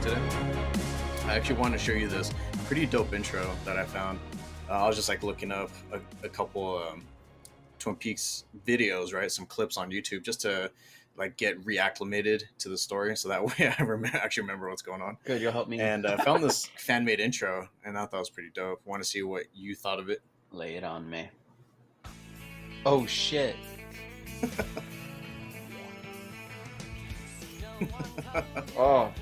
today. I actually want to show you this pretty dope intro that I found. I was just like looking up a couple Twin Peaks videos, right? Some clips on YouTube just to like get reacclimated to the story, so that way I actually remember what's going on. Good, you'll help me. And I found this fan-made intro, and I thought it was pretty dope. Want to see what you thought of it? Lay it on me. Oh shit. Oh.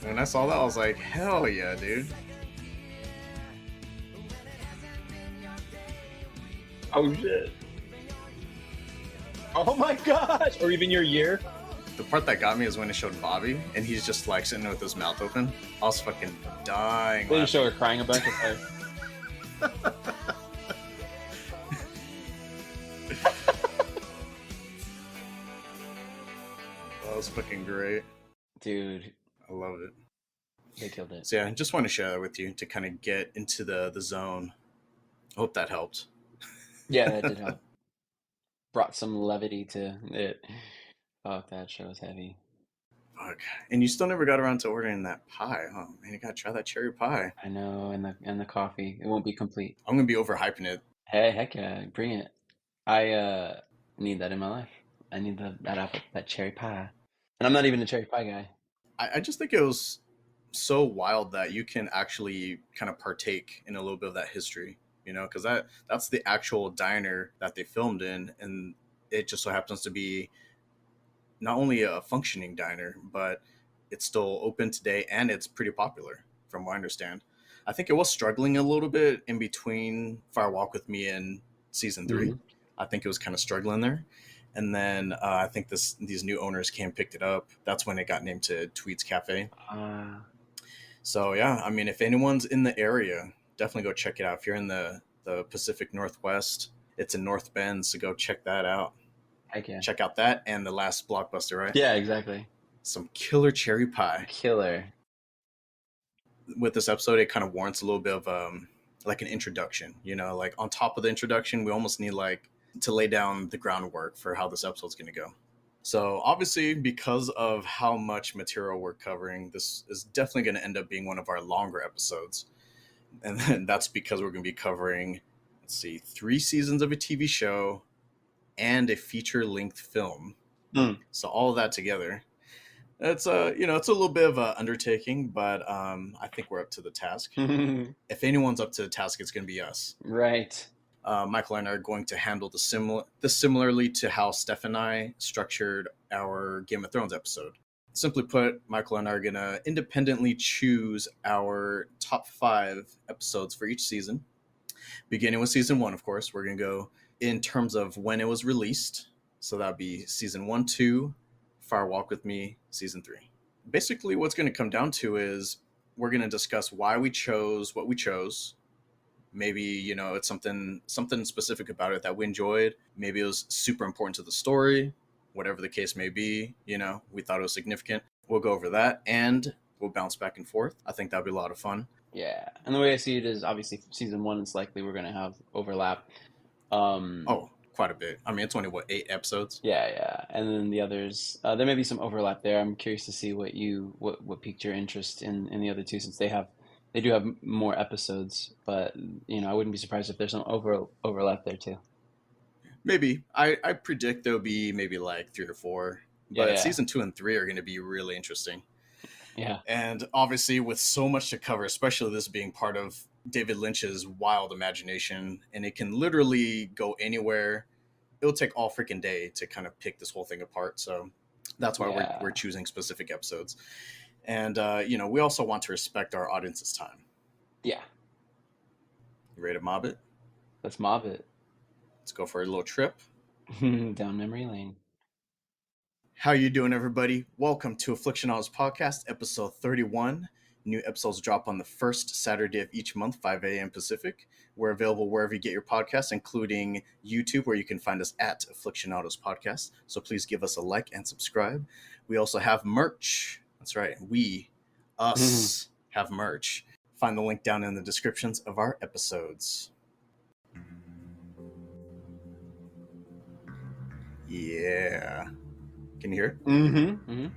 When I saw that, I was like, hell yeah, dude. Oh shit. Oh my gosh. Or even your year. The part that got me is when it showed Bobby, and he's just like sitting there with his mouth open. I was fucking dying. They show her crying a bunch of her. That was fucking great. Dude. I love it. They killed it. So yeah, I just want to share that with you to kind of get into the zone. I hope that helped. Yeah, that did help. Brought some levity to it. Fuck, that show was heavy. Fuck. And you still never got around to ordering that pie. Oh man, you gotta try that cherry pie. I know, and the coffee. It won't be complete. I'm gonna be overhyping it. Hey, heck yeah, bring it. I need that in my life. I need that cherry pie. And I'm not even a cherry pie guy. I just think it was so wild that you can actually kind of partake in a little bit of that history, you know, because that's the actual diner that they filmed in, and it just so happens to be not only a functioning diner, but it's still open today, and it's pretty popular from what I understand. I think it was struggling a little bit in between Fire Walk with Me and season 3. Mhm. I think it was kind of struggling there. And then I think these new owners came and picked it up. That's when it got named to Tweet's Cafe. So yeah, I mean, if anyone's in the area, definitely go check it out. If you're in the Pacific Northwest, it's in North Bend, so go check that out. Heck yeah. Check out that and the last Blockbuster, right? Yeah, exactly. Some killer cherry pie. Killer. With this episode, it kind of warrants a little bit of like an introduction, you know, like on top of the introduction, we almost need like to lay down the groundwork for how this episode's going to go. So obviously, because of how much material we're covering, this is definitely going to end up being one of our longer episodes. And then that's because we're going to be covering, 3 seasons of a TV show and a feature-length film. So all of that together, it's it's a little bit of an undertaking, but I think we're up to the task. If anyone's up to the task, it's going to be us. Right. Michael and I are going to handle this similarly to how Steph and I structured our Game of Thrones episode. Simply put, Michael and I are going to independently choose our top 5 episodes for each season. Beginning with season 1, of course, we're going to go in terms of when it was released. So that would be season 1, 2, Fire Walk with Me, season 3. Basically, what's going to come down to is we're going to discuss why we chose what we chose. Maybe, you know, it's something specific about it that we enjoyed. Maybe it was super important to the story, whatever the case may be. You know, we thought it was significant. We'll go over that and we'll bounce back and forth. I think that'd be a lot of fun. Yeah. And the way I see it is obviously season 1, it's likely we're going to have overlap. Oh, quite a bit. I mean, it's only, 8 episodes? Yeah. And then the others, there may be some overlap there. I'm curious to see what piqued your interest in the other 2, since they do have more episodes, but you know, I wouldn't be surprised if there's some overlap there too. Maybe. I predict there'll be maybe like 3 or 4, but Yeah. season 2 and 3 are going to be really interesting. Yeah. And obviously with so much to cover, especially this being part of David Lynch's wild imagination, and it can literally go anywhere. It'll take all freaking day to kind of pick this whole thing apart. So that's why we're choosing specific episodes. And, we also want to respect our audience's time. Yeah. You ready to mob it? Let's mob it. Let's go for a little trip. Down memory lane. How you doing, everybody? Welcome to Aflixionados podcast, episode 31. New episodes drop on the first Saturday of each month, 5 a.m. Pacific. We're available wherever you get your podcasts, including YouTube, where you can find us at Aflixionados Podcast. So please give us a like and subscribe. We also have merch. That's right. Us have merch. Find the link down in the descriptions of our episodes. Yeah. Can you hear it? Mm-hmm. Mm-hmm.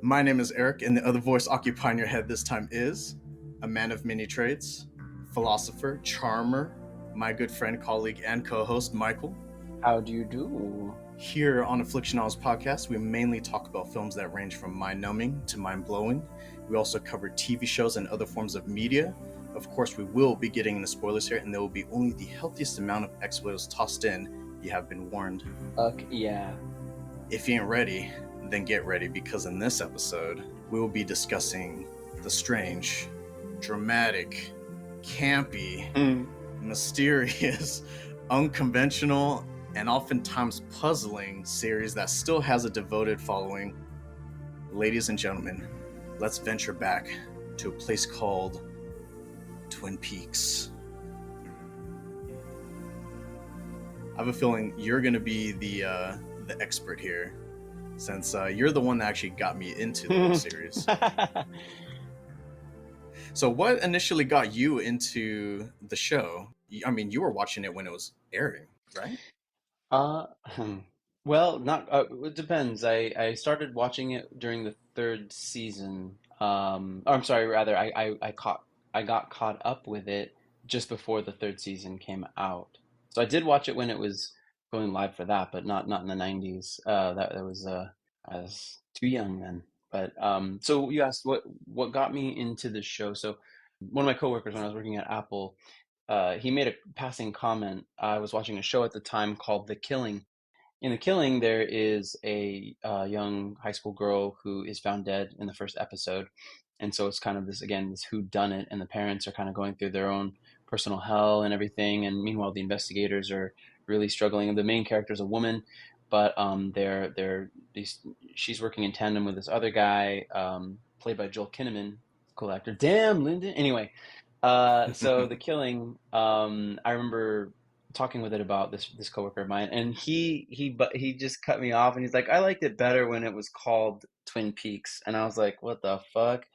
My name is Eric, and the other voice occupying your head this time is a man of many trades, philosopher, charmer, my good friend, colleague, and co host, Michael. How do you do? Here on Afflixionados podcast, we mainly talk about films that range from mind-numbing to mind-blowing. We also cover TV shows and other forms of media. Of course, we will be getting into spoilers here, and there will be only the healthiest amount of expletives tossed in. You have been warned. Yeah. If you ain't ready, then get ready, because in this episode, we will be discussing the strange, dramatic, campy, Mm. mysterious, unconventional, and oftentimes puzzling series that still has a devoted following. Ladies and gentlemen, let's venture back to a place called Twin Peaks. I have a feeling you're going to be the expert here, since you're the one that actually got me into the whole series. So what initially got you into the show? I mean, you were watching it when it was airing, right? Uh, hmm. Well, not it depends. I started watching it during the third season. Or I'm sorry, rather, I got caught up with it just before the third season came out. So I did watch it when it was going live for that, but not in the 90s. That was I was too young then. But so you asked what got me into the show. So one of my coworkers when I was working at Apple, he made a passing comment. I was watching a show at the time called The Killing. In The Killing, there is a young high school girl who is found dead in the first episode, and so it's kind of this again this who done it, and the parents are kind of going through their own personal hell and everything, and meanwhile the investigators are really struggling. And the main character is a woman, but she's working in tandem with this other guy, played by Joel Kinnaman, cool actor. Damn, Lyndon. Anyway, so The Killing, I remember talking with it about this coworker of mine, and he just cut me off, and he's like, I liked it better when it was called Twin Peaks, and I was like, what the fuck?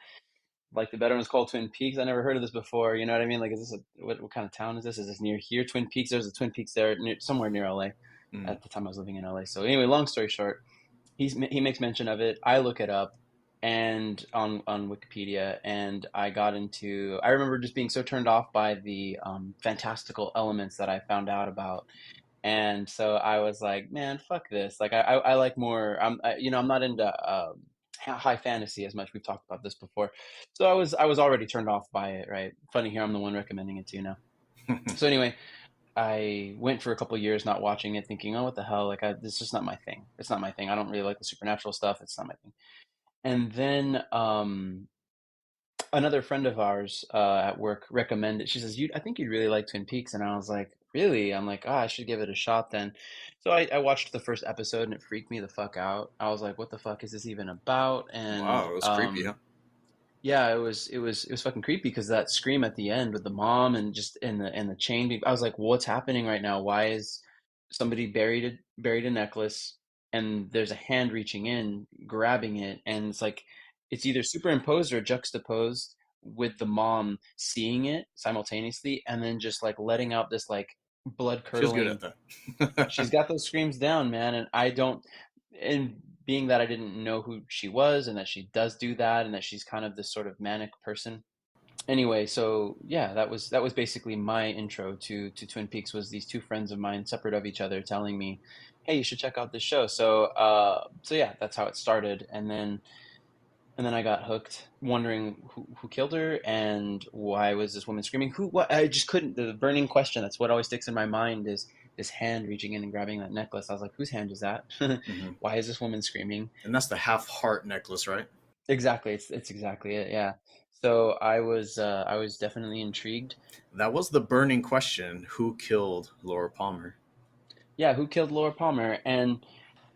Like the better one was called Twin Peaks? I never heard of this before. You know what I mean? Like, is this what kind of town is this? Is this near here? Twin Peaks? There's a Twin Peaks there, somewhere near LA. Mm. At the time, I was living in LA. So anyway, long story short, he makes mention of it. I look it up and on Wikipedia, and I got into. I remember just being so turned off by the fantastical elements that I found out about, and so I was like, man, fuck this. Like I like more. I'm not into high fantasy as much. We've talked about this before, so I was already turned off by it. Right? Funny here, I'm the one recommending it to you now. So anyway, I went for a couple of years not watching it, thinking, oh, what the hell? Like, this is just not my thing. It's not my thing. I don't really like the supernatural stuff. It's not my thing. And then another friend of ours at work recommended. She says, I think you'd really like Twin Peaks." And I was like, "Really?" I'm like, I should give it a shot then." So I watched the first episode, and it freaked me the fuck out. I was like, "What the fuck is this even about?" And Wow, it was creepy, huh? yeah, it was fucking creepy because that scream at the end with the mom and just and the chain. I was like, what's happening right now? Why is somebody buried a necklace and there's a hand reaching in, grabbing it, and it's like it's either superimposed or juxtaposed with the mom seeing it simultaneously and then just like letting out this like blood She was good curdling. at She's that. got those screams down, man, and I don't. And being that I didn't know who she was, and that she does do that, and that she's kind of this sort of manic person. Anyway, so yeah, that was basically my intro to Twin Peaks. Was these two friends of mine, separate of each other, telling me, "Hey, you should check out this show." So yeah, that's how it started, and then I got hooked, wondering who killed her and why was this woman screaming? Who? What? I just couldn't. The burning question. That's what always sticks in my mind is this hand reaching in and grabbing that necklace. I was like, whose hand is that? Hmm. Why is this woman screaming? And that's the half heart necklace, right? Exactly. It's exactly it. Yeah. So I was definitely intrigued. That was the burning question: who killed Laura Palmer? Yeah. Who killed Laura Palmer? And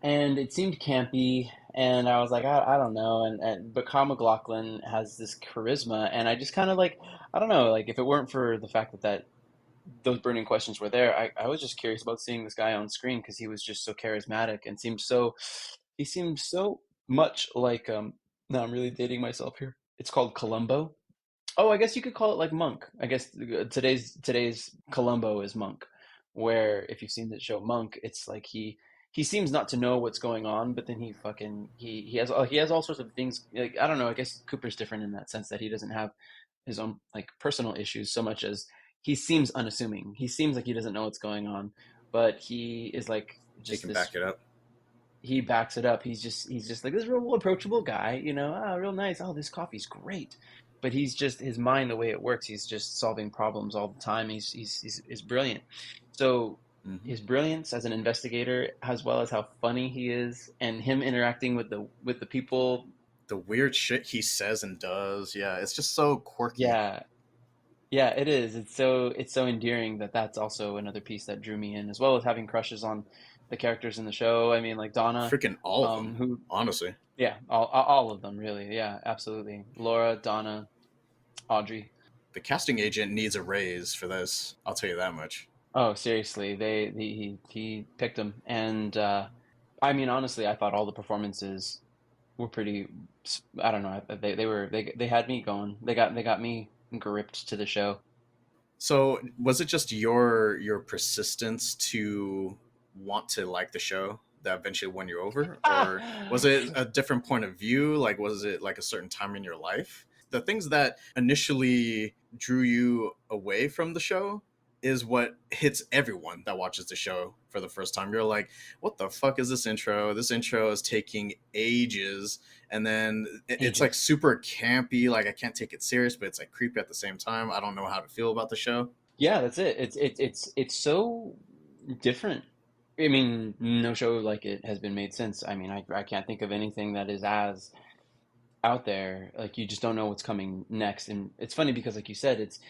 it seemed campy, and I was like, I don't know, but Kyle MacLachlan has this charisma, and I just kind of like, I don't know, like if it weren't for the fact that those burning questions were there, I was just curious about seeing this guy on screen because he was just so charismatic and he seemed so much like now I'm really dating myself here. It's called Columbo. Oh, I guess you could call it like Monk. I guess today's Columbo is Monk, where if you've seen the show Monk, it's like he seems not to know what's going on, but then he has all sorts of things. Like, I don't know. I guess Cooper's different in that sense that he doesn't have his own like personal issues so much as he seems unassuming. He seems like he doesn't know what's going on, but he is like He just can this. back it up. He backs it up. He's just like this real approachable guy, you know. Oh, real nice. Oh, this coffee's great. But he's just his mind, the way it works. He's just solving problems all the time. He's brilliant. So Hmm. his brilliance as an investigator, as well as how funny he is, and him interacting with the people. The weird shit he says and does, yeah, it's just so quirky. Yeah, yeah, it is. It's so endearing that that's also another piece that drew me in, as well as having crushes on the characters in the show. I mean, like Donna, Freaking all of them, who honestly. yeah, all of them really. Yeah, absolutely. Laura, Donna, Audrey. The casting agent needs a raise for this. I'll tell you that much. Oh, seriously, he picked them, and I mean, honestly, I thought all the performances were pretty. I don't know. They had me going. They got me gripped to the show. So, was it just your persistence to want to like the show that eventually won you over, or was it a different point of view? Like, was it like a certain time in your life? The things that initially drew you away from the show is what hits everyone that watches the show for the first time. You're like, what the fuck is this intro? This intro is taking ages, and then it's like Ages. super campy. Like, I can't take it serious, but it's like creepy at the same time. I don't know how to feel about the show. Yeah, that's it. It's so different. I mean, no show like it has been made since. I mean, I can't think of anything that is as out there. Like you just don't know what's coming next. And it's funny because, like you said, it's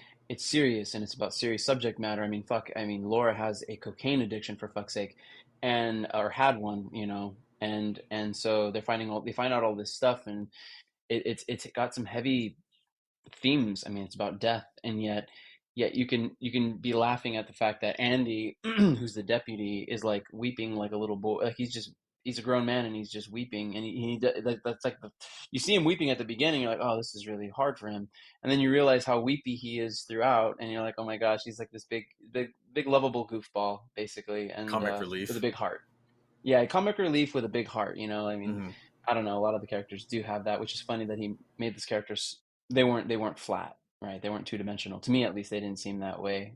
serious and it's about serious subject matter. I mean, fuck. I mean, Laura has a cocaine addiction for fuck's sake, and or had one, you know. And so they find out all this stuff, and it's got some heavy themes. I mean, it's about death, and yet you can be laughing at the fact that Andy, who's the deputy, is like weeping like a little boy. Like he's a grown man and he's just weeping, and that's like you see him weeping at the beginning. You're like, oh, this is really hard for him, and then you realize how weepy he is throughout, and you're like, oh my gosh, he's like this big lovable goofball basically, and Comic with a relief. big heart. Yeah, comic relief with a big heart. You know, I mean, Hmm. I don't know. A lot of the characters do have that, which is funny that he made these characters. They weren't flat, right? They weren't two dimensional. To me, at least, they didn't seem that way.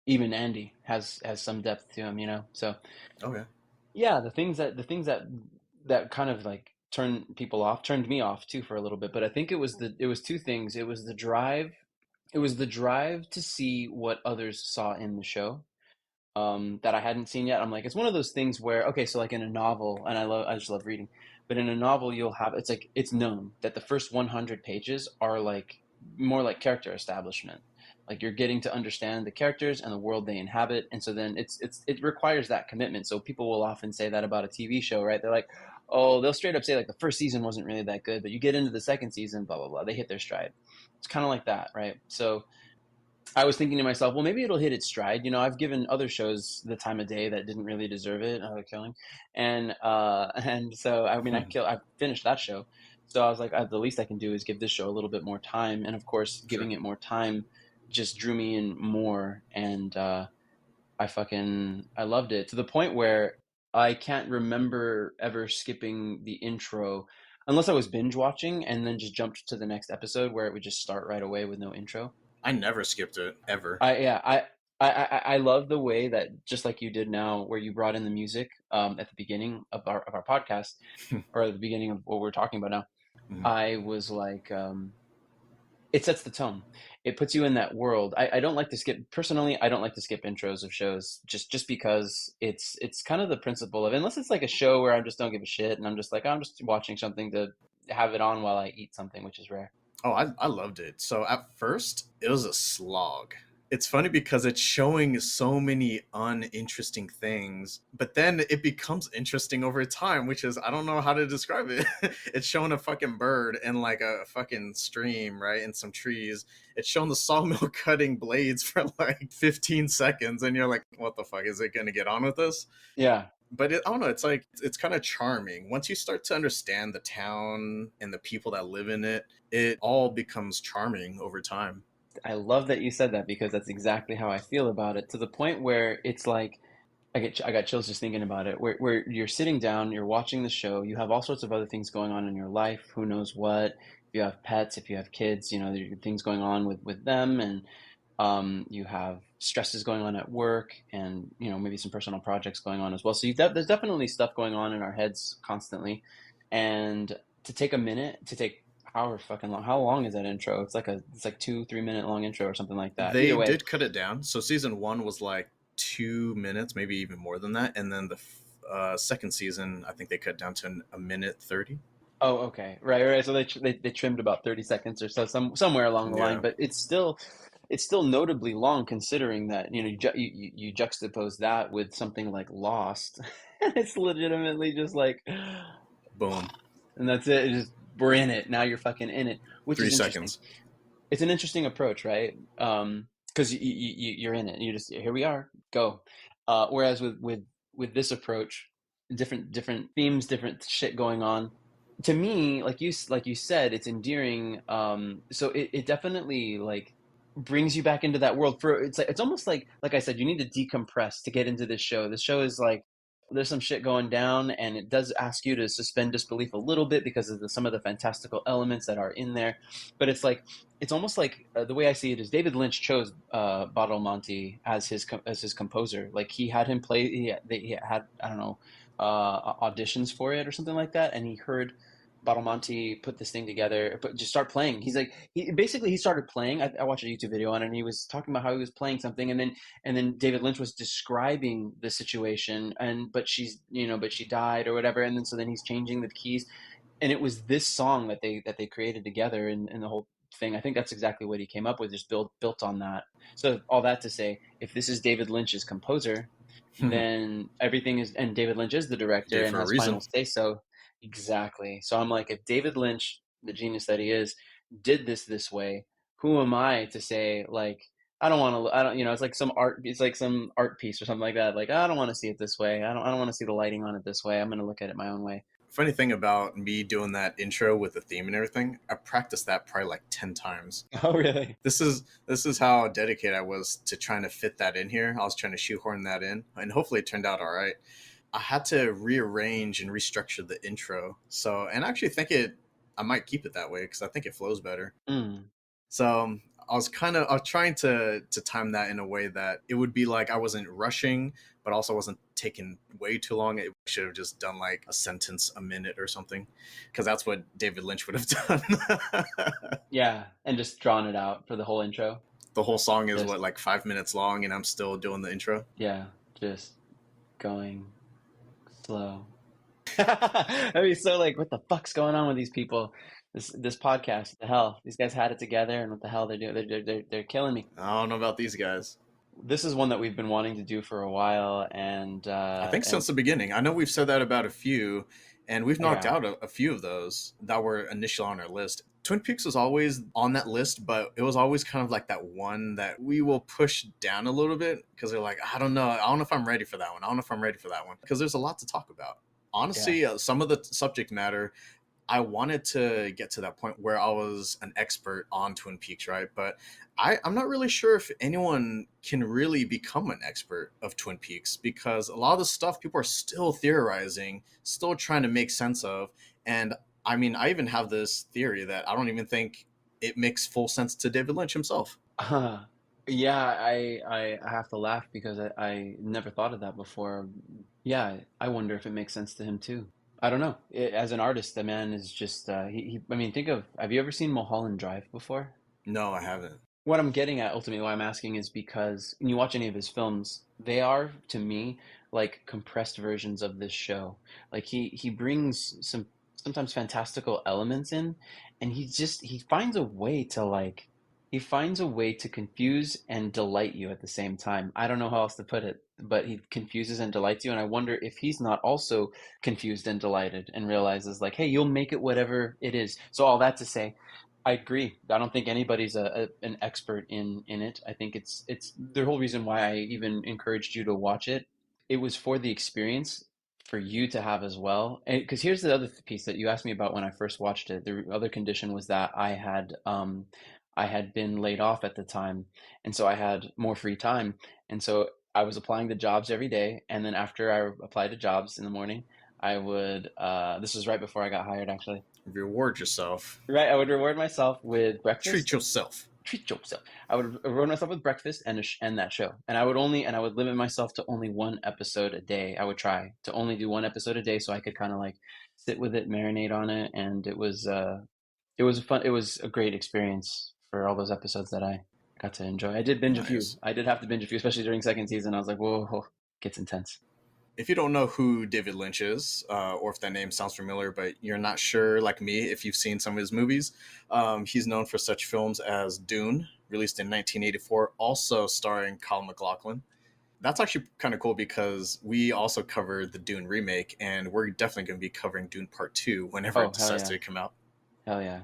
Even Andy has some depth to him, you know. So Okay. yeah, the things that kind of like turn people off turned me off too for a little bit. But I think it was two things. It was the drive. It was the drive to see what others saw in the show that I hadn't seen yet. I'm like, it's one of those things where, okay, so like in a novel, and I just love reading, but in a novel, you'll have, it's like, it's known that the first 100 pages are like more like character establishment. Like you're getting to understand the characters and the world they inhabit. And so then it requires that commitment. So people will often say that about a TV show, right? They're like, oh, they'll straight up say like the first season wasn't really that good, but you get into the second season, blah, blah, blah. They hit their stride. It's kind of like that, right? So, I was thinking to myself, well, maybe it'll hit its stride. You know, I've given other shows the time of day that didn't really deserve it, Killing, and and so I mean, I finished that show, so I was like, the least I can do is give this show a little bit more time, and of course, Sure. giving it more time just drew me in more, and I loved it to the point where I can't remember ever skipping the intro. Unless I was binge watching and then just jumped to the next episode where it would just start right away with no intro. I never skipped it ever. I yeah, I love the way that just like you did now, where you brought in the music at the beginning of our podcast, or at the beginning of what we're talking about now. Mhm. I was like, it sets the tone. It puts you in that world. I don't like to skip personally. I don't like to skip intros of shows just because it's kind of the principle of, unless it's like a show where I just don't give a shit and I'm just like, I'm just watching something to have it on while I eat something, which is rare. Oh, I loved it. So at first, it was a slog. It's funny because it's showing so many uninteresting things, but then it becomes interesting over time, which is, I don't know how to describe it. It's showing a fucking bird and like a fucking stream, right? And some trees. It's showing the sawmill cutting blades for like 15 seconds, and you're like, what the fuck? Is it going to get on with this? Yeah, But I don't know. It's like it's kind of charming once you start to understand the town and the people that live in it. It all becomes charming over time. I love that you said that because that's exactly how I feel about it, to the point where it's like I got chills just thinking about it. Where you're sitting down, you're watching the show, you have all sorts of other things going on in your life, who knows what. If you have pets, if you have kids, there are things going on with them, and you have stresses going on at work, and maybe some personal projects going on as well. So there's definitely stuff going on in our heads constantly, and to take a minute to take however fucking long. How long is that intro? It's like 2-3 minute long intro or something like that. They Either way. did cut it down. So season one was like 2 minutes, maybe even more than that, and then the second season, I think they cut down to a minute 30. Oh, okay, right. So they trimmed about 30 seconds or so, somewhere along the line, Yeah, but it's still notably long considering that you juxtapose that with something like Lost, and it's legitimately just like, boom, and that's it. It's just we're in it now. You're fucking in it, which three is interesting. seconds. It's an interesting approach, right? Because you're in it. You just here we are, go. Whereas with this approach, different themes, different shit going on. To me, like you said, it's endearing. So it definitely like brings you back into that world. It's almost like I said, you need to decompress to get into this show. This show is like there's some shit going down, and it does ask you to suspend disbelief a little bit because of some of the fantastical elements that are in there. But it's almost like the way I see it is David Lynch chose Badalamenti as his composer. Like he had him play. He had I don't know auditions for it or something like that, and he heard Badalamenti put this thing together, just start playing. He started playing. I watched a YouTube video on it, and he was talking about how he was playing something, and then David Lynch was describing the situation, but she died or whatever, and then he's changing the keys, and it was this song that they created together, and the whole thing. I think that's exactly what he came up with, just built on that. So all that to say, if this is David Lynch's composer, then everything is, and David Lynch is the director Did it and for a has reason. final say. So exactly. So I'm like, if David Lynch, the genius that he is, did this way, who am I to say like I don't want to? I don't. It's like some art. It's like some art piece or something like that. Like I don't want to see it this way. I don't want to see the lighting on it this way. I'm going to look at it my own way. Funny thing about me doing that intro with the theme and everything, I practiced that probably like 10 times. Oh, really? This is how dedicated I was to trying to fit that in here. I was trying to shoehorn that in, and hopefully it turned out all right. I had to rearrange and restructure the intro. So, and I actually think I might keep it that way because I think it flows better. Mm. So I was trying to time that in a way that it would be like I wasn't rushing, but also wasn't taking way too long. It should have just done like a sentence a minute or something, because that's what David Lynch would have done. Yeah, and just drawing it out for the whole intro. The whole song is Just what, like 5 minutes long, and I'm still doing the intro. yeah, just going slow. I mean, so like, what the fuck's going on with these people? This podcast, what the hell? These guys had it together, and what the hell they're doing? They're killing me. I don't know about these guys. This is one that we've been wanting to do for a while, I think and since the beginning. I know we've said that about a few, and we've knocked yeah, out a few of those that were initially on our list. Twin Peaks was always on that list, but it was always kind of like that one that we will push down a little bit because they're like, I don't know. I don't know if I'm ready for that one. I don't know if I'm ready for that one because there's a lot to talk about. yeah. Honestly, some of the subject matter, I wanted to get to that point where I was an expert on Twin Peaks, right? But I'm not really sure if anyone can really become an expert of Twin Peaks because a lot of the stuff people are still theorizing, still trying to make sense of. And I mean, I even have this theory that I don't even think it makes full sense to David Lynch himself. Yeah, I have to laugh because I never thought of that before. Yeah, I wonder if it makes sense to him too. I don't know. As an artist, the man is just I mean, have you ever seen Mulholland Drive before? No, I haven't. What I'm getting at, ultimately, why I'm asking is because when you watch any of his films, they are, to me, like compressed versions of this show. Like he brings some sometimes fantastical elements in, and he finds a way to confuse and delight you at the same time. I don't know how else to put it, but he confuses and delights you, and I wonder if he's not also confused and delighted and realizes like, hey, you'll make it whatever it is. So all that to say, I agree. I don't think anybody's an expert in it. I think it's the whole reason why I even encouraged you to watch it. It was for the experience for you to have as well. Because here's the other piece that you asked me about when I first watched it. The other condition was that I had been laid off at the time, and so I had more free time. And so I was applying to jobs every day, and then after I applied to jobs in the morning, I would this was right before I got hired actually. Reward yourself. Right, I would reward myself with Treat breakfast. yourself. Treat yourself. I would reward myself with breakfast and and that show. And I would limit myself to only one episode a day. I would try to only do one episode a day so I could kind of like sit with it, marinate on it, and it was a great experience for all those episodes that I got to enjoy. I did binge a few. Nice. I did have to binge a few, especially during second season. I was like, whoa, gets intense. If you don't know who David Lynch is, or if that name sounds familiar, but you're not sure, like me, if you've seen some of his movies, he's known for such films as Dune, released in 1984, also starring Kyle MacLachlan. That's actually kind of cool because we also covered the Dune remake, and we're definitely going to be covering Dune Part 2 whenever Oh, it hell decides yeah. to come out. Hell yeah.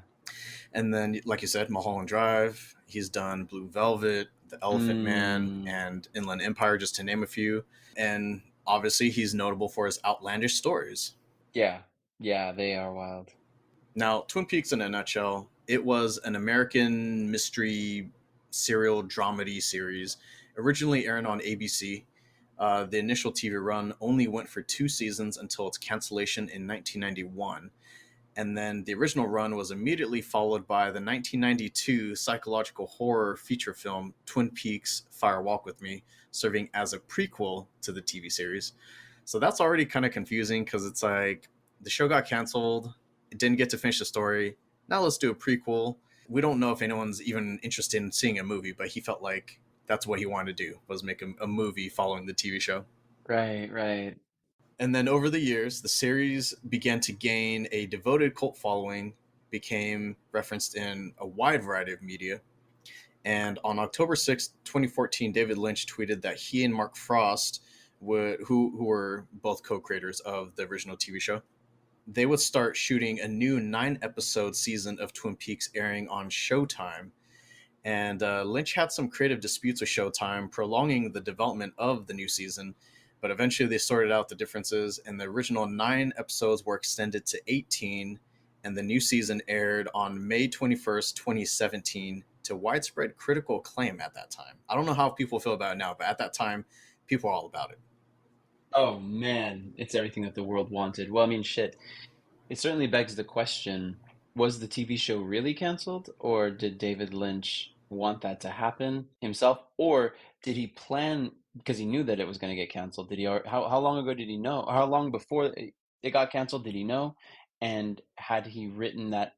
And then, like you said, Mulholland Drive, he's done Blue Velvet, The Elephant Man, Mm, and Inland Empire, just to name a few. And obviously, he's notable for his outlandish stories. yeah. Yeah, they are wild. Now, Twin Peaks in a nutshell, it was an American mystery serial dramedy series, originally airing on ABC. The initial TV run only went for 2 seasons until its cancellation in 1991. And then the original run was immediately followed by the 1992 psychological horror feature film Twin Peaks Fire Walk with Me, serving as a prequel to the TV series. So that's already kind of confusing because it's like the show got canceled, it didn't get to finish the story. Now let's do a prequel. We don't know if anyone's even interested in seeing a movie, but he felt like that's what he wanted to do, was make a movie following the TV show. Right, right. And then over the years, the series began to gain a devoted cult following, became referenced in a wide variety of media. And on October 6th, 2014, David Lynch tweeted that he and Mark Frost, who were both co-creators of the original TV show, they would start shooting a new 9-episode season of Twin Peaks airing on Showtime. And Lynch had some creative disputes with Showtime, prolonging the development of the new season. But eventually they sorted out the differences, and the original 9 episodes were extended to 18, and the new season aired on May 21st, 2017, to widespread critical acclaim at that time. I don't know how people feel about it now, but at that time, people were all about it. Oh man, it's everything that the world wanted. Well, I mean, shit. It certainly begs the question, was the TV show really canceled, or did David Lynch want that to happen himself, or did he plan because he knew that it was going to get canceled? Did he, how long ago did he know? How long before it got canceled did he know? And had he written had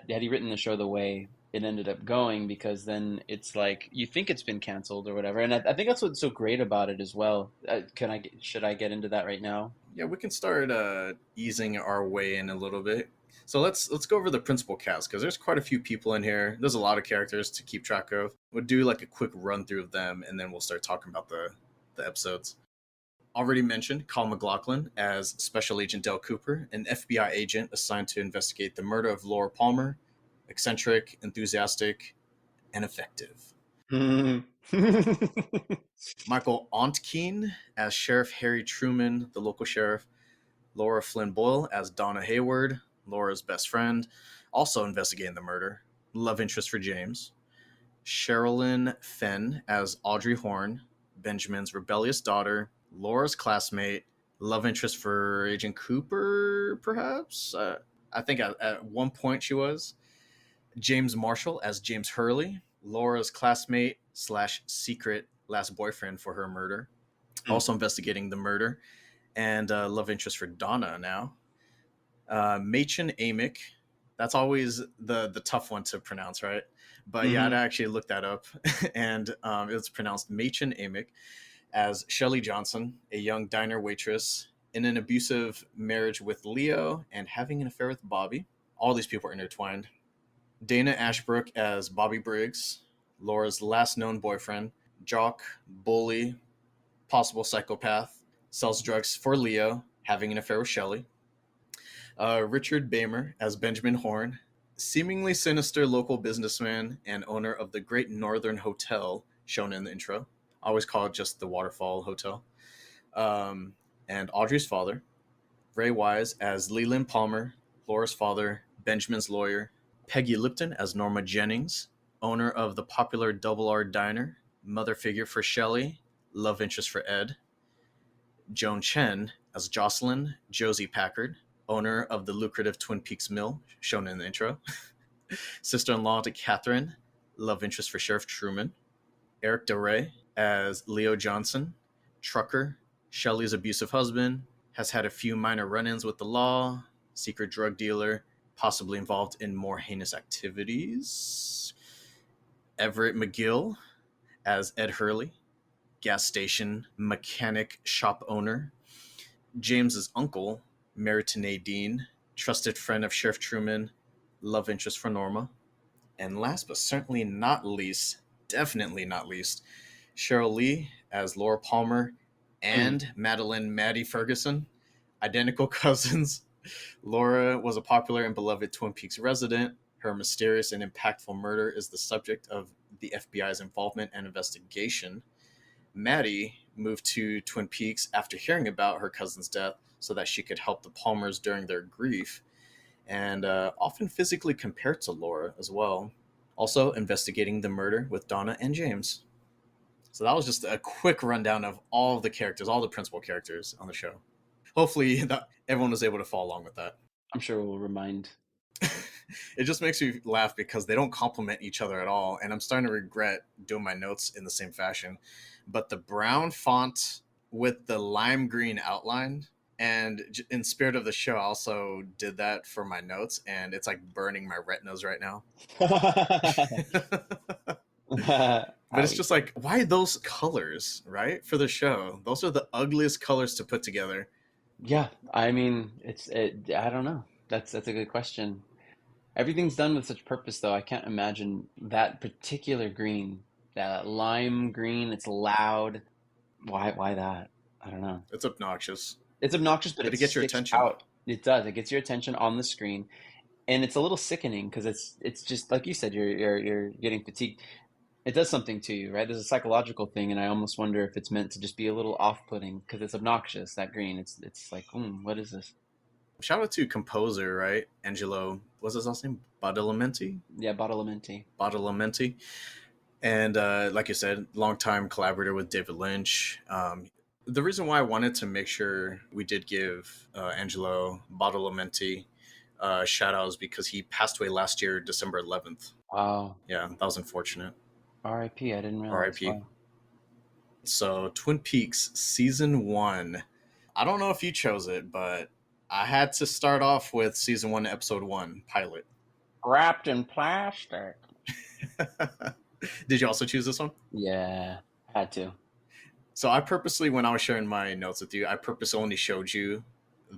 he written the show the way it ended up going? Because then it's like you think it's been canceled or whatever. And I think that's what's so great about it as well. Should I get into that right now? Yeah, we can start easing our way in a little bit. So let's go over the principal cast because there's quite a few people in here. There's a lot of characters to keep track of. We'll do like a quick run through of them, and then we'll start talking about the episodes. Already mentioned Kyle MacLachlan as Special Agent Dale Cooper, an FBI agent assigned to investigate the murder of Laura Palmer, eccentric, enthusiastic, and effective. Michael Ontkeen as Sheriff Harry Truman, the local sheriff. Laura Flynn Boyle as Donna Hayward, Laura's best friend, also investigating the murder. Love interest for James. Sherilyn Fenn as Audrey Horn, Benjamin's rebellious daughter. Laura's classmate. Love interest for Agent Cooper, perhaps? I think at one point she was. James Marshall as James Hurley, Laura's classmate slash secret last boyfriend for her murder. Also investigating the murder. And love interest for Donna now. Machen Amick. That's always the tough one to pronounce, right? But yeah, I'd Hmm. actually looked that up, and it's pronounced Machen Amick as Shelley Johnson, a young diner waitress in an abusive marriage with Leo and having an affair with Bobby. All these people are intertwined. Dana Ashbrook as Bobby Briggs, Laura's last known boyfriend, jock, bully, possible psychopath, sells drugs for Leo, having an affair with Shelley. Richard Bamer as Benjamin Horn, seemingly sinister local businessman and owner of the Great Northern Hotel, shown in the intro. I always call it just the Waterfall Hotel. And Audrey's father. Ray Wise as Leland Palmer, Laura's father, Benjamin's lawyer. Peggy Lipton as Norma Jennings, owner of the popular Double R Diner, mother figure for Shelley, love interest for Ed. Joan Chen as Jocelyn Josie Packard, owner of the lucrative Twin Peaks mill, shown in the intro. Sister-in-law to Catherine, love interest for Sheriff Truman. Eric DeRay as Leo Johnson, trucker, Shelley's abusive husband, has had a few minor run-ins with the law, secret drug dealer, possibly involved in more heinous activities. Everett McGill as Ed Hurley, gas station mechanic shop owner. James's uncle, married to Nadine, trusted friend of Sheriff Truman, love interest for Norma. And last but certainly not least, definitely not least, Cheryl Lee as Laura Palmer and Madeline Maddie Ferguson, identical cousins. Laura was a popular and beloved Twin Peaks resident. Her mysterious and impactful murder is the subject of the FBI's involvement and investigation. Maddie moved to Twin Peaks after hearing about her cousin's death so that she could help the Palmers during their grief, and often physically compared to Laura as well. Also investigating the murder with Donna and James. So that was just a quick rundown of all the characters, all the principal characters on the show. Hopefully everyone was able to follow along with that. I'm sure we'll remind. It just makes me laugh because they don't complement each other at all, and I'm starting to regret doing my notes in the same fashion. But the brown font with the lime green outline, and in spirit of the show, I also did that for my notes, and it's like burning my retinas right now. But it's just like, why those colors, right? For the show, those are the ugliest colors to put together. Yeah, I mean, I don't know. That's a good question. Everything's done with such purpose, though. I can't imagine that particular green, that lime green. It's loud. Why that? I don't know. It's obnoxious. It's obnoxious, but But it it gets your sticks attention. out. It does. It gets your attention on the screen, and it's a little sickening because it's just like you said. You're getting fatigued. It does something to you, right? There's a psychological thing, and I almost wonder if it's meant to just be a little off-putting because it's obnoxious. That green. It's like, what is this? Shout out to composer, right? Angelo, what's his last name? Badalamenti? Yeah, Badalamenti. Badalamenti. And like you said, longtime collaborator with David Lynch. The reason why I wanted to make sure we did give Angelo Badalamenti shout out is because he passed away last year, December 11th. Wow. Yeah, that was unfortunate. R.I.P. I didn't realize. R.I.P. Wow. So, Twin Peaks Season 1. I don't know if you chose it, but I had to start off with Season 1, Episode 1, pilot. Wrapped in plastic. Did you also choose this one? Yeah, had to. So I purposely, when I was sharing my notes with you, I purposely only showed you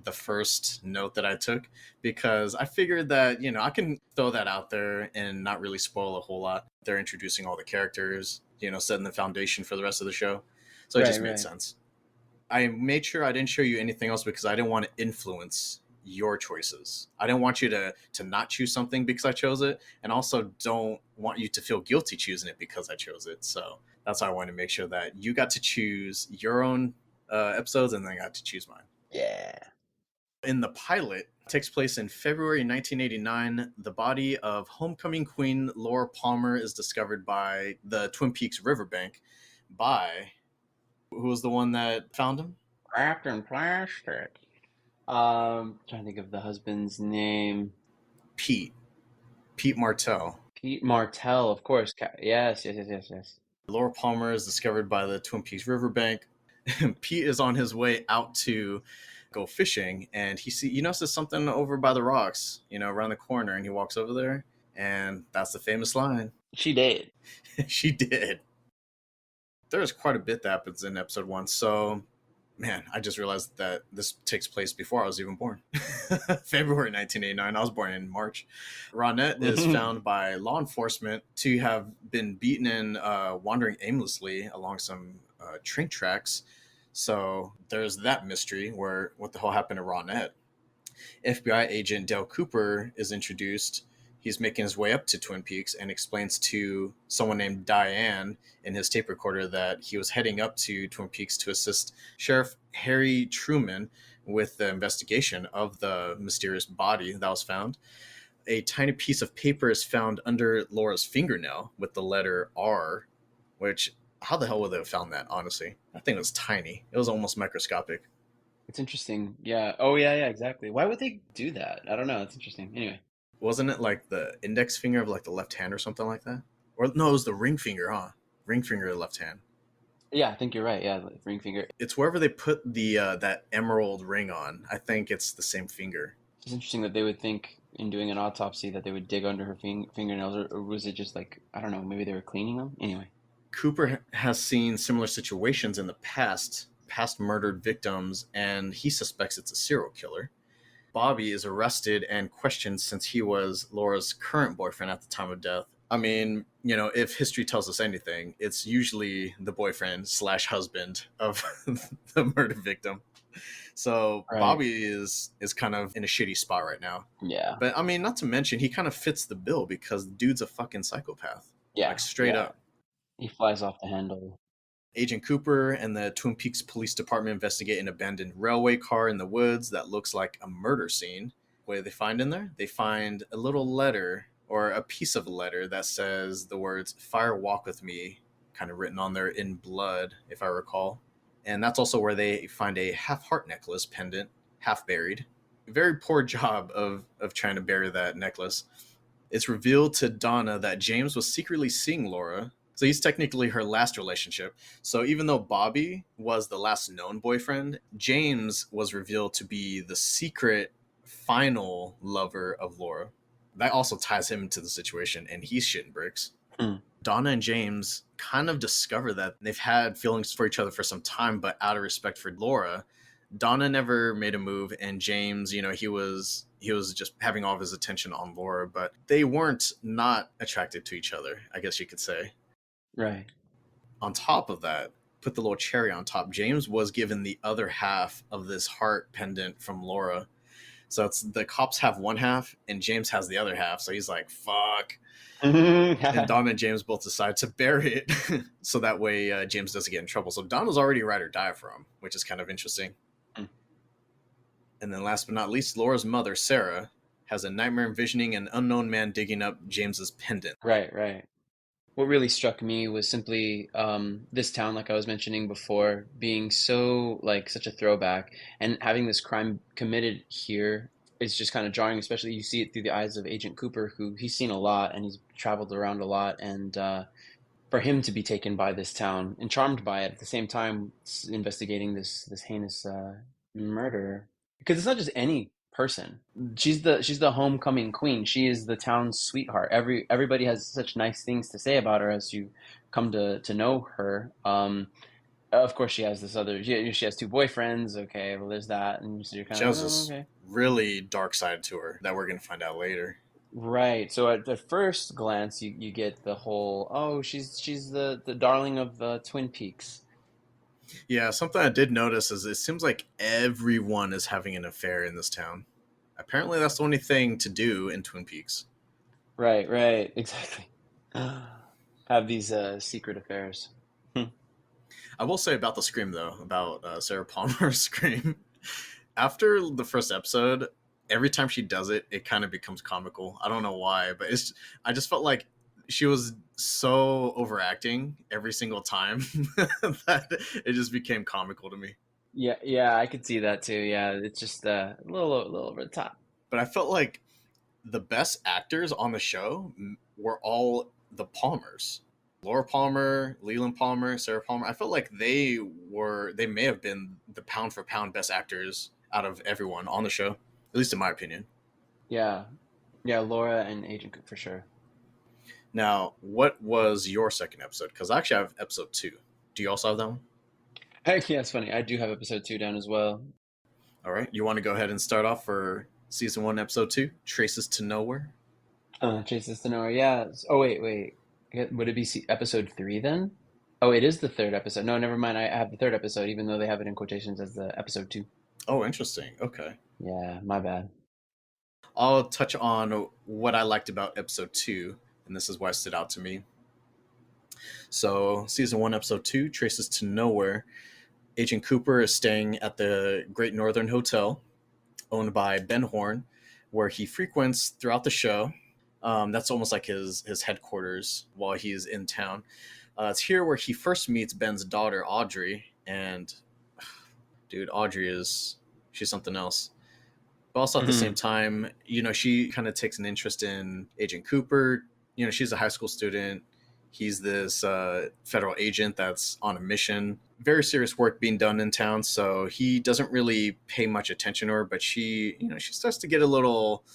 the first note that I took because I figured that, I can throw that out there and not really spoil a whole lot. They're introducing all the characters, setting the foundation for the rest of the show. So it just made sense. I made sure I didn't show you anything else because I didn't want to influence your choices. I didn't want you to not choose something because I chose it, and also don't want you to feel guilty choosing it because I chose it. So that's why I wanted to make sure that you got to choose your own episodes and then I got to choose mine. Yeah. In the pilot, takes place in February 1989. The body of homecoming queen Laura Palmer is discovered by the Twin Peaks riverbank by, who was the one that found him? Wrapped in plastic. Trying to think of the husband's name. Pete Martell. Pete Martell, of course. Yes. Laura Palmer is discovered by the Twin Peaks riverbank. Pete is on his way out to go fishing, and he notices something over by the rocks, around the corner, and he walks over there, and that's the famous line. She did. She did. There's quite a bit that happens in episode 1, so man, I just realized that this takes place before I was even born. February 1989. I was born in March. Ronette is found by law enforcement to have been beaten and wandering aimlessly along some train tracks. So there's that mystery where what the hell happened to Ronette? FBI agent Dale Cooper is introduced. He's making his way up to Twin Peaks and explains to someone named Diane in his tape recorder that he was heading up to Twin Peaks to assist Sheriff Harry Truman with the investigation of the mysterious body that was found. A tiny piece of paper is found under Laura's fingernail with the letter R, which How the hell would they have found that, honestly? That thing was tiny. It was almost microscopic. It's interesting. Yeah. Oh, yeah, yeah, exactly. Why would they do that? I don't know. It's interesting. Anyway. Wasn't it like the index finger of like the left hand or something like that? Or no, it was the ring finger, huh? Ring finger of the left hand. Yeah, I think you're right. Yeah, the ring finger. It's wherever they put the that emerald ring on. I think it's the same finger. It's interesting that they would think in doing an autopsy that they would dig under her fingernails, or was it just like, I don't know, maybe they were cleaning them? Anyway. Cooper has seen similar situations in the past murdered victims, and he suspects it's a serial killer. Bobby is arrested and questioned since he was Laura's current boyfriend at the time of death. I mean, if history tells us anything, it's usually the boyfriend slash husband of the murder victim. So Right. Bobby is kind of in a shitty spot right now. Yeah. But I mean, not to mention, he kind of fits the bill because the dude's a fucking psychopath. Like Yeah. straight Yeah. up. He flies off the handle. Agent Cooper and the Twin Peaks Police Department investigate an abandoned railway car in the woods that looks like a murder scene. What do they find in there? They find a little letter, or a piece of a letter, that says the words "Fire Walk with Me," kind of written on there in blood, if I recall. And that's also where they find a half heart necklace pendant, half buried. Very poor job of trying to bury that necklace. It's revealed to Donna that James was secretly seeing Laura. So he's technically her last relationship. So even though Bobby was the last known boyfriend, James was revealed to be the secret final lover of Laura. That also ties him into the situation, and he's shitting bricks. Hmm. Donna and James kind of discover that they've had feelings for each other for some time, but out of respect for Laura, Donna never made a move, and James, he was just having all of his attention on Laura, but they weren't not attracted to each other, I guess you could say. Right. On top of that, put the little cherry on top, James was given the other half of this heart pendant from Laura. So it's the cops have one half and James has the other half. So he's like, fuck. And Donna and James both decide to bury it so that way James doesn't get in trouble. So Donna's already ride or die for him, which is kind of interesting. And then last but not least, Laura's mother, Sarah, has a nightmare envisioning an unknown man digging up James's pendant. Right, right. What really struck me was simply this town, like I was mentioning before, being so like such a throwback, and having this crime committed here is just kind of jarring. Especially you see it through the eyes of Agent Cooper, who he's seen a lot and he's traveled around a lot, and for him to be taken by this town and charmed by it at the same time investigating this heinous murder, because it's not just any person. She's the homecoming queen. She is the town's sweetheart. Everybody has such nice things to say about her as you come to know her. Of course she has this other, she has two boyfriends. Okay, well there's that, and so you're kind She of has like, oh, this okay. really dark side to her that we're going to find out later. Right. So at the first glance, you get the whole, oh, she's the darling of Twin Peaks. Yeah, something I did notice is it seems like everyone is having an affair in this town. Apparently, that's the only thing to do in Twin Peaks. Right, right, exactly. Have these secret affairs. Hmm. I will say about the scream, though, about Sarah Palmer's scream. After the first episode, every time she does it, it kind of becomes comical. I don't know why, but I just felt like she was so overacting every single time that it just became comical to me. Yeah, yeah, I could see that too. Yeah, it's just a little over the top. But I felt like the best actors on the show were all the Palmers. Laura Palmer, Leland Palmer, Sarah Palmer. I felt like they may have been the pound for pound best actors out of everyone on the show, at least in my opinion. Yeah, yeah, Laura and Agent Cook for sure. Now, what was your second episode? Because I actually have episode 2. Do you also have that one? Heck, yeah, it's funny. I do have episode 2 down as well. All right. You want to go ahead and start off for season 1, episode 2, Traces to Nowhere? Chases to Nowhere. Yeah. Oh wait, wait. Would it be episode 3 then? Oh, it is the third episode. No, never mind. I have the third episode, even though they have it in quotations as the episode 2. Oh, interesting. Okay. Yeah, my bad. I'll touch on what I liked about episode 2, and this is why it stood out to me. So, season 1, episode 2, Traces to Nowhere. Agent Cooper is staying at the Great Northern Hotel, owned by Ben Horn, where he frequents throughout the show. That's almost like his headquarters while he's in town. It's here where he first meets Ben's daughter, Audrey, and dude, Audrey is she's something else. But also at the same Mhm. time, she kind of takes an interest in Agent Cooper. She's a high school student. He's this federal agent that's on a mission. Very serious work being done in town, so he doesn't really pay much attention to her. But she starts to get a little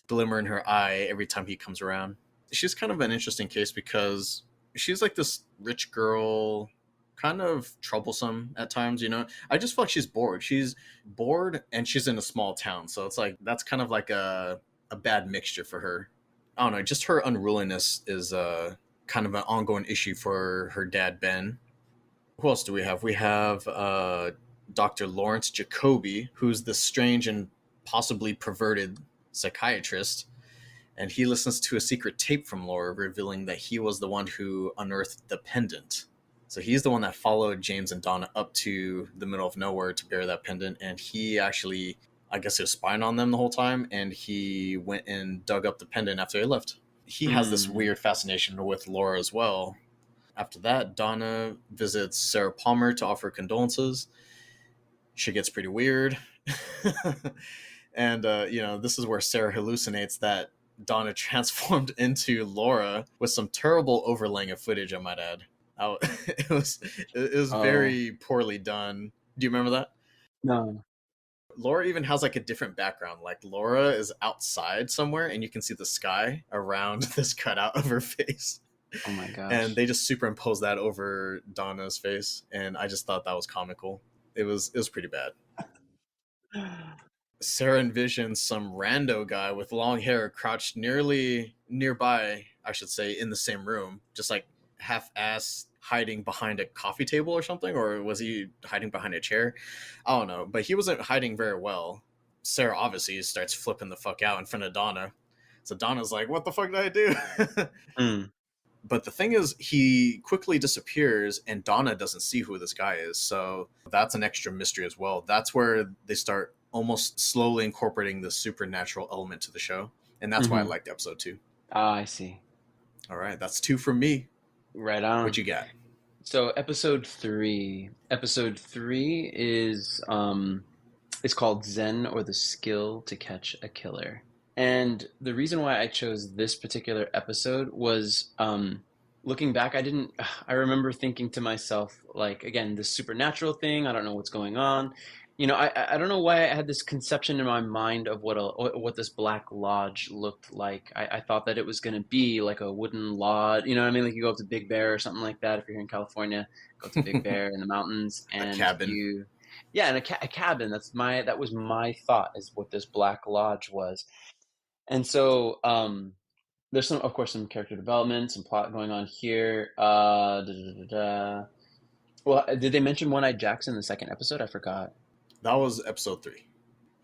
glimmer in her eye every time he comes around. She's kind of an interesting case because she's like this rich girl, kind of troublesome at times. I just feel like she's bored. She's bored and she's in a small town, so it's like that's kind of like a bad mixture for her. I don't know. Just her unruliness is kind of an ongoing issue for her dad Ben. Who else do we have? We have Dr. Lawrence Jacoby, who's the strange and possibly perverted psychiatrist, and he listens to a secret tape from Laura revealing that he was the one who unearthed the pendant. So he's the one that followed James and Donna up to the middle of nowhere to bury that pendant, and he actually, I guess he was spying on them the whole time, and he went and dug up the pendant after they left. He has this Mm. weird fascination with Laura as well. After that, Donna visits Sarah Palmer to offer condolences. She gets pretty weird. And, this is where Sarah hallucinates that Donna transformed into Laura with some terrible overlaying of footage, I might add. It was Oh very poorly done. Do you remember that? no! Laura even has like a different background. Like Laura is outside somewhere and you can see the sky around this cutout of her face. Oh my And gosh! they just superimpose that over Donna's face, and I just thought that was comical. It was pretty bad. Sarah envisions some rando guy with long hair crouched nearly nearby, I should say, in the same room, just like half-ass hiding behind a coffee table or something, or was he hiding behind a chair? I don't know, but he wasn't hiding very well. Sarah obviously starts flipping the fuck out in front of Donna. So Donna's like, "What the fuck did I do?" Mm. But the thing is, he quickly disappears, and Donna doesn't see who this guy is. So that's an extra mystery as well. That's where they start almost slowly incorporating the supernatural element to the show. And that's why I Mm-hmm. liked episode two. Ah, I see. All right, that's two from me. Right What on. you got? So episode three. Episode three is it's called Zen or the Skill to Catch a Killer. And the reason why I chose this particular episode was looking back, I remember thinking to myself, like, again, this supernatural thing, I don't know what's going on. I don't know why I had this conception in my mind of what this black lodge looked like. I thought that it was going to be like a wooden lodge, you know what I mean? Like you go up to Big Bear or something like that. If you're here in California, go to Big Bear in the mountains, A and cabin. yeah, and a cabin. That was my thought is what this black lodge was. And so there's of course, some character development, some plot going on here. Da, da, da, da. Well, did they mention One Eyed Jacks in the second episode? I forgot. That was episode three.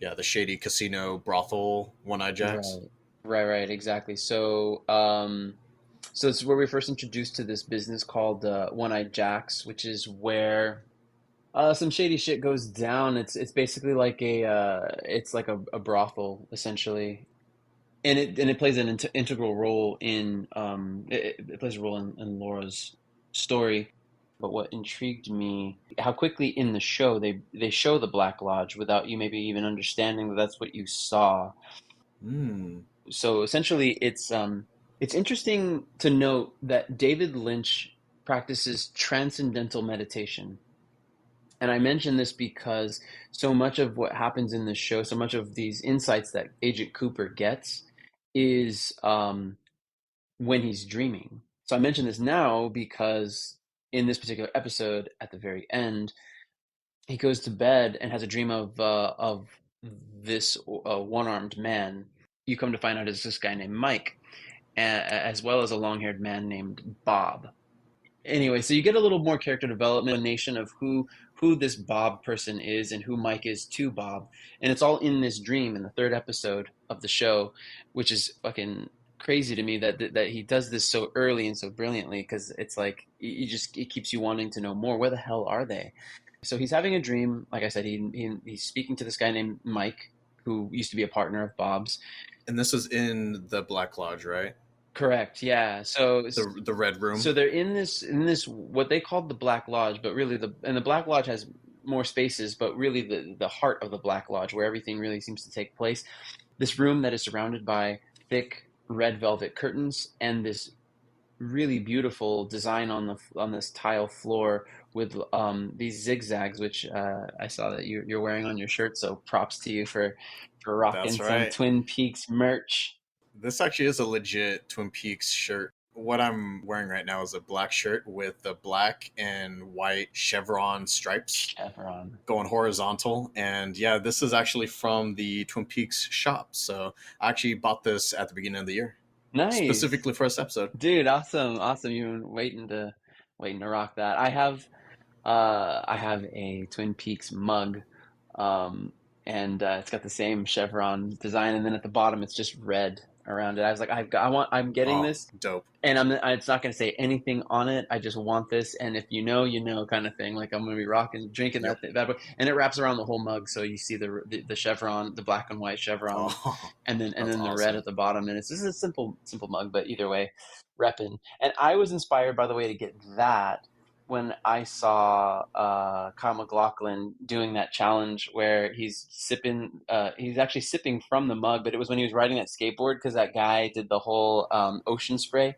Yeah, the shady casino brothel, One Eye Jacks. Right, right, exactly. So it's where we first introduced to this business called One Eyed Jacks, which is where some shady shit goes down. It's basically like a brothel essentially, and it plays an integral role in it plays a role in Laura's story. But what intrigued me, how quickly in the show they show the Black Lodge without you maybe even understanding that that's what you saw. Hmm. So essentially, it's interesting to note that David Lynch practices transcendental meditation. And I mention this because so much of what happens in the show, so much of these insights that Agent Cooper gets is when he's dreaming. So I mention this now because in this particular episode, at the very end, he goes to bed and has a dream of this one-armed man. You come to find out it's this guy named Mike, as well as a long-haired man named Bob. Anyway, so you get a little more character development, nation of who this Bob person is and who Mike is to Bob, and it's all in this dream in the third episode of the show, which is fucking crazy to me that he does this so early and so brilliantly because it's like it keeps you wanting to know more. Where the hell are they? So he's having a dream. Like I said, he's speaking to this guy named Mike, who used to be a partner of Bob's. And this is in the Black Lodge, right? Correct. Yeah. So The red room. so they're in this what they called the Black Lodge, but really the Black Lodge has more spaces, but really the heart of the Black Lodge, where everything really seems to take place. This room that is surrounded by thick red velvet curtains and this really beautiful design on this tile floor with these zigzags, which I saw that you're wearing on your shirt. So props to you for That's rocking some right. Twin Peaks merch. This actually is a legit Twin Peaks shirt. What I'm wearing right now is a black shirt with the black and white chevron stripes Chevron. going horizontal. And yeah, this is actually from the Twin Peaks shop. So I actually bought this at the beginning of the year, Nice. specifically for this episode. Dude, awesome, awesome. You've been waiting to rock that. I have a Twin Peaks mug, um, and it's got the same chevron design, and then at the bottom it's just red around it. I was like, I'm getting Oh, this, dope. and it's not going to say anything on it. I just want this, and if you know, you know, kind of thing. Like I'm going to be rocking, drinking Yep. that bad boy, and it wraps around the whole mug, so you see the chevron, the black and white chevron, Oh, and then that's the red awesome. at the bottom, and it's just a simple mug, but either way, repping. And I was inspired, by the way, to get that when I saw Kyle MacLachlan doing that challenge where he's actually sipping from the mug, but it was when he was riding that skateboard because that guy did the whole ocean spray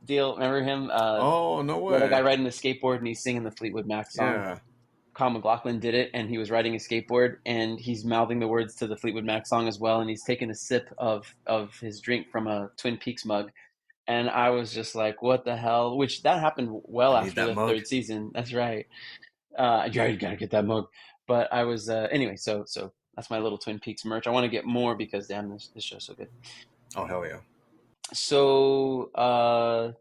deal. Remember him? Oh, no The other guy way. riding the skateboard and he's singing the Fleetwood Mac song. Yeah. Kyle MacLachlan did it, and he was riding a skateboard, and he's mouthing the words to the Fleetwood Mac song as well, and he's taking a sip of his drink from a Twin Peaks mug, and I was just like, "What the hell?" Which that happened I well need after that the mug. third season. That's right. Yeah, you gotta get that mug. But I was anyway. So that's my little Twin Peaks merch. I want to get more because damn, this show's so good. Oh, hell yeah. So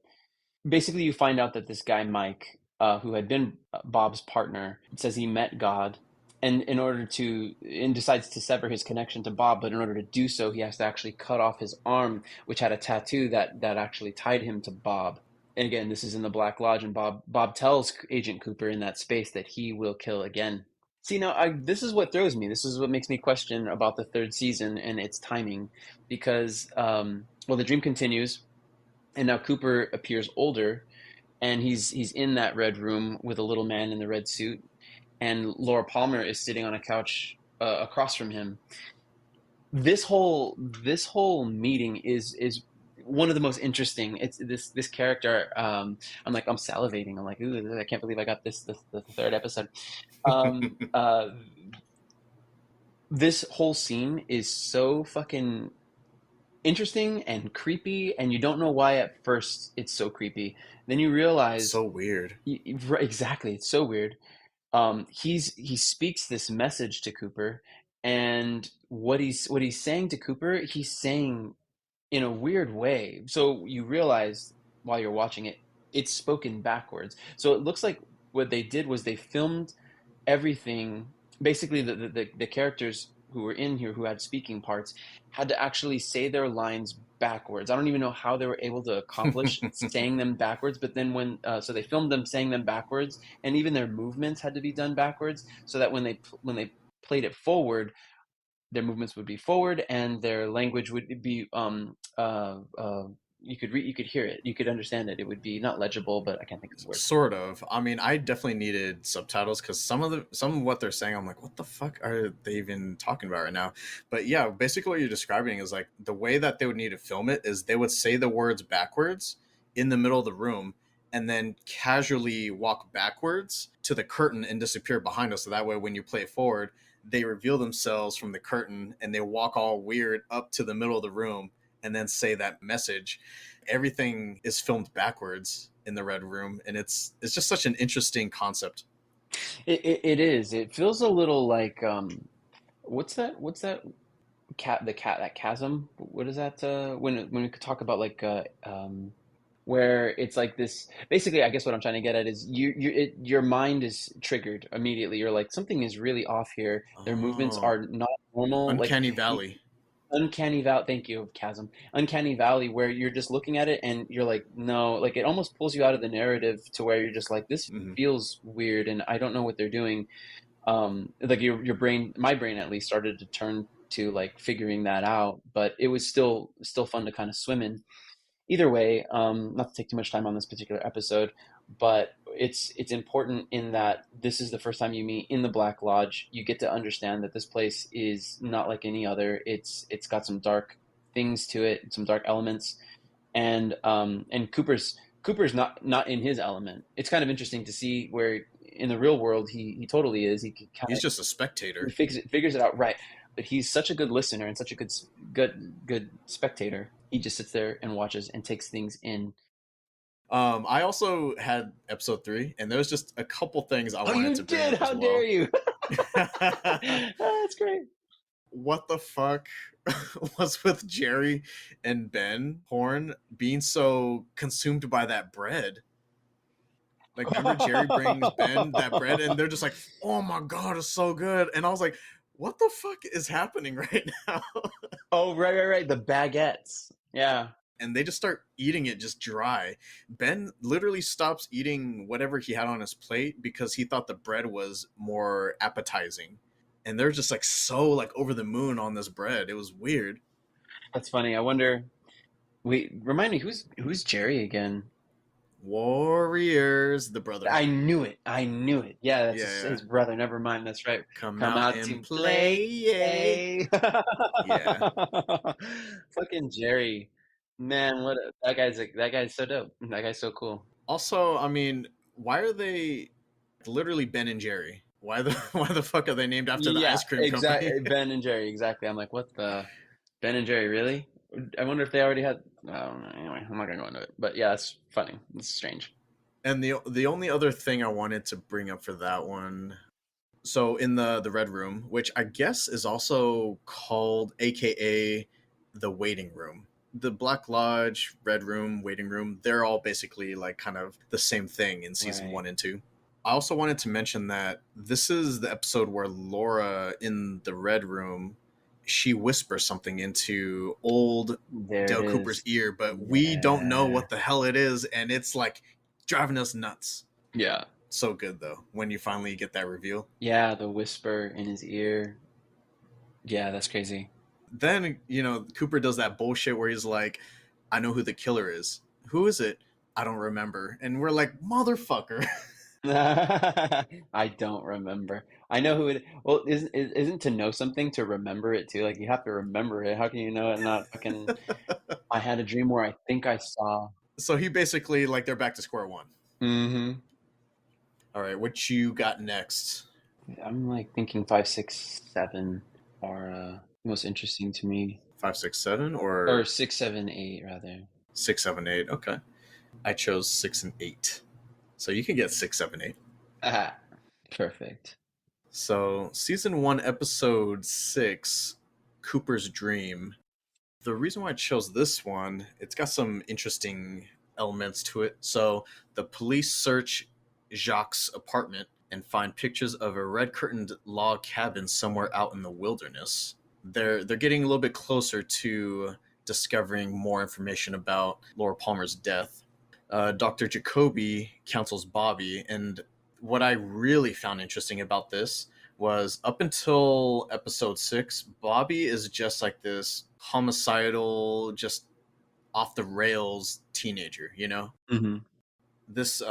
basically, you find out that this guy Mike, who had been Bob's partner, says he met God, and decides to sever his connection to Bob. But in order to do so, he has to actually cut off his arm, which had a tattoo that actually tied him to Bob. And again, this is in the Black Lodge, and Bob tells Agent Cooper in that space that he will kill again. See, now this is what throws me. This is what makes me question about the third season and its timing, because well, the dream continues, and now Cooper appears older, and he's in that red room with a little man in the red suit, and Laura Palmer is sitting on a couch across from him. This whole meeting is one of the most interesting. It's this character. I'm salivating. I'm like, ooh, I can't believe I got this the third episode. Um, uh, this whole scene is so fucking interesting and creepy, and you don't know why at first it's so creepy. Then you realize So weird. right, exactly, it's so weird. He speaks this message to Cooper, and what he's saying to Cooper, he's saying in a weird way. So you realize while you're watching it, it's spoken backwards. So it looks like what they did was they filmed everything. Basically, the characters who were in here who had speaking parts had to actually say their lines backwards. I don't even know how they were able to accomplish saying them backwards. But then so they filmed them saying them backwards, and even their movements had to be done backwards, so that when they played it forward, their movements would be forward and their language would be you could hear it, you could understand it. It would be not legible, but I can't think of the word. Sort of. I mean, I definitely needed subtitles because some of what they're saying, I'm like, what the fuck are they even talking about right now? But yeah, basically what you're describing is like the way that they would need to film it is they would say the words backwards in the middle of the room and then casually walk backwards to the curtain and disappear behind us. So that way, when you play it forward, they reveal themselves from the curtain and they walk all weird up to the middle of the room and then say that message. Everything is filmed backwards in the red room, and it's just such an interesting concept. It is. It feels a little like what's that cat that chasm? What is that? When we could talk about like where it's like this. Basically, I guess what I'm trying to get at is your mind is triggered immediately. You're like, something is really off here. Their movements Oh, are not normal. Like uncanny you, valley. Uncanny Valley. Thank you, Chasm. Uncanny Valley, where you're just looking at it and you're like, no, like it almost pulls you out of the narrative to where you're just like, this Hmm. feels weird, and I don't know what they're doing. Like your brain, my brain at least, started to turn to like figuring that out, but it was still fun to kind of swim in. either way, not to take too much time on this particular episode, but it's important in that this is the first time you meet in the Black Lodge. You get to understand that this place is not like any other. It's got some dark things to it, some dark elements, and Cooper's not in his element. It's kind of interesting to see where in the real world he totally is. He kind He's of just a spectator. figures it out right, but he's such a good listener and such a good spectator. He just sits there and watches and takes things in. I also had episode 3, and there was just a couple things I wanted to bring up How as well. dare you? That's great. What the fuck was with Jerry and Ben Horn being so consumed by that bread? Like, remember Jerry brings Ben that bread, and they're just like, "Oh my god, it's so good!" And I was like, "What the fuck is happening right now?" Oh, right. The baguettes. Yeah. And they just start eating it just dry. Ben literally stops eating whatever he had on his plate because he thought the bread was more appetizing. And they're just like so like over the moon on this bread. It was weird. That's funny. I wonder. Wait, remind me who's Jerry again? Warriors, the brother. I knew it. Yeah, that's Yeah. his brother. Never mind. That's right. Come out and play. Yeah. Fucking Jerry. Man, that guy's so dope. That guy's so cool. Also, I mean, why are they literally Ben and Jerry? Why the fuck are they named after the ice cream company? Ben and Jerry, exactly. I'm like, what the Ben and Jerry, really? I wonder if they already had. I don't know. Anyway, I'm not gonna go into it. But yeah, it's funny. It's strange. And the only other thing I wanted to bring up for that one, so in the red room, which I guess is also called AKA the waiting room. The Black Lodge, Red Room, Waiting Room, they're all basically like kind of the same thing in season 1 and 2. I also wanted to mention that this is the episode where Laura in the Red Room, she whispers something into old Dale Cooper's ear, but we don't know what the hell it is, and it's like driving us nuts. Yeah. So good though when you finally get that reveal. Yeah, the whisper in his ear. Yeah, that's crazy. Then, Cooper does that bullshit where he's like, I know who the killer is. Who is it? I don't remember. And we're like, motherfucker. I don't remember. I know who it. Well, isn't to know something to remember it too? Like you have to remember it. How can you know it and not fucking? I had a dream where I think I saw. So he basically like they're back to square one. Mm-hmm. All right, what you got next? I'm like thinking 5, 6, 7 are most interesting to me. 5, 6, 7, or 6, 7, 8 rather. 6, 7, 8. Okay, I chose 6 and 8. So you can get 6, 7, 8. Ah, perfect. So season 1, episode 6, Cooper's Dream. The reason why I chose this one, it's got some interesting elements to it. So the police search Jacques' apartment and find pictures of a red curtained log cabin somewhere out in the wilderness. They're getting a little bit closer to discovering more information about Laura Palmer's death. Dr. Jacoby counsels Bobby, and what I really found interesting about this was up until episode 6, Bobby is just like this homicidal, just off the rails teenager, Mm-hmm. This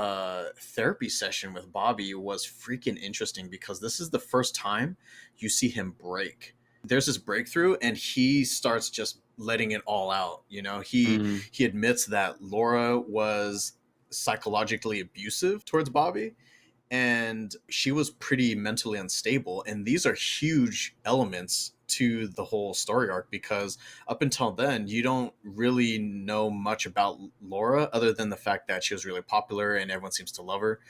therapy session with Bobby was freaking interesting because this is the first time you see him break. There's this breakthrough and he starts just letting it all out. He admits that Laura was psychologically abusive towards Bobby, and she was pretty mentally unstable. And these are huge elements to the whole story arc because up until then, you don't really know much about Laura other than the fact that she was really popular and everyone seems to love her.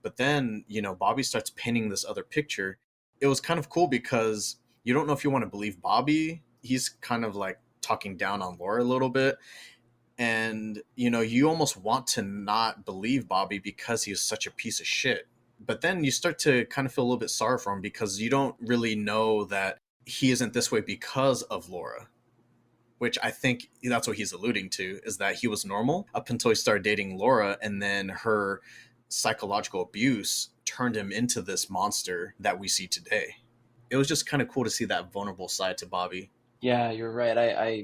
But then, Bobby starts painting this other picture. It was kind of cool because you don't know if you want to believe Bobby. He's kind of like talking down on Laura a little bit. And, you almost want to not believe Bobby because he is such a piece of shit. But then you start to kind of feel a little bit sorry for him because you don't really know that he isn't this way because of Laura, which I think that's what he's alluding to, is that he was normal up until he started dating Laura, and then her psychological abuse turned him into this monster that we see today. It was just kind of cool to see that vulnerable side to Bobby. Yeah, you're right.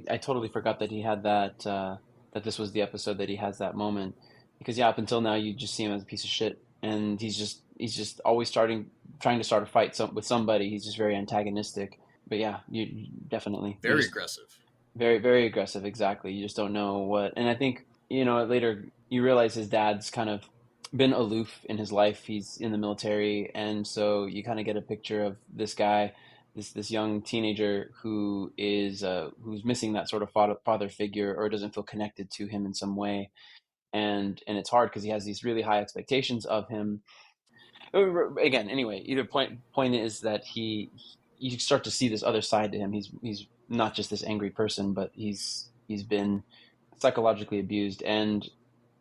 I totally forgot that he had that that this was the episode that he has that moment. Because yeah, up until now you just see him as a piece of shit, and he's just always trying to start a fight with somebody. He's just very antagonistic. But yeah, you definitely you're Very just aggressive. very, very aggressive. Exactly. You just don't know what. And I think, later you realize his dad's kind of been aloof in his life. He's in the military. And so you kind of get a picture of this guy, this young teenager who's missing that sort of father figure, or doesn't feel connected to him in some way. And it's hard because he has these really high expectations of him. Again, anyway, either point is that you start to see this other side to him. He's not just this angry person, but he's been psychologically abused, and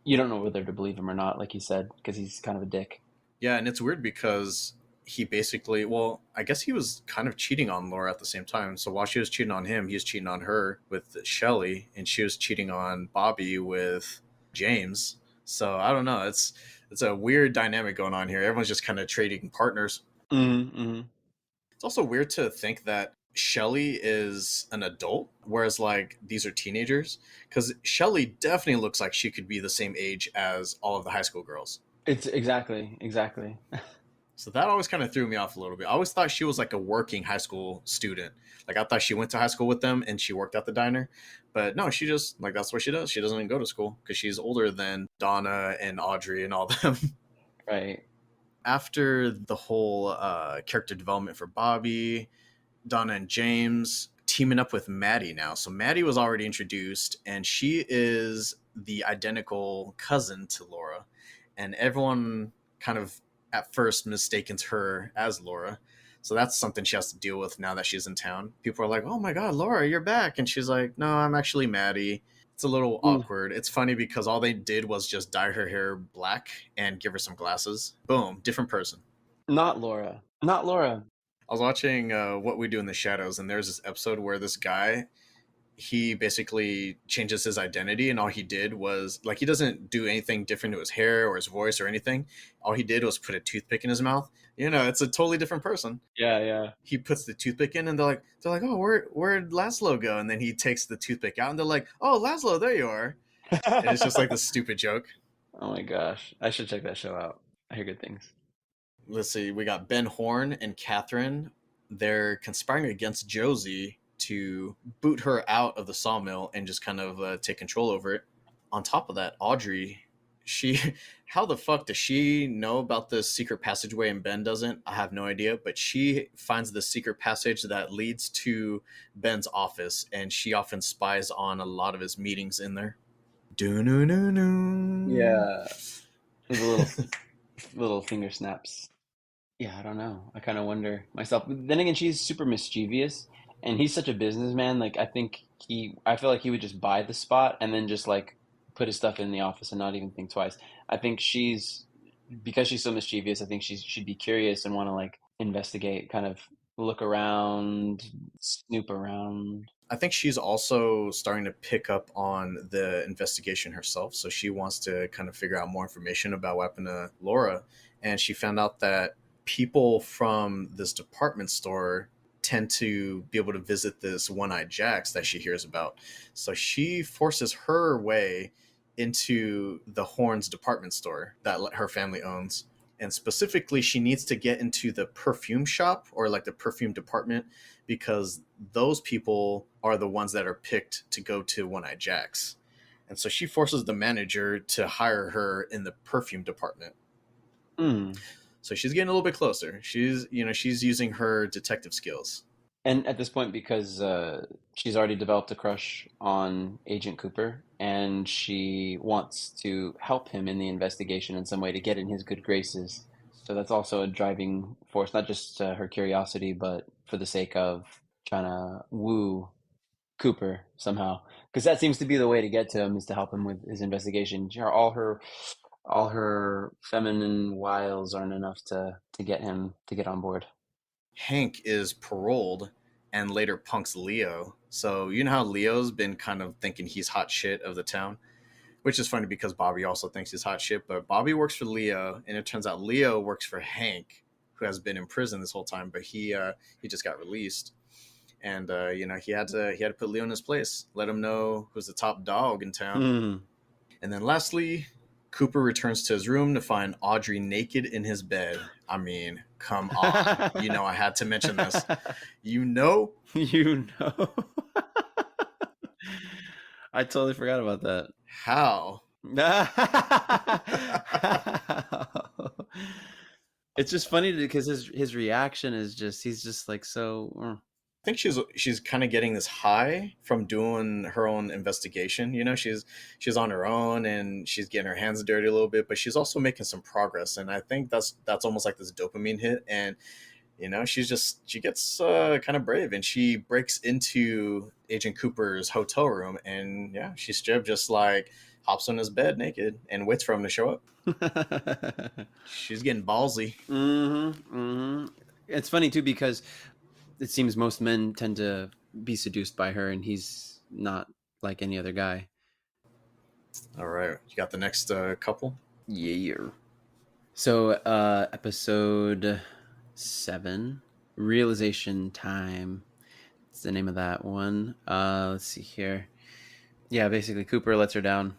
you don't know whether to believe him or not, like you said, because he's kind of a dick. Yeah, and it's weird because he basically, well, I guess he was kind of cheating on Laura at the same time. So while she was cheating on him, he was cheating on her with Shelly, and she was cheating on Bobby with James. So I don't know. It's a weird dynamic going on here. Everyone's just kind of trading partners. Mm-hmm. It's also weird to think that Shelly is an adult, whereas like these are teenagers. Because Shelly definitely looks like she could be the same age as all of the high school girls. It's exactly. So that always kind of threw me off a little bit. I always thought she was like a working high school student. Like I thought she went to high school with them and she worked at the diner. But no, she just like that's what she does. She doesn't even go to school because she's older than Donna and Audrey and all them. Right. After the whole character development for Bobby, Donna and James teaming up with Maddie now. So Maddie was already introduced, and she is the identical cousin to Laura. And everyone kind of at first mistakes her as Laura. So that's something she has to deal with now that she's in town. People are like, "Oh my God, Laura, you're back," and she's like, "No, I'm actually Maddie." It's a little Mm, awkward. It's funny because all they did was just dye her hair black and give her some glasses. Boom, different person. not Laura. Not Laura. I was watching What We Do in the Shadows, and there's this episode where this guy he basically changes his identity, and all he did was like he doesn't do anything different to his hair or his voice or anything. All he did was put a toothpick in his mouth. It's a totally different person. Yeah, yeah. He puts the toothpick in, and they're like, "Oh, where'd Laszlo go?" And then he takes the toothpick out, and they're like, "Oh, Laszlo, there you are." And it's just like this stupid joke. Oh my gosh, I should check that show out. I hear good things. Let's see, we got Ben Horn and Catherine. They're conspiring against Josie to boot her out of the sawmill and just kind of take control over it. On top of that, Audrey, she, how the fuck does she know about this secret passageway and Ben doesn't? I have no idea, but she finds the secret passage that leads to Ben's office, and she often spies on a lot of his meetings in there. Do-no-no-no. Yeah, with a little finger snaps. Yeah, I don't know. I kind of wonder myself. But then again, she's super mischievous, and he's such a businessman. Like, I feel like he would just buy the spot and then just like put his stuff in the office and not even think twice. I think because she's so mischievous. I think she'd be curious and want to like investigate, kind of look around, snoop around. I think she's also starting to pick up on the investigation herself. So she wants to kind of figure out more information about what happened to Laura. And she found out that people from this department store tend to be able to visit this one-eyed Jax that she hears about. So she forces her way into the Horns department store that her family owns. And specifically, she needs to get into the perfume shop or like the perfume department because those people are the ones that are picked to go to One-Eyed Jack's. And so she forces the manager to hire her in the perfume department. Mm. So she's getting a little bit closer. She's using her detective skills. And at this point, because she's already developed a crush on Agent Cooper, and she wants to help him in the investigation in some way to get in his good graces. So that's also a driving force, not just her curiosity, but for the sake of trying to woo Cooper somehow. Because that seems to be the way to get to him, is to help him with his investigation. All her feminine wiles aren't enough to get him to get on board. Hank is paroled and later punks Leo. So you know how Leo's been kind of thinking he's hot shit of the town, which is funny because Bobby also thinks he's hot shit. But Bobby works for Leo, and it turns out Leo works for Hank, who has been in prison this whole time, but he just got released. and he had to put Leo in his place, let him know who's the top dog in town. Mm. And then lastly, Cooper returns to his room to find Audrey naked in his bed. I mean, come on. I had to mention this. You know? You know. I totally forgot about that. How? It's just funny because his reaction is he's just like so. I think she's kind of getting this high from doing her own investigation. She's on her own and she's getting her hands dirty a little bit, but she's also making some progress. And I think that's almost like this dopamine hit. And she gets kind of brave, and she breaks into Agent Cooper's hotel room, and yeah, she straight up just like hops on his bed naked and waits for him to show up. She's getting ballsy. Mm-hmm, mm-hmm. It's funny too because it seems most men tend to be seduced by her, and he's not like any other guy. All right, you got the next couple? Yeah. So, episode 7, Realization Time. It's the name of that one. Let's see here. Yeah, basically, Cooper lets her down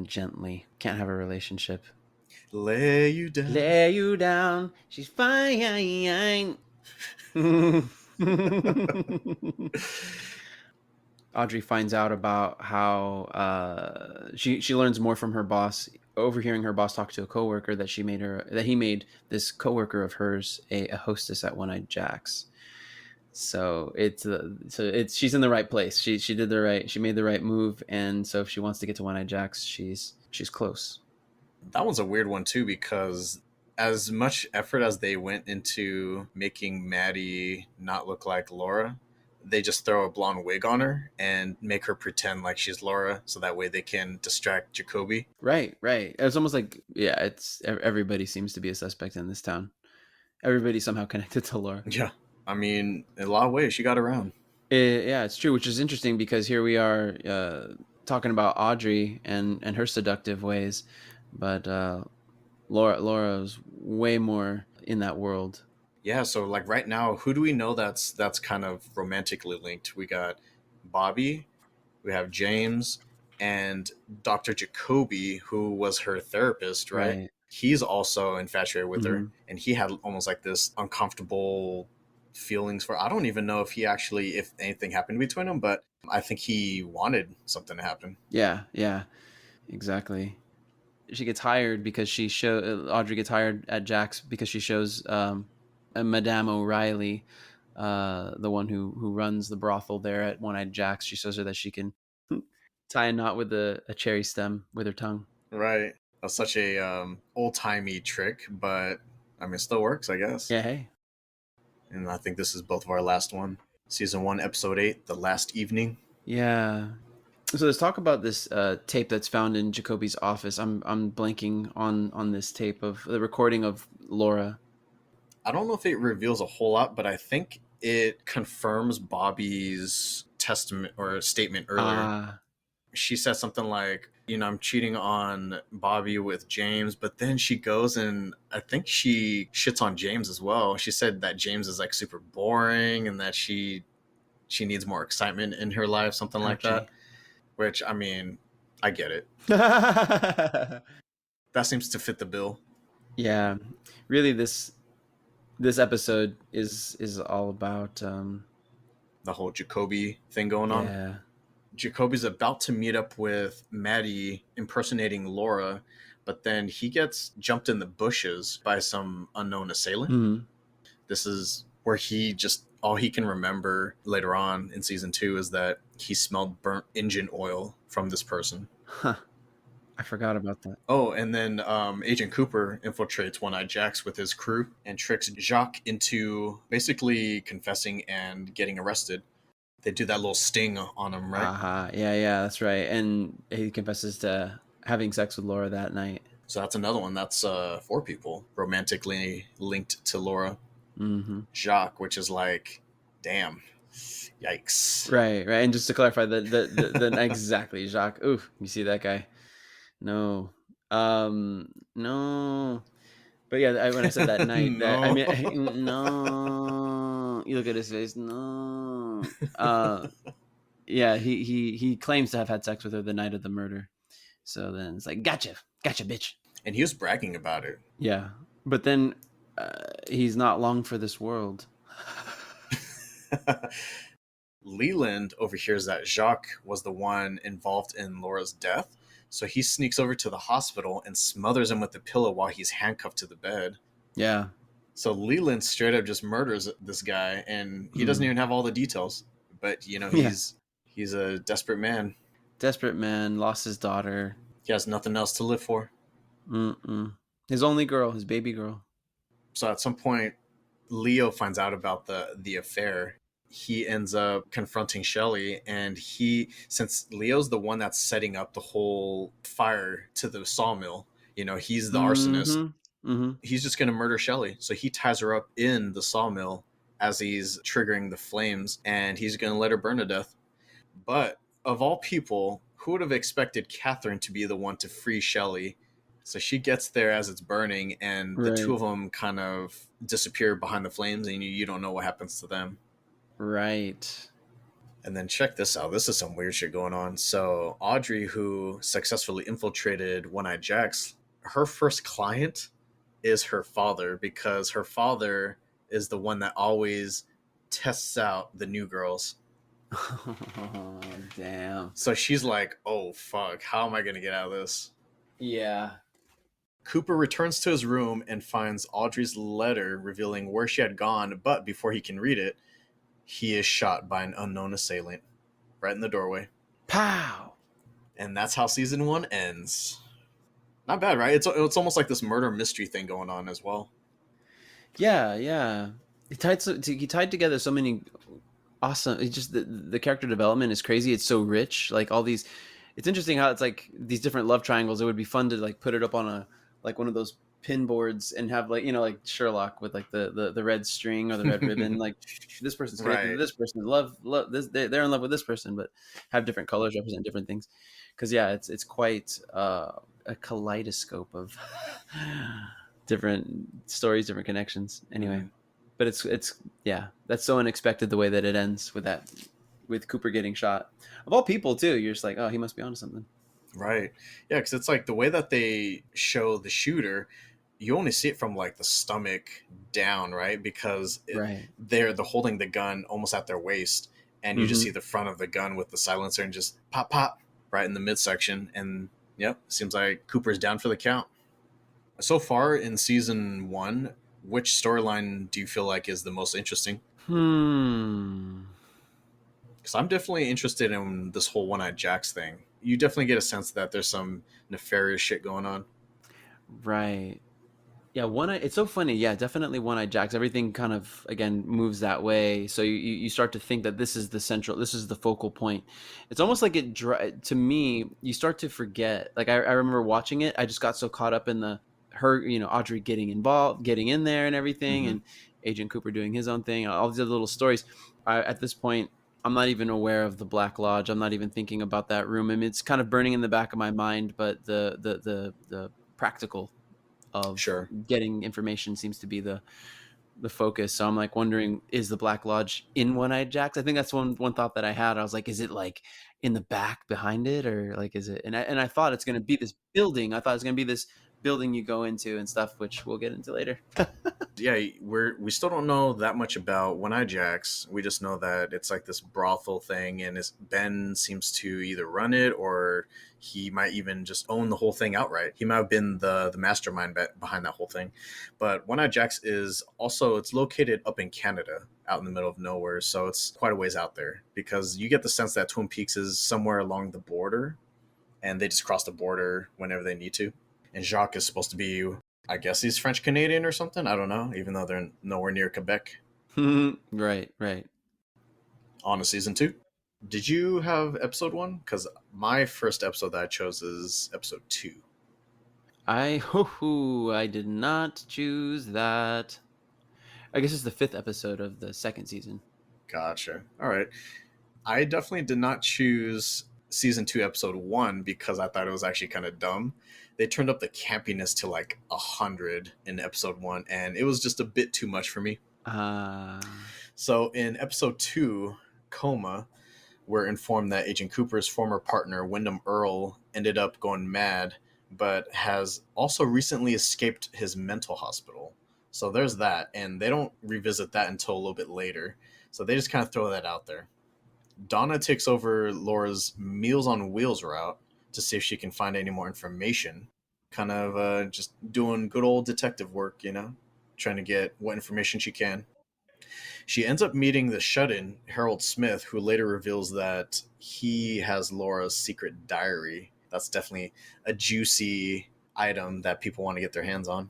gently. Can't have a relationship. Lay you down. Lay you down. She's fine. Audrey finds out about how she learns more from her boss, overhearing her boss talk to a coworker that he made this coworker of hers a hostess at One-Eyed Jack's. So she's in the right place. She made the right move, and so if she wants to get to One-Eyed Jack's, she's close. That one's a weird one too, because as much effort as they went into making Maddie not look like Laura, they just throw a blonde wig on her and make her pretend like she's Laura, so that way they can distract Jacoby. Right. It's almost like, yeah, it's everybody seems to be a suspect in this town. Everybody's somehow connected to Laura. Yeah. I mean, in a lot of ways, she got around. Yeah, it's true, which is interesting because here we are talking about Audrey and her seductive ways, but Laura's way more in that world. Yeah, so like right now, who do we know that's kind of romantically linked? We got Bobby, we have James, and Dr. Jacoby, who was her therapist, right? He's also infatuated with her, and he had almost like this uncomfortable feelings for. I don't even know if anything happened between them, but I think he wanted something to happen. Yeah, exactly. She gets hired because Audrey gets hired at Jack's because she shows Madame O'Reilly, the one who runs the brothel there at One-Eyed Jack's. She shows her that she can tie a knot with a cherry stem with her tongue. Right. That's such a old-timey trick, but I mean, it still works, I guess. Yeah, hey. And I think this is both of our last one. Season 1, Episode 8, The Last Evening. Yeah. So let's talk about this tape that's found in Jacoby's office. I'm blanking on this tape of the recording of Laura. I don't know if it reveals a whole lot, but I think it confirms Bobby's testament or statement earlier. She said something like, I'm cheating on Bobby with James, but then she goes and I think she shits on James as well. She said that James is like super boring and that she needs more excitement in her life, something like that. Which, I mean, I get it. That seems to fit the bill. Yeah. Really, this episode is all about the whole Jacoby thing going on. Yeah. Jacoby's about to meet up with Maddie impersonating Laura, but then he gets jumped in the bushes by some unknown assailant. Mm-hmm. This is where all he can remember later on in season 2 is that he smelled burnt engine oil from this person. Huh. I forgot about that. Oh, and then Agent Cooper infiltrates One-Eyed Jack's with his crew and tricks Jacques into basically confessing and getting arrested. They do that little sting on him, right? Yeah, that's right. And he confesses to having sex with Laura that night. So that's another one. That's 4 people romantically linked to Laura. Mm-hmm. Jacques, which is like, damn, yikes. Right. And just to clarify, the exactly, Jacques. Ooh, you see that guy? No. No. But yeah, when I said that night, no. I mean, no. You look at his face. No. Yeah, he claims to have had sex with her the night of the murder. So then it's like, gotcha, bitch. And he was bragging about it. Yeah, but then he's not long for this world. Leland overhears that Jacques was the one involved in Laura's death, so he sneaks over to the hospital and smothers him with the pillow while he's handcuffed to the bed. Yeah. So Leland straight up just murders this guy, and he doesn't even have all the details. But you know, he's a desperate man. Desperate man, lost his daughter. He has nothing else to live for. His only girl, his baby girl. So at some point, Leo finds out about the affair. He ends up confronting Shelley, and since Leo's the one that's setting up the whole fire to the sawmill, you know, he's the arsonist. He's just going to murder Shelley. So he ties her up in the sawmill as he's triggering the flames, and he's going to let her burn to death. But of all people, who would have expected Catherine to be the one to free Shelley? So she gets there as it's burning, and the two of them kind of disappear behind the flames, and you don't know what happens to them. Right. And then check this out. This is some weird shit going on. So Audrey, who successfully infiltrated One-Eyed Jack's, her first client is her father, because her father is the one that always tests out the new girls. Oh, damn. So she's like, oh, fuck. How am I going to get out of this? Yeah. Cooper returns to his room and finds Audrey's letter revealing where she had gone, but before he can read it, he is shot by an unknown assailant right in the doorway. Pow! And that's how season 1 ends. Not bad, right? It's almost like this murder mystery thing going on as well. Yeah. He tied together so many awesome. It's just the character development is crazy. It's so rich. Like all these, it's interesting how it's like these different love triangles. It would be fun to like put it up on one of those pin boards and have like, you know, like Sherlock with like the red string or the red ribbon. Like this person's connected to this person. Love this. They're in love with this person, but have different colors represent different things. Because yeah, it's quite a kaleidoscope of different stories, different connections. Anyway, but it's yeah, that's so unexpected the way that it ends with Cooper getting shot. Of all people too, you're just like, oh, he must be onto something. Right. Yeah, because it's like the way that they show the shooter, you only see it from like the stomach down, right? Because they're holding the gun almost at their waist, and you just see the front of the gun with the silencer and just pop, pop right in the midsection. And yep, seems like Cooper's down for the count. So far in season 1, which storyline do you feel like is the most interesting? Because I'm definitely interested in this whole One-Eyed Jack's thing. You definitely get a sense that there's some nefarious shit going on. Right. Yeah, it's so funny. Yeah, definitely One-Eyed Jack's. Everything kind of, again, moves that way. So you start to think that this is the focal point. It's almost like to me, you start to forget. Like I remember watching it. I just got so caught up in Audrey getting involved, getting in there and everything, and Agent Cooper doing his own thing, all these other little stories. At this point, I'm not even aware of the Black Lodge. I'm not even thinking about that room. I mean, it's kind of burning in the back of my mind, but the practical of getting information seems to be the focus. So I'm like wondering, is the Black Lodge in One-Eyed Jack's? I think that's one thought that I had. I was like, is it like in the back behind it, or like is it? And I thought it's going to be this building. I thought it was going to be this building you go into and stuff, which we'll get into later. Yeah, we still don't know that much about One-Eyed Jack's. We just know that it's like this brothel thing, and Ben seems to either run it, or he might even just own the whole thing outright. He might have been the mastermind behind that whole thing. But One-Eyed Jack's it's located up in Canada, out in the middle of nowhere, so it's quite a ways out there, because you get the sense that Twin Peaks is somewhere along the border, and they just cross the border whenever they need to. And Jacques is supposed to be, I guess he's French Canadian or something. I don't know, even though they're nowhere near Quebec. Right. On to season 2. Did you have episode 1? Because my first episode that I chose is episode 2. I did not choose that. I guess it's the 5th episode of the 2nd season. Gotcha. All right. I definitely did not choose season 2 episode 1 because I thought it was actually kind of dumb. They turned up the campiness to like 100 in episode 1, and it was just a bit too much for me. So in episode 2, Coma, we're informed that Agent Cooper's former partner, Wyndham Earl, ended up going mad, but has also recently escaped his mental hospital. So there's that, and they don't revisit that until a little bit later. So they just kind of throw that out there. Donna takes over Laura's Meals on Wheels route to see if she can find any more information. Kind of just doing good old detective work, trying to get what information she can. She ends up meeting the shut-in, Harold Smith, who later reveals that he has Laura's secret diary. That's definitely a juicy item that people want to get their hands on.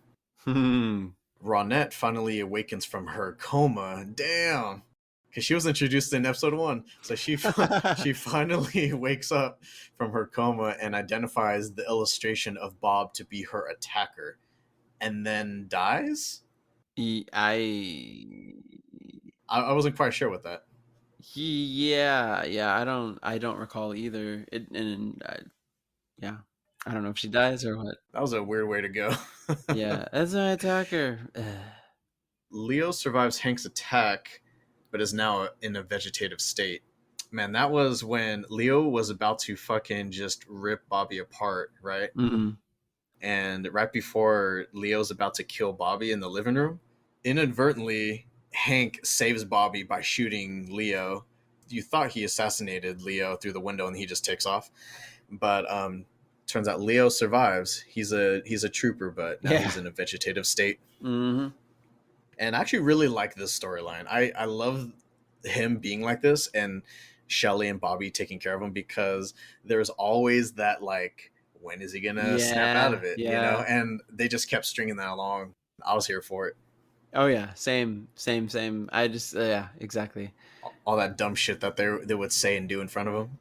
Ronette finally awakens from her coma. Damn. Because she was introduced in episode 1. So she finally wakes up from her coma and identifies the illustration of Bob to be her attacker. And then dies? I wasn't quite sure with that. Yeah. I don't recall either. Yeah, I don't know if she dies or what. That was a weird way to go. Yeah, as an attacker. Leo survives Hank's attack, but is now in a vegetative state. Man, that was when Leo was about to fucking just rip Bobby apart, right? Mm-mm. And right before Leo's about to kill Bobby in the living room, inadvertently, Hank saves Bobby by shooting Leo. You thought he assassinated Leo through the window and he just takes off. But turns out Leo survives. He's a trooper, but now he's in a vegetative state. Mm-hmm. And I actually really like this storyline. I love him being like this and Shelly and Bobby taking care of him, because there's always that, like, when is he gonna snap out of it? Yeah. And they just kept stringing that along. I was here for it. Oh yeah, same. I just yeah, exactly. All that dumb shit that they would say and do in front of him.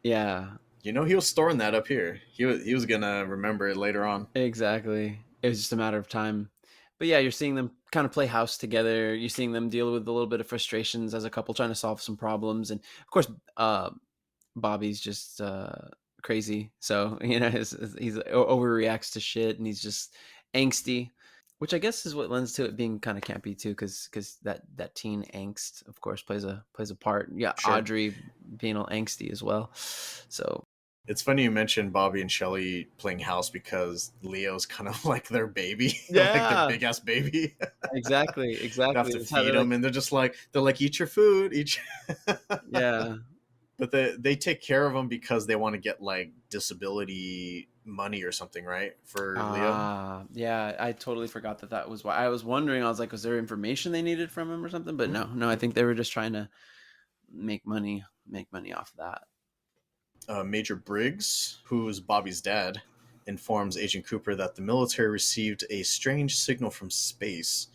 Yeah. He was storing that up here. He was gonna remember it later on. Exactly. It was just a matter of time. But yeah, you're seeing them kind of play house together. You're seeing them deal with a little bit of frustrations as a couple trying to solve some problems. And of course, Bobby's just crazy. So, he's overreacts to shit and he's just angsty, which I guess is what lends to it being kind of campy too, because that teen angst, of course, plays a part. Yeah, sure. Audrey being all angsty as well. So it's funny you mentioned Bobby and Shelly playing house, because Leo's kind of like their baby. Yeah. Like their big ass baby. Exactly. They have to feed them, and they're like, eat your food, Yeah. But they take care of him because they want to get like disability money or something, right? For Leo. Yeah, I totally forgot that was why. I was wondering, I was like, was there information they needed from him or something? But no, I think they were just trying to make money off that. Major Briggs, who's Bobby's dad, informs Agent Cooper that the military received a strange signal from space,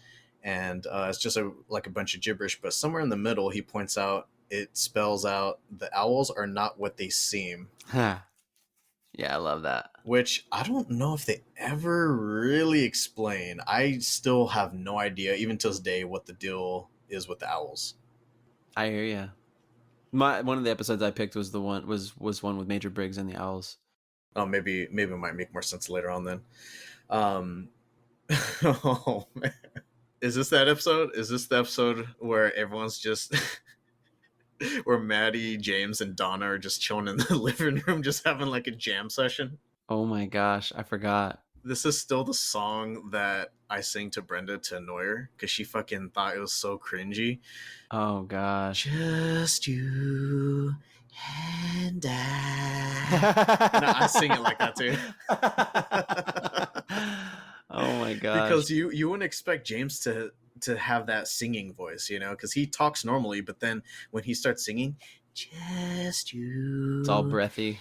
and it's just a bunch of gibberish. But somewhere in the middle, he points out, it spells out, the owls are not what they seem. Yeah, I love that. Which I don't know if they ever really explain. I still have no idea, even to this day, what the deal is with the owls. I hear you. One of the episodes I picked was one with Major Briggs and the owls. Oh, maybe it might make more sense later on then. Oh man, is this that episode? Is this the episode where everyone's just where Maddie, James, and Donna are just chilling in the living room, just having like a jam session? Oh my gosh, I forgot. This is still the song that I sing to Brenda to annoy her, because she fucking thought it was so cringy. Oh gosh. Just you and I. And I sing it like that too. Oh my gosh. Because you wouldn't expect James to have that singing voice, because he talks normally, but then when he starts singing, just you, it's all breathy.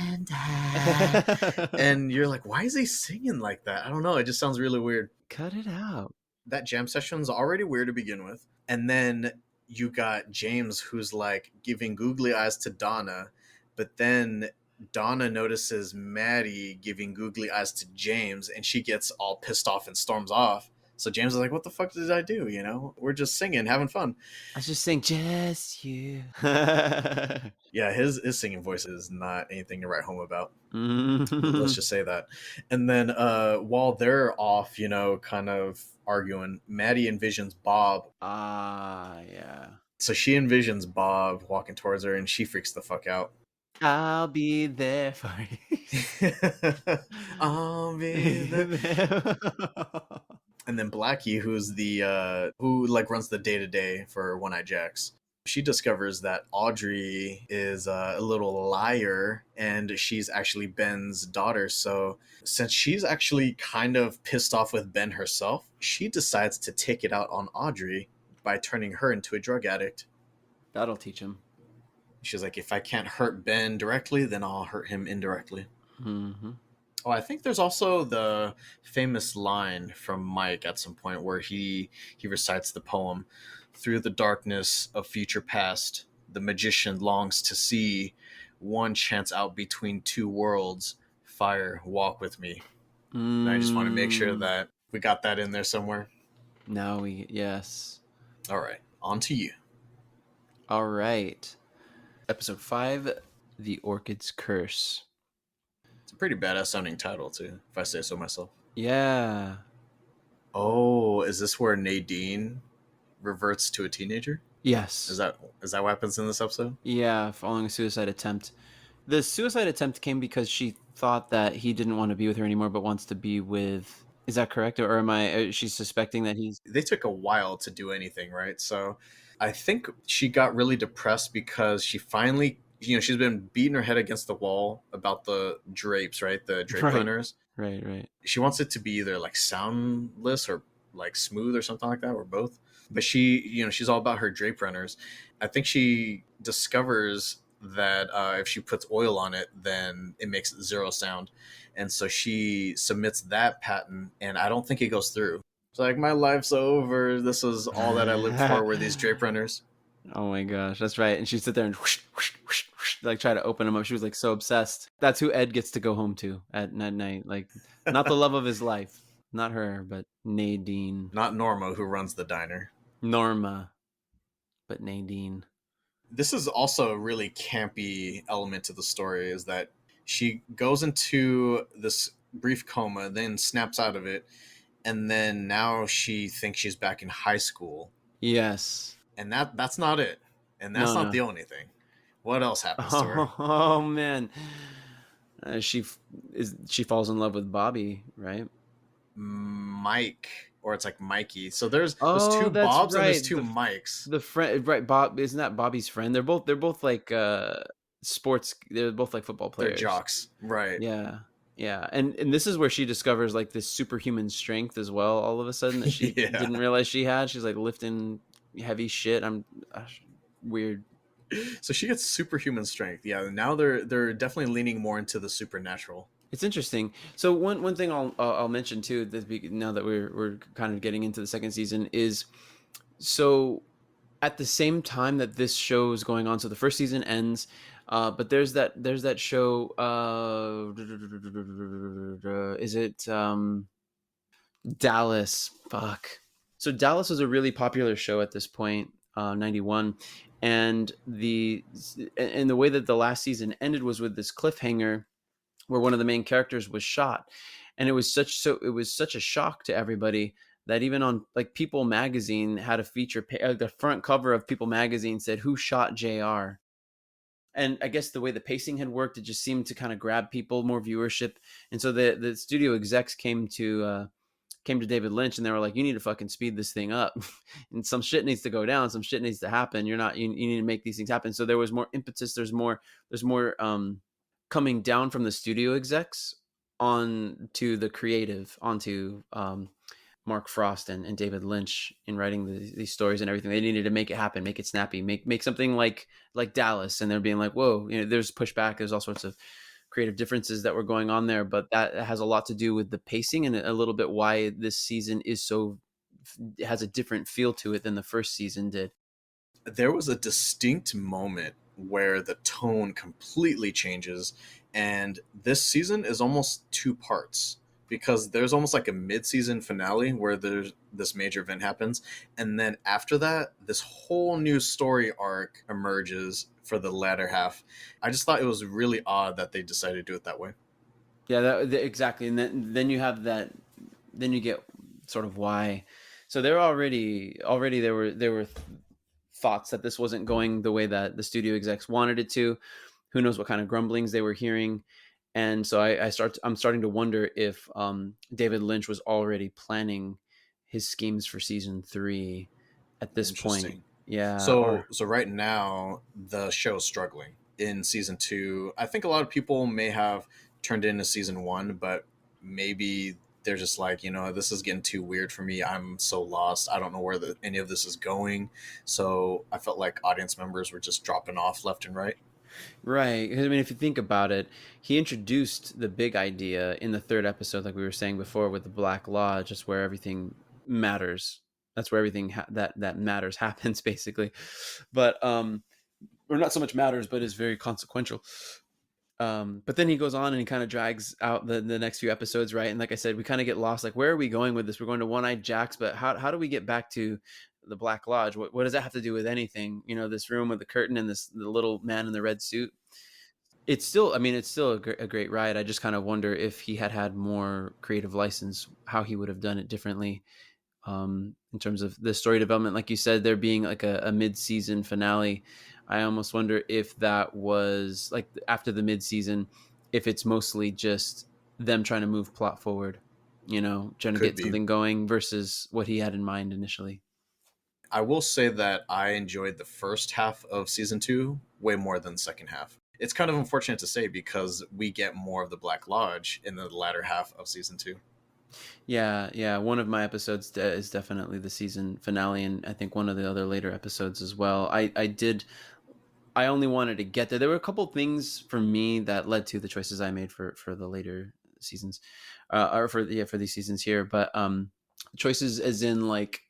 And I. And you're like, why is he singing like that? I don't know. It just sounds really weird. Cut it out. That jam session's already weird to begin with. And then you got James, who's like giving googly eyes to Donna, but then Donna notices Maddie giving googly eyes to James, and she gets all pissed off and storms off. So James is like, what the fuck did I do? We're just singing, having fun. I was just saying, just you. Yeah, his singing voice is not anything to write home about. Let's just say that. And then while they're off, kind of arguing, Maddie envisions Bob. Yeah. So she envisions Bob walking towards her, and she freaks the fuck out. I'll be there for you. I'll be there. And then Blackie, who's the who like runs the day to day for One Eye Jacks, she discovers that Audrey is a little liar, and she's actually Ben's daughter. So since she's actually kind of pissed off with Ben herself, she decides to take it out on Audrey by turning her into a drug addict. That'll teach him. She's like, if I can't hurt Ben directly, then I'll hurt him indirectly. Oh, I think there's also the famous line from Mike at some point where he recites the poem, "Through the darkness of future past, the magician longs to see one chance out between two worlds. Fire, walk with me." And I just want to make sure that we got that in there somewhere. Yes. All right, on to you. All right. Episode 5, The Orchid's Curse. It's a pretty badass sounding title too, if I say so myself. Yeah. Oh, is this where Nadine reverts to a teenager? Yes. Is that what happens in this episode? Yeah, following a suicide attempt. The suicide attempt came because she thought that he didn't want to be with her anymore, but wants to be with... Is that correct? Or am I... She's suspecting that he's... They took a while to do anything, right? So I think she got really depressed because she finally... she's been beating her head against the wall about the drapes, right? The drape runners. Right. She wants it to be either like soundless or like smooth or something like that, or both. But she, she's all about her drape runners. I think she discovers that if she puts oil on it, then it makes zero sound. And so she submits that patent, and I don't think it goes through. It's like, my life's over. This is all that I lived for, were these drape runners. Oh my gosh, that's right. And she'd sit there and whoosh, whoosh, whoosh, whoosh, like try to open them up. She was like so obsessed. That's who Ed gets to go home to at night. Like, not the love of his life. Not her, but Nadine. Not Norma, who runs the diner. Norma, but Nadine. This is also a really campy element to the story, is that she goes into this brief coma, then snaps out of it, and then now she thinks she's back in high school. Yes. And that's not it. And that's not the only thing. What else happens to her? Oh man. She falls in love with Bobby, right? Mike, or it's like Mikey. So there's two Bobs, right. And there's two Mikes. The friend, right? Bob, isn't that Bobby's friend? They're both like sports. They're both like football players. They're jocks, right? Yeah. And this is where she discovers like this superhuman strength as well. All of a sudden that she didn't realize she had. She's like lifting heavy shit. Weird. So she gets superhuman strength. Yeah. Now they're definitely leaning more into the supernatural. It's interesting. So one thing I'll mention too, that now that we're kind of getting into the second season, is so at the same time that this show is going on. So the first season ends, but there's that show. Is it Dallas? Fuck. So Dallas was a really popular show at this point, 91, and the way that the last season ended was with this cliffhanger, where one of the main characters was shot, and it was such a shock to everybody that even on like People magazine had a feature, the front cover of People magazine said, "Who shot JR?" And I guess the way the pacing had worked, it just seemed to kind of grab people, more viewership. And so the studio execs came to David Lynch, and they were like, "You need to fucking speed this thing up, and some shit needs to go down, some shit needs to happen. You need to make these things happen." So there was more impetus. There's more coming down from the studio execs on to the creative, onto Mark Frost and David Lynch in writing these stories and everything. They needed to make it happen, make it snappy, make something like Dallas. And they're being like, whoa, there's pushback. There's all sorts of creative differences that were going on there, but that has a lot to do with the pacing and a little bit why this season has a different feel to it than the first season did. There was a distinct moment where the tone completely changes, and this season is almost two parts, because there's almost like a mid-season finale where there's this major event happens, and then after that this whole new story arc emerges for the latter half. I just thought it was really odd that they decided to do it that way. Yeah, exactly. And then you have that, then you get sort of why. So they're already there were thoughts that this wasn't going the way that the studio execs wanted it to. Who knows what kind of grumblings they were hearing. And so I'm starting to wonder if David Lynch was already planning his schemes for season 3 at this point. Interesting. Yeah, So or so right now the show's struggling in season 2. I think a lot of people may have turned into season 1, but maybe they're just like, this is getting too weird for me. I'm so lost. I don't know where any of this is going. So I felt like audience members were just dropping off left and right. right. I mean, if you think about it, he introduced the big idea in the 3rd episode, like we were saying before, with the Black Law, just where everything matters. That's where everything that matters happens, basically. But or not so much matters, but is very consequential. But then he goes on and he kind of drags out the next few episodes, right? And like I said, we kind of get lost. Like, where are we going with this? We're going to One-Eyed Jacks, but how do we get back to the Black Lodge? What does that have to do with anything? This room with the curtain and the little man in the red suit. It's still, I mean, it's still a great ride. I just kind of wonder if he had more creative license, how he would have done it differently. In terms of the story development, like you said, there being like a mid-season finale. I almost wonder if that was like after the mid-season, if it's mostly just them trying to move plot forward, trying to Could get be. something going versus what he had in mind initially. I will say that I enjoyed the first half of season 2 way more than the second half. It's kind of unfortunate to say because we get more of the Black Lodge in the latter half of season 2. Yeah, yeah. One of my episodes is definitely the season finale, and I think one of the other later episodes as well. I only wanted to get there. There were a couple things for me that led to the choices I made for the later seasons, or for these seasons here. But choices as in like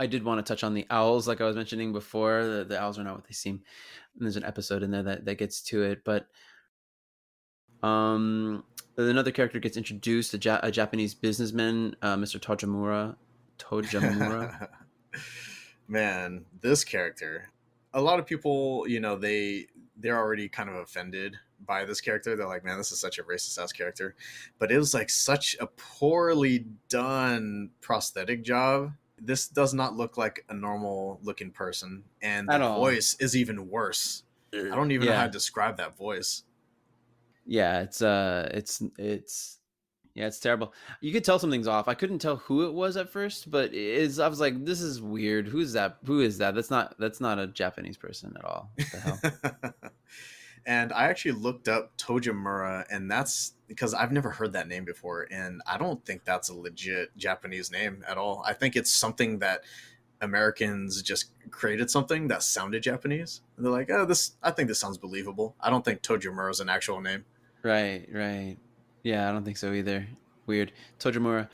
I did want to touch on the owls, like I was mentioning before. The owls are not what they seem. And there's an episode in there that gets to it, but another character gets introduced, a Japanese businessman, Mr. Tojamura. Man, this character, a lot of people, they're already kind of offended by this character. They're like, man, this is such a racist ass character. But it was like such a poorly done prosthetic job. This does not look like a normal looking person, and the At all. voice is even worse. I don't even know how Yeah, to describe that voice. yeah. It's yeah, it's terrible. You could tell something's off. I couldn't tell who it was at first, but I was like, this is weird. Who's that? Who is that? That's not a Japanese person at all. What the hell? And I actually looked up Tojimura, and that's because I've never heard that name before, and I don't think that's a legit Japanese name at all. I think it's something that Americans just created something that sounded Japanese. And they're like, oh, this. I think this sounds believable. I don't think Tojimura is an actual name. Right, right. Yeah, I don't think so either. Weird. Tojimura.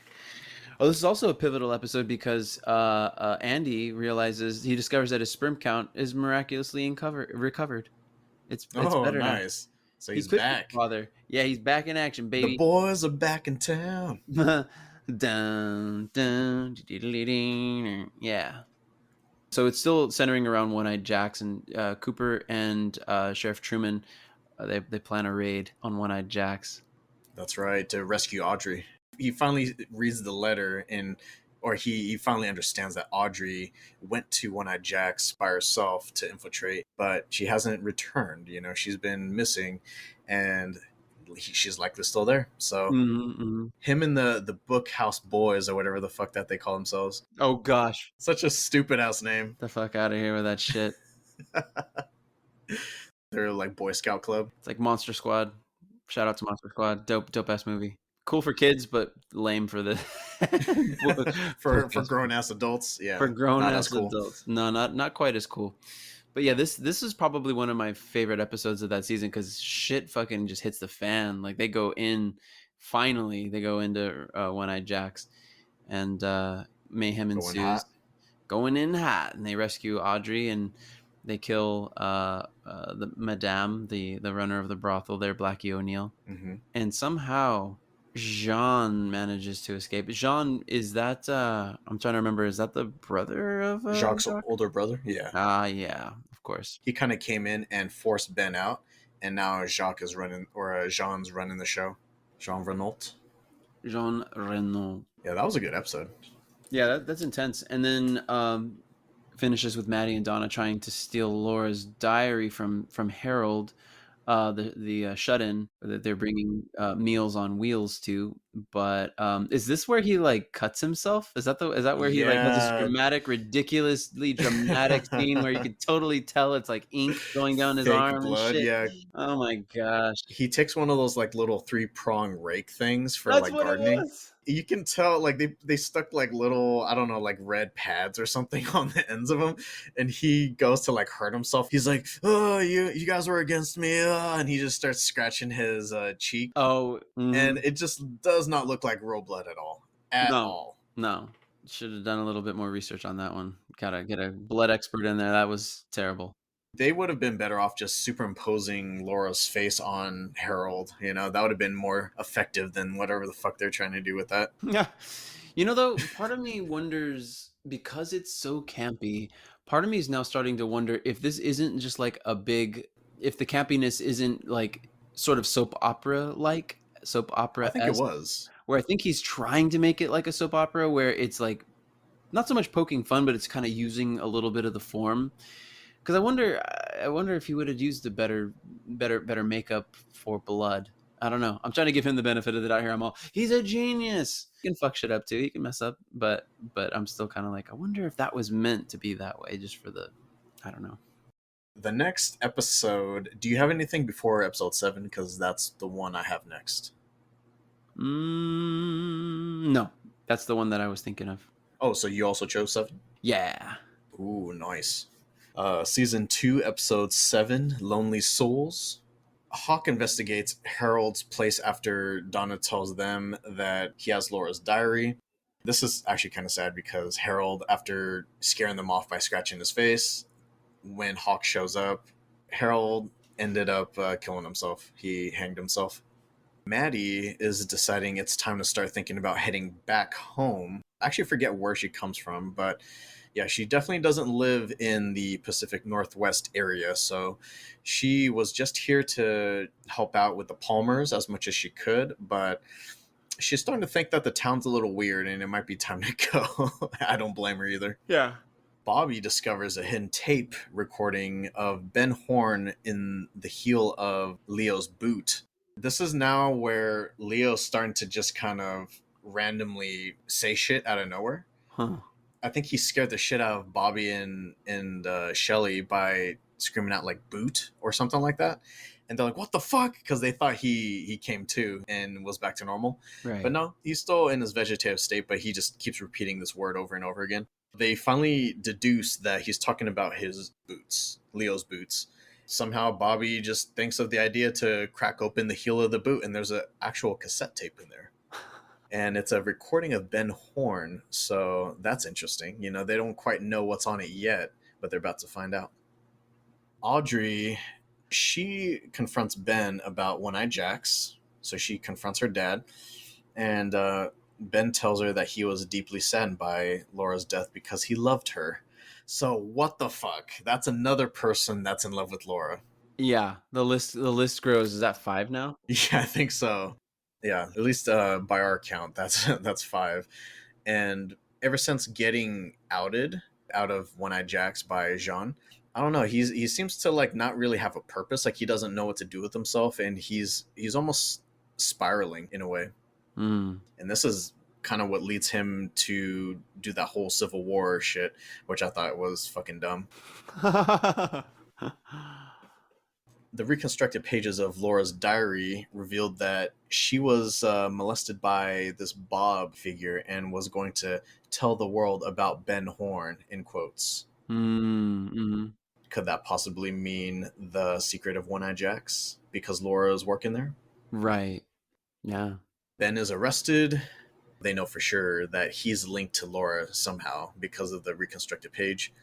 Oh, this is also a pivotal episode because Andy he discovers that his sperm count is miraculously recovered. It's Oh, better now. nice. So He he's could be a back. father. Yeah, he's back in action, The baby. boys are back in town. Dun, dun, yeah. So it's still centering around One-Eyed Jacks and Cooper and Sheriff Truman. They plan a raid on One-Eyed Jacks. That's right, to rescue Audrey. He finally reads the letter or he finally understands that Audrey went to One-Eyed Jack's by herself to infiltrate, but she hasn't returned. She's been missing, and she's likely still there. So Mm-hmm. him and the Book House Boys or whatever the fuck that they call themselves. Oh gosh, Such a stupid ass name. the fuck out of here with that shit. They're like Boy Scout Club It's like Monster Squad. Shout out to Monster Squad. Dope ass movie. Cool for kids, but lame for the for grown ass adults. for Yeah, grown not as ass cool. adults. No, not quite as cool. But yeah, this is probably one of my favorite episodes of that season because shit fucking just hits the fan. Like finally they go into One-Eyed Jacks, and mayhem Going ensues. hot. Going in hot, and they rescue Audrey and they kill the Madame, the runner of the brothel there, Blackie O'Neill, Mm-hmm. and somehow Jean manages to escape. Jean, is that I'm trying to remember, is that the brother of Jacques' Jacques? older brother. Yeah, Ah, yeah, of course. he kind of came in and forced Ben out, and now Jacques is running, or Jean's running the show. Jean Renault. Jean Reno. Yeah, that was a good episode. Yeah, that's intense. And then finishes with Maddie and Donna trying to steal Laura's diary from Harold, the shut-in that they're bringing Meals on Wheels to. But is this where he like cuts himself? Is that where he like has this Yeah. ridiculously dramatic scene where you could totally tell it's like ink going down his Fake arm and blood, shit? yeah. Oh my gosh, He takes one of those like little 3-prong rake things for that's like what it gardening. was. You can tell like they stuck like little, I don't know, like red pads or something on the ends of him, and he goes to like hurt himself. He's like, "Oh, you guys were against me," and he just starts scratching his cheek, Oh, and it just does not look like real blood at all, at no, all. no. Should have done a little bit more research on that one. Gotta get a blood expert in there. That was terrible. They would have been better off just superimposing Laura's face on Harold. You know, that would have been more effective than whatever the fuck they're trying to do with that. Yeah. You know, though, part of me wonders because it's so campy, part of me is now starting to wonder if this isn't just like if the campiness isn't like sort of soap I opera think it esque, was. where I think he's trying to make it like a soap opera where it's like not so much poking fun, but it's kind of using a little bit of the form. Because I wonder if he would have used a better makeup for blood. I don't know. I'm trying to give him the benefit of the doubt here. I'm all, he's a genius. He can fuck shit up too. He can mess up, but I'm still kind of like, I wonder if that was meant to be that way, just for the, I don't know. The next episode, do you have anything before episode 7? Because that's the one I have next. No, that's the one that I was thinking of. Oh, so you also chose 7? Yeah. Ooh, nice. Season 2, episode 7, Lonely Souls. Hawk investigates Harold's place after Donna tells them that he has Laura's diary. This is actually kind of sad because Harold, after scaring them off by scratching his face, when Hawk shows up, Harold ended up killing himself. He hanged himself. Maddie is deciding it's time to start thinking about heading back home. I actually forget where she comes from, but yeah, she definitely doesn't live in the Pacific Northwest area. So she was just here to help out with the Palmers as much as she could, but she's starting to think that the town's a little weird and it might be time to go. I don't blame her either. Yeah. Bobby discovers a hidden tape recording of Ben Horn in the heel of Leo's boot. This is now where Leo's starting to just kind of randomly say shit out of nowhere. Huh. I think he scared the shit out of Bobby and Shelly by screaming out like boot or something like that. And they're like, what the fuck? Because they thought he came to and was back to normal. Right. But no, he's still in his vegetative state, but he just keeps repeating this word over and over again. They finally deduce that he's talking about his boots, Leo's boots. Somehow Bobby just thinks of the idea to crack open the heel of the boot, and there's an actual cassette tape in there. And it's a recording of Ben Horn, so that's interesting. You know, they don't quite know what's on it yet, but they're about to find out. Audrey, she confronts Ben about One-Eyed Jacks, so she confronts her dad, and Ben tells her that he was deeply saddened by Laura's death because he loved her. So what the fuck? That's another person that's in love with Laura. Yeah. The list grows. Is that 5 now? Yeah, I think so. Yeah, at least by our count, that's 5. And ever since getting outed out of One-Eyed Jacks by Jean, I don't know. He seems to like not really have a purpose. Like he doesn't know what to do with himself, and he's almost spiraling in a way. Mm. And this is kind of what leads him to do that whole Civil War shit, which I thought was fucking dumb. The reconstructed pages of Laura's diary revealed that she was molested by this Bob figure and was going to tell the world about Ben Horn, in quotes. Mm-hmm. Could that possibly mean the secret of One-Eyed Jacks because Laura is working there? Right. Yeah. Ben is arrested. They know for sure that he's linked to Laura somehow because of the reconstructed page.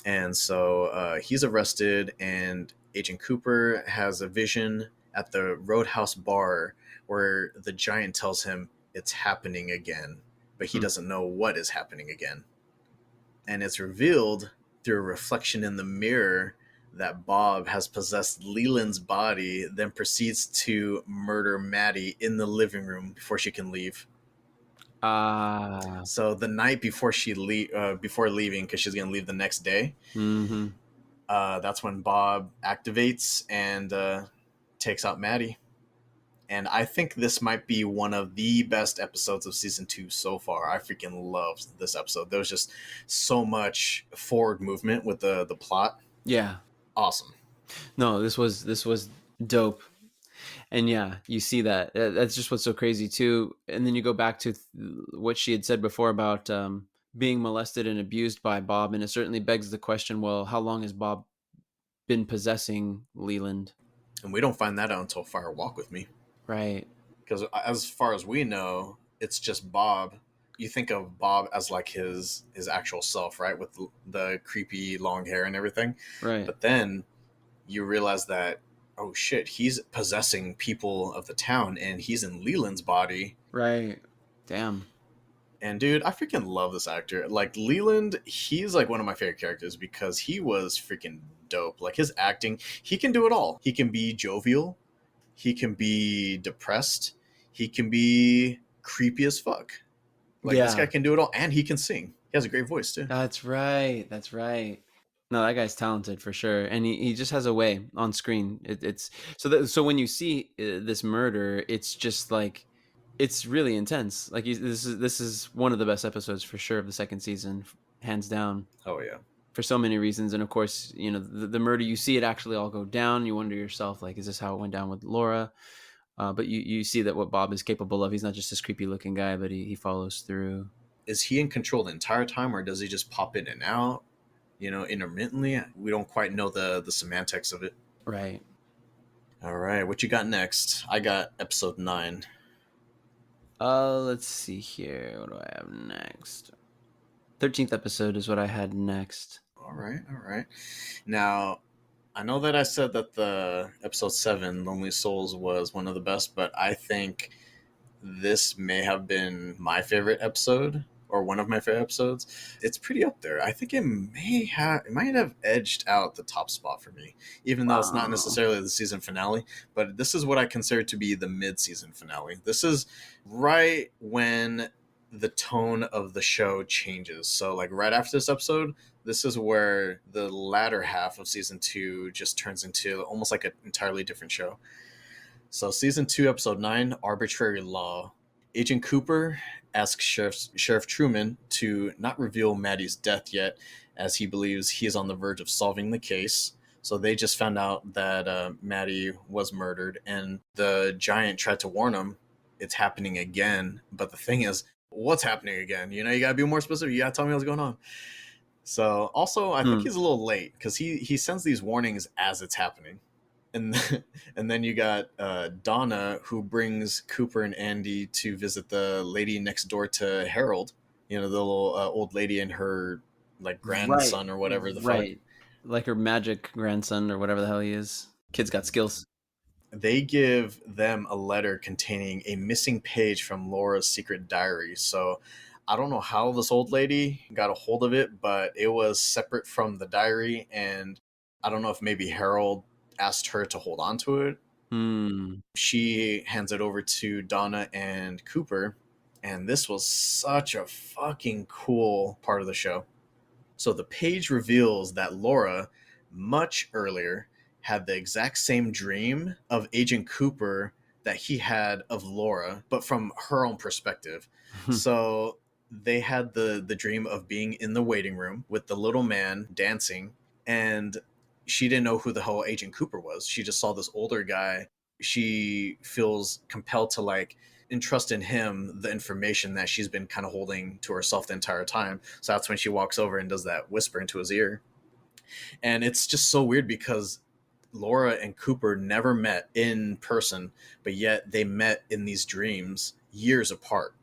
And so he's arrested, and Agent Cooper has a vision at the Roadhouse bar where the giant tells him it's happening again, but he doesn't know what is happening again. And it's revealed through a reflection in the mirror that Bob has possessed Leland's body, then proceeds to murder Maddie in the living room before she can leave. So the night before before leaving, because she's gonna leave the next day, that's when Bob activates and takes out Maddie. And I think this might be one of the best episodes of season 2 so far. I freaking loved this episode. There was just so much forward movement with the plot. Yeah. Awesome. No, this was dope. And yeah, you see that. That's just what's so crazy too. And then you go back to what she had said before about being molested and abused by Bob, and it certainly begs the question: well, how long has Bob been possessing Leland? And we don't find that out until Fire Walk with Me. Right. Because as far as we know, it's just Bob. You think of Bob as like his actual self, right? With the creepy long hair and everything. Right. But then you realize that, oh shit, he's possessing people of the town and he's in Leland's body. Right. Damn. And dude, I freaking love this actor. Like Leland, he's like one of my favorite characters because he was freaking dope. Like his acting, he can do it all. He can be jovial, he can be depressed, he can be creepy as fuck. Like this guy can do it all, and he can sing. He has a great voice too. That's right. That's right. No, that guy's talented for sure, and he just has a way on screen. It's so when you see this murder, it's just like it's really intense. Like this is one of the best episodes for sure of the second season, hands down. Oh yeah, for so many reasons, and of course, you know the murder. You see it actually all go down. You wonder yourself, like, is this how it went down with Laura? But you see that what Bob is capable of. He's not just this creepy looking guy, but he follows through. Is he in control the entire time, or does he just pop in and out? Intermittently. We don't quite know the semantics of it. Right. All right, what you got next? I got episode 9. Let's see here. What do I have next? 13th episode is what I had next. All right. Now, I know that I said that the episode 7, Lonely Souls, was one of the best, but I think this may have been my favorite episode, or one of my favorite episodes. It's pretty up there. I think it might have edged out the top spot for me, even though it's not necessarily the season finale, but this is what I consider to be the mid-season finale. This is right when the tone of the show changes. So like right after this episode, this is where the latter half of season 2 just turns into almost like an entirely different show. So season 2, episode 9, Arbitrary Law. Agent Cooper asks Sheriff Truman to not reveal Maddie's death yet, as he believes he is on the verge of solving the case. So they just found out that Maddie was murdered, and the giant tried to warn him it's happening again. But the thing is, what's happening again? You gotta be more specific. You gotta tell me what's going on. So also, I think he's a little late because he sends these warnings as it's happening. And then you got Donna, who brings Cooper and Andy to visit the lady next door to Harold. The little old lady and her like grandson or whatever the fuck. Like her magic grandson or whatever the hell he is. Kid's got skills. They give them a letter containing a missing page from Laura's secret diary. So I don't know how this old lady got a hold of it, but it was separate from the diary, and I don't know if maybe Harold asked her to hold on to it. She hands it over to Donna and Cooper, and this was such a fucking cool part of the show. So the page reveals that Laura, much earlier, had the exact same dream of Agent Cooper that he had of Laura, but from her own perspective. So they had the dream of being in the waiting room with the little man dancing, and she didn't know who the hell Agent Cooper was. She just saw this older guy. She feels compelled to like entrust in him the information that she's been kind of holding to herself the entire time. So that's when she walks over and does that whisper into his ear. And it's just so weird because Laura and Cooper never met in person, but yet they met in these dreams years apart.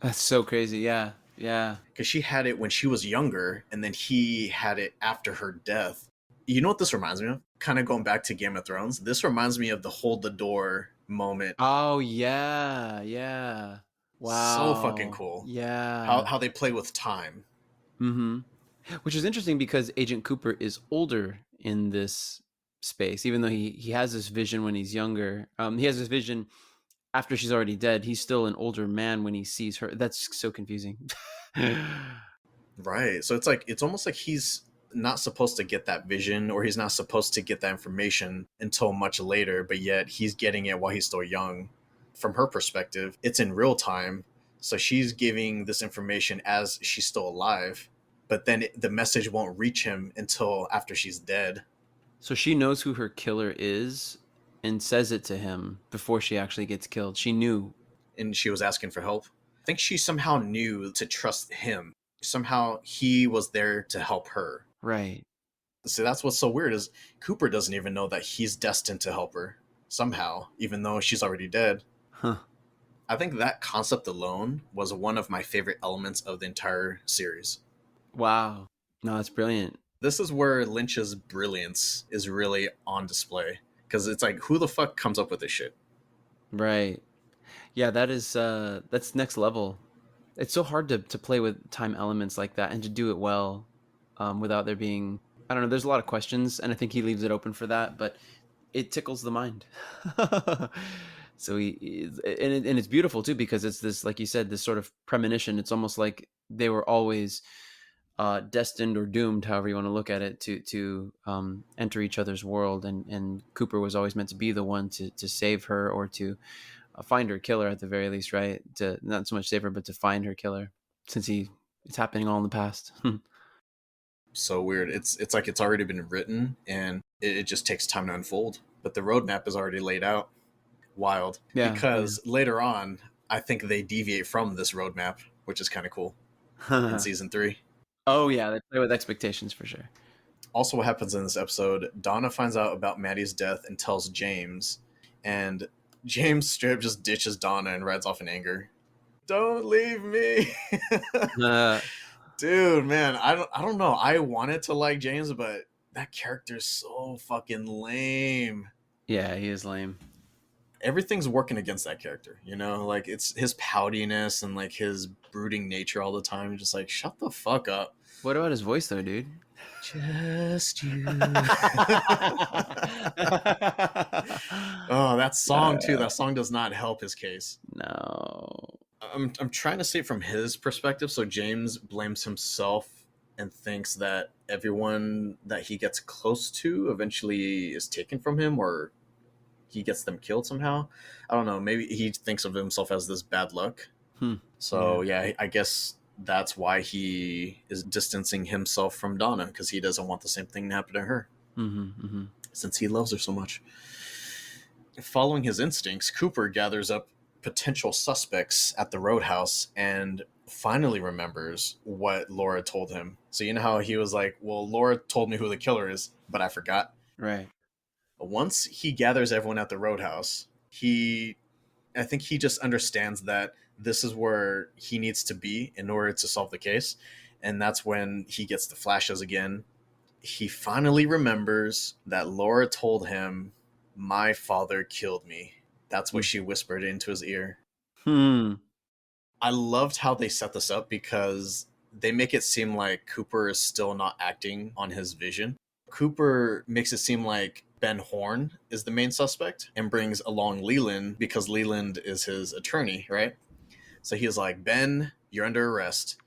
That's so crazy. Yeah. Because she had it when she was younger, and then he had it after her death. You know what this reminds me of? Kind of going back to Game of Thrones. This reminds me of the hold the door moment. Oh, yeah. Wow. So fucking cool. Yeah. How they play with time. Which is interesting because Agent Cooper is older in this space, even though he has this vision when he's younger. He has this vision after she's already dead. He's still an older man when he sees her. That's so confusing. Right. So it's like it's almost like he's not supposed to get that vision, or he's not supposed to get that information until much later, but yet he's getting it while he's still young. From her perspective, it's in real time. So she's giving this information as she's still alive, but then the message won't reach him until after she's dead. So she knows who her killer is and says it to him before she actually gets killed. She knew. And she was asking for help. I think she somehow knew to trust him. Somehow he was there to help her. Right. See, that's what's so weird is Cooper doesn't even know that he's destined to help her somehow, even though she's already dead. Huh. I think that concept alone was one of my favorite elements of the entire series. Wow. No, that's brilliant. This is where Lynch's brilliance is really on display, because it's like, who the fuck comes up with this shit? Right. Yeah, that's next level. It's so hard to play with time elements like that and to do it well, without there being, I don't know, there's a lot of questions, and I think he leaves it open for that, but it tickles the mind. So and it's beautiful too, because it's this, like you said, this sort of premonition. It's almost like they were always destined or doomed, however you want to look at it, to enter each other's world, and Cooper was always meant to be the one to save her, or to find her killer at the very least, right? To not so much save her, but to find her killer, since it's happening all in the past. So weird. It's like it's already been written, and it just takes time to unfold. But the roadmap is already laid out. Wild. Yeah, Because later on, I think they deviate from this roadmap, which is kind of cool in yeah. season 3. Oh yeah, they play with expectations for sure. Also, what happens in this episode, Donna finds out about Maddie's death and tells James, and James straight up just ditches Donna and rides off in anger. Don't leave me. Uh, Dude, man, I don't know. I wanted to like James, but that character's so fucking lame. yeah, he is lame. Everything's working against that character, you know? Like, it's his poutiness and like his brooding nature all the time. You're just like, shut the fuck up. What about his voice though, dude? Just you. Oh, that song too. That song does not help his case. No. I'm trying to see it from his perspective. So James blames himself and thinks that everyone that he gets close to eventually is taken from him, or he gets them killed somehow. I don't know. Maybe he thinks of himself as this bad luck. So yeah, I guess that's why he is distancing himself from Donna, because he doesn't want the same thing to happen to her, since he loves her so much. Following his instincts, Cooper gathers up potential suspects at the roadhouse and finally remembers what Laura told him. So you know how he was like, well, Laura told me who the killer is, but I forgot. Right. Once he gathers everyone at the roadhouse, I think he just understands that this is where he needs to be in order to solve the case. And that's when he gets the flashes again. He finally remembers that Laura told him, my father killed me. That's what she whispered into his ear. I loved how they set this up, because they make it seem like Cooper is still not acting on his vision. Cooper makes it seem like Ben Horn is the main suspect and brings along Leland, because Leland is his attorney, right? So he's like, Ben, you're under arrest.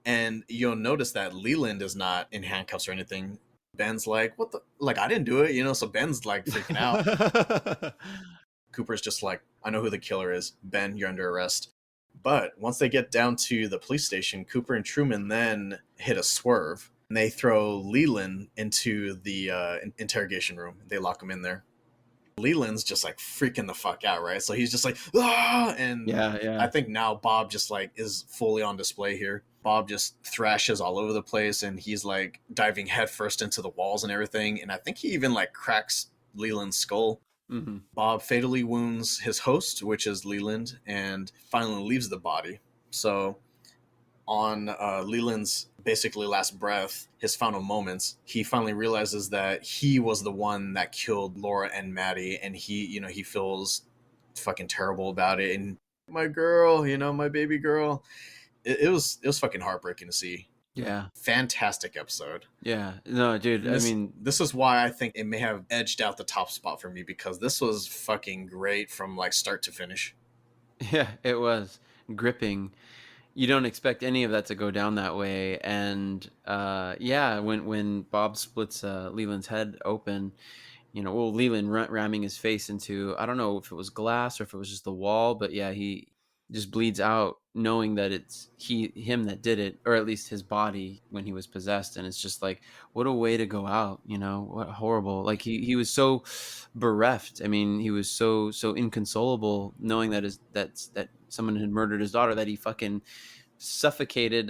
And you'll notice that Leland is not in handcuffs or anything. Ben's like, what the? Like, I didn't do it, you know? So Ben's like freaking out. Cooper's just like, I know who the killer is. Ben, you're under arrest. But once they get down to the police station, Cooper and Truman then hit a swerve. And they throw Leland into the interrogation room. They lock him in there. Leland's just like freaking the fuck out, right? So he's just like, ah! And Yeah. I think now Bob just like is fully on display here. Bob just thrashes all over the place, and he's like diving headfirst into the walls and everything. And I think he even like cracks Leland's skull. Bob fatally wounds his host, which is Leland, and finally leaves the body. So on Leland's basically last breath, his final moments, he finally realizes that he was the one that killed Laura and Maddie, and he feels fucking terrible about it. And my girl, my baby girl, it was fucking heartbreaking to see. Yeah. Fantastic episode. Yeah. No, dude, And I this mean, this is why I think it may have edged out the top spot for me, because this was fucking great from like start to finish. yeah, it was gripping. You don't expect any of that to go down that way. And yeah, when Bob splits Leland's head open, well, Leland ramming his face into, I don't know if it was glass or if it was just the wall, but yeah, he just bleeds out knowing that it's him that did it, or at least his body when he was possessed. And it's just like, what a way to go out, what horrible. Like he was so bereft. I mean, he was so inconsolable knowing that someone had murdered his daughter, that he fucking suffocated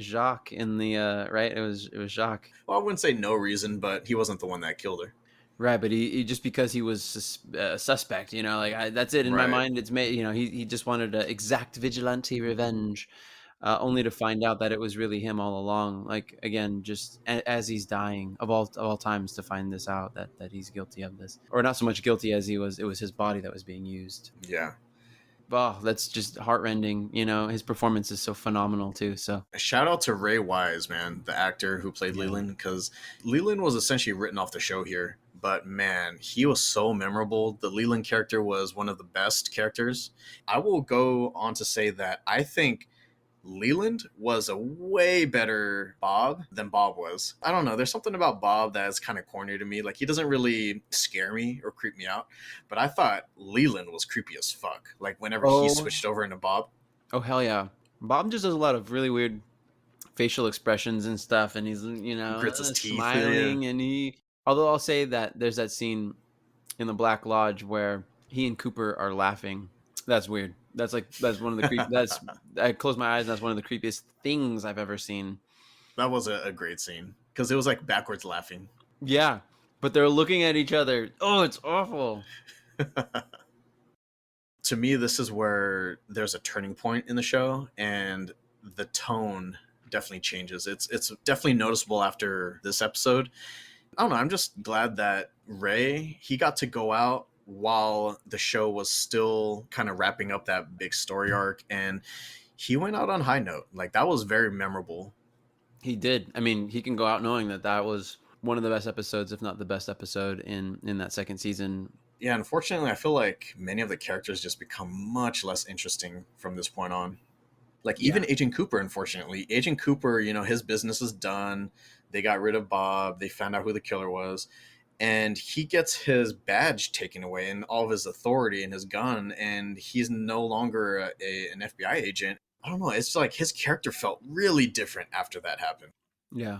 Jacques in the right. It was Jacques. Well, I wouldn't say no reason, but he wasn't the one that killed her. Right, but he just because he was suspect, like that's it in my Right. mind. It's made, he just wanted to exact vigilante revenge, only to find out that it was really him all along. Like again, just as he's dying of all times to find this out, that he's guilty of this, or not so much guilty as it was his body that was being used. Yeah. Oh, that's just heartrending. His performance is so phenomenal too. So A shout out to Ray Wise, man, the actor who played yeah. Leland, because Leland was essentially written off the show here. But man, he was so memorable. The Leland character was one of the best characters. I will go on to say that I think Leland was a way better Bob than Bob was. I don't know. There's something about Bob that is kind of corny to me. Like, he doesn't really scare me or creep me out. But I thought Leland was creepy as fuck. Like, whenever he Oh, switched over into Bob. oh hell yeah! Bob just does a lot of really weird facial expressions and stuff, and he's Grits his teeth. Yeah. smiling, and although I'll say that there's that scene in the Black Lodge where he and Cooper are laughing. That's weird. That's one of the that's I close my eyes and that's one of the creepiest things I've ever seen. That was a great scene because it was like backwards laughing. Yeah, but they're looking at each other. Oh, it's awful. To me, this is where there's a turning point in the show, and the tone definitely changes. It's definitely noticeable after this episode. I don't know. I'm just glad that Ray, he got to go out while the show was still kind of wrapping up that big story arc, and he went out on high note. Like, that was very memorable. He did. I mean, he can go out knowing that was one of the best episodes, if not the best episode in that second season. Yeah, unfortunately, I feel like many of the characters just become much less interesting from this point on. Like, even Agent Cooper, unfortunately. Agent Cooper, his business is done. They got rid of Bob. They found out who the killer was. And he gets his badge taken away and all of his authority and his gun. And he's no longer an FBI agent. I don't know. It's like his character felt really different after that happened. Yeah.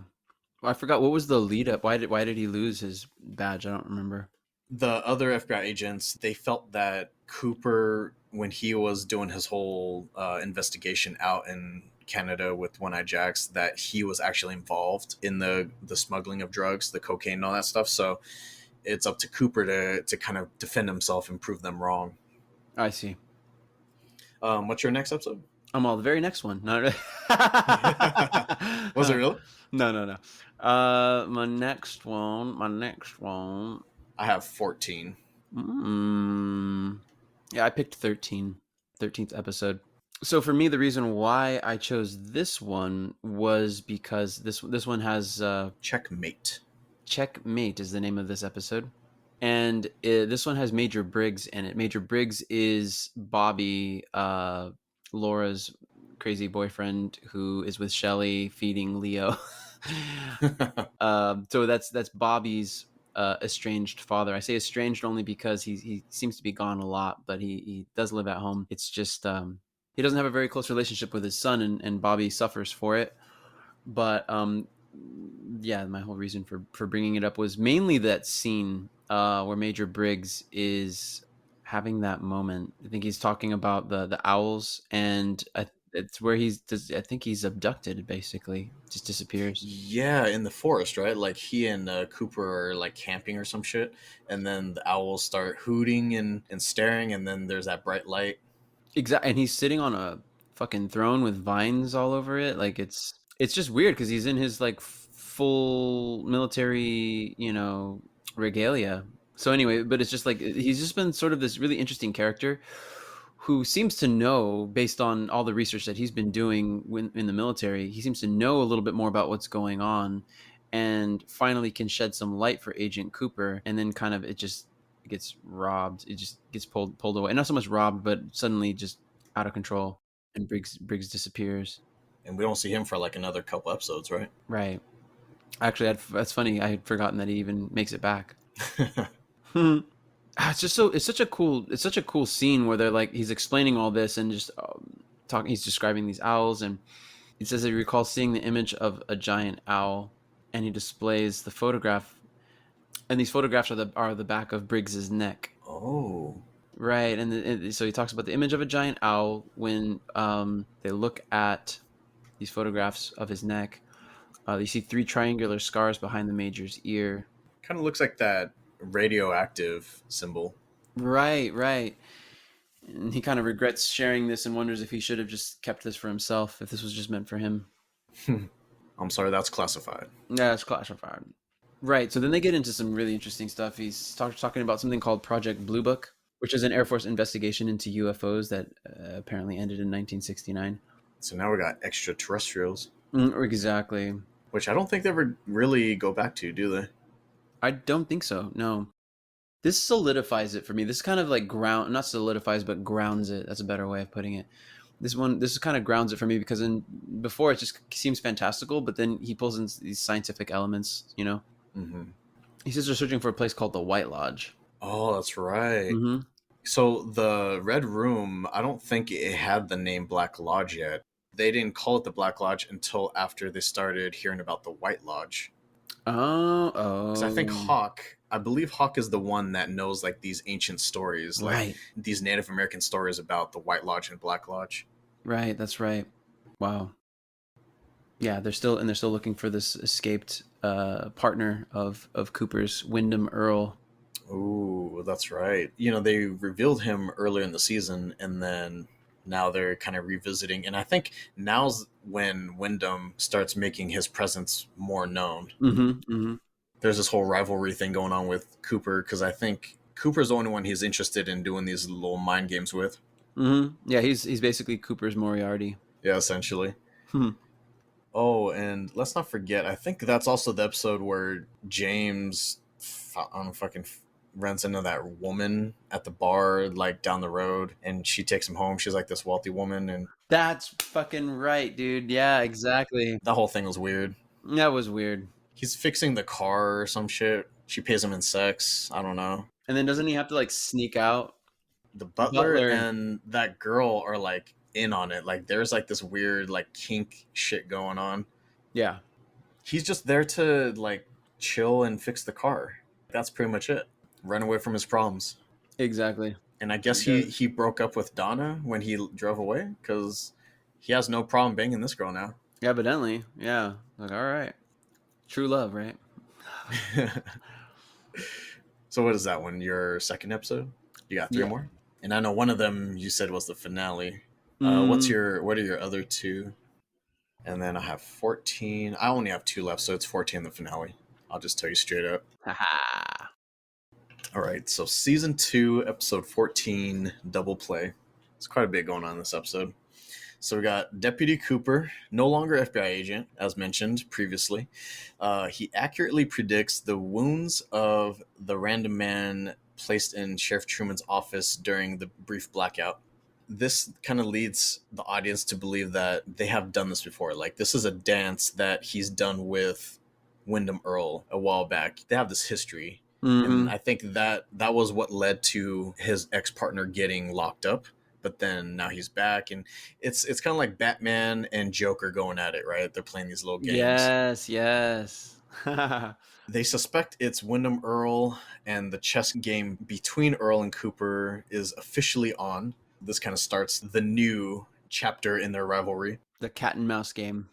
I forgot, what was the lead up? Why did he lose his badge? I don't remember. The other FBI agents, they felt that Cooper, when he was doing his whole investigation out in Canada with One Eye Jacks, that he was actually involved in the smuggling of drugs, the cocaine and all that stuff. So it's up to Cooper to kind of defend himself and prove them wrong. I see. What's your next episode? The very next one. No, Was it really? No. My next one. I have 14. Yeah, I picked 13. 13th episode. So for me, the reason why I chose this one was because this one has Checkmate. Checkmate is the name of this episode. And this one has Major Briggs in it. Major Briggs is Bobby, Laura's crazy boyfriend, who is with Shelley feeding Leo. So that's Bobby's estranged father. I say estranged only because he seems to be gone a lot, but he does live at home. It's just he doesn't have a very close relationship with his son, and Bobby suffers for it. But yeah, my whole reason for bringing it up was mainly that scene where Major Briggs is having that moment. I think he's talking about the owls, and it's where I think he's abducted, basically. Just disappears. Yeah, in the forest, right? Like, he and Cooper are like camping or some shit, and then the owls start hooting and staring, and then there's that bright light. Exactly, and he's sitting on a fucking throne with vines all over it. Like, it's just weird because he's in his like full military, regalia. So anyway, but it's just like he's just been sort of this really interesting character who seems to know, based on all the research that he's been doing in the military, he seems to know a little bit more about what's going on, and finally can shed some light for Agent Cooper. And then kind of it just gets robbed. It just gets pulled away. Not so much robbed, but suddenly just out of control. And Briggs disappears. And we don't see him for like another couple episodes, right? Right. Actually, that's funny. I had forgotten that he even makes it back. It's just it's such a cool scene where they're like, he's explaining all this and just talking. He's describing these owls, and he says that he recalls seeing the image of a giant owl, and he displays the photograph, and these photographs are the back of Briggs's neck. Oh, right. And so he talks about the image of a giant owl when they look at these photographs of his neck. You see 3 triangular scars behind the major's ear. kind of looks like that radioactive symbol. Right. And he kind of regrets sharing this and wonders if he should have just kept this for himself, if this was just meant for him. I'm sorry, that's classified. Yeah, it's classified. Right, so then they get into some really interesting stuff. He's talking about something called Project Blue Book, which is an Air Force investigation into UFOs that apparently ended in 1969. So now we got extraterrestrials. Exactly. Which I don't think they ever really go back to, do they? I don't think so, no. This solidifies it for me. This kind of like not solidifies, but grounds it. That's a better way of putting it. This kind of grounds it for me, because before it just seems fantastical, but then he pulls in these scientific elements, you know? Mm-hmm. He says they're searching for a place called the White Lodge. Oh, that's right. Mm-hmm. So the Red Room, I don't think it had the name Black Lodge yet. They didn't call it the Black Lodge until after they started hearing about the White Lodge. Oh. Because I think I believe Hawk is the one that knows like these ancient stories, like right. these Native American stories about the White Lodge and Black Lodge. Right, that's right. Wow. Yeah, they're still looking for this escaped partner of Cooper's, Wyndham Earl. Ooh, that's right. You know, they revealed him earlier in the season, and then now they're kind of revisiting. And I think now's when Wyndham starts making his presence more known. Mm-hmm. There's this whole rivalry thing going on with Cooper, because I think Cooper's the only one he's interested in doing these little mind games with. Mm-hmm. Yeah, he's basically Cooper's Moriarty. Yeah, essentially. Hmm. Oh, and let's not forget, I think that's also the episode where James fucking runs into that woman at the bar, like down the road, and she takes him home. She's like this wealthy woman, and that's fucking right, dude. Yeah, exactly. that whole thing was weird. That was weird. He's fixing the car or some shit. She pays him in sex. I don't know. And then doesn't he have to like sneak out? The butler and that girl are like in on it. Like there's like this weird like kink shit going on. Yeah. He's just there to like chill and fix the car. That's pretty much it. Run away from his problems. Exactly. And I guess he broke up with Donna when he drove away, because he has no problem banging this girl now. Evidently. Yeah. Like, all right. True love, right? So what is that one? Your second episode? You got 3 more? And I know one of them you said was the finale. What are your other 2? And then I have 14. I only have 2 left, so it's 14 the finale. I'll just tell you straight up. Haha. All right, so season 2, episode 14, Double Play. It's quite a bit going on in this episode. So we got Deputy Cooper, no longer FBI agent, as mentioned previously. He accurately predicts the wounds of the random man placed in Sheriff Truman's office during the brief blackout. This kind of leads the audience to believe that they have done this before. Like, this is a dance that he's done with Wyndham Earl a while back. They have this history. Mm-hmm. And I think that was what led to his ex-partner getting locked up. But then now he's back, and it's kind of like Batman and Joker going at it, right? They're playing these little games. Yes. They suspect it's Wyndham Earl, and the chess game between Earl and Cooper is officially on. This kind of starts the new chapter in their rivalry. The cat and mouse game.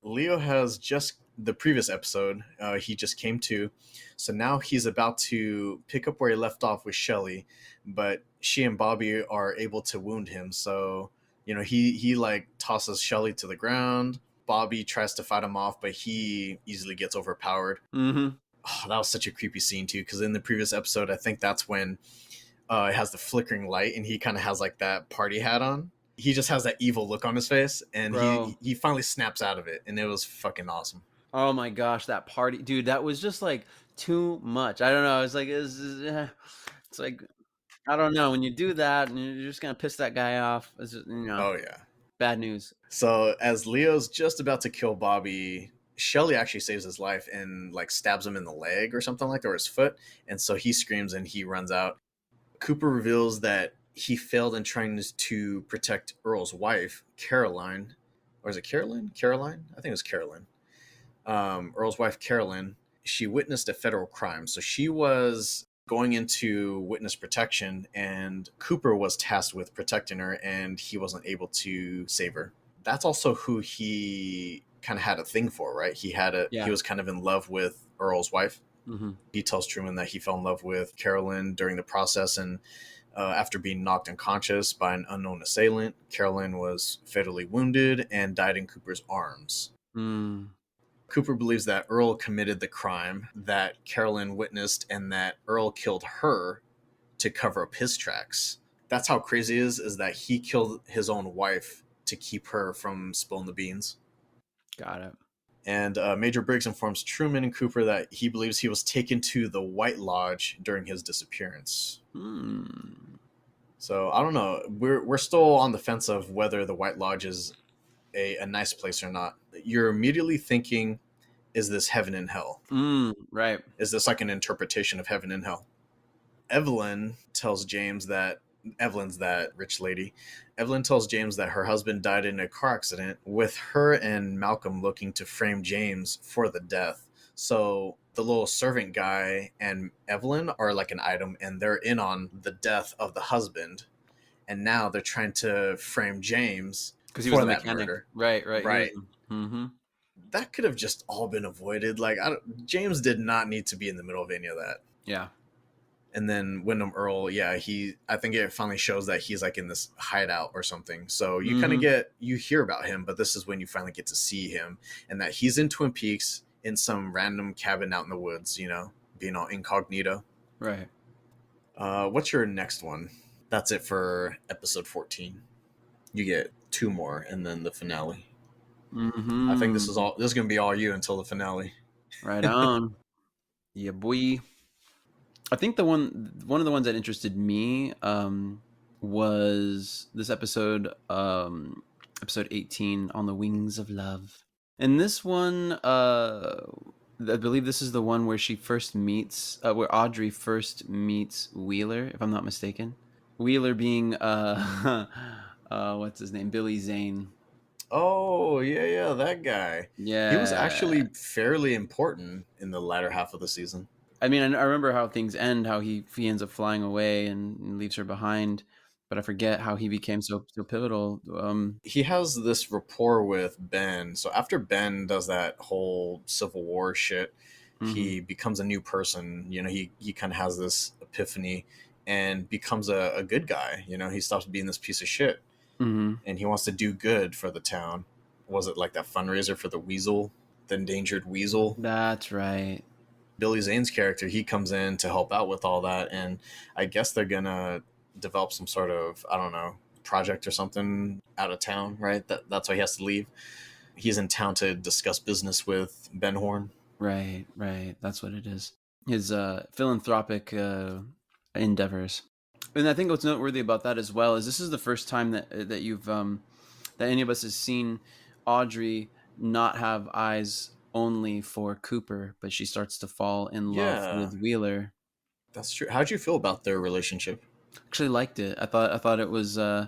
Leo has just the previous episode, he just came to. So now he's about to pick up where he left off with Shelly, but she and Bobby are able to wound him. So, you know, he like tosses Shelly to the ground. Bobby tries to fight him off, but he easily gets overpowered. Mm-hmm. Oh, that was such a creepy scene too, because in the previous episode, I think that's when It has the flickering light, and he kind of has like that party hat on. He just has that evil look on his face, and Bro. he finally snaps out of it, and it was fucking awesome. Oh my gosh, that party, dude, that was just like too much. I don't know. It's like it's like I don't know, when you do that and you're just gonna piss that guy off. It's just, Oh yeah. bad news. So as Leo's just about to kill Bobby, Shelly actually saves his life and like stabs him in the leg or something like that, or his foot, and so he screams and he runs out. Cooper reveals that he failed in trying to protect Earl's wife, Caroline, or is it Caroline? Caroline? I think it was Caroline. Earl's wife, Carolyn, she witnessed a federal crime. So she was going into witness protection, and Cooper was tasked with protecting her, and he wasn't able to save her. That's also who he kind of had a thing for, right? He was kind of in love with Earl's wife. Mm-hmm. He tells Truman that he fell in love with Carolyn during the process, and after being knocked unconscious by an unknown assailant, Carolyn was fatally wounded and died in Cooper's arms. Mm. Cooper believes that Earl committed the crime that Carolyn witnessed, and that Earl killed her to cover up his tracks. That's how crazy it is that he killed his own wife to keep her from spilling the beans. Got it. And Major Briggs informs Truman and Cooper that he believes he was taken to the White Lodge during his disappearance. So I don't know. We're still on the fence of whether the White Lodge is a nice place or not. You're immediately thinking, is this heaven and hell? Right. Is this like an interpretation of heaven and hell? Evelyn tells James that Evelyn's that rich lady. Evelyn tells James that her husband died in a car accident, with her and Malcolm looking to frame James for the death. So the little servant guy and Evelyn are like an item, and they're in on the death of the husband. And now they're trying to frame James because he was for the that mechanic. murder. Right. Right. Mm-hmm. That could have just all been avoided. Like, James did not need to be in the middle of any of that. Yeah. And then Wyndham Earl, I think it finally shows that he's like in this hideout or something. So you kind of you hear about him, but this is when you finally get to see him, and that he's in Twin Peaks in some random cabin out in the woods, being all incognito. Right. What's your next one? That's it for episode 14. You get 2 more and then the finale. Mm-hmm. I think this is going to be all you until the finale. Right on. Yeah, boy. I think one of the ones that interested me was this episode, episode 18, On the Wings of Love. And this one, I believe this is the one where she first meets, where Audrey first meets Wheeler, if I'm not mistaken. Wheeler being, what's his name? Billy Zane. Oh, yeah, that guy. Yeah. He was actually fairly important in the latter half of the season. I mean, I remember how things end, how he ends up flying away and leaves her behind, but I forget how he became so pivotal. He has this rapport with Ben. So after Ben does that whole Civil War shit, he becomes a new person. He kind of has this epiphany and becomes a good guy. He stops being this piece of shit. And he wants to do good for the town. Was it like that fundraiser for the weasel, the endangered weasel? That's right. Billy Zane's character, he comes in to help out with all that, and I guess they're gonna develop some sort of, I don't know, project or something out of town, right? That's why he has to leave. He's in town to discuss business with Ben Horn. Right. That's what it is. His philanthropic endeavors. And I think what's noteworthy about that as well is this is the first time that you've that any of us has seen Audrey not have eyes only for Cooper, but she starts to fall in love with Wheeler. That's true. How'd you feel about their relationship? Actually liked it. I thought it was I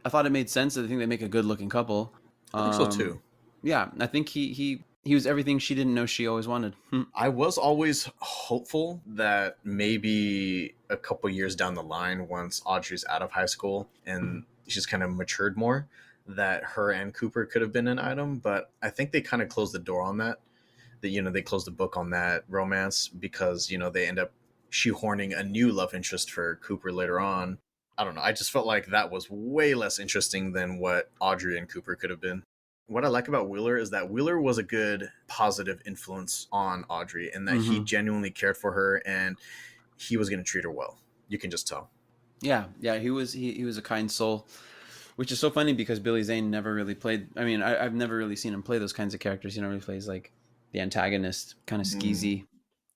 thought it made sense. I think they make a good looking couple. I think so too. Yeah, I think he was everything she didn't know she always wanted. I was always hopeful that maybe a couple years down the line, once Audrey's out of high school and she's kind of matured more, that her and Cooper could have been an item, but I think they kind of closed the door on that. They closed the book on that romance because, they end up shoehorning a new love interest for Cooper later on. I don't know. I just felt like that was way less interesting than what Audrey and Cooper could have been. What I like about Wheeler is that Wheeler was a good positive influence on Audrey, and that he genuinely cared for her and he was going to treat her well. You can just tell. Yeah, he was a kind soul, which is so funny because Billy Zane never really played. I mean, I've never really seen him play those kinds of characters. He normally plays like the antagonist, kind of skeezy,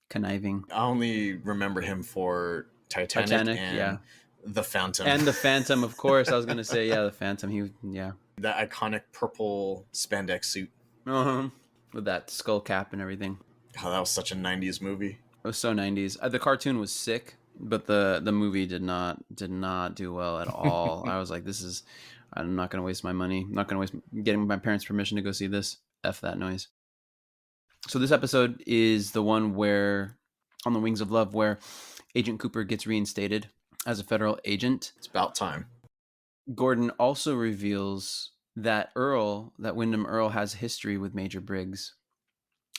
conniving. I only remember him for Titanic, Titanic, yeah, and The Phantom. and the Phantom, of course. I was gonna say, yeah, the Phantom. Yeah, That iconic purple spandex suit. uh-huh. With that skull cap and everything. Oh, that was such a 90s movie. It was so 90s. The cartoon was sick, but the movie did not do well at all. I was like, I'm not going to waste my money. I'm not going to waste getting my parents' permission to go see this. F that noise. So this episode is the one where, on the Wings of Love, where Agent Cooper gets reinstated as a federal agent. It's about time. Gordon also reveals that Wyndham Earl has history with Major Briggs,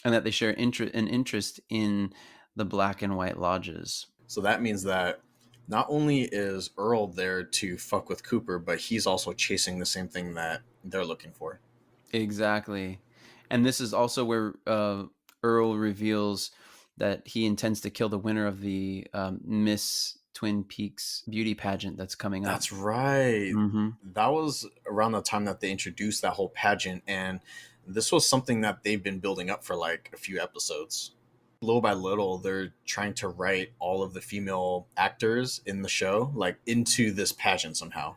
and that they share an interest in the Black and White Lodges. So that means that not only is Earl there to fuck with Cooper, but he's also chasing the same thing that they're looking for. Exactly. And this is also where Earl reveals that he intends to kill the winner of the Miss Twin Peaks beauty pageant that's coming up. That's right. Mm-hmm. That was around the time that they introduced that whole pageant, and this was something that they've been building up for like a few episodes. Little by little, they're trying to write all of the female actors in the show like into this pageant somehow.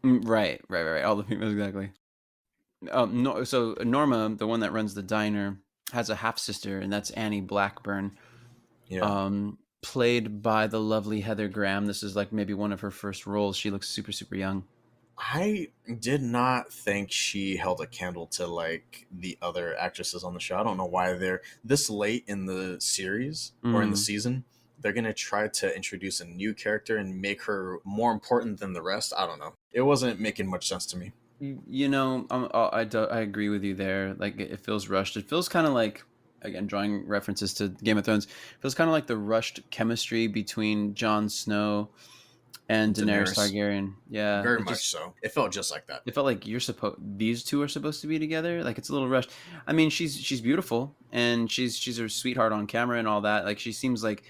Right. All the females, exactly. So Norma, the one that runs the diner, has a half sister, and that's Annie Blackburn. Yeah. Played by the lovely Heather Graham. This is like maybe one of her first roles. She looks super, super young. I did not think she held a candle to like the other actresses on the show. I don't know why they're this late in the series or in the season. They're going to try to introduce a new character and make her more important than the rest. I don't know. It wasn't making much sense to me. You know, I agree with you there. Like, it feels rushed. It feels kind of like, again, drawing references to Game of Thrones, it feels kind of like the rushed chemistry between Jon Snow and Daenerys Targaryen. Yeah, very much so. It felt just like that. It felt like these two are supposed to be together. Like, it's a little rushed. I mean, she's beautiful, and she's a sweetheart on camera and all that. Like, she seems like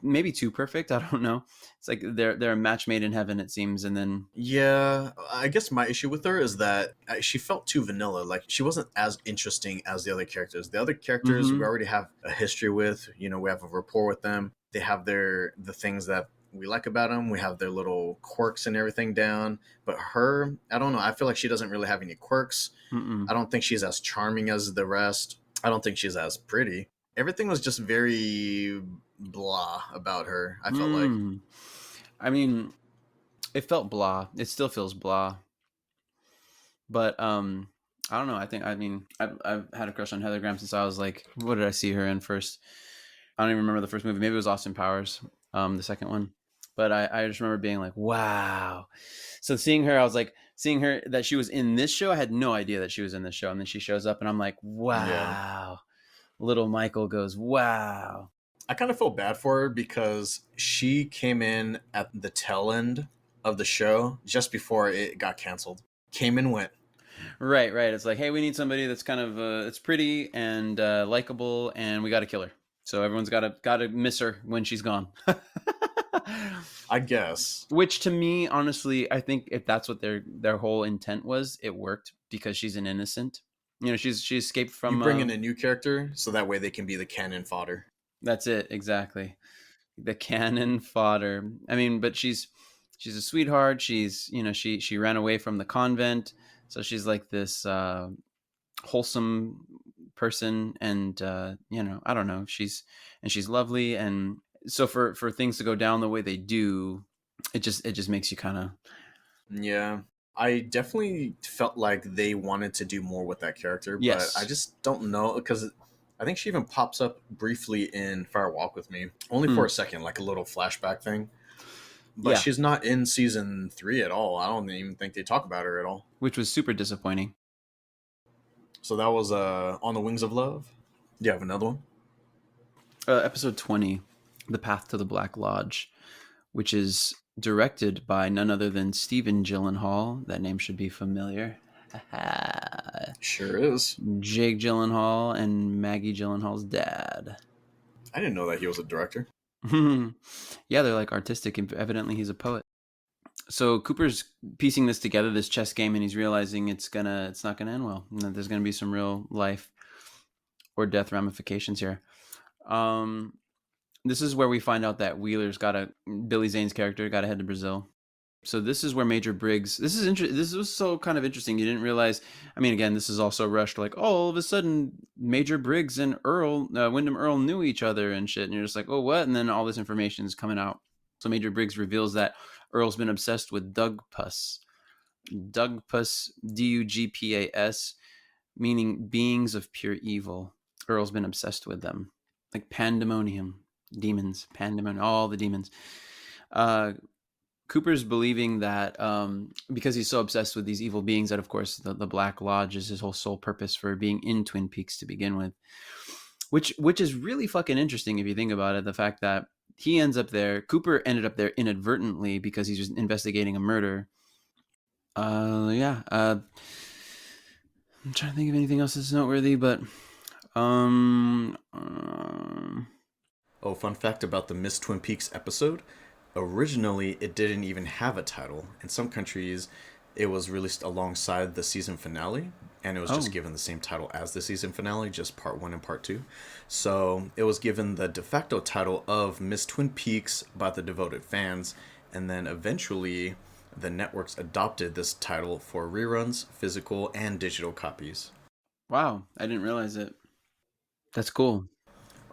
maybe too perfect. I don't know. It's like they're a match made in heaven, it seems. And then yeah, I guess my issue with her is that she felt too vanilla. Like, she wasn't as interesting as the other characters. The other characters we already have a history with. You know, we have a rapport with them. They have the things that we like about them. We have their little quirks and everything down. But her, I don't know. I feel like she doesn't really have any quirks. I don't think she's as charming as the rest. I don't think she's as pretty. Everything was just very blah about her, I felt like. I mean, it felt blah. It still feels blah. But I don't know. I've had a crush on Heather Graham since I was like, what did I see her in first? I don't even remember the first movie. Maybe it was Austin Powers, the second one. But I just remember being like, wow. So seeing her, that she was in this show, I had no idea that she was in this show. And then she shows up and I'm like, wow. Yeah. Little Michael goes, wow. I kind of felt bad for her because she came in at the tail end of the show just before it got canceled. Came and went. Right. It's like, hey, we need somebody that's kind of it's pretty and likable, and we got to kill her. So everyone's got to miss her when she's gone. I guess. Which, to me, honestly, I think if that's what their whole intent was, it worked because she's an innocent. You know, she escaped from. You bring in a new character so that way they can be the cannon fodder. That's it, exactly. The cannon fodder. I mean, but she's a sweetheart. She's, you know, she ran away from the convent, so she's like this wholesome person, and you know, I don't know. She's lovely, and so for things to go down the way they do, it just makes you kind of. Yeah. I definitely felt like they wanted to do more with that character, but I just don't know, because I think she even pops up briefly in Fire Walk with Me, only for a second, like a little flashback thing. But she's not in season 3 at all. I don't even think they talk about her at all, which was super disappointing. So that was On the Wings of Love. Do you have another one? Episode 20, The Path to the Black Lodge, which is directed by none other than Stephen Gyllenhaal. That name should be familiar. Sure is. Jake Gyllenhaal and Maggie Gyllenhaal's dad. I didn't know that he was a director. Yeah, they're like artistic, and evidently he's a poet. So Cooper's piecing this together, this chess game, and he's realizing it's not gonna end well. And that there's gonna be some real life or death ramifications here. This is where we find out that Billy Zane's character got to head to Brazil. So this is where Major Briggs. This is interesting. This was so kind of interesting. You didn't realize. I mean, again, this is also rushed. Like, oh, all of a sudden, Major Briggs and Wyndham Earl knew each other and shit. And you're just like, oh, what? And then all this information is coming out. So Major Briggs reveals that Earl's been obsessed with Dugpas. Dugpas, Dugpas, meaning beings of pure evil. Earl's been obsessed with them, like pandemonium, demons, pandemonium, all the demons. Cooper's believing that because he's so obsessed with these evil beings that, of course, the Black Lodge is his whole sole purpose for being in Twin Peaks to begin with, which is really fucking interesting if you think about it. The fact that he ends up there, Cooper ended up there inadvertently because he's just investigating a murder. I'm trying to think of anything else that's noteworthy, but Oh, fun fact about the Miss Twin Peaks episode. Originally, it didn't even have a title. In some countries, it was released alongside the season finale, and it was just given the same title as the season finale, just part 1 and part 2. So it was given the de facto title of Miss Twin Peaks by the devoted fans, and then eventually the networks adopted this title for reruns, physical, and digital copies. Wow, I didn't realize it. That's cool.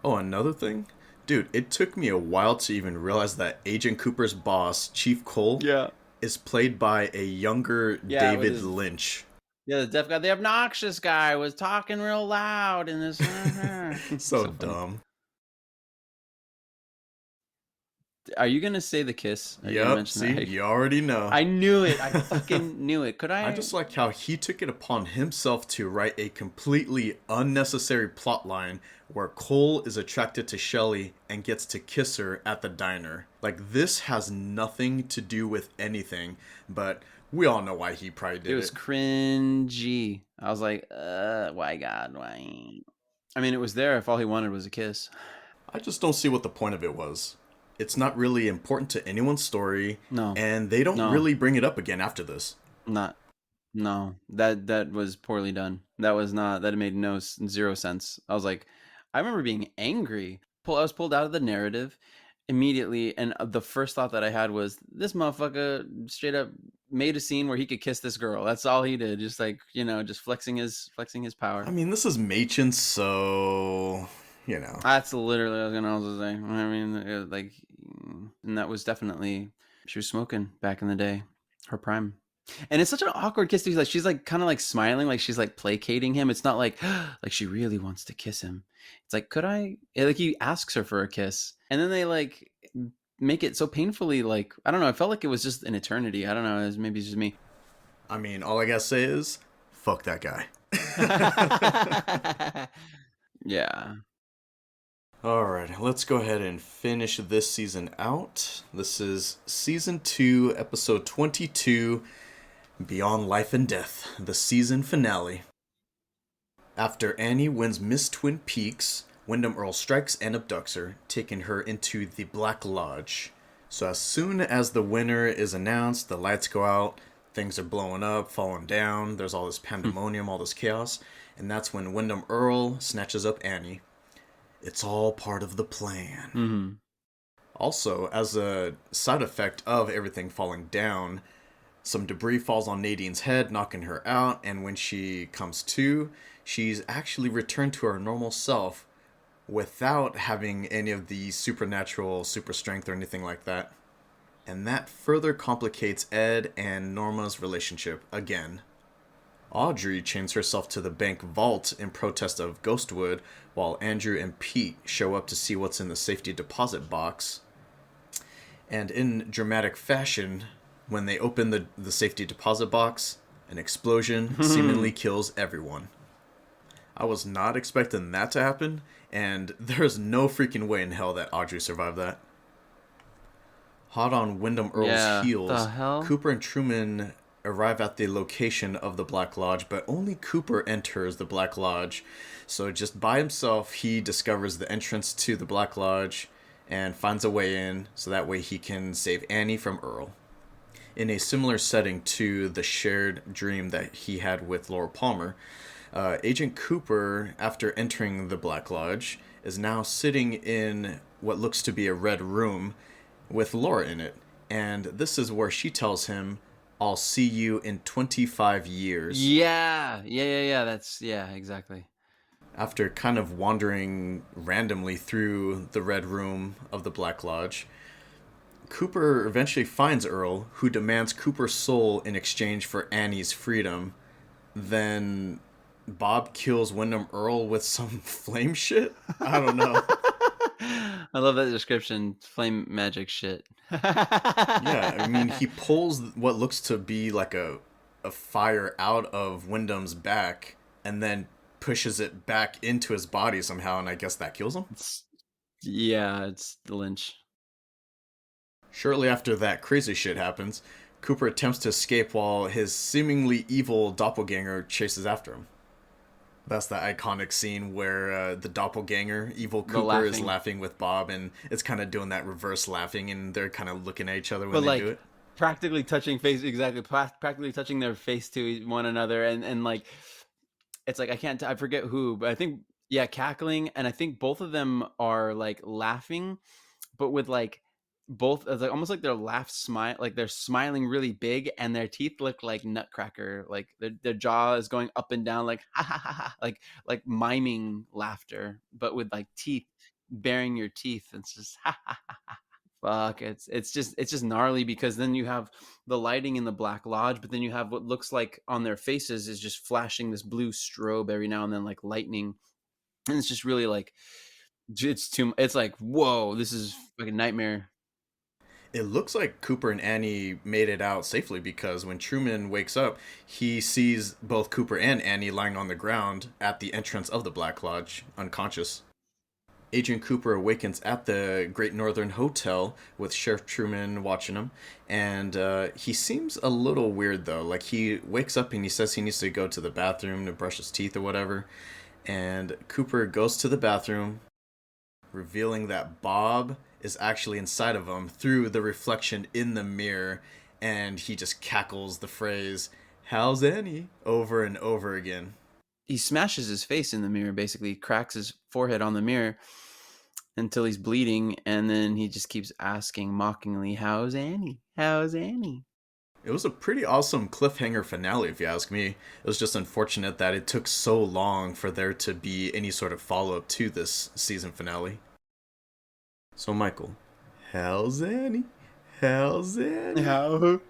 Oh, another thing? Dude, it took me a while to even realize that Agent Cooper's boss, Chief Cole, is played by a younger David Lynch. Yeah, the deaf guy, the obnoxious guy, was talking real loud in this. so dumb. Are you gonna say the kiss? Yep, see, you already know. I knew it. I fucking knew it. Could I? I just like how he took it upon himself to write a completely unnecessary plotline where Cole is attracted to Shelley and gets to kiss her at the diner. Like, this has nothing to do with anything, but we all know why he probably did it. It was cringy. I was like, why God, why? I mean, it was there if all he wanted was a kiss. I just don't see what the point of it was. It's not really important to anyone's story. No. And they don't really bring it up again after this. No. That was poorly done. That made zero sense. I was like, I remember being angry. I was pulled out of the narrative immediately, and the first thought that I had was, this motherfucker straight up made a scene where he could kiss this girl. That's all he did. Just like, just flexing his power. I mean, this is Machen, so... That's literally what I was gonna also say. I mean, and that was definitely, she was smoking back in the day, her prime. And it's such an awkward kiss to be like, she's like kind of like smiling, like she's like placating him. It's not like she really wants to kiss him. It's like, could I? Like, he asks her for a kiss, and then they like make it so painfully, like, I don't know. I felt like it was just an eternity. I don't know. Maybe it's just me. I mean, all I gotta say is, fuck that guy. Yeah. Alright, let's go ahead and finish this season out. This is Season 2, Episode 22, Beyond Life and Death, the season finale. After Annie wins Miss Twin Peaks, Wyndham Earl strikes and abducts her, taking her into the Black Lodge. So as soon as the winner is announced, the lights go out, things are blowing up, falling down, there's all this pandemonium, all this chaos, and that's when Wyndham Earl snatches up Annie. It's all part of the plan. Mm-hmm. Also, as a side effect of everything falling down, some debris falls on Nadine's head, knocking her out, and when she comes to, she's actually returned to her normal self without having any of the supernatural super strength or anything like that. And that further complicates Ed and Norma's relationship again. Audrey chains herself to the bank vault in protest of Ghostwood, while Andrew and Pete show up to see what's in the safety deposit box. And in dramatic fashion, when they open the safety deposit box, an explosion seemingly kills everyone. I was not expecting that to happen, and there's no freaking way in hell that Audrey survived that. Hot on Wyndham Earl's heels, Cooper and Truman arrive at the location of the Black Lodge, but only Cooper enters the Black Lodge. So just by himself, he discovers the entrance to the Black Lodge, and finds a way in so that way he can save Annie from Earl. In a similar setting to the shared dream that he had with Laura Palmer, Agent Cooper, after entering the Black Lodge, is now sitting in what looks to be a red room with Laura in it. And this is where she tells him, I'll see you in 25 years. Yeah. Exactly. After kind of wandering randomly through the red room of the Black Lodge, Cooper eventually finds Earl, who demands Cooper's soul in exchange for Annie's freedom. Then Bob kills Wyndham Earl with some flame shit? I don't know. I love that description. Flame magic shit. Yeah, I mean, he pulls what looks to be like a fire out of Wyndham's back and then pushes it back into his body somehow, and I guess that kills him? It's Lynch. Shortly after that crazy shit happens, Cooper attempts to escape while his seemingly evil doppelganger chases after him. That's the iconic scene where the doppelganger, evil Cooper, is laughing with Bob, and it's kind of doing that reverse laughing, and they're kind of looking at each other when they do it. Practically touching face, exactly. Practically touching their face to one another, and like, it's like I forget who, but I think cackling, and I think both of them are like laughing, but with like both like almost like their smile, like they're smiling really big, and their teeth look like nutcracker, like their jaw is going up and down, like ha ha ha ha, like miming laughter, but with like teeth, baring your teeth. It's just ha ha ha ha. Fuck, it's just gnarly, because then you have the lighting in the Black Lodge, but then you have what looks like on their faces is just flashing this blue strobe every now and then, like lightning, and it's just really like it's like, whoa, this is like a nightmare. It looks like Cooper and Annie made it out safely because when Truman wakes up, he sees both Cooper and Annie lying on the ground at the entrance of the Black Lodge, unconscious. Agent Cooper awakens at the Great Northern Hotel with Sheriff Truman watching him, and he seems a little weird though. Like, he wakes up and he says he needs to go to the bathroom to brush his teeth or whatever, and Cooper goes to the bathroom, revealing that Bob is actually inside of him through the reflection in the mirror, and he just cackles the phrase, "How's Annie?" over and over again. He smashes his face in the mirror, basically cracks his forehead on the mirror until he's bleeding, and then he just keeps asking mockingly, "How's Annie? How's Annie?" It was a pretty awesome cliffhanger finale, if you ask me. It was just unfortunate that it took so long for there to be any sort of follow-up to this season finale. So, Michael, how's Annie? How's Annie? How's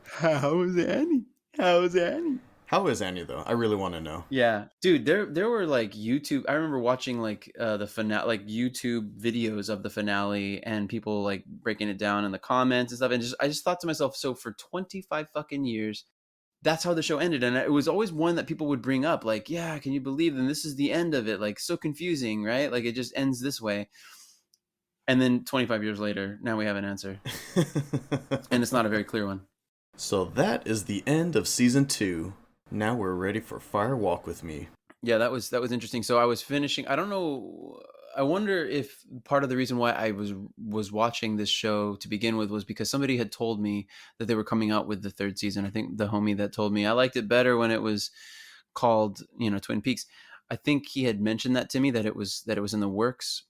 Annie? How's Annie? How is Annie, though? I really want to know. Yeah, dude, there were like YouTube. I remember watching like the finale, like YouTube videos of the finale, and people like breaking it down in the comments and stuff. And I just thought to myself, so for 25 fucking years, that's how the show ended. And it was always one that people would bring up, like, yeah, can you believe? And this is the end of it. Like, so confusing, right? Like, it just ends this way. And then 25 years later, now we have an answer, and it's not a very clear one. So that is the end of season 2. Now we're ready for Fire Walk with Me. Yeah, that was interesting. So I was finishing. I don't know. I wonder if part of the reason why I was watching this show to begin with was because somebody had told me that they were coming out with the 3rd season. I think the homie that told me, I liked it better when it was called, Twin Peaks. I think he had mentioned that to me, that it was in the works.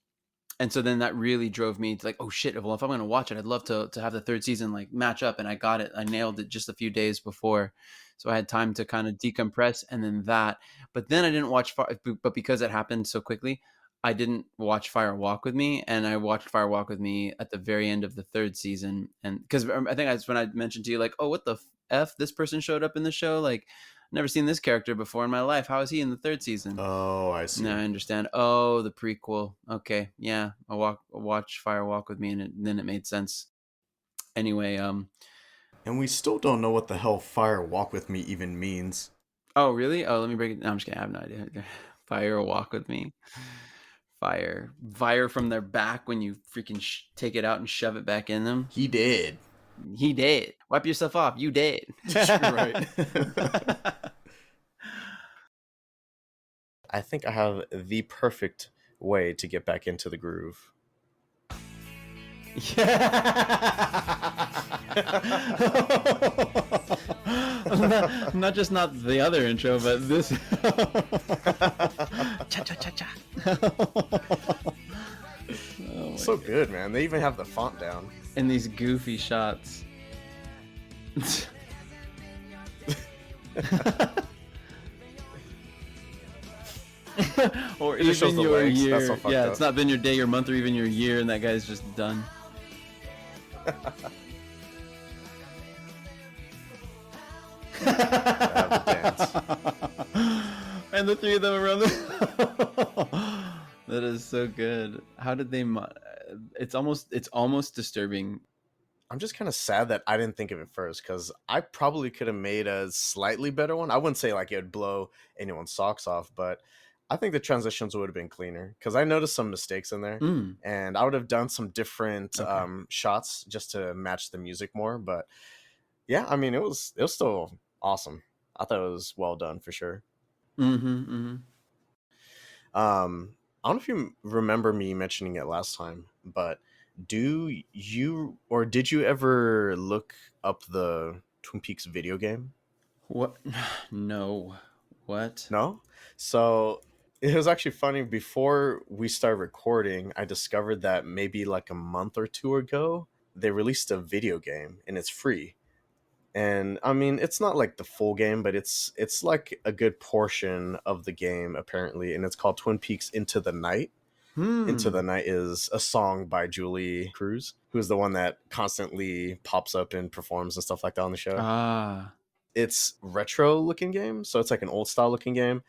And so then that really drove me to like, oh shit, well, if I'm going to watch it, I'd love to have the 3rd season like match up. And I got it. I nailed it just a few days before. So I had time to kind of decompress, and then but then I didn't watch, but because it happened so quickly, I didn't watch Fire Walk with Me. And I watched Fire Walk with Me at the very end of the 3rd season. And because I think that's when I mentioned to you, like, oh, what the F, this person showed up in the show. Like, never seen this character before in my life. How is he in the 3rd season? Oh, I see. Now I understand. Oh, the prequel. Okay, yeah. I watch Fire Walk with Me, and then it made sense. Anyway, and we still don't know what the hell Fire Walk with Me even means. Oh, really? Oh, let me break it. No, I'm just kidding. I have no idea. Fire Walk with Me. Fire from their back when you freaking take it out and shove it back in them. He did. Wipe yourself off. You did. Right. I think I have the perfect way to get back into the groove. Not just not the other intro, but this. Cha cha cha cha. Oh So God. good, man. They even have the font down. And these goofy shots. Or It just shows even the your legs. year. That's so fucked Yeah, up. it's not been your day, your month, or even your year, and that guy's just done. The dance. And the three of them around the. That is so good. How did they? It's almost disturbing. I'm just kind of sad that I didn't think of it first, because I probably could have made a slightly better one. I wouldn't say like it would blow anyone's socks off, but I think the transitions would have been cleaner, because I noticed some mistakes in there, Mm. and I would have done some different Okay. shots just to match the music more. But yeah, I mean, it was still awesome. I thought it was well done for sure. Mm-hmm. Mm-hmm. I don't know if you remember me mentioning it last time, but do you or did you ever look up the Twin Peaks video game? What? No. What? No? So it was actually funny. Before we started recording, I discovered that maybe like a month or two ago, they released a video game and it's free. And I mean, it's not like the full game, but it's like a good portion of the game apparently, and it's called Twin Peaks Into the Night. Into the Hmm. Night is a song by Julie Cruz, who's the one that constantly pops up and performs and stuff like that on the show. Ah. It's retro looking game, so it's like an old style looking game.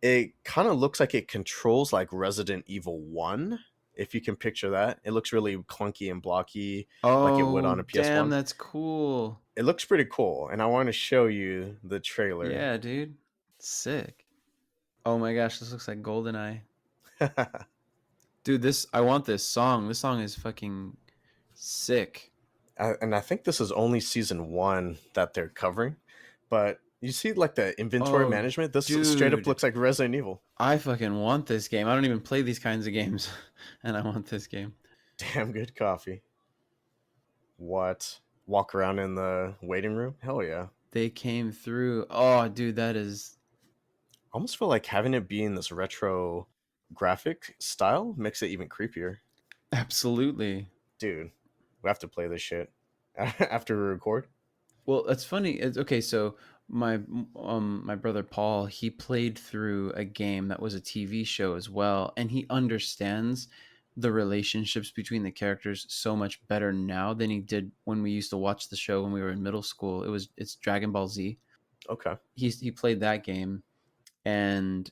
It kind of looks like it controls like Resident Evil 1, if you can picture that. It looks really clunky and blocky like it would Oh, on a damn, PS1. that's cool. It looks pretty cool, and I want to show you the trailer. Yeah, dude. Sick. Oh my gosh, this looks like GoldenEye. Dude, I want this song. This song is fucking sick. And I think this is only season 1 that they're covering, but you see like the inventory Oh, management, this straight up dude. looks like Resident Evil. I fucking want this game. I don't even play these kinds of games, and I want this game. Damn good coffee. What? Walk around in the waiting room? Hell yeah. They came through. Oh, dude, that is I almost feel like having it be in this retro graphic style makes it even creepier. absolutely. Dude, we have to play this shit after we record. Well, that's funny. It's okay. So my brother Paul, he played through a game that was a TV show as well, and he understands the relationships between the characters so much better now than he did when we used to watch the show when we were in middle school. It's Dragon Ball Z. Okay. He played that game, and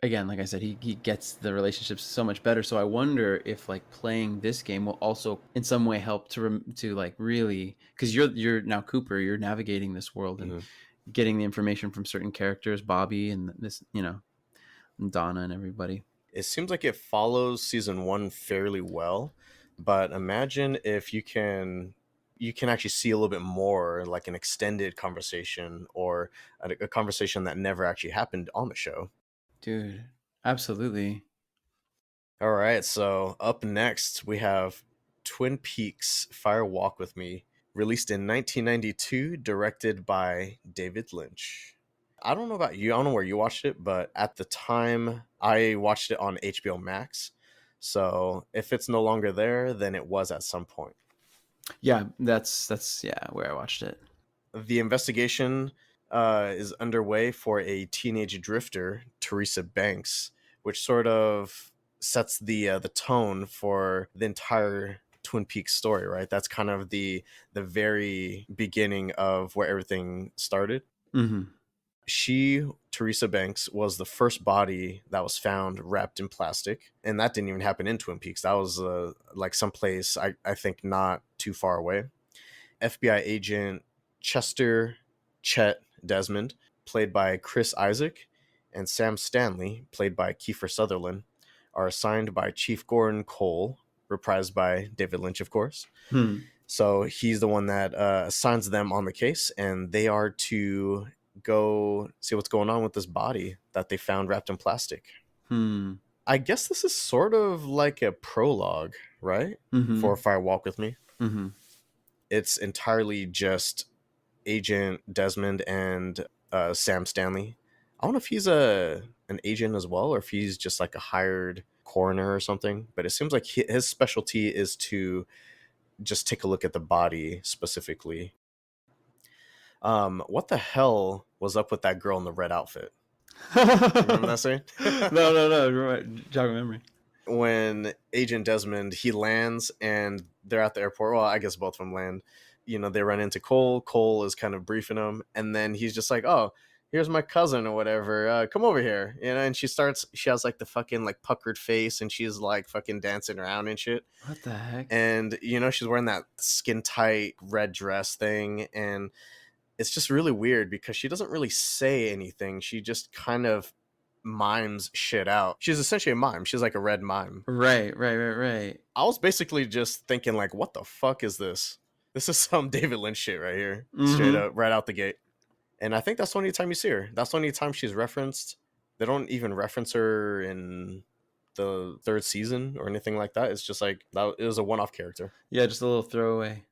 again, like I said, he gets the relationships so much better. So I wonder if like playing this game will also in some way help to like really, because you're now Cooper, you're navigating this world and Mm-hmm. getting the information from certain characters, Bobby and this, and Donna and everybody. It seems like it follows season 1 fairly well, but imagine if you can actually see a little bit more, like an extended conversation or a conversation that never actually happened on the show. Dude, absolutely. All right, so up next we have Twin Peaks Fire Walk with Me, released in 1992, directed by David Lynch. I don't know about you, I don't know where you watched it, but at the time I watched it on HBO Max. So if it's no longer there, then it was at some point. Yeah, that's yeah where I watched it. The investigation is underway for a teenage drifter, Teresa Banks, which sort of sets the tone for the entire Twin Peaks story. Right, that's kind of the very beginning of where everything started. Mm-hmm. Teresa Banks, was the first body that was found wrapped in plastic, and that didn't even happen in Twin Peaks. That was like someplace I think not too far away. FBI agent Chester Chet Desmond, played by Chris Isaac, and Sam Stanley, played by Kiefer Sutherland, are assigned by Chief Gordon Cole, reprised by David Lynch, of course. Hmm. So he's the one that assigns them on the case, and they are to go see what's going on with this body that they found wrapped in plastic. Hmm. I guess this is sort of like a prologue, right? For Fire Walk With Me. It's entirely just Agent Desmond and Sam Stanley. I don't know if he's an agent as well, or if he's just like a hired coroner or something. But it seems like his specialty is to just take a look at the body specifically. What the hell was up with that girl in the red outfit? Remember that scene? No. Jog memory. When Agent Desmond, he lands and they're at the airport. Well, I guess both of them land. You know, they run into Cole. Cole is kind of briefing him, and then he's just like, "Oh, here's my cousin or whatever. Come over here." You know, and she has like the fucking like puckered face, and she's like fucking dancing around and shit. What the heck? And you know, she's wearing that skin tight red dress thing, and it's just really weird because she doesn't really say anything. She just kind of mimes shit out. She's essentially a mime. She's like a red mime. Right. I was basically just thinking like, what the fuck is this? This is some David Lynch shit right here. Straight up, right out the gate. And I think that's the only time you see her. That's the only time she's referenced. They don't even reference her in the third season or anything like that. It's just like, it was a one-off character. Yeah, just a little throwaway.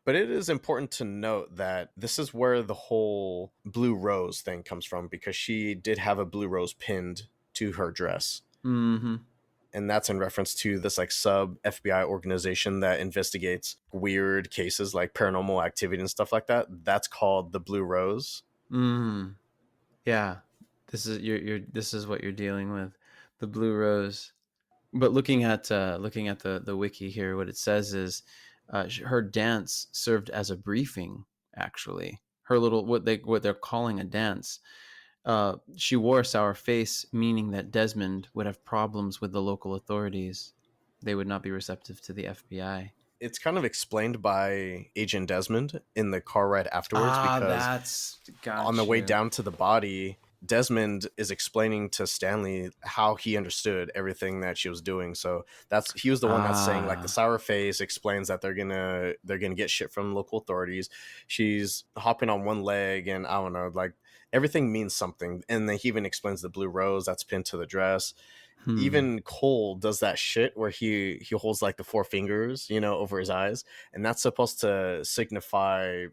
But it is important to note that this is where the whole blue rose thing comes from, because she did have a blue rose pinned to her dress. And that's in reference to this like sub FBI organization that investigates weird cases like paranormal activity and stuff like that. That's called the Blue Rose. Yeah, this is what you're dealing with, the Blue Rose. But looking at the wiki here, what it says is her dance served as a briefing. Actually, her little what they're calling a dance. She wore a sour face, meaning that Desmond would have problems with the local authorities. They would not be receptive to the FBI. It's kind of explained by Agent Desmond in the car ride afterwards, because on the way down to the body, Desmond is explaining to Stanley how he understood everything that she was doing. So he was the one that's saying like the sour face explains that they're gonna get shit from local authorities. She's hopping on one leg, and I don't know, like everything means something. And then he even explains the blue rose that's pinned to the dress. Even Cole does that shit where he holds like the four fingers, you know, over his eyes, and that's supposed to signify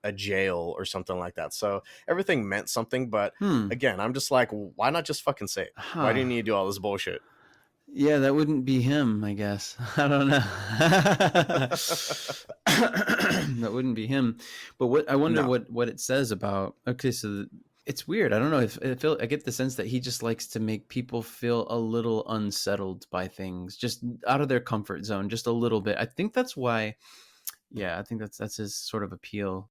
a jail or something like that. So everything meant something, but again, I'm just like, why not just fucking say it? Why do you need to do all this bullshit? Yeah, that wouldn't be him, I guess. I don't know. That wouldn't be him. But I wonder what it says about. Okay, so it's weird. I don't know. I get the sense that he just likes to make people feel a little unsettled by things, just out of their comfort zone, just a little bit. I think that's why. Yeah, I think that's his sort of appeal.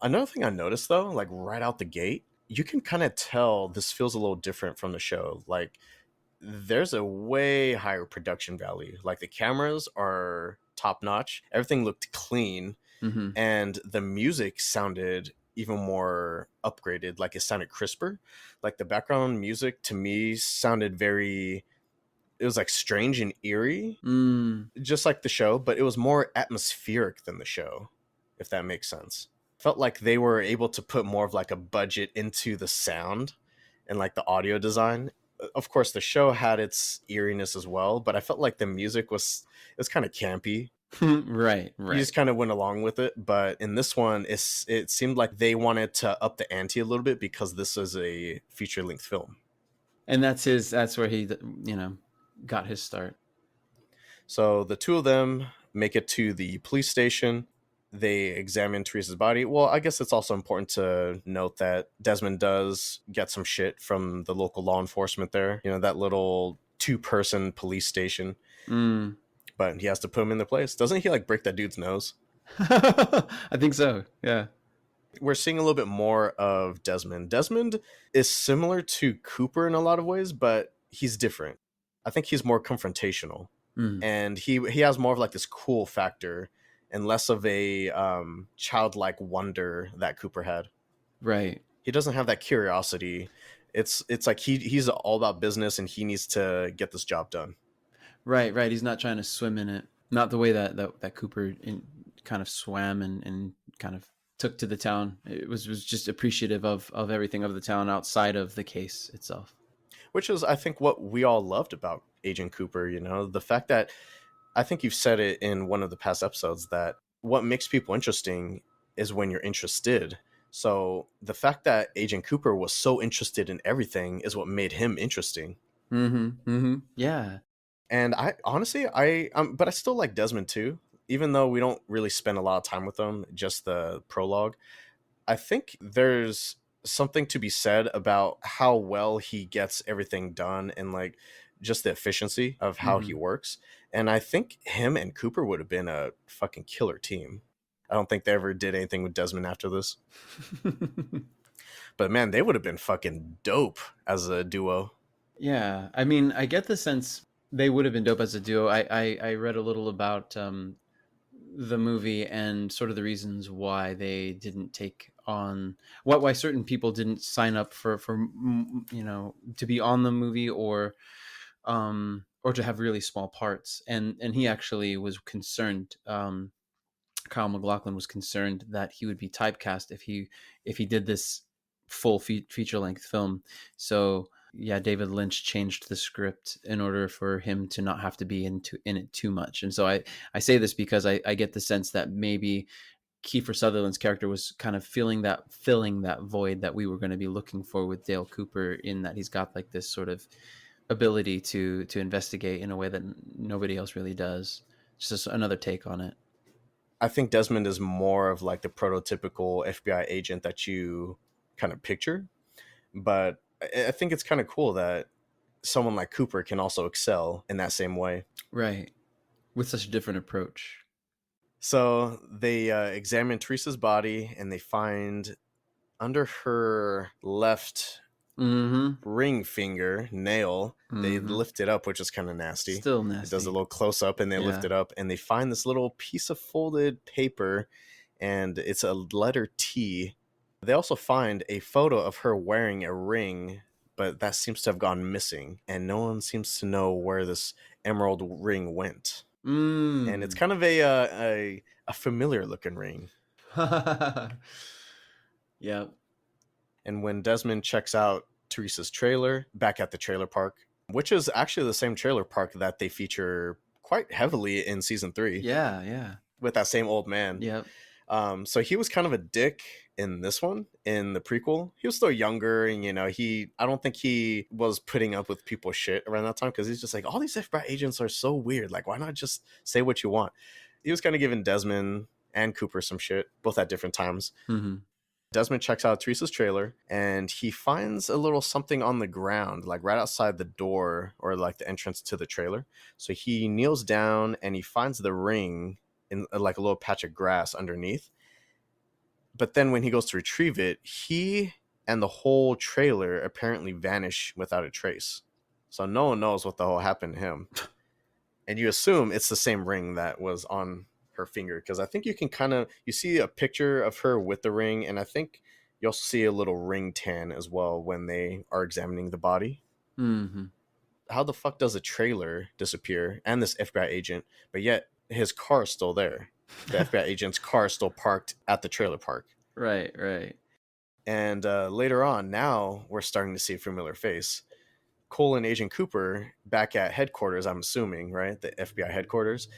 Another thing I noticed though, like right out the gate, you can kind of tell this feels a little different from the show. Like there's a way higher production value. Like the cameras are top notch. Everything looked clean, and the music sounded even more upgraded. Like it sounded crisper. Like the background music to me sounded it was like strange and eerie, just like the show, but it was more atmospheric than the show, if that makes sense. Felt like they were able to put more of like a budget into the sound and like the audio design. Of course, the show had its eeriness as well, but I felt like the music was kind of campy. Right. You just kind of went along with it. But in this one, it seemed like they wanted to up the ante a little bit because this is a feature-length film. And that's where he, got his start. So the two of them make it to the police station. They examine Teresa's body. Well, I guess it's also important to note that Desmond does get some shit from the local law enforcement there. You know, that little 2-person police station. But he has to put him in the place. Doesn't he like break that dude's nose? I think so. Yeah. We're seeing a little bit more of Desmond. Desmond is similar to Cooper in a lot of ways, but he's different. I think he's more confrontational. And he has more of like this cool factor and less of a childlike wonder that Cooper had. Right. He doesn't have that curiosity. It's like he's all about business and he needs to get this job done. Right. He's not trying to swim in it. Not the way that Cooper kind of swam and kind of took to the town. It was just appreciative of everything of the town outside of the case itself. which is, I think, what we all loved about Agent Cooper. You know, the fact that I think you've said it in one of the past episodes that what makes people interesting is when you're interested. So the fact that Agent Cooper was so interested in everything is what made him interesting. Yeah. And I honestly, but I still like Desmond too, even though we don't really spend a lot of time with him, just the prologue. I think there's something to be said about how well he gets everything done and like just the efficiency of how he works. And I think him and Cooper would have been a fucking killer team. I don't think they ever did anything with Desmond after this. But man, they would have been fucking dope as a duo. Yeah, I mean, I get the sense they would have been dope as a duo. I read a little about the movie and sort of the reasons why they didn't take on why certain people didn't sign up for to be on the movie or to have really small parts. And he actually was concerned. Kyle MacLachlan was concerned that he would be typecast if he did this full feature length film. So yeah, David Lynch changed the script in order for him to not have to be in it too much. And so I say this because I get the sense that maybe Kiefer Sutherland's character was kind of filling that void that we were going to be looking for with Dale Cooper, in that he's got like this sort of ability to investigate in a way that nobody else really does. Just another take on it. I think Desmond is more of like the prototypical FBI agent that you kind of picture. But I think it's kind of cool that someone like Cooper can also excel in that same way. Right. With such a different approach. So they examine Teresa's body and they find under her left ring finger nail, they lift it up, which is kind of nasty. Still nasty. It does a little close up and they lift it up and they find this little piece of folded paper and it's a letter T. They also find a photo of her wearing a ring, but that seems to have gone missing and no one seems to know where this emerald ring went. And it's kind of a familiar looking ring. Yeah. And when Desmond checks out Teresa's trailer back at the trailer park, which is actually the same trailer park that they feature quite heavily in season 3. Yeah. With that same old man. Yep. So he was kind of a dick in this one, in the prequel. He was still younger, and I don't think he was putting up with people's shit around that time, because he's just like, all these FBI agents are so weird. Like, why not just say what you want? He was kind of giving Desmond and Cooper some shit, both at different times. Desmond checks out Teresa's trailer and he finds a little something on the ground, like right outside the door or like the entrance to the trailer. So he kneels down and he finds the ring in like a little patch of grass underneath. But then when he goes to retrieve it, he and the whole trailer apparently vanish without a trace. So no one knows what the hell happened to him. And you assume it's the same ring that was on her finger, because I think you see a picture of her with the ring, and I think you also see a little ring tan as well when they are examining the body. How the fuck does a trailer disappear and this FBI agent, but yet his car is still there? The FBI agent's car is still parked at the trailer park. Right. And later on, now we're starting to see a familiar face. Cole and Agent Cooper back at headquarters, I'm assuming, right? The FBI headquarters.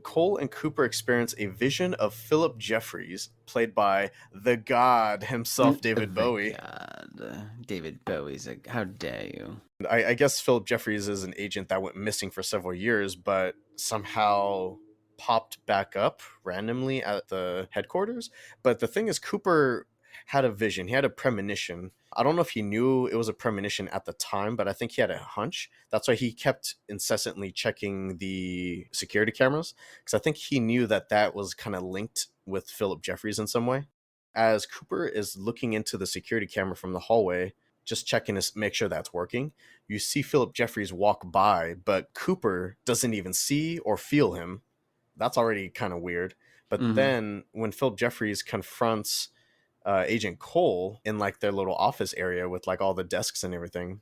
Cole and Cooper experience a vision of Philip Jeffries, played by the god himself, David Bowie. God. David Bowie's like, how dare you? I guess Philip Jeffries is an agent that went missing for several years, but somehow popped back up randomly at the headquarters. But the thing is, Cooper had a vision. He had a premonition. I don't know if he knew it was a premonition at the time, but I think he had a hunch. That's why he kept incessantly checking the security cameras, because I think he knew that was kind of linked with Philip Jeffries in some way. As Cooper is looking into the security camera from the hallway, just checking to make sure that's working, you see Philip Jeffries walk by, but Cooper doesn't even see or feel him. That's already kind of weird. But then when Philip Jeffries confronts Agent Cole in like their little office area with like all the desks and everything,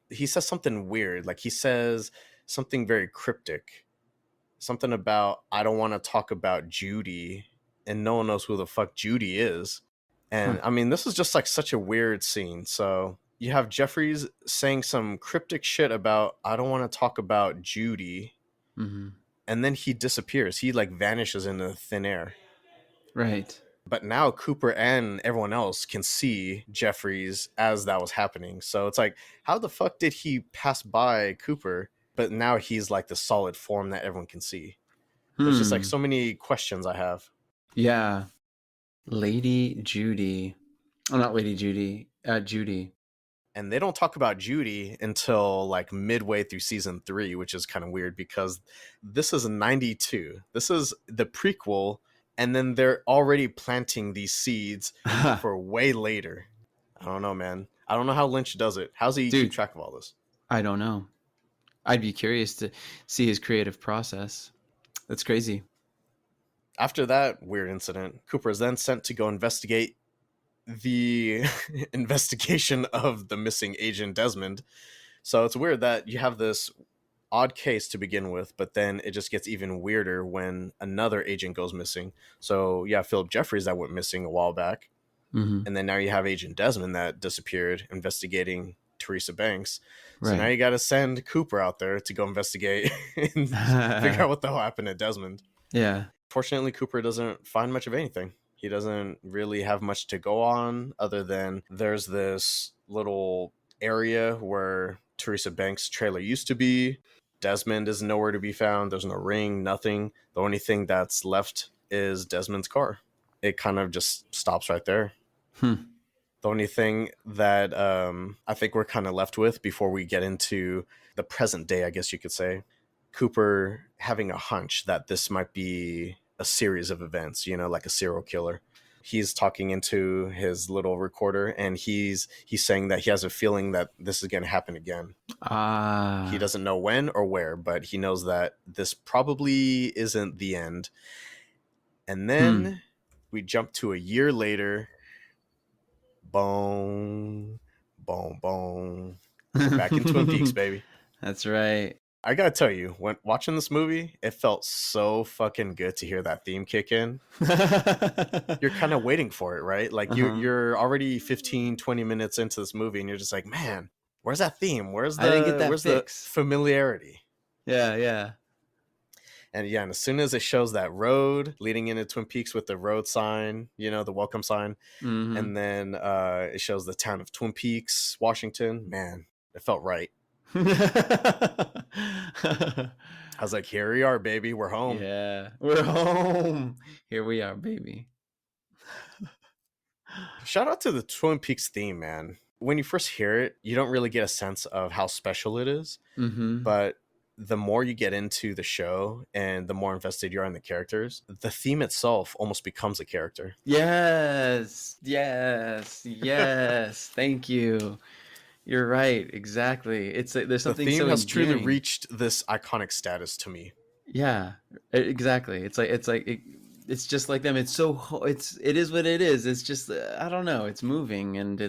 he says something weird. Like he says something very cryptic, something about, I don't want to talk about Judy, and no one knows who the fuck Judy is. And I mean, this is just like such a weird scene. So you have Jeffries saying some cryptic shit about, I don't want to talk about Judy. Mm-hmm. And then he disappears. He like vanishes into thin air. Right. But now Cooper and everyone else can see Jeffries as that was happening. So it's like, how the fuck did he pass by Cooper? But now he's like the solid form that everyone can see. There's just like so many questions I have. Yeah. Lady Judy. Oh, not Lady Judy. Judy. And they don't talk about Judy until like midway through season 3, which is kind of weird because this is 92. This is the prequel, and then they're already planting these seeds for way later. I don't know, man. I don't know how Lynch does it. How's he keep track of all this? I don't know. I'd be curious to see his creative process. That's crazy. After that weird incident, Cooper is then sent to go investigate the investigation of the missing agent Desmond. So it's weird that you have this odd case to begin with, but then it just gets even weirder when another agent goes missing. So you have Philip Jeffries that went missing a while back. Mm-hmm. And then now you have Agent Desmond that disappeared investigating Teresa Banks. So Right. now you got to send Cooper out there to go investigate and figure out what the hell happened to Desmond. Yeah. Fortunately, Cooper doesn't find much of anything. He doesn't really have much to go on other than there's this little area where Teresa Banks' trailer used to be. Desmond is nowhere to be found. There's no ring, nothing. The only thing that's left is Desmond's car. It kind of just stops right there. The only thing that I think we're kind of left with before we get into the present day, I guess you could say, Cooper having a hunch that this might be a series of events, like a serial killer. He's talking into his little recorder, and he's saying that he has a feeling that this is going to happen again. He doesn't know when or where, but he knows that this probably isn't the end. And then we jump to a year later. Boom, boom, boom. We're back in Twin Peaks, baby. That's right. I gotta tell you, when watching this movie, it felt so fucking good to hear that theme kick in. You're kind of waiting for it, right? Like you're already 15, 20 minutes into this movie, and you're just like, man, where's that theme? Where's the familiarity? Yeah. And yeah, and as soon as it shows that road leading into Twin Peaks with the road sign, the welcome sign, and then it shows the town of Twin Peaks, Washington, man, it felt right. I was like, here we are, baby. We're home. Yeah, we're home. Here we are, baby. Shout out to the Twin Peaks theme, man. When you first hear it, you don't really get a sense of how special it is. But the more you get into the show and the more invested you are in the characters, the theme itself almost becomes a character. Yes. Thank you. You're right. Exactly. It's like there's something. The theme so has endearing. truly reached this iconic status to me. Yeah, exactly. It's just like them. It is what it is. It's just I don't know. It's moving and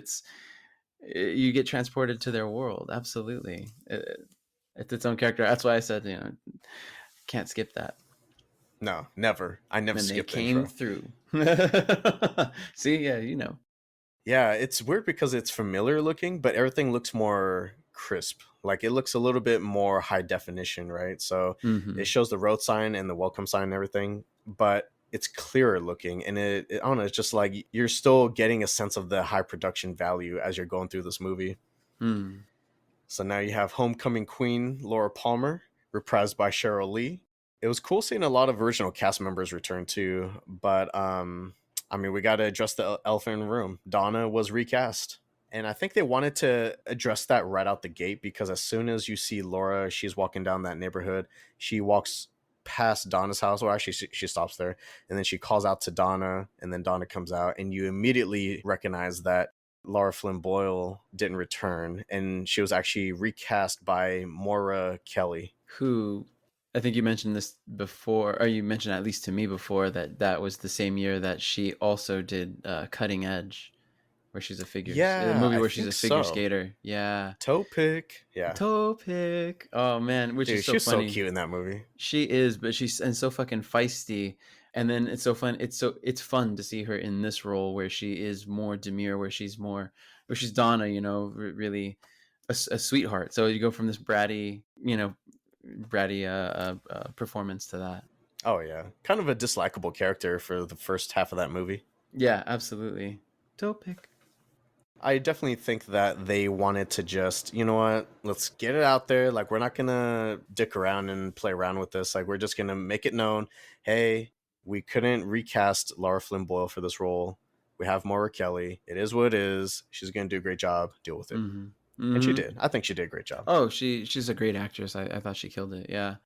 you get transported to their world. Absolutely. It's its own character. That's why I said, can't skip that. No, never. I never skipped the intro. Through. See, yeah, Yeah, it's weird because it's familiar looking, but everything looks more crisp. Like it looks a little bit more high definition, right? So it shows the road sign and the welcome sign and everything, but it's clearer looking, and it I don't know, it's just like you're still getting a sense of the high production value as you're going through this movie. So now you have homecoming queen Laura Palmer, reprised by Cheryl Lee. It was cool seeing a lot of original cast members return too, but we got to address the elephant in the room. Donna was recast. And I think they wanted to address that right out the gate, because as soon as you see Laura, she's walking down that neighborhood. She walks past Donna's house, or actually she stops there, and then she calls out to Donna, and then Donna comes out, and you immediately recognize that Laura Flynn Boyle didn't return, and she was actually recast by Maura Kelly. Who, I think you mentioned this before, or you mentioned at least to me before, that was the same year that she also did Cutting Edge, where she's a figure. Yeah, a movie where she's a figure skater. Yeah. Toe pick. Yeah. Toe pick. Oh man, which is so she's funny. So cute in that movie. She is, but she's so fucking feisty. And then it's so fun. It's fun to see her in this role where she is more demure, where she's more Or she's Donna, you know, really a sweetheart. So you go from this bratty, you know, performance to that. Oh yeah, kind of a dislikable character for the first half of that movie. Yeah, absolutely. Dope pick. I definitely think that they wanted to just, you know what, let's get it out there. Like, we're not gonna dick around and play around with this. Like, we're just gonna make it known, hey, we couldn't recast Laura Flynn Boyle for this role. We have Maura Kelly. It is what it is. She's gonna do a great job. Deal with it. And she did. I think she did a great job. Oh, she's a great actress. I thought she killed it. Yeah.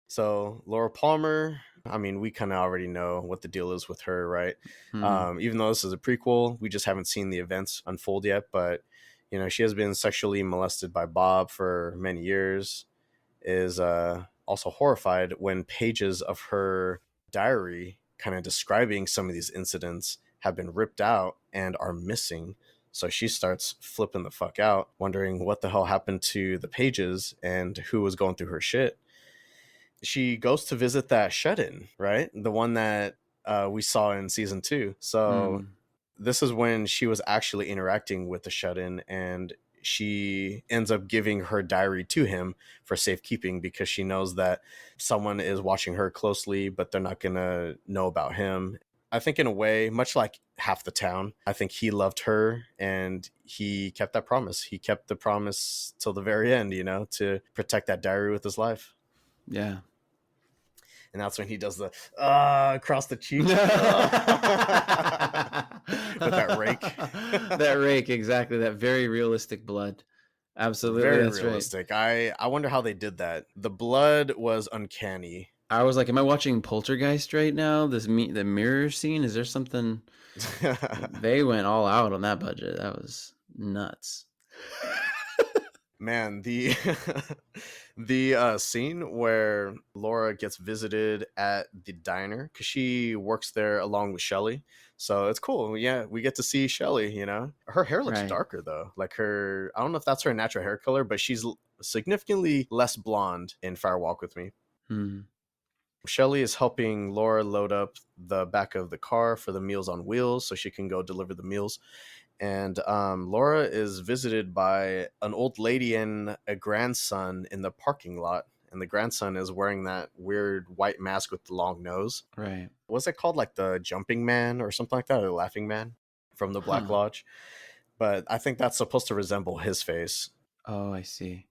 So Laura Palmer, I mean, we kind of already know what the deal is with her, right? Even though this is a prequel, we just haven't seen the events unfold yet. But, you know, she has been sexually molested by Bob for many years, is also horrified when pages of her diary kind of describing some of these incidents have been ripped out and are missing. So she starts flipping the fuck out, wondering what the hell happened to the pages and who was going through her shit. She goes to visit that shut-in, right? The one that we saw in season 2. So this is when she was actually interacting with the shut-in, and she ends up giving her diary to him for safekeeping because she knows that someone is watching her closely, but they're not going to know about him. I think in a way, much like half the town, I think he loved her and he kept that promise. He kept the promise till the very end, you know, to protect that diary with his life. Yeah. And that's when he does the across the cheek with that rake. That rake, exactly. That very realistic blood. Absolutely, very that's realistic. Right. I wonder how they did that. The blood was uncanny. I was like, am I watching Poltergeist right now? The mirror scene? Is there something? They went all out on that budget. That was nuts. Man, the the scene where Laura gets visited at the diner because she works there along with Shelly, so it's cool. Yeah, we get to see Shelly. You know, her hair looks darker though. Like her, I don't know if that's her natural hair color, but she's significantly less blonde in Fire Walk with Me. Shelly is helping Laura load up the back of the car for the Meals on Wheels so she can go deliver the meals. And Laura is visited by an old lady and a grandson in the parking lot. And the grandson is wearing that weird white mask with the long nose. Right. What's it called? Like the Jumping Man or something like that? Or the Laughing Man from the Black Lodge. But I think that's supposed to resemble his face. Oh, I see.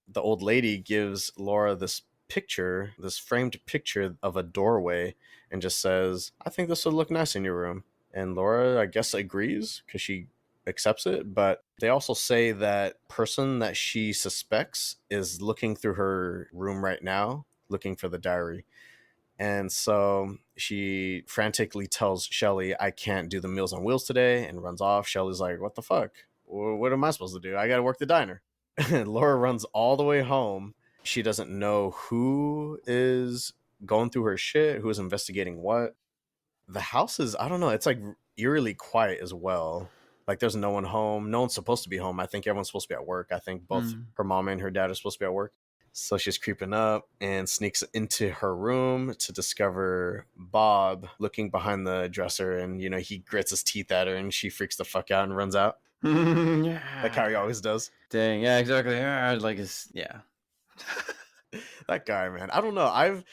The old lady gives Laura this picture, this framed picture of a doorway, and just says, I think this would look nice in your room. And Laura, I guess, agrees because she accepts it. But they also say that person that she suspects is looking through her room right now, looking for the diary. And so she frantically tells Shelly, I can't do the Meals on Wheels today, and runs off. Shelly's like, what the fuck? What am I supposed to do? I got to work the diner. And Laura runs all the way home. She doesn't know who is going through her shit, who is investigating what. The house is, I don't know, it's like eerily quiet as well. Like there's no one home. No one's supposed to be home. I think everyone's supposed to be at work. I think both her mom and her dad are supposed to be at work. So she's creeping up and sneaks into her room to discover Bob looking behind the dresser. And, you know, he grits his teeth at her and she freaks the fuck out and runs out. Like how he always does. Dang, yeah, exactly. Yeah. That guy, man. I don't know.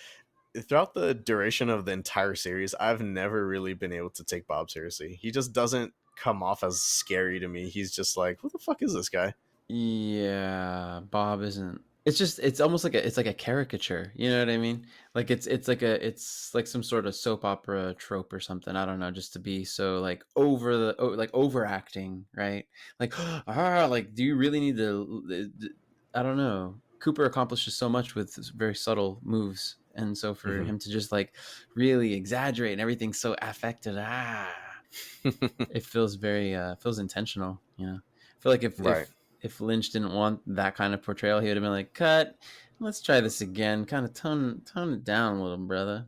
Throughout the duration of the entire series, I've never really been able to take Bob seriously. He just doesn't come off as scary to me. He's just like, what the fuck is this guy? Yeah, Bob isn't. It's almost like it's like a caricature. You know what I mean? Like it's like some sort of soap opera trope or something. I don't know, just to be so like overacting, right? Like like do you really need to? I don't know. Cooper accomplishes so much with very subtle moves. And so for him to just like really exaggerate and everything's so affected, it feels very feels intentional. You know, I feel like if Lynch didn't want that kind of portrayal, he would have been like, "Cut, let's try this again. Kind of tone it down a little, brother."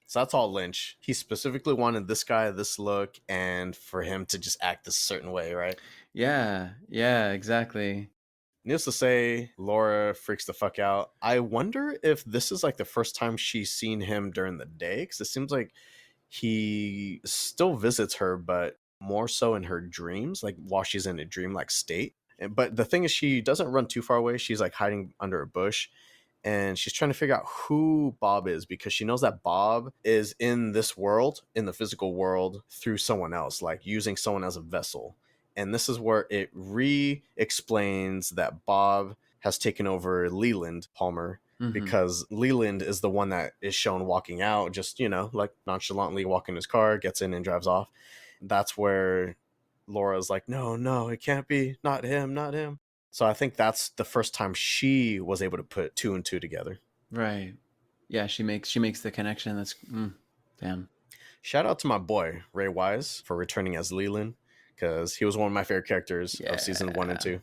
So that's all Lynch. He specifically wanted this guy, this look, and for him to just act this certain way, right? Yeah, exactly. Needless to say, Laura freaks the fuck out. I wonder if this is like the first time she's seen him during the day, because it seems like he still visits her, but more so in her dreams, like while she's in a dreamlike state. But the thing is, she doesn't run too far away. She's like hiding under a bush, and she's trying to figure out who Bob is, because she knows that Bob is in this world, in the physical world, through someone else, like using someone as a vessel. And this is where it re-explains that Bob has taken over Leland Palmer, because Leland is the one that is shown walking out, just, like nonchalantly walking his car, gets in and drives off. That's where Laura's like, no, it can't be, not him, not him. So I think that's the first time she was able to put 2 and 2 together. Right. Yeah, she makes the connection. That's damn. Shout out to my boy Ray Wise for returning as Leland, because he was one of my favorite characters of season 1 and 2.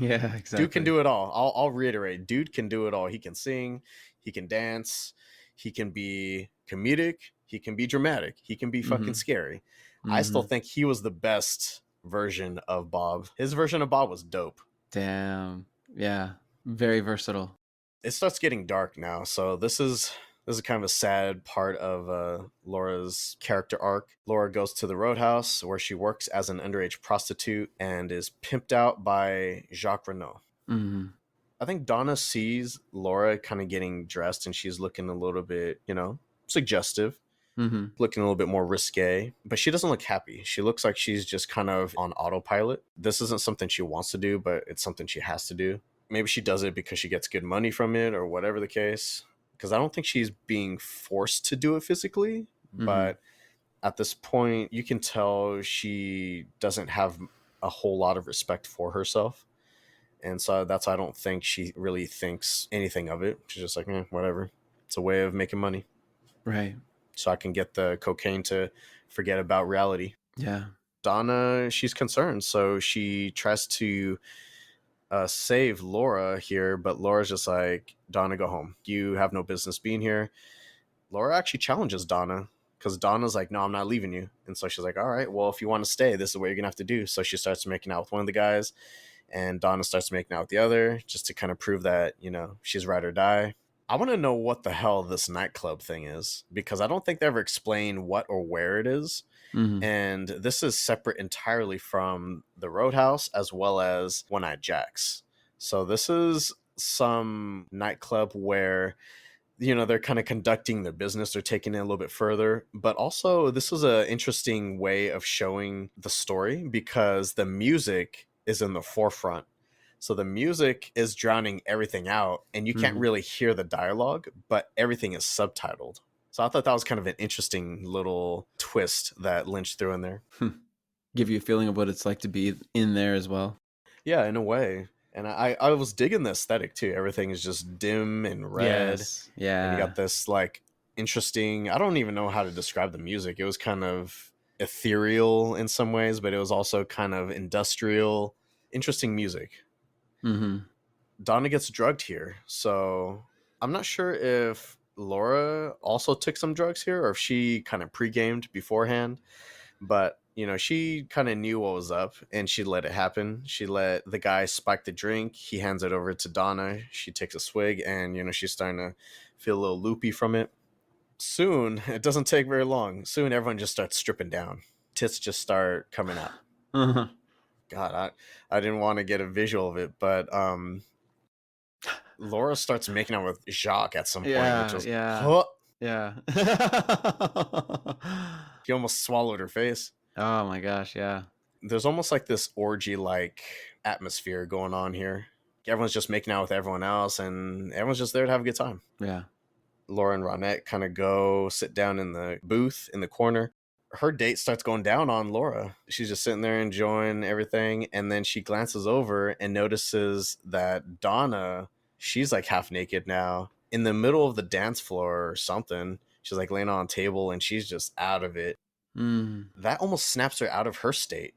Yeah, exactly. Dude can do it all. I'll reiterate, dude can do it all. He can sing, he can dance, he can be comedic, he can be dramatic, he can be fucking scary. I still think he was the best version of Bob. His version of Bob was dope. Damn. Yeah. Very versatile. It starts getting dark now, so this is kind of a sad part of Laura's character arc. Laura goes to the Roadhouse, where she works as an underage prostitute and is pimped out by Jacques Renault. I think Donna sees Laura kind of getting dressed, and she's looking a little bit, suggestive, looking a little bit more risque, but she doesn't look happy. She looks like she's just kind of on autopilot. This isn't something she wants to do, but it's something she has to do. Maybe she does it because she gets good money from it, or whatever the case. Because I don't think she's being forced to do it physically, but at this point, you can tell she doesn't have a whole lot of respect for herself. And so that's why I don't think she really thinks anything of it. She's just like, whatever. It's a way of making money. Right. So I can get the cocaine to forget about reality. Yeah. Donna, she's concerned. So she tries to save Laura here, but Laura's just like, Donna, go home. You have no business being here. Laura actually challenges Donna, because Donna's like, no, I'm not leaving you. And so she's like, all right, well, if you want to stay, this is what you're gonna have to do. So she starts making out with one of the guys, and Donna starts making out with the other, just to kind of prove that, she's ride or die. I want to know what the hell this nightclub thing is, because I don't think they ever explain what or where it is. And this is separate entirely from the Roadhouse, as well as One-Eyed Jack's. So this is some nightclub where, they're kind of conducting their business. They're taking it a little bit further. But also, this is an interesting way of showing the story, because the music is in the forefront. So the music is drowning everything out, and you can't really hear the dialogue, but everything is subtitled. So I thought that was kind of an interesting little twist that Lynch threw in there. Give you a feeling of what it's like to be in there as well. Yeah, in a way. And I was digging the aesthetic too. Everything is just dim and red. Yes. Yeah. And you got this like interesting, I don't even know how to describe the music. It was kind of ethereal in some ways, but it was also kind of industrial, interesting music. Donna gets drugged here. So I'm not sure if Laura also took some drugs here, or if she kind of pre-gamed beforehand, but she kind of knew what was up, and she let it happen. She let the guy spike the drink. He hands it over to Donna. She takes a swig, and she's starting to feel a little loopy from it. Soon, it doesn't take very long, soon everyone just starts stripping down. Tits just start coming out. God, I didn't want to get a visual of it, but Laura starts making out with Jacques at some point, which was he almost swallowed her face. Oh my gosh, yeah. There's almost like this orgy-like atmosphere going on here. Everyone's just making out with everyone else, and everyone's just there to have a good time. Yeah. Laura and Ronette kind of go sit down in the booth in the corner. Her date starts going down on Laura. She's just sitting there enjoying everything, and then she glances over and notices that Donna, she's like half naked now, in the middle of the dance floor or something. She's like laying on a table, and she's just out of it. That almost snaps her out of her state.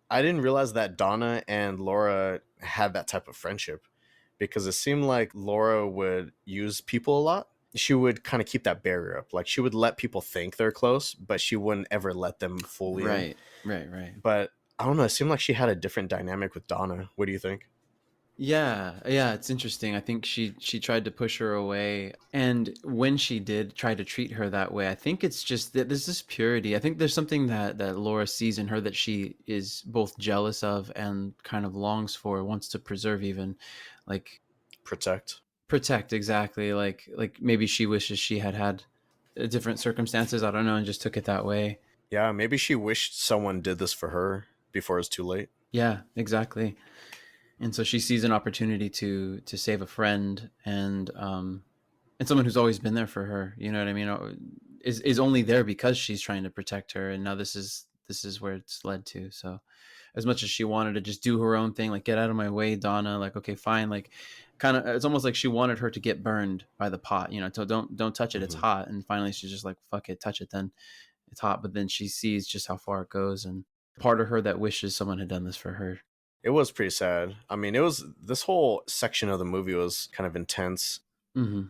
I didn't realize that Donna and Laura had that type of friendship, because it seemed like Laura would use people a lot. She would kind of keep that barrier up. Like, she would let people think they're close, but she wouldn't ever let them fully in. Right. But I don't know, it seemed like she had a different dynamic with Donna. What do you think? Yeah, it's interesting. I think she tried to push her away, and when she did try to treat her that way, I think it's just that there's this purity. I think there's something that Laura sees in her that she is both jealous of and kind of longs for, wants to preserve even, like Protect. protect exactly. Like maybe she wishes she had different circumstances. I don't know, and just took it that way. Yeah, maybe she wished someone did this for her before it's too late. Yeah, exactly. And so she sees an opportunity to save a friend and someone who's always been there for her. You know what I mean? Is only there because she's trying to protect her, and now this is where it's led to. So, as much as she wanted to just do her own thing, like get out of my way, Donna. Like, okay, fine. Like, kind of, it's almost like she wanted her to get burned by the pot. You know, so don't touch it. It's Hmm. hot. And finally, she's just like, fuck it, touch it. Then it's hot. But then she sees just how far it goes, and part of her that wishes someone had done this for her. It was pretty sad. I mean, it was, this whole section of the movie was kind of intense. Mm-hmm.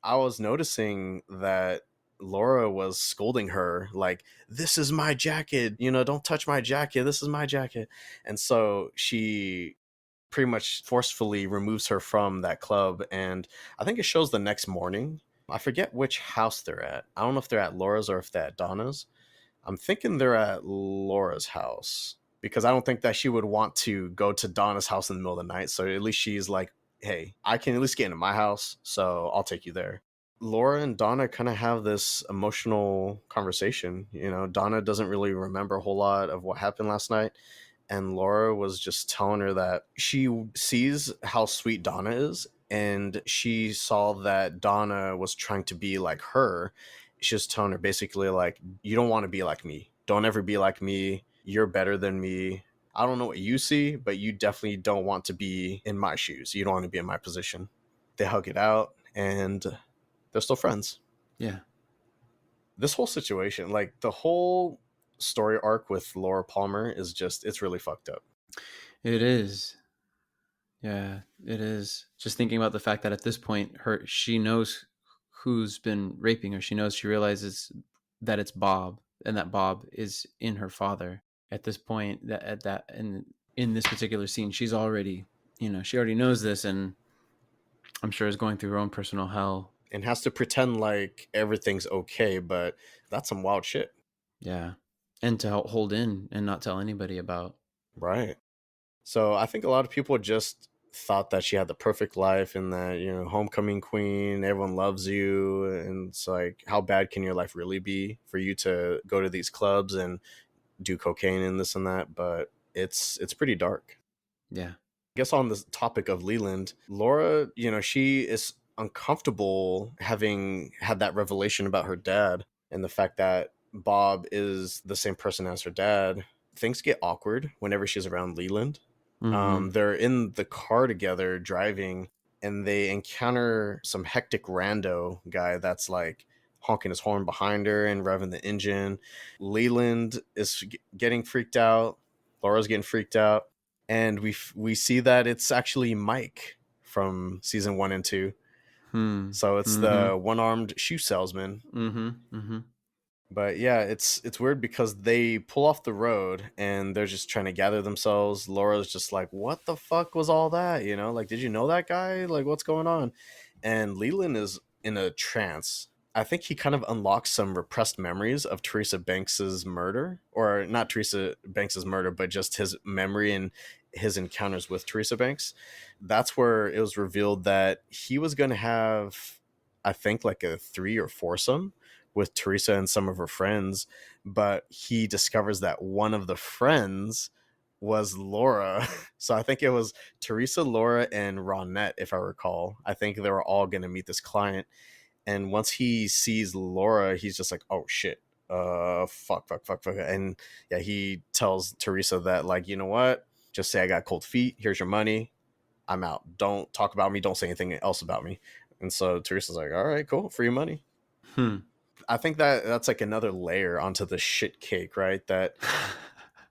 I was noticing that Laura was scolding her like, "This is my jacket, you know, don't touch my jacket. This is my jacket." And so she pretty much forcefully removes her from that club, and I think it shows the next morning. I forget which house they're at. I don't know if they're at Laura's or if they're at Donna's. I'm thinking they're at Laura's house because I don't think that she would want to go to Donna's house in the middle of the night. So at least she's like, hey, I can at least get into my house, so I'll take you there. Laura and Donna kind of have this emotional conversation. You know, Donna doesn't really remember a whole lot of what happened last night. And Laura was just telling her that she sees how sweet Donna is. And she saw that Donna was trying to be like her. She's just telling her basically, like, you don't want to be like me. Don't ever be like me. You're better than me. I don't know what you see, but you definitely don't want to be in my shoes. You don't want to be in my position. They hug it out and they're still friends. Yeah. This whole situation, like the whole story arc with Laura Palmer is just, it's really fucked up. It is. Yeah, it is. Just thinking about the fact that at this point, she knows who's been raping her. She realizes that it's Bob, and that Bob is in her father. At this point, that at that in this particular scene, she's already, she already knows this, and I'm sure is going through her own personal hell. And has to pretend like everything's okay, but that's some wild shit. Yeah, and to hold in and not tell anybody about. Right. So I think a lot of people just thought that she had the perfect life and that, you know, homecoming queen, everyone loves you. And it's like, how bad can your life really be for you to go to these clubs and do cocaine and this and that? But it's pretty dark. Yeah. I guess on this topic of Leland, Laura, you know, she is uncomfortable having had that revelation about her dad and the fact that Bob is the same person as her dad. Things get awkward whenever she's around Leland. Mm-hmm. They're in the car together driving and they encounter some hectic rando guy that's like honking his horn behind her and revving the engine. Leland is getting freaked out. Laura's getting freaked out. And we see that it's actually Mike from season 1 and 2. Hmm. So it's Mm-hmm. the one-armed shoe salesman. Mm-hmm. Mm-hmm. But yeah, it's weird because they pull off the road and they're just trying to gather themselves. Laura's just like, "What the fuck was all that?" You know, like, did you know that guy? Like, what's going on? And Leland is in a trance. I think he kind of unlocks some repressed memories of Teresa Banks's murder, or not Teresa Banks's murder, but just his memory and his encounters with Teresa Banks. That's where it was revealed that he was going to have, I think, like a three or foursome with Teresa and some of her friends, but he discovers that one of the friends was Laura. So I think it was Teresa, Laura, and Ronette, if I recall. I think they were all going to meet this client. And once he sees Laura, he's just like, oh shit. Fuck. And yeah, he tells Teresa that, like, you know what? Just say I got cold feet. Here's your money. I'm out. Don't talk about me. Don't say anything else about me. And so Teresa's like, all right, cool. Free money. Hmm. I think that that's like another layer onto the shit cake, right? That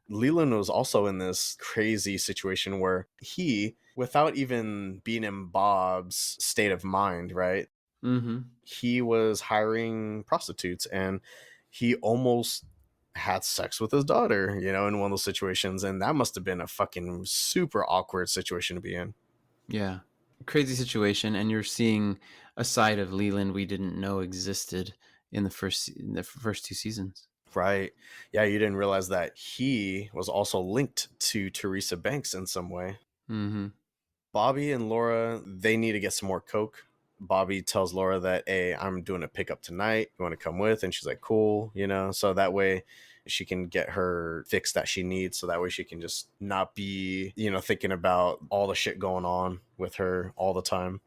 Leland was also in this crazy situation where he, without even being in Bob's state of mind, right? Mm-hmm. He was hiring prostitutes and he almost had sex with his daughter, you know, in one of those situations. And that must have been a fucking super awkward situation to be in. Yeah. Crazy situation, and you're seeing a side of Leland we didn't know existed in the first two seasons. Right. Yeah, you didn't realize that he was also linked to Teresa Banks in some way. Mm-hmm. Bobby and Laura, they need to get some more coke. Bobby tells Laura that, hey, I'm doing a pickup tonight. You want to come with? And she's like, cool, so that way she can get her fix that she needs. So that way she can just not be, thinking about all the shit going on with her all the time.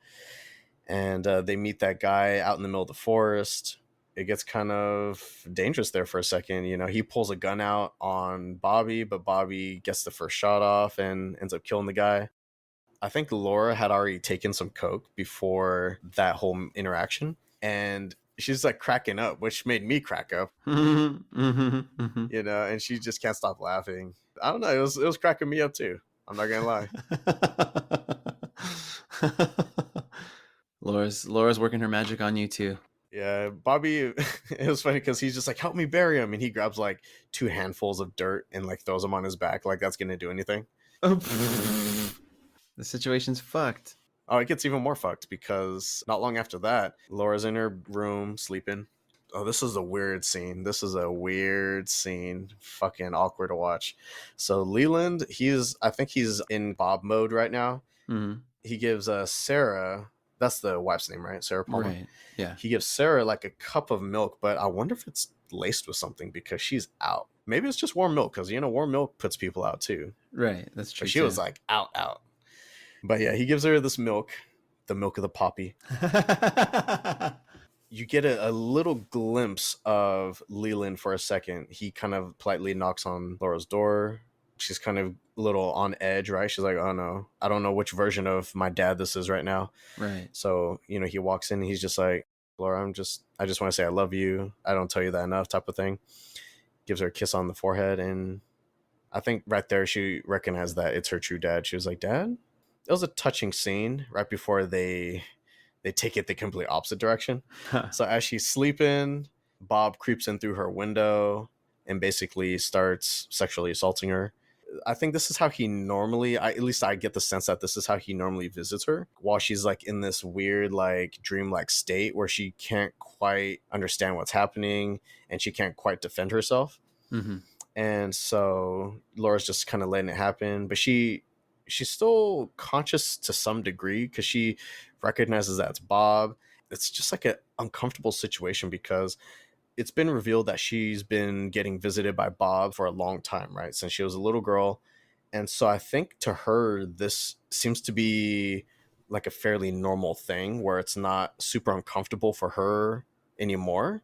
And they meet that guy out in the middle of the forest. It gets kind of dangerous there for a second. He pulls a gun out on Bobby, but Bobby gets the first shot off and ends up killing the guy. I think Laura had already taken some coke before that whole interaction, and she's like cracking up, which made me crack up, and she just can't stop laughing. I don't know, it was cracking me up too. I'm not gonna lie. Laura's working her magic on you too. Yeah, Bobby, it was funny because he's just like, help me bury him, and he grabs like 2 handfuls of dirt and like throws them on his back like that's gonna do anything. The situation's fucked. Oh, it gets even more fucked because not long after that, Laura's in her room sleeping. Oh, this is a weird scene. Fucking awkward to watch. So Leland, I think he's in Bob mode right now. Mm-hmm. He gives Sarah, that's the wife's name, right? Sarah Palmer. Right. Yeah. He gives Sarah like a cup of milk, but I wonder if it's laced with something because she's out. Maybe it's just warm milk because, warm milk puts people out too. Right. That's true. But she was like out. But yeah, he gives her this milk, the milk of the poppy. You get a little glimpse of Leland for a second. He kind of politely knocks on Laura's door. She's kind of a little on edge, right? She's like, oh no, I don't know which version of my dad this is right now. Right. So, he walks in and he's just like, Laura, I just want to say I love you. I don't tell you that enough, type of thing. Gives her a kiss on the forehead. And I think right there she recognized that it's her true dad. She was like, Dad? It was a touching scene right before they take it the complete opposite direction. So as she's sleeping, Bob creeps in through her window and basically starts sexually assaulting her. I think this is how he normally, at least I get the sense that this is how he normally visits her while she's like in this weird like dreamlike state where she can't quite understand what's happening and she can't quite defend herself. Mm-hmm. And so Laura's just kind of letting it happen, but she's still conscious to some degree because she recognizes that it's Bob. It's just like an uncomfortable situation because it's been revealed that she's been getting visited by Bob for a long time, right? Since she was a little girl. And so I think to her, this seems to be like a fairly normal thing where it's not super uncomfortable for her anymore.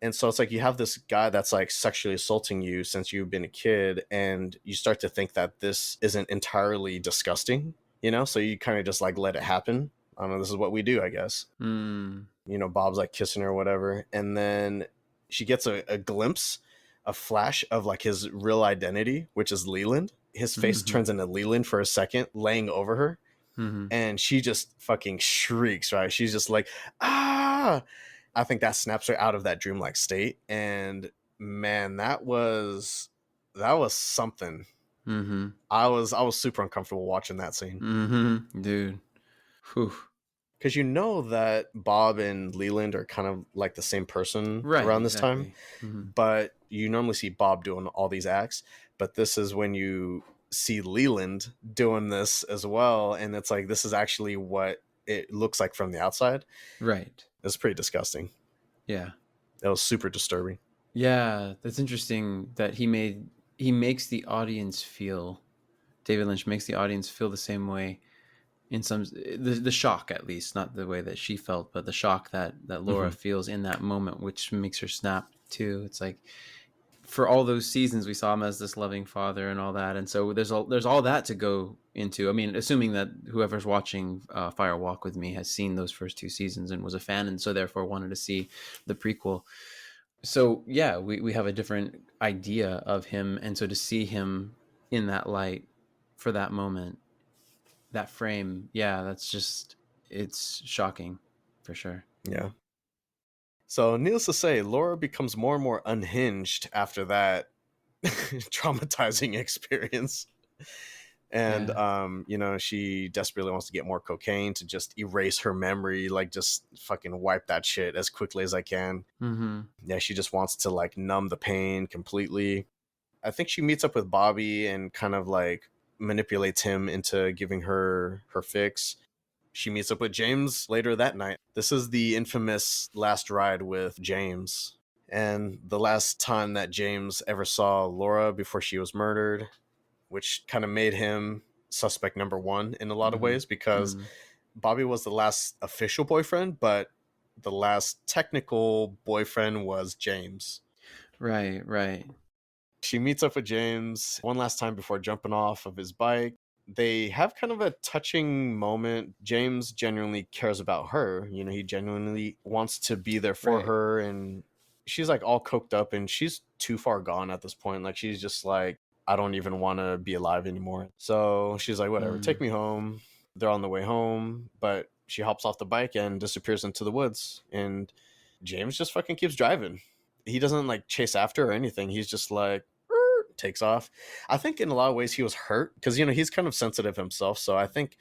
And so it's like you have this guy that's like sexually assaulting you since you've been a kid, and you start to think that this isn't entirely disgusting, so you kind of just like let it happen. I don't know, this is what we do, I guess. Bob's like kissing her or whatever, and then she gets a glimpse, a flash of like his real identity, which is Leland. His face turns into Leland for a second, laying over her. And she just fucking shrieks, right? She's just like, ah! I think that snaps her out of that dreamlike state. And man, that was something. I was super uncomfortable watching that scene. Dude. Whew. Because that Bob and Leland are kind of like the same person around this time. But you normally see Bob doing all these acts. But this is when you see Leland doing this as well. And it's like, this is actually what it looks like from the outside. Right. It's pretty disgusting. Yeah. It was super disturbing. Yeah, that's interesting that he makes the audience feel, David Lynch makes the audience feel the same way in some, the shock at least, not the way that she felt, but the shock that Laura feels in that moment, which makes her snap too. It's like, for all those seasons we saw him as this loving father and all that, and so there's all that to go into. I mean, assuming that whoever's watching Fire Walk with Me has seen those first 2 seasons and was a fan, and so therefore wanted to see the prequel. So yeah, we have a different idea of him, and so to see him in that light for that moment, that frame, yeah, it's shocking for sure. Yeah. So needless to say, Laura becomes more and more unhinged after that traumatizing experience. And Yeah. she desperately wants to get more cocaine to just erase her memory, like just fucking wipe that shit as quickly as I can. Mm-hmm. Yeah, she just wants to like numb the pain completely. I think she meets up with Bobby and kind of like manipulates him into giving her her fix. She meets up with James later that night. This is the infamous last ride with James, and the last time that James ever saw Laura before she was murdered, which kind of made him suspect number one in a lot of Mm-hmm. ways, because Mm-hmm. Bobby was the last official boyfriend, but the last technical boyfriend was James. Right, right. She meets up with James one last time before jumping off of his bike. They have kind of a touching moment. James genuinely cares about her. He genuinely wants to be there for Right. her. And she's like all coked up and she's too far gone at this point. Like, she's just like, I don't even want to be alive anymore. So she's like, whatever, take Mm. me home. They're on the way home, but she hops off the bike and disappears into the woods. And James just fucking keeps driving. He doesn't like chase after or anything. He's just like, takes off. I think in a lot of ways he was hurt because he's kind of sensitive himself. So I think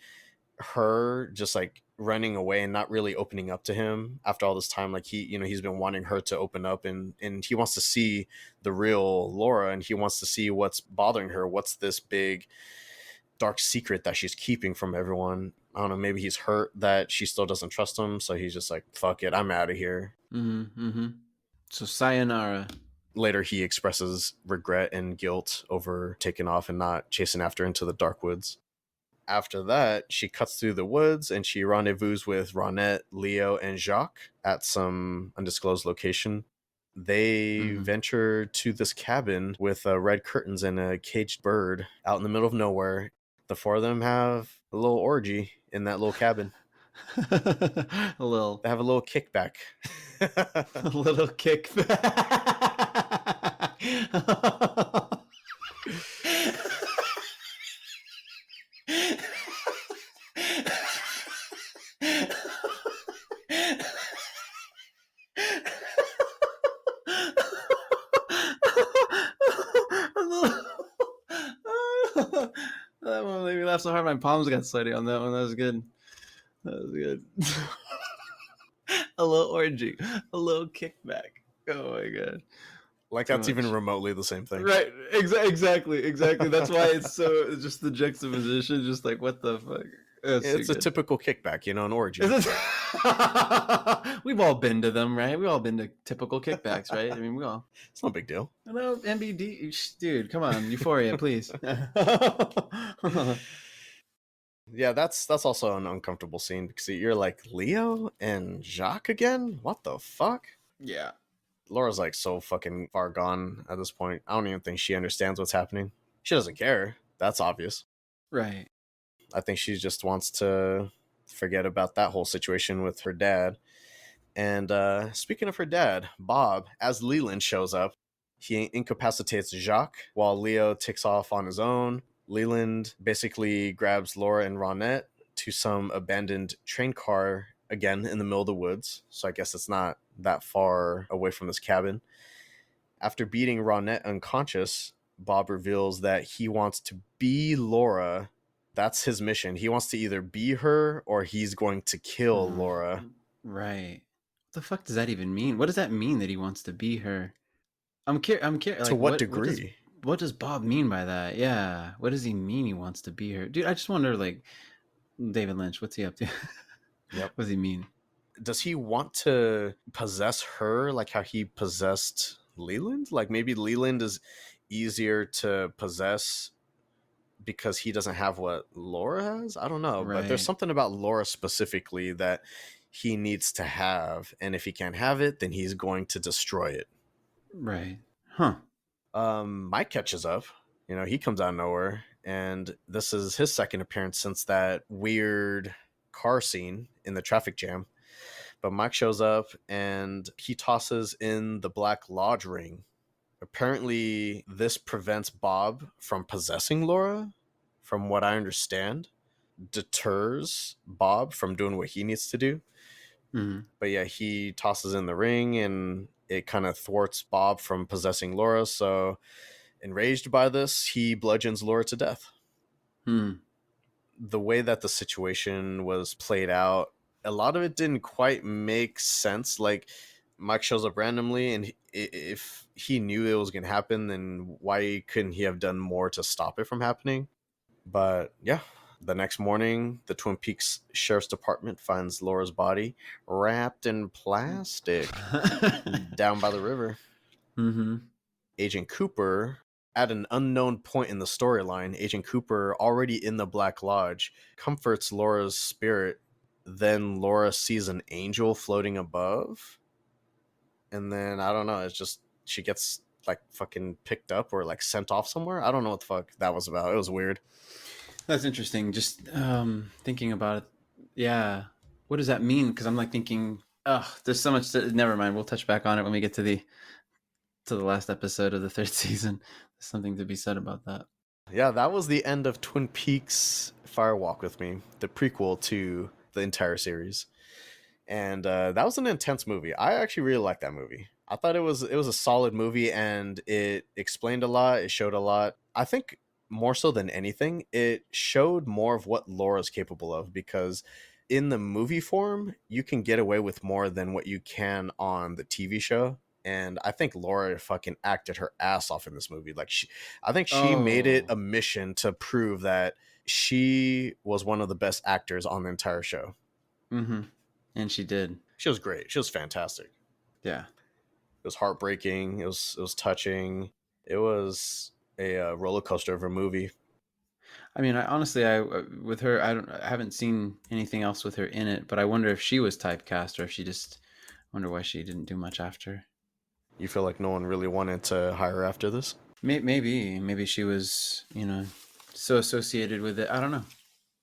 her just like running away and not really opening up to him after all this time, like he's been wanting her to open up, and he wants to see the real Laura, and he wants to see what's bothering her, what's this big dark secret that she's keeping from everyone. I don't know, maybe he's hurt that she still doesn't trust him, so he's just like, fuck it, I'm out of here. Mm-hmm. Mm-hmm. So sayonara. Later he expresses regret and guilt over taking off and not chasing after into the dark woods. After that, she cuts through the woods and she rendezvous with Ronette, Leo, and Jacques at some undisclosed location. They Mm-hmm. venture to this cabin with red curtains and a caged bird out in the middle of nowhere. The four of them have a little orgy in that little cabin. a little They have a little kickback. a little kickback. That one made me laugh so hard my palms got sweaty on that one. That was good. That was good. A little orgy, a little kickback. Oh my god. Like, Too that's even much. remotely the same thing. Right. Exactly. That's why it's so just the juxtaposition, just like what the fuck. That's It's a typical kickback, an orgy. We've all been to them, right? We've all been to typical kickbacks, right? I mean, we all. It's no big deal. Hello, MBD, dude. Come on, Euphoria, please. Yeah, that's also an uncomfortable scene because you're like, Leo and Jacques again? What the fuck? Yeah. Laura's like so fucking far gone at this point. I don't even think she understands what's happening. She doesn't care. That's obvious. Right. I think she just wants to forget about that whole situation with her dad. And speaking of her dad, Bob, as Leland shows up, he incapacitates Jacques while Leo takes off on his own. Leland basically grabs Laura and Ronette to some abandoned train car again in the middle of the woods. So I guess it's not that far away from this cabin. After beating Ronette unconscious, Bob reveals that he wants to be Laura. That's his mission. He wants to either be her or he's going to kill Laura. Right. What the fuck does that even mean? What does that mean that he wants to be her? I'm curious. To Like, what what degree? does Bob mean by that? Yeah. What does he mean he wants to be her? Dude, I just wonder, like, David Lynch, what's he up to? Yep. What does he mean? Does he want to possess her like how he possessed Leland? Like, maybe Leland is easier to possess because he doesn't have what Laura has? I don't know. But there's Right. something about Laura specifically that he needs to have. And if he can't have it, then he's going to destroy it. Right. Huh. Mike catches up. He comes out of nowhere. And this is his second appearance since that weird car scene in the traffic jam. But Mike shows up and he tosses in the Black Lodge ring. Apparently, this prevents Bob from possessing Laura, from what I understand. Deters Bob from doing what he needs to do. Mm-hmm. But yeah, he tosses in the ring and it kind of thwarts Bob from possessing Laura. So, enraged by this, he bludgeons Laura to death. The way that the situation was played out, a lot of it didn't quite make sense. Like, Mike shows up randomly, and if he knew it was going to happen, then why couldn't he have done more to stop it from happening? But yeah, the next morning, the Twin Peaks Sheriff's Department finds Laura's body wrapped in plastic down by the river. Agent Cooper, at an unknown point in the storyline, Agent Cooper, already in the Black Lodge, comforts Laura's spirit. Then Laura sees an angel floating above. And then, I don't know, it's just, she gets like fucking picked up or like sent off somewhere. I don't know what the fuck that was about. It was weird. That's interesting. Just thinking about it. Yeah. What does that mean? Because I'm like thinking, there's so much never mind. We'll touch back on it when we get to the last episode of the third season. There's something to be said about that. Yeah, that was the end of Twin Peaks Fire Walk with Me, the prequel to the entire series. And that was an intense movie. I actually really liked that movie. I thought it was a solid movie, and it explained a lot. It showed a lot. I think more so than anything, it showed more of what Laura's capable of, because in the movie form, you can get away with more than what you can on the TV show. And I think Laura fucking acted her ass off in this movie. Like, I think she made it a mission to prove that she was one of the best actors on the entire show. And she did. She was great. She was fantastic. Yeah. It was heartbreaking. It was touching. It was a roller coaster of a movie. I mean, honestly, with her, I haven't seen anything else with her in it, but I wonder if she was typecast, or if she just, wonder why she didn't do much after. You feel like no one really wanted to hire her after this? Maybe she was, so associated with it. I don't know.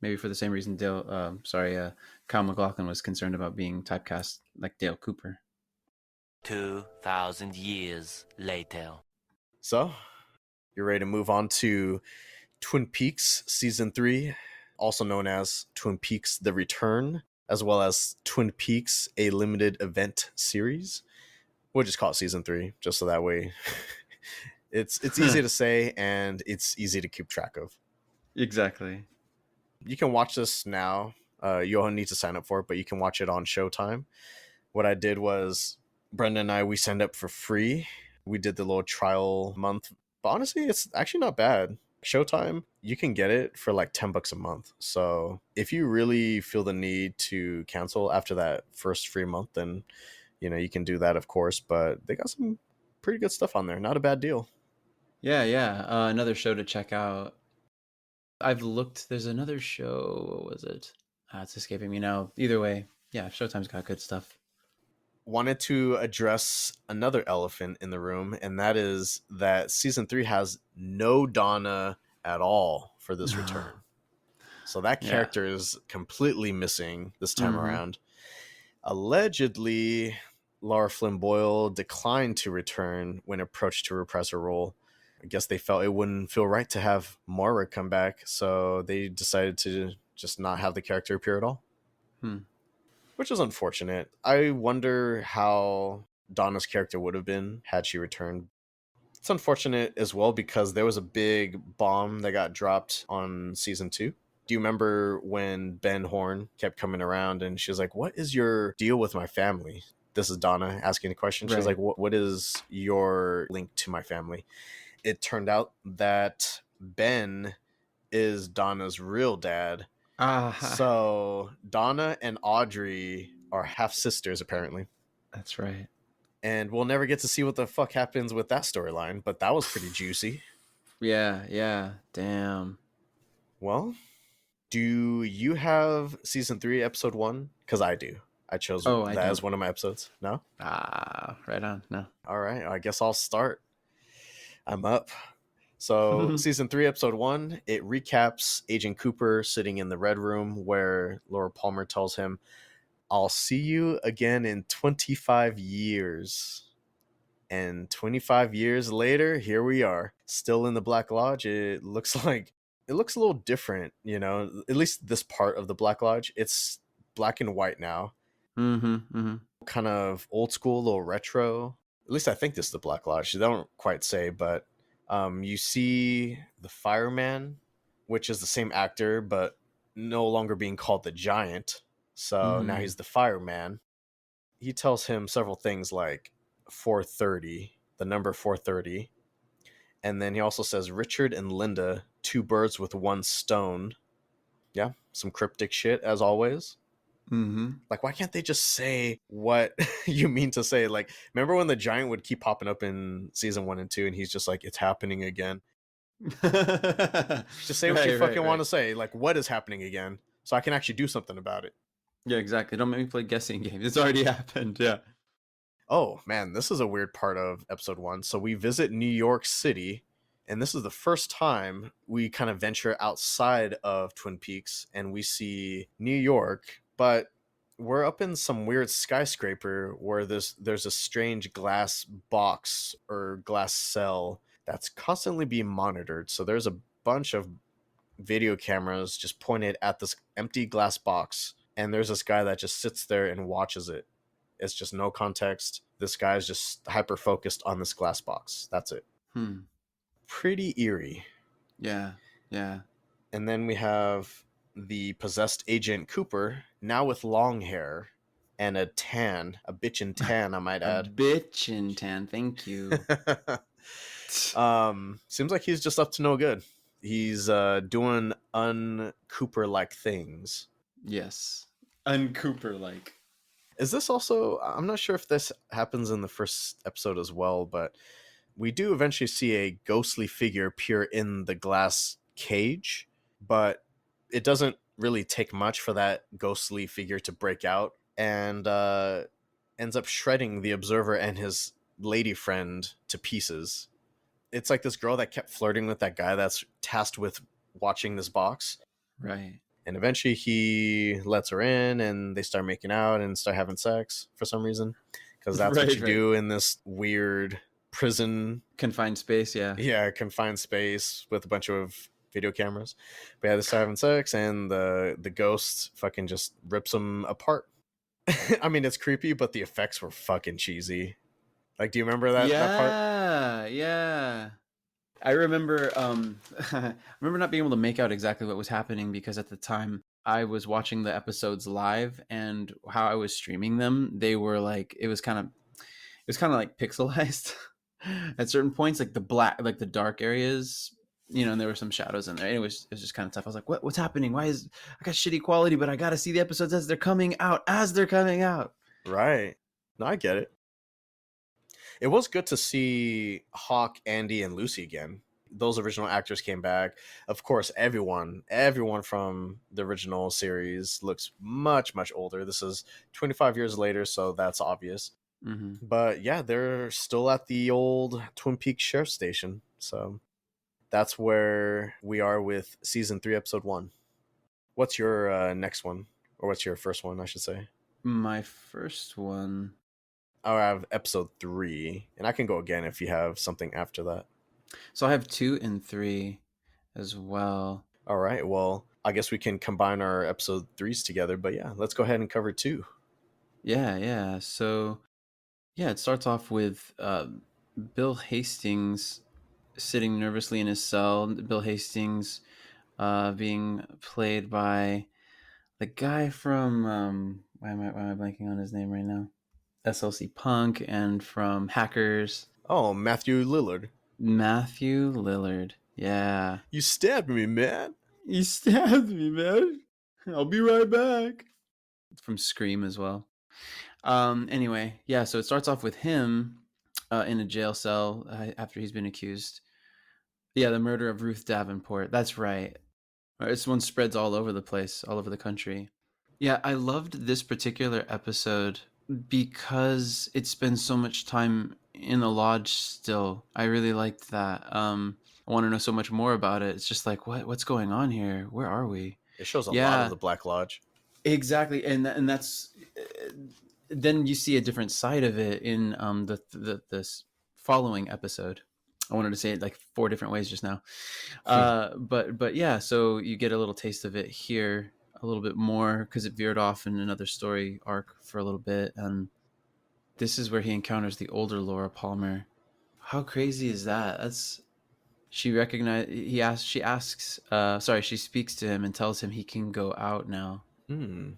Maybe for the same reason Kyle MacLachlan was concerned about being typecast like Dale Cooper. 2,000 years later. So, you're ready to move on to Twin Peaks Season 3, also known as Twin Peaks The Return, as well as Twin Peaks A Limited Event Series. We'll just call it Season 3, just so that way it's easy to say and it's easy to keep track of. Exactly. You can watch this now. You'll need to sign up for it, but you can watch it on Showtime. What I did was, Brenda and I, we signed up for free. We did the little trial month. But honestly, it's actually not bad. Showtime, you can get it for like $10 a month. So if you really feel the need to cancel after that first free month, then you can do that, of course. But they got some pretty good stuff on there. Not a bad deal. Yeah. Another show to check out. I've looked. There's another show. What was it? It's escaping me now. Either way, yeah, Showtime's got good stuff. Wanted to address another elephant in the room, and that is that Season 3 has no Donna at all for this return. So that character is completely missing this time around. Allegedly, Laura Flynn Boyle declined to return when approached to reprise her role. I guess they felt it wouldn't feel right to have Moira come back, so they decided to just not have the character appear at all. Which is unfortunate. I wonder how Donna's character would have been had she returned. It's unfortunate as well because there was a big bomb that got dropped on Season 2. Do you remember when Ben Horn kept coming around and she was like, "What is your deal with my family?" This is Donna asking the question. She was like, what is your link to my family? It turned out that Ben is Donna's real dad. So Donna and Audrey are half sisters, apparently. That's right. And we'll never get to see what the fuck happens with that storyline, but that was pretty juicy. Yeah. Damn. Well, do you have Season 3, Episode 1? Because I do. I chose that as one of my episodes. No? Right on. No. All right. I guess I'll start. I'm up. So Season 3, Episode 1, it recaps Agent Cooper sitting in the Red Room where Laura Palmer tells him, "I'll see you again in 25 years. And 25 years later, here we are, still in the Black Lodge. It looks a little different, at least this part of the Black Lodge. It's black and white now. Kind of old school, a little retro. At least I think this is the Black Lodge. They don't quite say, but you see the fireman which is the same actor, but no longer being called the Giant. So now Mhm. he's the Fireman. He tells him several things like 430, the number 430. And then he also says Richard and Linda, two birds with one stone. Yeah, some cryptic shit as always. Mm-hmm. Like, why can't they just say what you mean to say? Like, remember when the Giant would keep popping up in season 1 and 2 and he's just like, it's happening again? Just say what you fucking want to say. Like, what is happening again? So I can actually do something about it. Yeah, exactly. Don't make me play guessing games. It's already happened. Yeah. Oh, man, this is a weird part of episode 1. So we visit New York City, and this is the first time we kind of venture outside of Twin Peaks and we see New York, but we're up in some weird skyscraper where there's a strange glass box or glass cell that's constantly being monitored. So there's a bunch of video cameras just pointed at this empty glass box, and there's this guy that just sits there and watches it. It's just no context. This guy's just hyper focused on this glass box. That's it. Pretty eerie. Yeah. Yeah. And then we have the possessed Agent Cooper, now with long hair and a bitchin' tan, I might A add. bitchin' tan. Thank you. Seems like he's just up to no good. He's doing un-Cooper like things. Yes. Uncooper like. Is this also, I'm not sure if this happens in the first episode as well, but we do eventually see a ghostly figure appear in the glass cage, but it doesn't really take much for that ghostly figure to break out and ends up shredding the observer and his lady friend to pieces. It's like this girl that kept flirting with that guy that's tasked with watching this box. Right. And eventually he lets her in and they start making out and start having sex for some reason. Because that's what you do in this weird prison. Confined space, yeah. Yeah, confined space with a bunch of video cameras. But yeah, they start having sex and the ghost fucking just rips them apart. I mean, it's creepy, but the effects were fucking cheesy. Like, do you remember that part? Yeah. I remember I remember not being able to make out exactly what was happening because at the time I was watching the episodes live, and how I was streaming them, they were like it was kind of like pixelized at certain points, like the dark areas, and there were some shadows in there. It was just kind of tough. I was like, what's happening? Why is I got shitty quality, but I got to see the episodes as they're coming out. Right. No, I get it. It was good to see Hawk, Andy, and Lucy again. Those original actors came back. Of course, everyone from the original series looks much, much older. This is 25 years later, so that's obvious. Mm-hmm. But yeah, they're still at the old Twin Peaks Sheriff Station. So that's where we are with season 3, episode 1. What's your next one? Or what's your first one, I should say? My first one. I have episode 3, and I can go again if you have something after that. So I have 2 and 3 as well. All right. Well, I guess we can combine our episode 3s together. But yeah, let's go ahead and cover 2. Yeah. So, yeah, it starts off with Bill Hastings sitting nervously in his cell. Bill Hastings being played by the guy from why am I blanking on his name right now? SLC Punk and from Hackers. Oh, Matthew Lillard. Matthew Lillard. Yeah. You stabbed me, man. You stabbed me, man. I'll be right back. From Scream as well. Anyway, yeah, so it starts off with him in a jail cell after he's been accused. Yeah, the murder of Ruth Davenport. That's right. This one spreads all over the place, all over the country. Yeah, I loved this particular episode because it spends so much time in the lodge still. I really liked that. I want to know so much more about it. It's just like, what's going on here? Where are we? It shows a lot of the Black Lodge. Exactly, and that's then you see a different side of it in this following episode. I wanted to say it like 4 different ways just now, but yeah. So you get a little taste of it here, a little bit more because it veered off in another story arc for a little bit, and this is where he encounters the older Laura Palmer. How crazy is that? She speaks to him and tells him he can go out now. Hmm.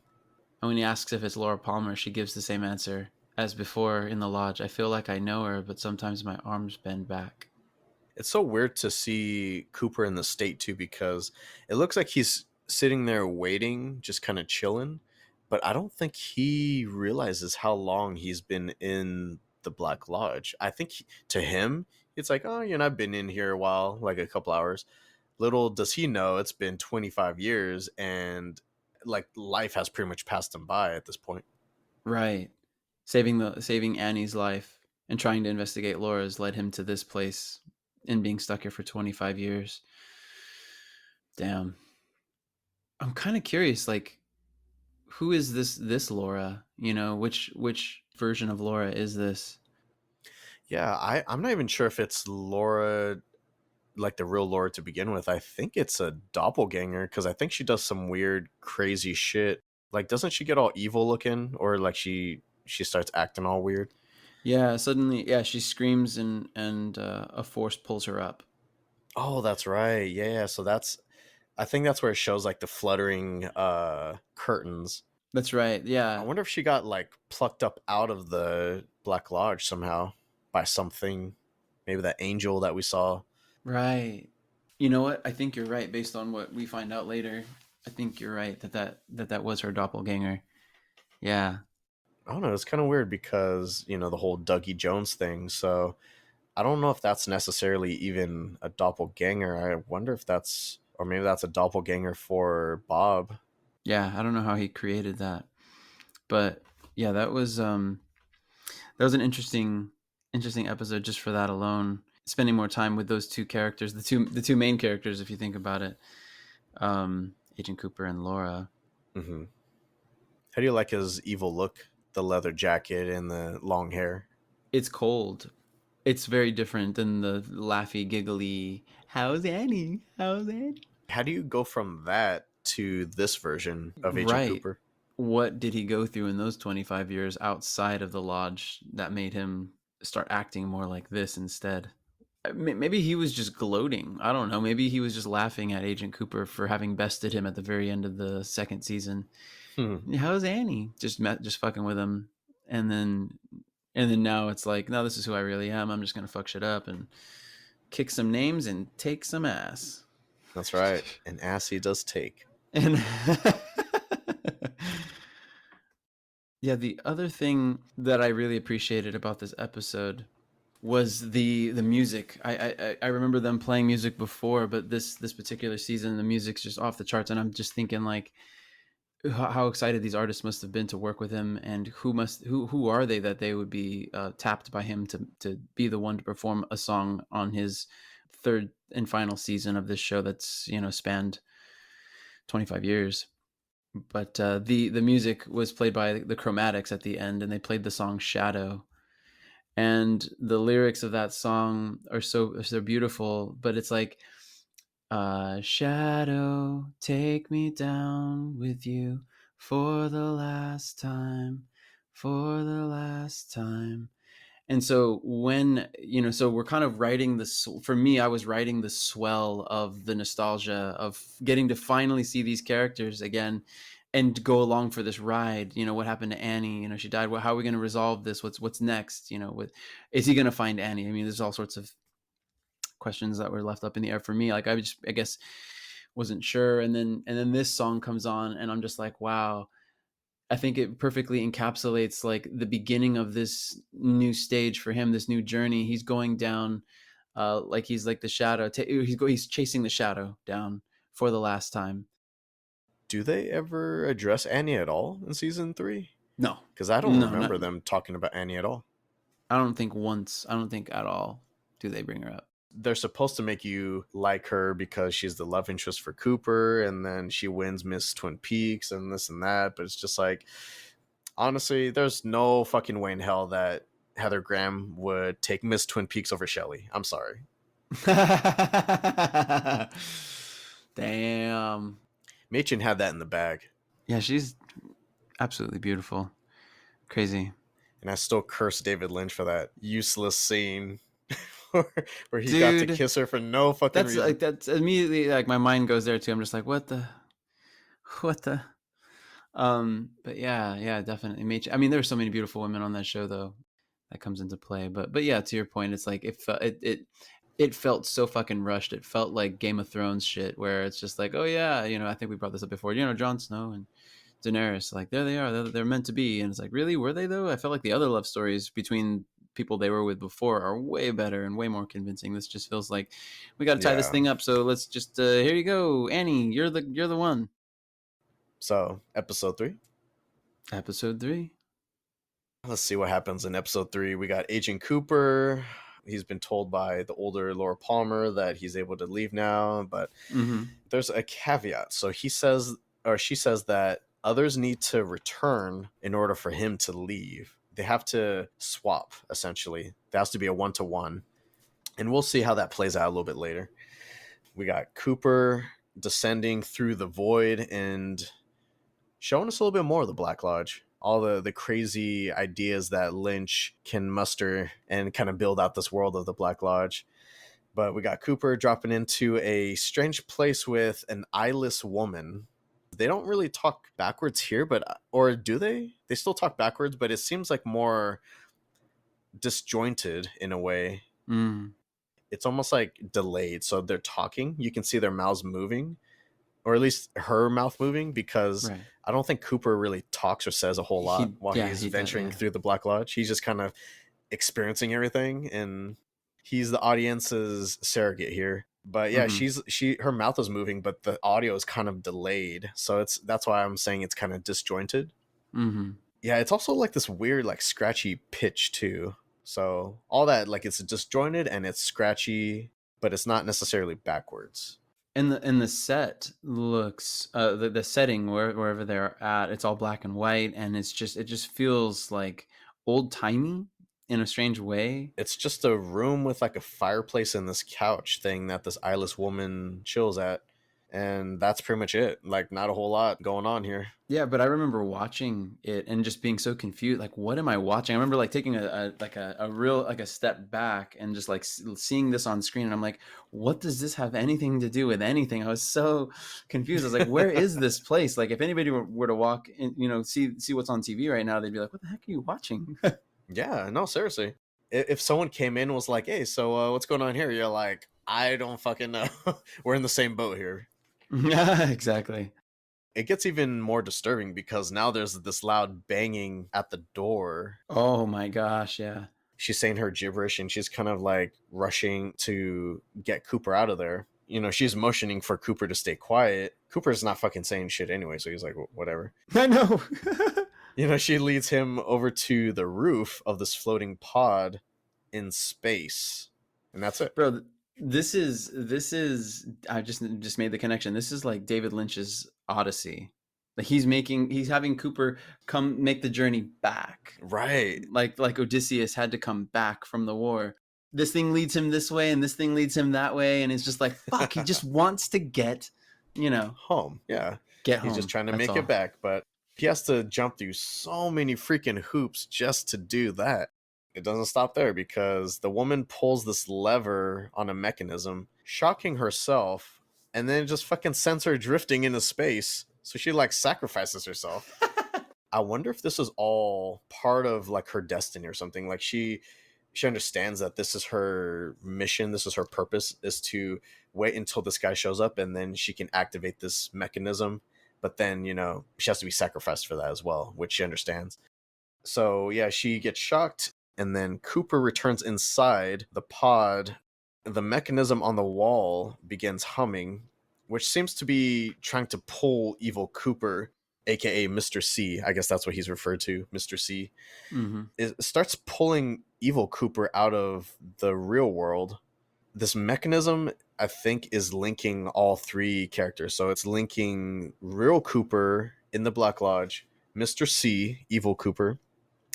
And when he asks if it's Laura Palmer, she gives the same answer as before in the lodge. I feel like I know her, but sometimes my arms bend back. It's so weird to see Cooper in the state too, because it looks like he's sitting there waiting, just kind of chilling. But I don't think he realizes how long he's been in the Black Lodge. I think to him, it's like, oh, I've been in here a while, like a couple hours. Little does he know it's been 25 years, and like life has pretty much passed him by at this point. Right. Saving Annie's life and trying to investigate Laura's led him to this place and being stuck here for 25 years. Damn. I'm kind of curious, like, who is this Laura? Which version of Laura is this? Yeah, I'm not even sure if it's Laura, like the real Laura to begin with. I think it's a doppelganger, because I think she does some weird, crazy shit. Like, doesn't she get all evil looking, or like she starts acting all weird? Yeah, suddenly, yeah, she screams and a force pulls her up. Oh, that's right. Yeah, so I think that's where it shows like the fluttering curtains. That's right. I Yeah. wonder if she got like plucked up out of the Black Lodge somehow by something. Maybe that angel that we saw. Right. You know what? I think you're right based on what we find out later. I think you're right that was her doppelganger. Yeah. I don't know. It's kind of weird because, the whole Dougie Jones thing. So I don't know if that's necessarily even a doppelganger. I wonder if or maybe that's a doppelganger for Bob. Yeah, I don't know how he created that. But yeah, that was an interesting episode just for that alone. Spending more time with those two characters, the two main characters, if you think about it, Agent Cooper and Laura. Mm-hmm. How do you like his evil look? The leather jacket and the long hair. It's cold. It's very different than the laughy, giggly, how's Annie? How's Annie? How do you go from that to this version of Agent Right. Cooper? What did he go through in those 25 years outside of the lodge that made him start acting more like this instead? Maybe he was just gloating. I don't know. Maybe he was just laughing at Agent Cooper for having bested him at the very end of the second season. How's Annie? Just fucking with him, and then now it's like, no, this is who I really am. I'm just gonna fuck shit up and kick some names and take some ass. That's right. An ass he does take. And yeah, the other thing that I really appreciated about this episode was the music. I remember them playing music before, but this particular season, the music's just off the charts, and I'm just thinking like how excited these artists must have been to work with him, and who are they that they would be tapped by him to be the one to perform a song on his third and final season of this show that's spanned 25 years. But the music was played by the Chromatics at the end, and they played the song Shadow. And the lyrics of that song are so beautiful, but it's like, shadow, take me down with you for the last time, for the last time. And so when, so we're kind of writing this, for me, I was writing the swell of the nostalgia of getting to finally see these characters again and go along for this ride. What happened to Annie? She died. How are we going to resolve this? What's next? Is he going to find Annie? I mean, there's all sorts of questions that were left up in the air for me. Like I guess wasn't sure. And then this song comes on and I'm just like, wow, I think it perfectly encapsulates like the beginning of this new stage for him, this new journey. He's going down, like he's like the shadow. He's chasing the shadow down for the last time. Do they ever address Annie at all in season 3? No, because I don't remember them talking about Annie at all. I don't think once. I don't think at all do they bring her up. They're supposed to make you like her because she's the love interest for Cooper, and then she wins Miss Twin Peaks and this and that. But it's just like, honestly, there's no fucking way in hell that Heather Graham would take Miss Twin Peaks over Shelley. I'm sorry. Damn. Machen had that in the bag. Yeah, she's absolutely beautiful. Crazy. And I still curse David Lynch for that useless scene where he got to Dude, kiss her for no fucking that's reason. like that's immediately like my mind goes there too. I'm just like, what the. But yeah, definitely. I mean, there were so many beautiful women on that show though. That comes into play. But yeah, to your point, it's like it felt so fucking rushed. It felt like Game of Thrones shit, where it's just like, oh yeah, I think we brought this up before. Jon Snow and Daenerys, like there they are, they're meant to be, and it's like, really, were they though? I felt like the other love stories between people they were with before are way better and way more convincing. This just feels like we got to tie this thing up. So let's just here you go, Annie, you're the one. So episode 3. Episode 3. Let's see what happens in episode 3. We got Agent Cooper. He's been told by the older Laura Palmer that he's able to leave now, but there's a caveat. So he says, or she says, that others need to return in order for him to leave. They have to swap, essentially. There has to be a 1-to-1. And we'll see how that plays out a little bit later. We got Cooper descending through the void and showing us a little bit more of the Black Lodge. All the crazy ideas that Lynch can muster and kind of build out this world of the Black Lodge. But we got Cooper dropping into a strange place with an eyeless woman. They don't really talk backwards here, or do they? They still talk backwards, but it seems like more disjointed in a way. It's almost like delayed. So they're talking. You can see their mouths moving, or at least her mouth moving, because I don't think Cooper really talks or says a whole lot while he's venturing through the Black Lodge. He's just kind of experiencing everything, and he's the audience's surrogate here. But yeah, her mouth is moving, but the audio is kind of delayed. So that's why I'm saying it's kind of disjointed. Yeah, it's also like this weird, like scratchy pitch too. So all that, like, it's disjointed and it's scratchy, but it's not necessarily backwards. And the set looks the setting wherever they're at, it's all black and white, and it just feels like old timey in a strange way. It's just a room with like a fireplace and this couch thing that this eyeless woman chills at, and that's pretty much it. Like, not a whole lot going on here. Yeah, but I remember watching it and just being so confused. Like, what am I watching? I remember like taking a step back and just like seeing this on screen, and I'm like, what does this have anything to do with anything? I was so confused. I was like, where is this place? Like, if anybody were to walk in, see what's on TV right now, they'd be like, what the heck are you watching? Yeah, no, seriously. If someone came in and was like, hey, so what's going on here? You're like, I don't fucking know. We're in the same boat here. Yeah, exactly. It gets even more disturbing because now there's this loud banging at the door. Oh my gosh, yeah. She's saying her gibberish and she's kind of like rushing to get Cooper out of there. She's motioning for Cooper to stay quiet. Cooper's not fucking saying shit anyway, so he's like, whatever. I know. She leads him over to the roof of this floating pod in space. And that's it. Bro, this is I just made the connection. This is like David Lynch's Odyssey. Like, he's having Cooper come make the journey back. Right. Like Odysseus had to come back from the war. This thing leads him this way and this thing leads him that way, and it's just like, fuck, he just wants to get, home. Yeah. Get home. He's just trying to make it back, but he has to jump through so many freaking hoops just to do that. It doesn't stop there, because the woman pulls this lever on a mechanism, shocking herself, and then it just fucking sends her drifting into space. So she like sacrifices herself. I wonder if this is all part of like her destiny or something. Like, she understands that this is her mission, this is her purpose, is to wait until this guy shows up and then she can activate this mechanism. But then, she has to be sacrificed for that as well, which she understands. So yeah, she gets shocked, and then Cooper returns inside the pod. The mechanism on the wall begins humming, which seems to be trying to pull evil Cooper, aka Mr. C. I guess that's what he's referred to, Mr. C. It starts pulling evil Cooper out of the real world. This mechanism, I think, is linking all three characters. So it's linking real Cooper in the Black Lodge, Mr. C, evil Cooper,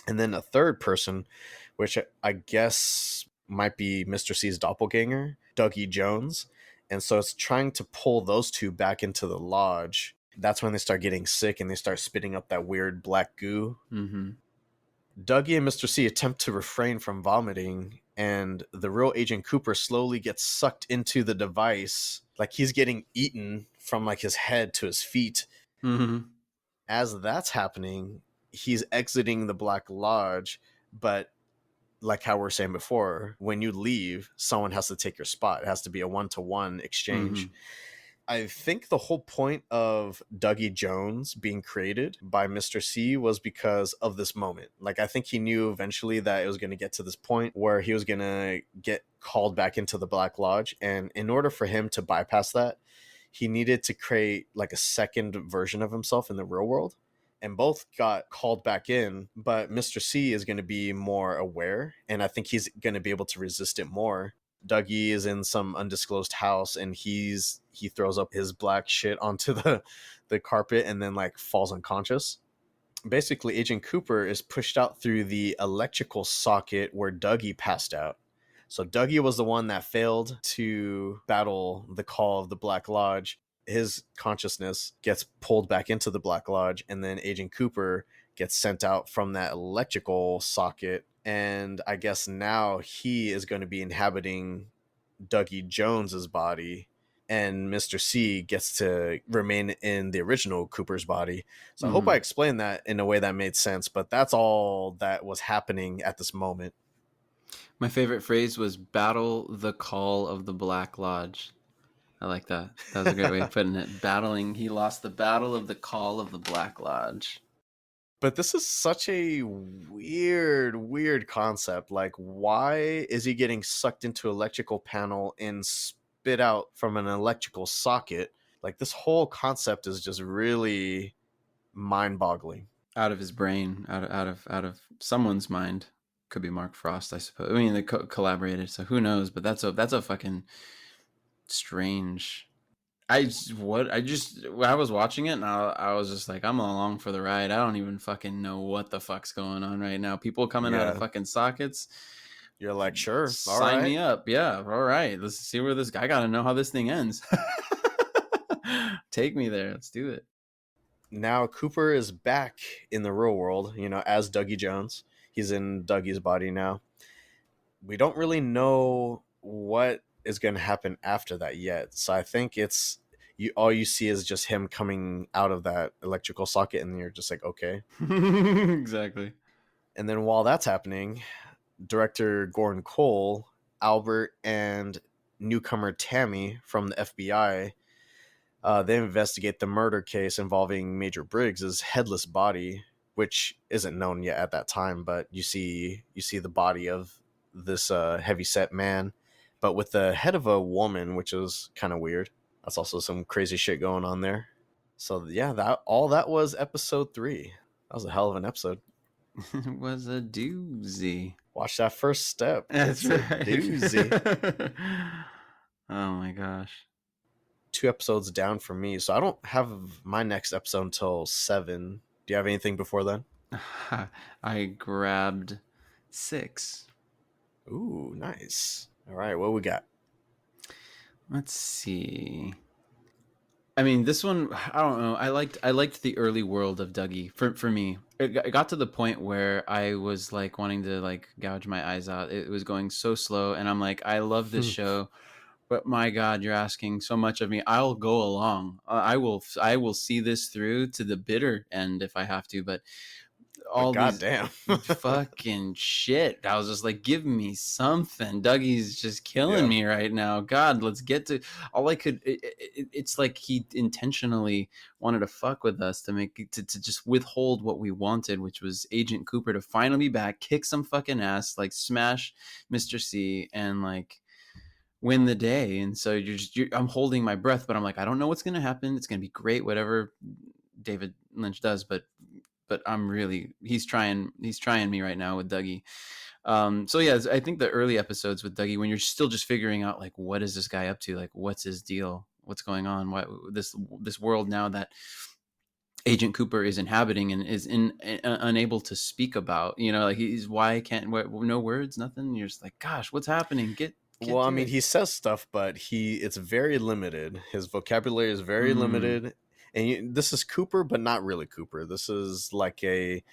and then a third person, which I guess might be Mr. C's doppelganger, Dougie Jones. And so it's trying to pull those two back into the lodge. That's when they start getting sick and they start spitting up that weird black goo. Dougie and Mr. C attempt to refrain from vomiting, and the real Agent Cooper slowly gets sucked into the device, like he's getting eaten from like his head to his feet. Mm-hmm. As that's happening, he's exiting the Black Lodge, but like how we were saying before, when you leave, someone has to take your spot. It has to be a one-to-one exchange. Mm-hmm. I think the whole point of Dougie Jones being created by Mr. C was because of this moment. Like, I think he knew eventually that it was going to get to this point where he was going to get called back into the Black Lodge. And in order for him to bypass that, he needed to create like a second version of himself in the real world. And both got called back in, but Mr. C is going to be more aware, and I think he's going to be able to resist it more. Dougie is in some undisclosed house, and he throws up his black shit onto the carpet and then like falls unconscious. Basically, Agent Cooper is pushed out through the electrical socket where Dougie passed out. So Dougie was the one that failed to battle the call of the Black Lodge. His consciousness gets pulled back into the Black Lodge, and then Agent Cooper gets sent out from that electrical socket. And I guess now he is going to be inhabiting Dougie Jones's body, and Mr. C gets to remain in the original Cooper's body. So I hope I explained that in a way that made sense, but that's all that was happening at this moment. My favorite phrase was "battle the call of the Black Lodge." I like that. That was a great way of putting it. He lost the battle of the call of the Black Lodge. But this is such a weird concept. Like, why is he getting sucked into an electrical panel and spit out from an electrical socket? Like, this whole concept is just really mind-boggling. Out of his brain, out of someone's mind. Could be Mark Frost, I suppose. I mean, they collaborated, so who knows? But that's a fucking strange. I was watching it and I was just like, I'm along for the ride. I don't even fucking know what the fuck's going on right now. People coming out of fucking sockets. You're like, sure, sign me up. Yeah, all right. Let's see where this guy. I gotta know how this thing ends. Take me there. Let's do it. Now Cooper is back in the real world, as Dougie Jones. He's in Dougie's body now. We don't really know what is going to happen after that yet. So I think it's all you see is just him coming out of that electrical socket, and you're just like, okay. Exactly. And then while that's happening, director Gordon Cole, Albert, and newcomer Tammy from the FBI, they investigate the murder case involving Major Briggs's headless body, which isn't known yet at that time, but you see the body of this heavyset man, but with the head of a woman, which is kind of weird. That's also some crazy shit going on there. So yeah, that was episode 3. That was a hell of an episode. It was a doozy. Watch that first step. That's right. A doozy. Oh my gosh. 2 episodes down for me, so I don't have my next episode until 7. Do you have anything before then? I grabbed 6. Ooh, nice. All right, what we got? Let's see. I mean, this one, I don't know. I liked the early world of Dougie. For me, it got to the point where I was like wanting to like gouge my eyes out. It was going so slow, and I'm like, I love this show, but my God, you're asking so much of me. I'll go along. I will see this through to the bitter end if I have to. But all these goddamn fucking shit. I was just like, give me something. Dougie's just killing me right now. God, let's get to all I could. It's like he intentionally wanted to fuck with us to just withhold what we wanted, which was Agent Cooper to finally be back, kick some fucking ass, like smash Mr. C, and like win the day. And so I'm holding my breath, but I'm like, I don't know what's gonna happen. It's gonna be great, whatever David Lynch does, but I'm really he's trying me right now with Dougie. So yeah, I think the early episodes with Dougie, when you're still just figuring out like what is this guy up to, like what's his deal, what's going on, what this world now that Agent Cooper is inhabiting and is unable to speak about, like he's no words, nothing. You're just like, gosh, what's happening? Well, I mean, he says stuff, but it's very limited. His vocabulary is very limited. And this is Cooper, but not really Cooper. This is like a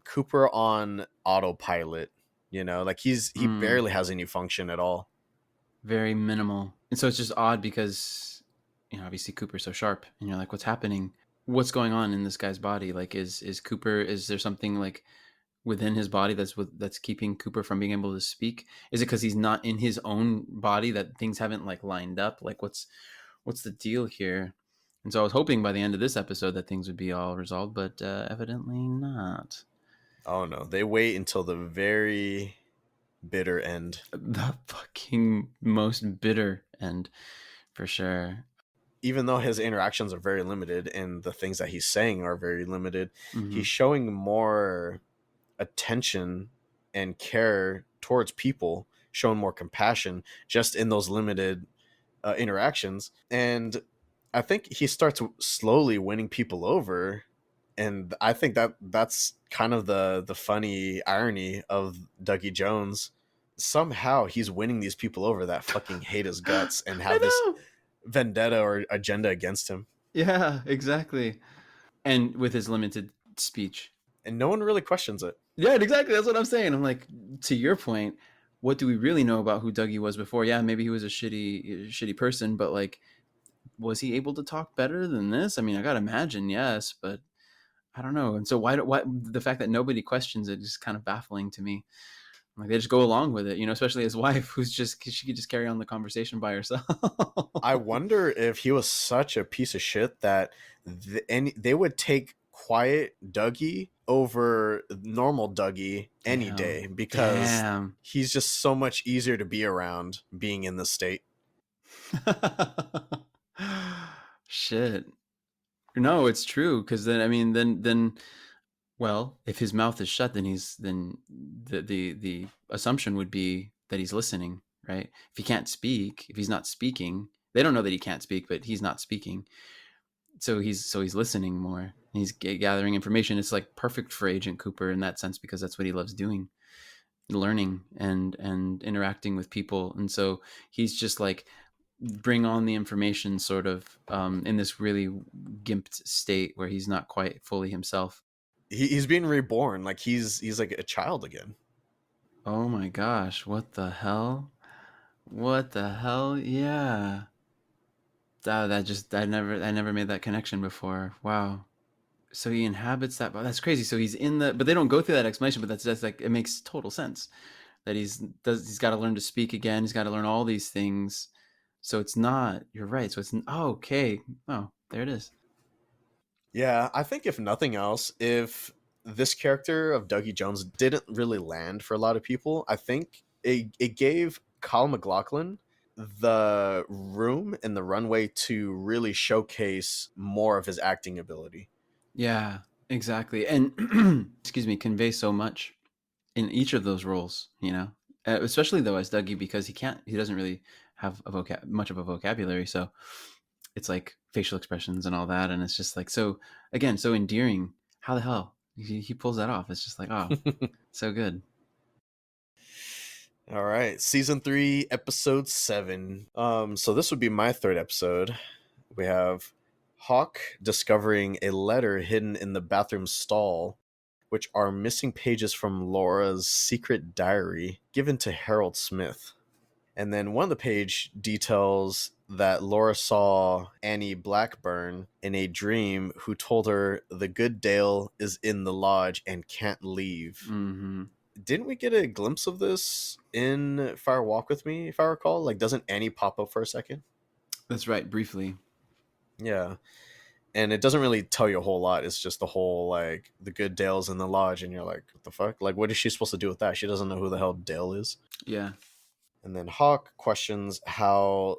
Cooper on autopilot. You know, like he barely has any function at all. Very minimal. And so it's just odd because, you know, obviously Cooper's so sharp, and you're like, what's happening? What's going on in this guy's body? Like, is Cooper, is there something like within his body that's keeping Cooper from being able to speak? Is it because he's not in his own body that things haven't like lined up? Like, what's the deal here? And so I was hoping by the end of this episode that things would be all resolved, but evidently not. Oh no, they wait until the very bitter end. The fucking most bitter end, for sure. Even though his interactions are very limited and the things that he's saying are very limited, he's showing more attention and care towards people, showing more compassion just in those limited interactions. And I think he starts slowly winning people over. And I think that's kind of the funny irony of Dougie Jones. Somehow he's winning these people over that fucking hate his guts and have this vendetta or agenda against him. Yeah, exactly. And with his limited speech. And no one really questions it. Yeah, exactly. That's what I'm saying. I'm like, to your point, what do we really know about who Dougie was before? Yeah, maybe he was a shitty person, but like, was he able to talk better than this? I mean, I gotta imagine, yes, but I don't know. And so why the fact that nobody questions it is kind of baffling to me. Like, they just go along with it, you know, especially his wife, she could just carry on the conversation by herself. I wonder if he was such a piece of shit that they would take quiet Dougie over normal Dougie any day, because he's just so much easier to be around being in this state. Shit. No, it's true, because then, I mean, then well, if his mouth is shut, then the assumption would be that he's listening, right? If he can't speak, if he's not speaking, they don't know that he can't speak, but he's not speaking. So he's listening more. He's gathering information. It's like perfect for Agent Cooper in that sense, because that's what he loves doing, learning and interacting with people. And so he's just like, bring on the information, sort of in this really gimped state where he's not quite fully himself. He's being reborn, like he's like a child again. Oh my gosh, what the hell? Yeah. I never made that connection before. Wow. So he inhabits that. That's crazy. So he's in but they don't go through that explanation, but that's like, it makes total sense that he's got to learn to speak again. He's got to learn all these things. So it's not, you're right. So it's, okay. Oh, there it is. Yeah, I think if nothing else, if this character of Dougie Jones didn't really land for a lot of people, I think it gave Kyle MacLachlan the room and the runway to really showcase more of his acting ability. Yeah, exactly. And excuse me, convey so much in each of those roles, you know, especially though as Dougie, because he doesn't really have much of a vocabulary. So it's like facial expressions and all that. And it's just like, so again, so endearing. How the hell he pulls that off? It's just like, oh, so good. All right, season 3, episode 7. So this would be my third episode. We have Hawk discovering a letter hidden in the bathroom stall, which are missing pages from Laura's secret diary given to Harold Smith. And then one of the page details that Laura saw Annie Blackburn in a dream, who told her the good Dale is in the lodge and can't leave. Mm-hmm. Didn't we get a glimpse of this in Fire Walk With Me, if I recall? Like, doesn't Annie pop up for a second? That's right, briefly. Yeah. And it doesn't really tell you a whole lot. It's just the whole, like, the good Dale's in the lodge, and you're like, what the fuck? Like, what is she supposed to do with that? She doesn't know who the hell Dale is. Yeah. And then Hawk questions how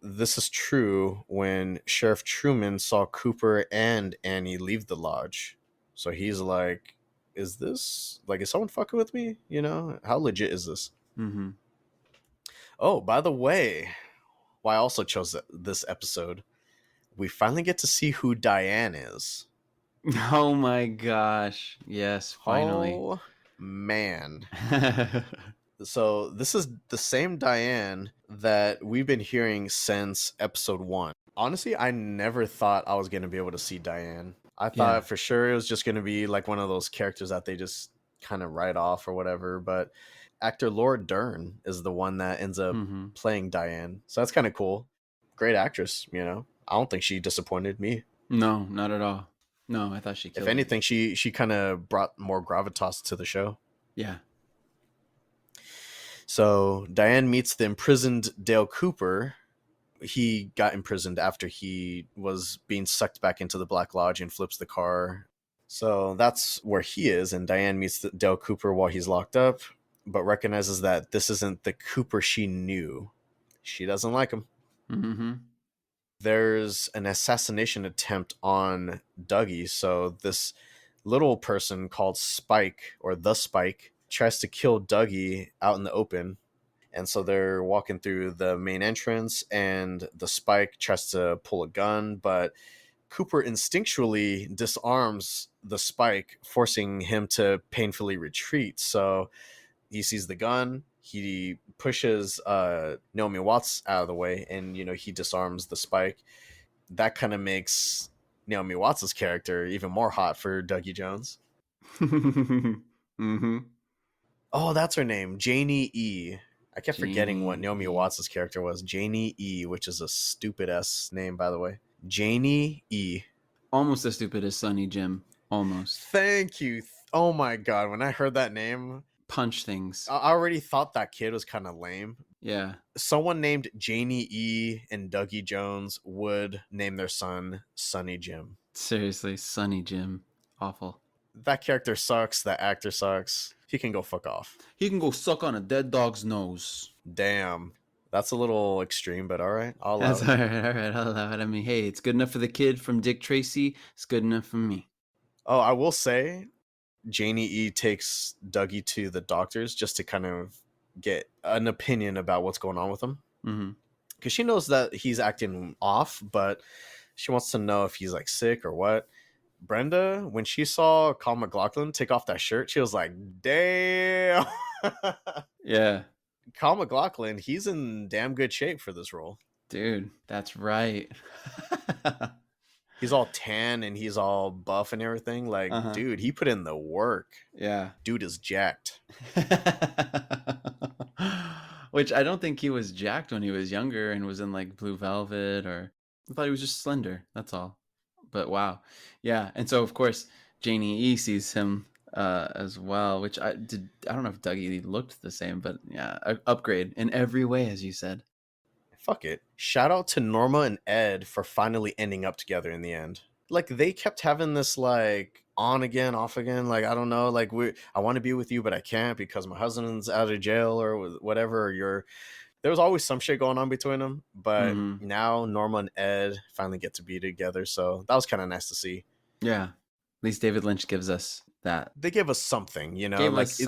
this is true when Sheriff Truman saw Cooper and Annie leave the lodge. So he's like, is someone fucking with me? You know, how legit is this? Mm-hmm. Oh, by the way, why I also chose this episode, we finally get to see who Diane is. Oh my gosh. Yes, finally. Oh, man. So this is the same Diane that we've been hearing since episode 1. Honestly, I never thought I was going to be able to see Diane. I thought for sure it was just going to be like one of those characters that they just kind of write off or whatever. But Actor Laura Dern is the one that ends up Mm-hmm. playing Diane. So that's kind of cool. Great actress, you know. I don't think she disappointed me. No, not at all. No, I thought she If killed it. anything, she kind of brought more gravitas to the show. Yeah. So Diane meets the imprisoned Dale Cooper. He got imprisoned after he was being sucked back into the Black Lodge and flips the car. So that's where he is, and Diane meets Dale Cooper while he's locked up, but recognizes that this isn't the Cooper she knew. She doesn't like him. Mm-hmm. There's an assassination attempt on Dougie, so this little person called Spike, or the Spike, tries to kill Dougie out in the open. And so they're walking through the main entrance, and the Spike tries to pull a gun, but Cooper instinctually disarms the Spike, forcing him to painfully retreat. So he sees the gun, he pushes Naomi Watts out of the way, and he disarms the Spike. That kind of makes Naomi Watts' character even more hot for Dougie Jones. Mm-hmm. Oh, that's her name, Janie E. I kept forgetting what Janie Naomi E. Watts' character was. Janie E, which is a stupid ass name, by the way. Janie E. Almost as stupid as Sonny Jim. Almost. Thank you. Oh my god, when I heard that name, Punch things. I already thought that kid was kind of lame. Yeah. Someone named Janie E and Dougie Jones would name their son Sonny Jim. Seriously, Sonny Jim. Awful. That character sucks. That actor sucks. He can go fuck off. He can go suck on a dead dog's nose. Damn. That's a little extreme, but all right. I'll allow That's it. all right. I'll allow it. I mean, hey, it's good enough for the kid from Dick Tracy. It's good enough for me. Oh, I will say, Janie E takes Dougie to the doctors just to kind of get an opinion about what's going on with him. Mm-hmm. Because she knows that he's acting off, but she wants to know if he's like sick or what. Brenda, when she saw Kyle MacLachlan take off that shirt, she was like, damn. Yeah. Kyle MacLachlan, he's in damn good shape for this role. Dude, that's right. He's all tan and he's all buff and everything. Like, dude, he put in the work. Yeah. Dude is jacked. Which I don't think he was jacked when he was younger and was in like Blue Velvet, or I thought he was just slender. That's all. But wow. Yeah. And so, of course, Janie E sees him as well, which I don't know if Dougie looked the same, but yeah, upgrade in every way, as you said. Fuck it. Shout out to Norma and Ed for finally ending up together in the end. Like, they kept having this like on again, off again. Like, I don't know. Like, I want to be with you, but I can't because my husband's out of jail or whatever. Or there was always some shit going on between them. But now Norma and Ed finally get to be together. So that was kind of nice to see. Yeah. At least David Lynch gives us that. They give us something, you know, Gave like us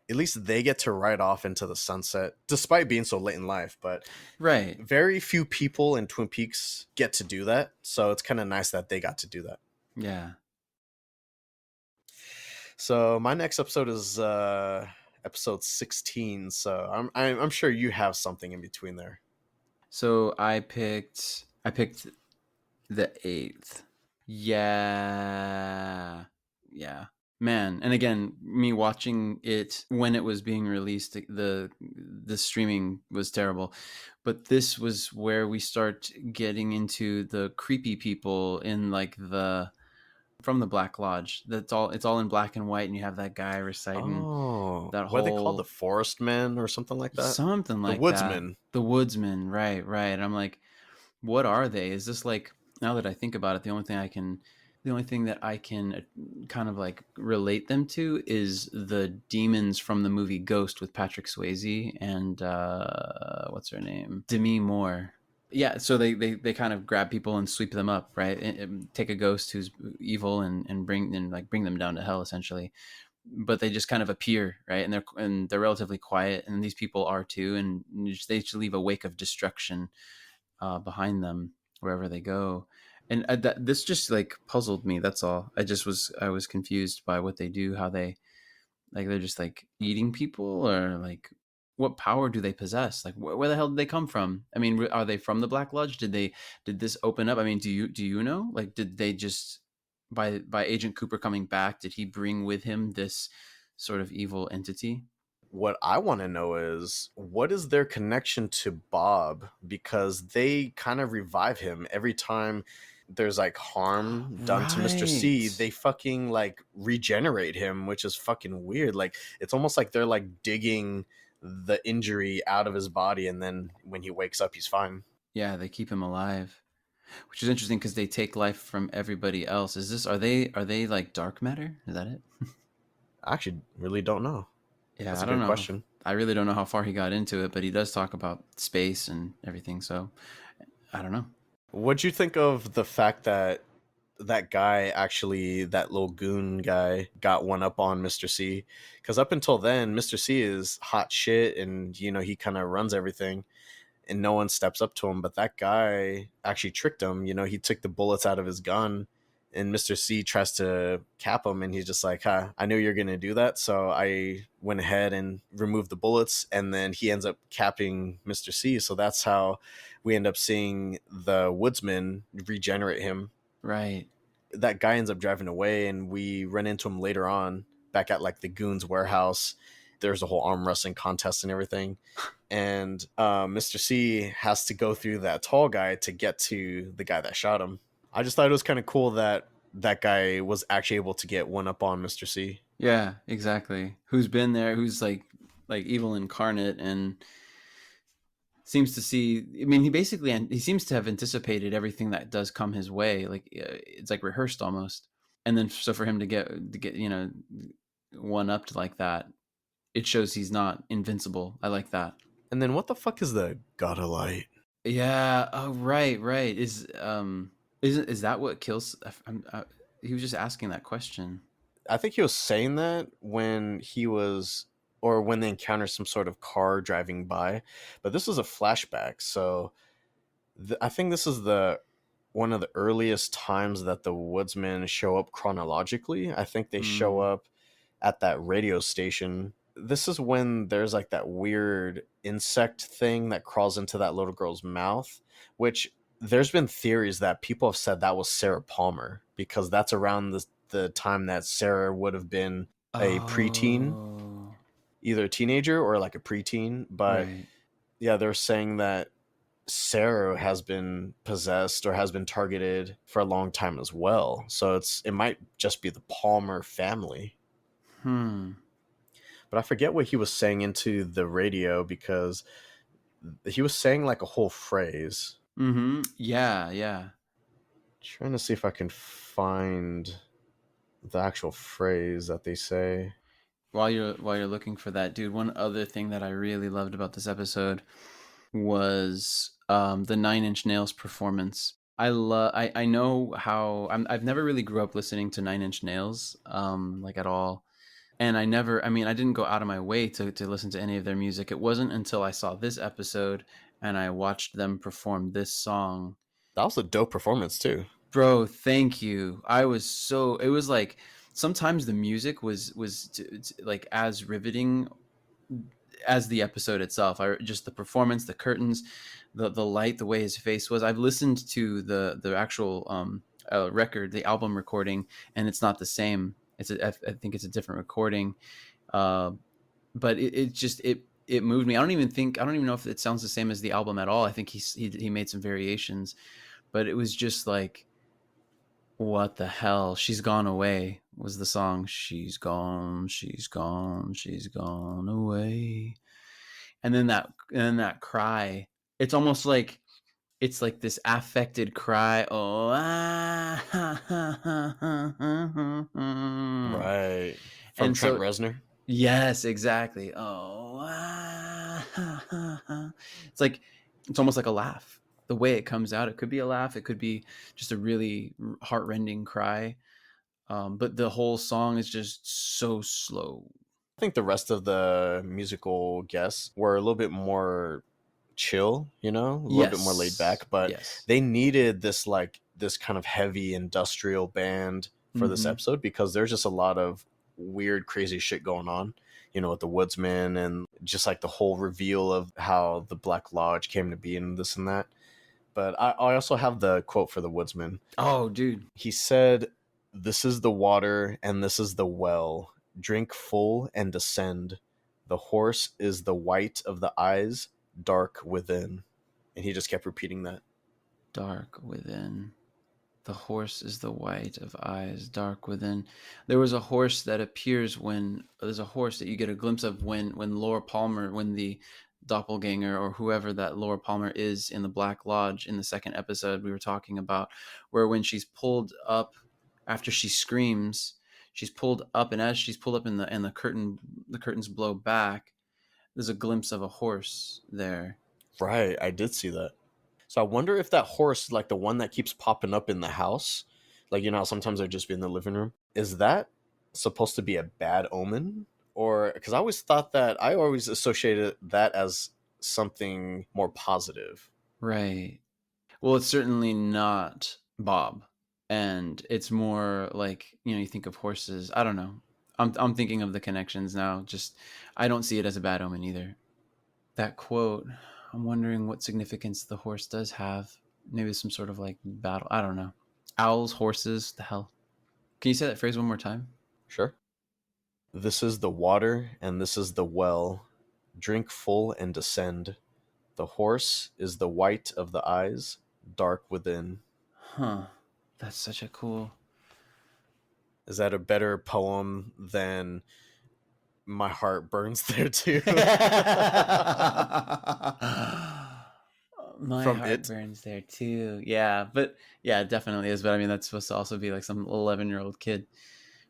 at least they get to ride off into the sunset despite being so late in life. But right. Very few people in Twin Peaks get to do that. So it's kind of nice that they got to do that. Yeah. So my next episode is episode 16. So I'm sure you have something in between there. So I picked the 8th. Yeah. Man, and again, me watching it when it was being released, the streaming was terrible. But this was where we start getting into the creepy people in like from the Black Lodge. It's all in black and white, and you have that guy reciting that whole, what are they called, the Forest Men or something like that? Something like the Woodsmen. That. The Woodsmen, right. And I'm like, what are they? Is this like, now that I think about it, the only thing that I can kind of like relate them to is the demons from the movie Ghost with Patrick Swayze and what's her name? Demi Moore. Yeah, so they kind of grab people and sweep them up, right? And take a ghost who's evil and bring them down to hell essentially. But they just kind of appear, right? And they're relatively quiet, and these people are too, and they just leave a wake of destruction behind them wherever they go. And this just like puzzled me. That's all. I was confused by what they do, how they're just like eating people, or like what power do they possess? Like where the hell did they come from? I mean, are they from the Black Lodge? Did this open up? I mean, do you know? Like, did they just by Agent Cooper coming back, did he bring with him this sort of evil entity? what I want to know is, what is their connection to Bob? Because they kind of revive him every time there's like harm done to Mr. C. Right. They fucking like regenerate him, which is fucking weird. Like, it's almost like they're like digging the injury out of his body, and then when he wakes up, he's fine. Yeah, they keep him alive, which is interesting because they take life from everybody else. Are they like dark matter? Is that it? I actually really don't know. Yeah, That's I a don't good know. question. I really don't know how far he got into it, but he does talk about space and everything. So I don't know. What'd you think of the fact that that guy, actually, that little goon guy, got one up on Mr. C? Because up until then, Mr. C is hot shit, and he kind of runs everything, and no one steps up to him. But that guy actually tricked him. He took the bullets out of his gun, and Mr. C tries to cap him, and he's just like, I knew you're gonna do that, so I went ahead and removed the bullets. And then he ends up capping Mr. C. So that's how we end up seeing the woodsman regenerate him. Right. That guy ends up driving away, and we run into him later on back at like the goons warehouse. There's a whole arm wrestling contest and everything, and Mr. C has to go through that tall guy to get to the guy that shot him. I just thought it was kind of cool that that guy was actually able to get one up on Mr. C. Yeah, exactly. Who's been there? Who's like evil incarnate and seems to see. I mean, he seems to have anticipated everything that does come his way. Like it's like rehearsed almost. And then so for him to get one upped like that, it shows he's not invincible. I like that. And then what the fuck is the God of Light? Yeah. Oh, right. Is that what kills? He was just asking that question. I think he was saying that when he was, or when they encounter some sort of car driving by, but this was a flashback. So I think this is one of the earliest times that the woodsmen show up chronologically. I think they show up at that radio station. This is when there's like that weird insect thing that crawls into that little girl's mouth, which there's been theories that people have said that was Sarah Palmer, because that's around the time that Sarah would have been a preteen, either a teenager or like a preteen. But right. yeah, they're saying that Sarah has been possessed or has been targeted for a long time as well. So it might just be the Palmer family. But I forget what he was saying into the radio, because he was saying like a whole phrase. Yeah. Trying to see if I can find the actual phrase that they say. While you're looking for that, dude, one other thing that I really loved about this episode was the Nine Inch Nails performance. I know how I've never really grew up listening to Nine Inch Nails like at all. And I didn't go out of my way to listen to any of their music. It wasn't until I saw this episode and I watched them perform this song. That was a dope performance too. Bro, thank you. It was like, sometimes the music was like as riveting as the episode itself. Just the performance, the curtains, the light, the way his face was. I've listened to the actual record, the album recording, and it's not the same. I think it's a different recording, but it moved me. I don't even know if it sounds the same as the album at all. I think he made some variations, but it was just like, what the hell? She's Gone Away was the song. She's gone away. And then that cry. It's almost like it's like this affected cry. Oh, right. From Trent Reznor. Yes, exactly. Oh, it's almost like a laugh. The way it comes out, it could be a laugh. It could be just a really heartrending cry. But the whole song is just so slow. I think the rest of the musical guests were a little bit more chill, a little bit more laid back, but they needed this kind of heavy industrial band for this episode, because there's just a lot of weird, crazy shit going on, with the woodsman, and just like the whole reveal of how the Black Lodge came to be and this and that. But I also have the quote for the woodsman. Oh, dude. He said, "This is the water and this is the well. Drink full and descend. The horse is the white of the eyes, dark within. And he just kept repeating that. Dark within. The horse is the white of eyes, dark within. There was a horse that appears when there's a horse that you get a glimpse of when Laura Palmer, when the doppelganger or whoever that Laura Palmer is in the Black Lodge in the second episode we were talking about, where when she's pulled up after she screams, she's pulled up, and as she's pulled up and the curtains blow back, there's a glimpse of a horse there. Right, I did see that. So I wonder if that horse, like the one that keeps popping up in the house, like, you know how sometimes they'd just be in the living room, is that supposed to be a bad omen? Or, because I always associated that as something more positive. Right. Well, it's certainly not Bob. And it's more like, you think of horses. I don't know. I'm thinking of the connections now. Just, I don't see it as a bad omen either. That quote, I'm wondering what significance the horse does have. Maybe some sort of like battle. I don't know. Owls, horses, the hell. Can you say that phrase one more time? Sure. This is the water, and this is the well. Drink full and descend. The horse is the white of the eyes, dark within. Huh. That's such a cool... Is that a better poem than My Heart Burns There Too? My From heart It? burns there too. Yeah, but yeah, it definitely is. But I mean, that's supposed to also be like some 11-year-old kid.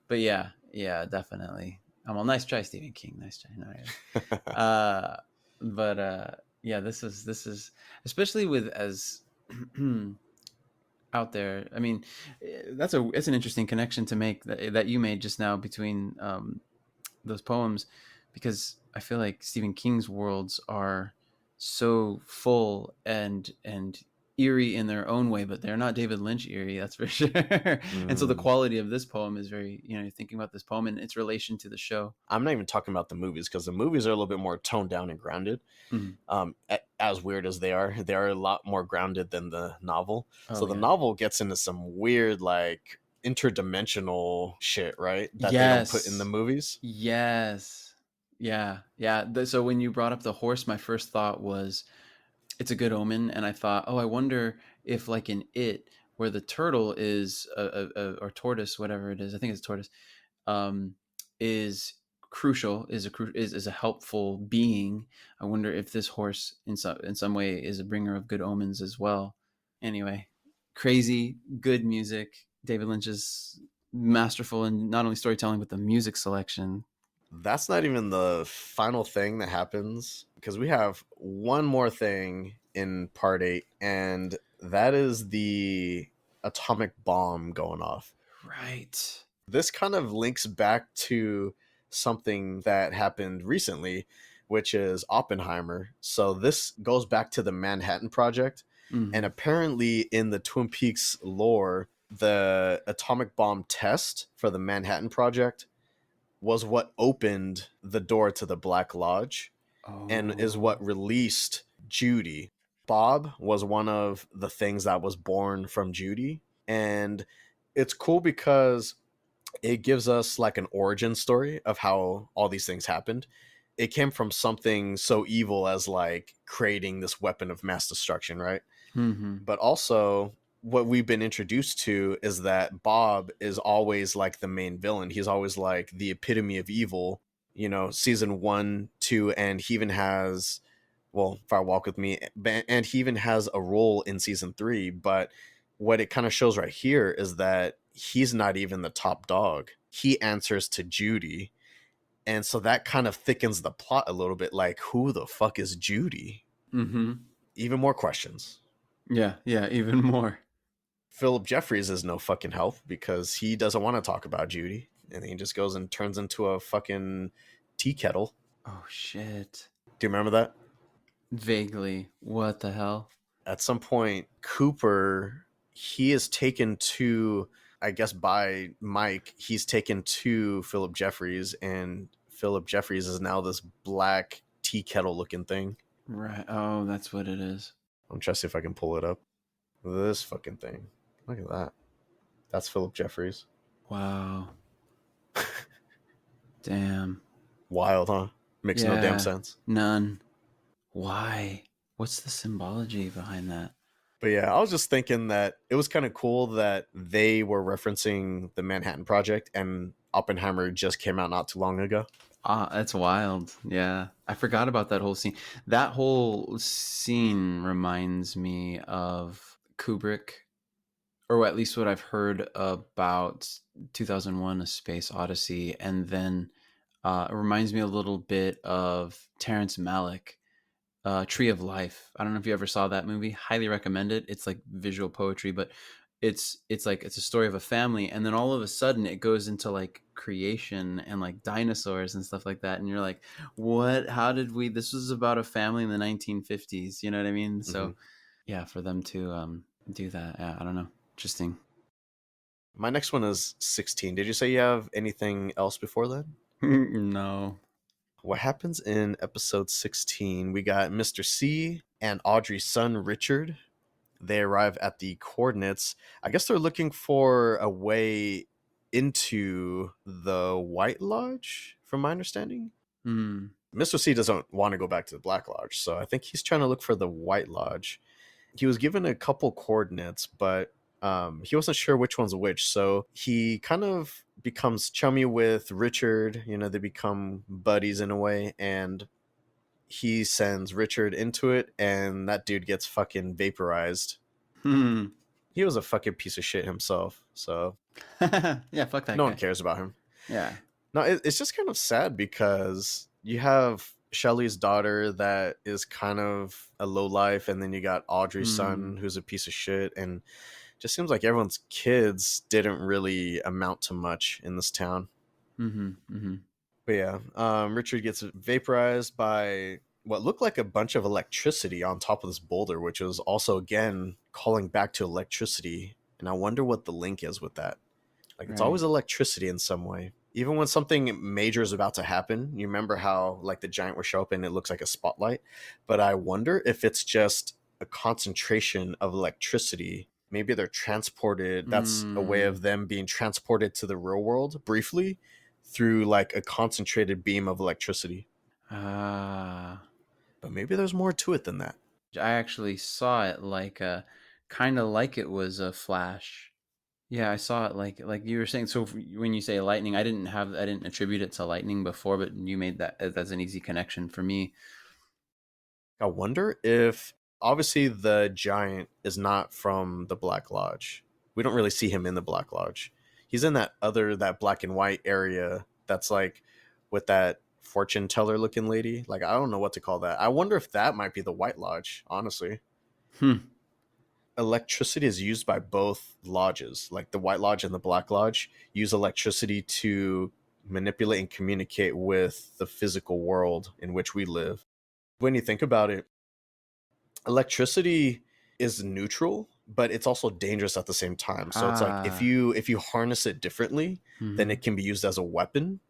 But yeah, definitely. Well, nice try, Stephen King. Nice try. No, yeah. Yeah, this is especially with as out there. I mean, it's an interesting connection to make that you made just now between those poems, because I feel like Stephen King's worlds are so full and eerie in their own way, but they're not David Lynch eerie, that's for sure. And so the quality of this poem is very, thinking about this poem and its relation to the show. I'm not even talking about the movies, because the movies are a little bit more toned down and grounded. As weird as they are a lot more grounded than the novel. The novel gets into some weird, like, interdimensional shit, right? That they don't put in the movies. Yes. Yeah. So when you brought up the horse, my first thought was it's a good omen, and I thought, I wonder if, like in It, where the turtle is or tortoise, whatever it is, I think it's tortoise, is crucial, is a helpful being. I wonder if this horse in some way is a bringer of good omens as well. Anyway, crazy good music. David Lynch is masterful in not only storytelling but the music selection. That's not even the final thing that happens, because we have one more thing in part 8, and that is the atomic bomb going off. Right. This kind of links back to something that happened recently, which is Oppenheimer. So this goes back to the Manhattan Project. And apparently in the Twin Peaks lore, the atomic bomb test for the Manhattan Project was what opened the door to the Black Lodge and is what released Judy. Bob was one of the things that was born from Judy. And it's cool because it gives us like an origin story of how all these things happened. It came from something so evil as like creating this weapon of mass destruction, right? But also what we've been introduced to is that Bob is always like the main villain. He's always like the epitome of evil, season 1, 2, and he even has, Fire Walk With Me, and he even has a role in season 3. But what it kind of shows right here is that he's not even the top dog. He answers to Judy. And so that kind of thickens the plot a little bit. Like, who the fuck is Judy? Even more questions. Yeah, even more. Philip Jeffries is no fucking help because he doesn't want to talk about Judy. And he just goes and turns into a fucking tea kettle. Oh, shit. Do you remember that? Vaguely. What the hell? At some point, Cooper, he is taken to, I guess by Mike, he's taken to Philip Jeffries, and Philip Jeffries is now this black tea kettle looking thing. Right. Oh, that's what it is. I'm trying to see if I can pull it up. This fucking thing. Look at that. That's Philip Jeffries. Wow. Damn. Wild, huh? Makes no damn sense. None. Why? What's the symbology behind that? But yeah, I was just thinking that it was kind of cool that they were referencing the Manhattan Project, and Oppenheimer just came out not too long ago. Ah, that's wild. Yeah. I forgot about that whole scene. That whole scene reminds me of Kubrick, or at least what I've heard about 2001: A Space Odyssey. And then it reminds me a little bit of Terrence Malick, Tree of Life. I don't know if you ever saw that movie. Highly recommend it. It's like visual poetry, but it's like it's a story of a family, and then all of a sudden it goes into like creation and like dinosaurs and stuff like that, and you're like, what? How did we? This was about a family in the 1950s. You know what I mean? So yeah, for them to do that, yeah, I don't know. Interesting. My next one is 16. Did you say you have anything else before that? No. What happens in episode 16? We got Mr. C and Audrey's son, Richard. They arrive at the coordinates. I guess they're looking for a way into the White Lodge, from my understanding. Mr. C doesn't want to go back to the Black Lodge, so I think he's trying to look for the White Lodge. He was given a couple coordinates, but he wasn't sure which one's which, so he kind of becomes chummy with Richard. You know, they become buddies in a way, and he sends Richard into it, and that dude gets fucking vaporized. He was a fucking piece of shit himself, so Yeah, fuck that no guy. one cares about him. Yeah. No, it's just kind of sad because you have Shelly's daughter that is kind of a lowlife, and then you got Audrey's son who's a piece of shit, and just seems like everyone's kids didn't really amount to much in this town. But yeah, Richard gets vaporized by what looked like a bunch of electricity on top of this boulder, which was also again calling back to electricity. And I wonder what the link is with that. Like, it's always electricity in some way. Even when something major is about to happen, you remember how like the giant will show up and it looks like a spotlight. But I wonder if it's just a concentration of electricity. Maybe they're transported. That's a way of them being transported to the real world briefly through like a concentrated beam of electricity. But maybe there's more to it than that. I actually saw it like kind of like it was a flash. Yeah, I saw it like you were saying. So when you say lightning, I didn't attribute it to lightning before, but you made that as an easy connection for me. I wonder if obviously the giant is not from the Black Lodge. We don't really see him in the Black Lodge. He's in that black and white area that's like with that fortune teller looking lady. Like, I don't know what to call that. I wonder if that might be the White Lodge, honestly. Electricity is used by both lodges. Like the White Lodge and the Black Lodge use electricity to manipulate and communicate with the physical world in which we live. When you think about it, electricity is neutral, but it's also dangerous at the same time. So it's like if you harness it differently, then it can be used as a weapon.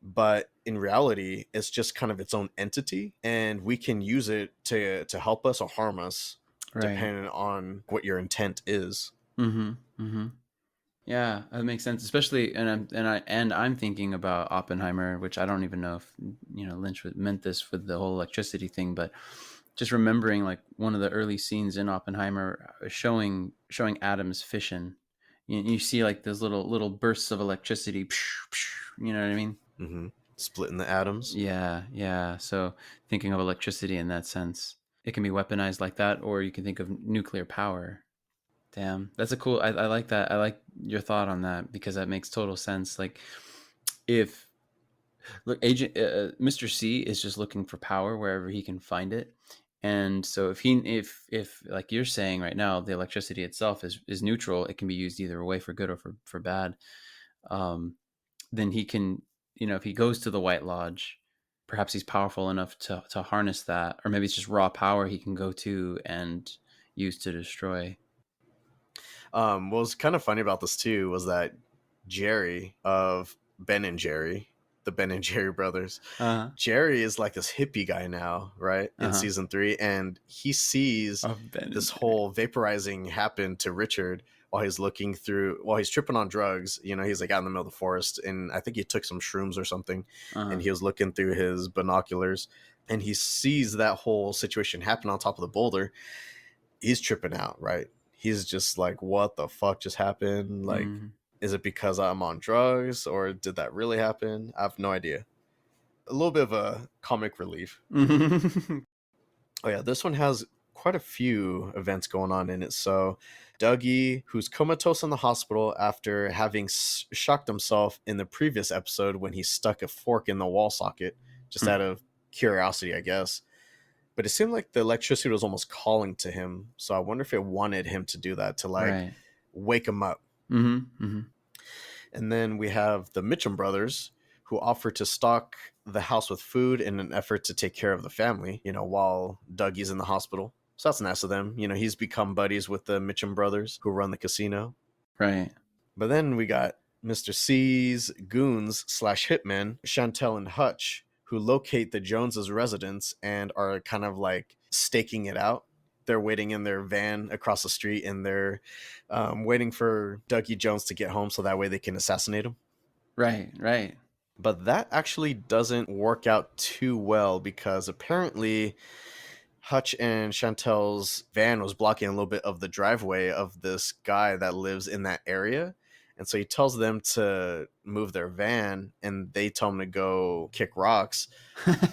But in reality, it's just kind of its own entity, and we can use it to help us or harm us, depending on what your intent is. Yeah, that makes sense. Especially, and I'm thinking about Oppenheimer, which I don't even know if Lynch meant this with the whole electricity thing, but just remembering like one of the early scenes in Oppenheimer showing atoms fission. You see like those little bursts of electricity. You know what I mean? Splitting the atoms. Yeah. So thinking of electricity in that sense, it can be weaponized like that, or you can think of nuclear power. Damn, that's a cool. I like that. I like your thought on that because that makes total sense. Like, if Agent Mr. C is just looking for power wherever he can find it, and so if like you're saying right now, the electricity itself is neutral. It can be used either way for good or for bad. Then he can, if he goes to the White Lodge, perhaps he's powerful enough to harness that, or maybe it's just raw power he can go to and use to destroy. What was kind of funny about this too was that Jerry of Ben and Jerry, the Ben and Jerry brothers. Uh-huh. Jerry is like this hippie guy now, right? In season 3, and he sees this whole vaporizing happen to Richard while he's tripping on drugs. You know, he's like out in the middle of the forest, and I think he took some shrooms or something, and he was looking through his binoculars, and he sees that whole situation happen on top of the boulder. He's tripping out, right? He's just like, what the fuck just happened? Like, is it because I'm on drugs, or did that really happen? I have no idea. A little bit of a comic relief. Oh yeah, this one has quite a few events going on in it. So Dougie, who's comatose in the hospital after having shocked himself in the previous episode when he stuck a fork in the wall socket, just out of curiosity, I guess. But it seemed like the electricity was almost calling to him. So I wonder if it wanted him to do that, to like wake him up. And then we have the Mitchum brothers, who offer to stock the house with food in an effort to take care of the family, you know, while Dougie's in the hospital. So that's nice of them. You know, he's become buddies with the Mitchum brothers who run the casino. Right. But then we got Mr. C's goons / hitmen, Chantel and Hutch, who locate the Joneses' residence and are kind of like staking it out. They're waiting in their van across the street, and they're waiting for Dougie Jones to get home so that way they can assassinate him. Right. But that actually doesn't work out too well, because apparently Hutch and Chantel's van was blocking a little bit of the driveway of this guy that lives in that area. And so he tells them to move their van, and they tell him to go kick rocks.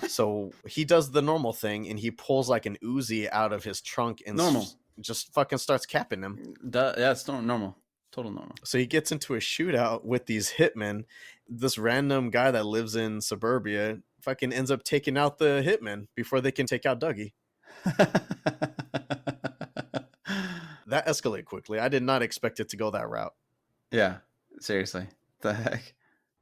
So he does the normal thing, and he pulls like an Uzi out of his trunk and just fucking starts capping him. Yeah, it's normal. Total normal. So he gets into a shootout with these hitmen. This random guy that lives in suburbia fucking ends up taking out the hitmen before they can take out Dougie. That escalated quickly. I did not expect it to go that route. Yeah, seriously. The heck?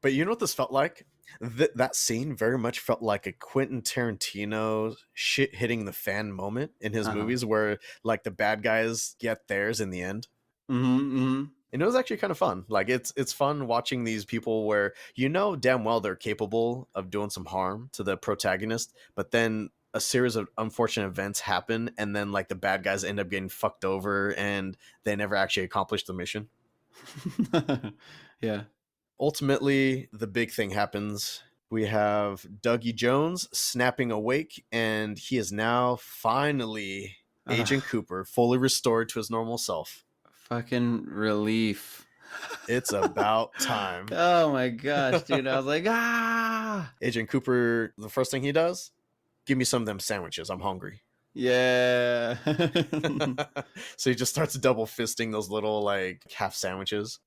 But you know what this felt like? That scene very much felt like a Quentin Tarantino shit hitting the fan moment in his movies, where like the bad guys get theirs in the end. And it was actually kind of fun. Like it's fun watching these people where you know damn well they're capable of doing some harm to the protagonist, but then a series of unfortunate events happen, and then like the bad guys end up getting fucked over, and they never actually accomplish the mission. Yeah. Ultimately, the big thing happens. We have Dougie Jones snapping awake, and he is now finally Agent Cooper, fully restored to his normal self. Fucking relief. It's about time. Oh my gosh, dude. I was like, Agent Cooper, the first thing he does, give me some of them sandwiches. I'm hungry. Yeah. So he just starts double fisting those little like half sandwiches.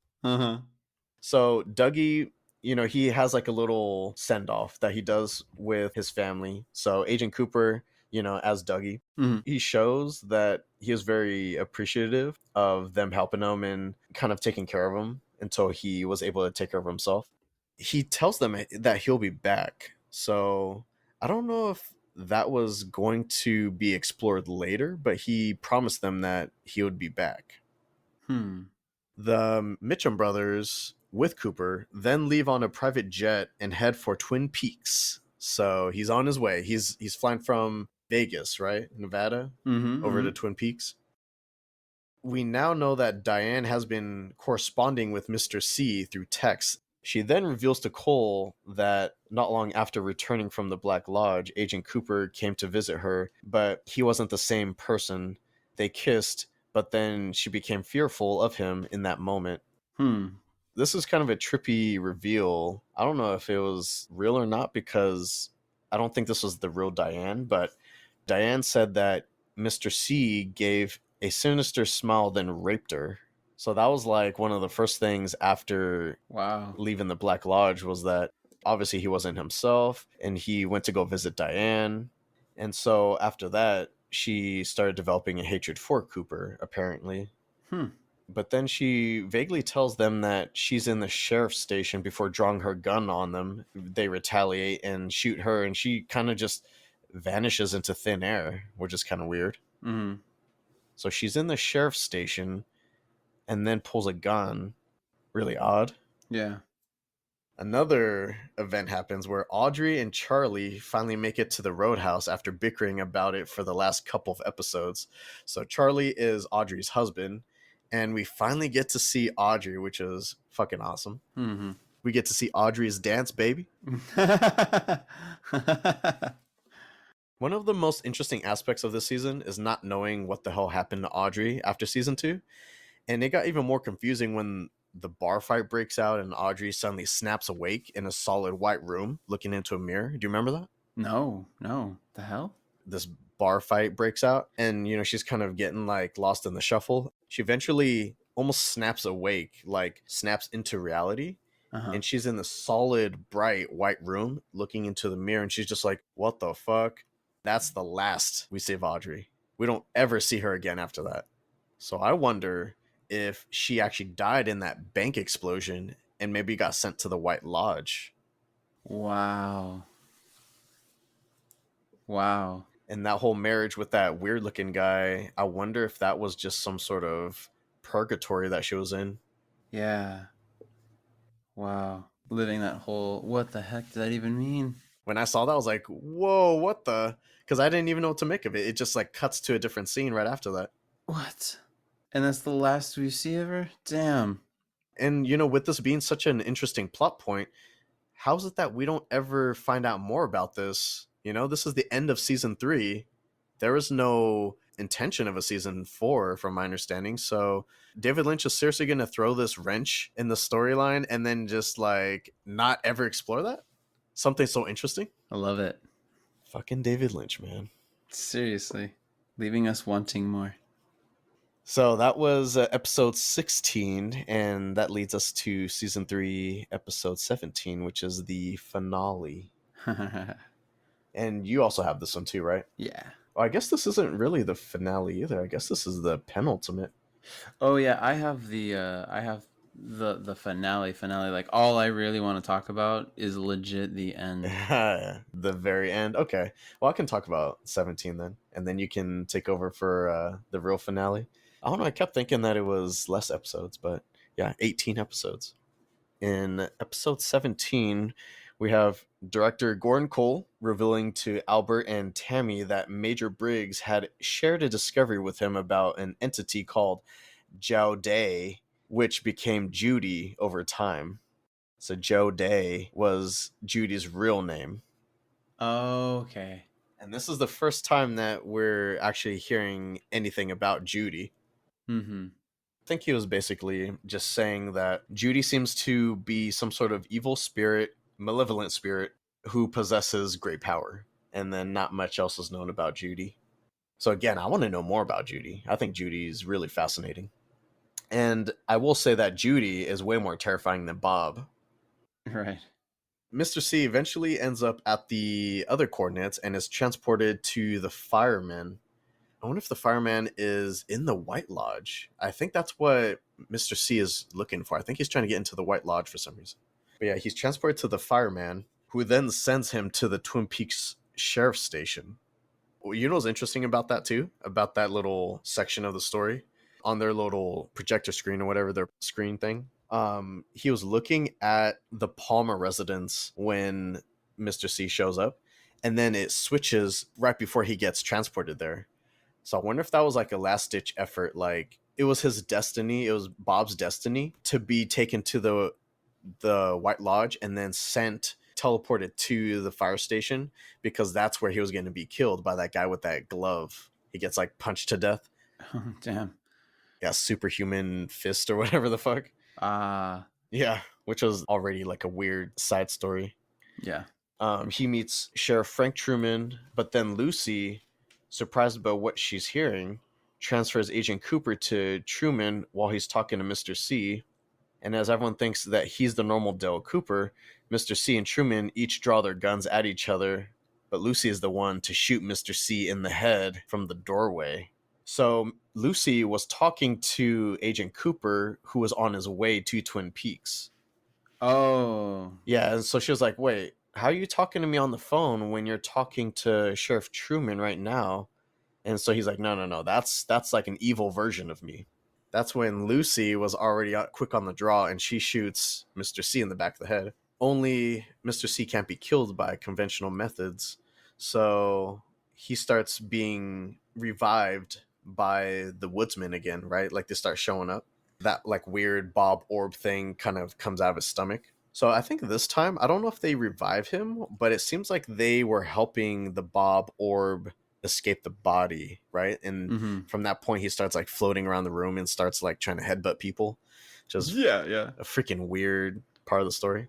So Dougie, you know, he has like a little send off that he does with his family. So Agent Cooper, you know, as Dougie, he shows that he is very appreciative of them helping him and kind of taking care of him until he was able to take care of himself. He tells them that he'll be back. So I don't know if that was going to be explored later, but he promised them that he would be back. The Mitchum brothers with Cooper then leave on a private jet and head for Twin Peaks. So he's on his way. He's flying from Vegas, right? Nevada, over to Twin Peaks. We now know that Diane has been corresponding with Mr. C through text. She then reveals to Cole that not long after returning from the Black Lodge, Agent Cooper came to visit her, but he wasn't the same person. They kissed, but then she became fearful of him in that moment. This is kind of a trippy reveal. I don't know if it was real or not, because I don't think this was the real Diane, but Diane said that Mr. C gave a sinister smile, then raped her. So that was like one of the first things after leaving the Black Lodge, was that obviously he wasn't himself, and he went to go visit Diane. And so after that, she started developing a hatred for Cooper, apparently. But then she vaguely tells them that she's in the sheriff's station before drawing her gun on them. They retaliate and shoot her, and she kind of just vanishes into thin air, which is kind of weird. So she's in the sheriff's station and then pulls a gun. Really odd. Yeah. Another event happens where Audrey and Charlie finally make it to the Roadhouse after bickering about it for the last couple of episodes. So Charlie is Audrey's husband, and we finally get to see Audrey, which is fucking awesome. Mm-hmm. We get to see Audrey's dance, baby. One of the most interesting aspects of this season is not knowing what the hell happened to Audrey after season 2. And it got even more confusing when the bar fight breaks out and Audrey suddenly snaps awake in a solid white room looking into a mirror. Do you remember that? No. The hell? This bar fight breaks out and, she's kind of getting like lost in the shuffle. She eventually almost snaps awake, like snaps into reality. Uh-huh. And she's in the solid, bright white room looking into the mirror. And she's just like, what the fuck? That's the last we see of Audrey. We don't ever see her again after that. So I wonder if she actually died in that bank explosion and maybe got sent to the White Lodge. Wow. And that whole marriage with that weird looking guy, I wonder if that was just some sort of purgatory that she was in. Yeah. Wow. Living that whole, what the heck does that even mean? When I saw that, I was like, whoa, what the? Because I didn't even know what to make of it. It just like cuts to a different scene right after that. What? And that's the last we see of her? Damn. And, with this being such an interesting plot point, how is it that we don't ever find out more about this? This is the end of season 3. There is no intention of a season 4, from my understanding. So David Lynch is seriously going to throw this wrench in the storyline and then just like not ever explore that? Something so interesting? I love it. Fucking David Lynch, man. Seriously. Leaving us wanting more. So that was episode 16, and that leads us to season 3, episode 17, which is the finale. And you also have this one too, right? Yeah. Well, I guess this isn't really the finale either. I guess this is the penultimate. Oh yeah, I have the finale. Like all I really want to talk about is legit the end. The very end. Okay. Well, I can talk about 17 then, and then you can take over for the real finale. I don't know. I kept thinking that it was less episodes, but yeah, 18 episodes. In episode 17, we have director Gordon Cole revealing to Albert and Tammy that Major Briggs had shared a discovery with him about an entity called Jiao Day, which became Judy over time. So Jiao Day was Judy's real name. Okay. And this is the first time that we're actually hearing anything about Judy. Mm-hmm. I think he was basically just saying that Judy seems to be some sort of evil spirit, malevolent spirit, who possesses great power. And then not much else is known about Judy. So again, I want to know more about Judy. I think Judy is really fascinating. And I will say that Judy is way more terrifying than Bob. Right. Mr. C eventually ends up at the other coordinates and is transported to the firemen. I wonder if the fireman is in the White Lodge. I think that's what Mr. C is looking for. I think he's trying to get into the White Lodge for some reason. But yeah, he's transported to the fireman, who then sends him to the Twin Peaks Sheriff's Station. You know what's interesting about that too? About that little section of the story? On their little projector screen or whatever, their screen thing. He was looking at the Palmer residence when Mr. C shows up, and then it switches right before he gets transported there. So I wonder if that was like a last-ditch effort. Like, it was his destiny, it was Bob's destiny to be taken to the White Lodge and then teleported to the fire station, because that's where he was going to be killed by that guy with that glove. He gets like punched to death. Oh, damn. Yeah, superhuman fist or whatever the fuck. Yeah, which was already like a weird side story. Yeah. He meets Sheriff Frank Truman, but then Lucy, surprised by what she's hearing, transfers Agent Cooper to Truman while he's talking to Mr. C. And as everyone thinks that he's the normal Dale Cooper, Mr. C and Truman each draw their guns at each other, but Lucy is the one to shoot Mr. C in the head from the doorway. So Lucy was talking to Agent Cooper, who was on his way to Twin Peaks. Oh. Yeah, and so she was like, wait, how are you talking to me on the phone when you're talking to Sheriff Truman right now? And so he's like, no, that's like an evil version of me. That's when Lucy was already quick on the draw, and she shoots Mr. C in the back of the head. only Mr. C can't be killed by conventional methods. So he starts being revived by the woodsman again, right? Like they start showing up. That like weird Bob orb thing kind of comes out of his stomach. So I think this time, I don't know if they revive him, but it seems like they were helping the Bob orb escape the body, right? And Mm-hmm. from that point, he starts like floating around the room and starts like trying to headbutt people. Just Yeah. a freaking weird part of the story.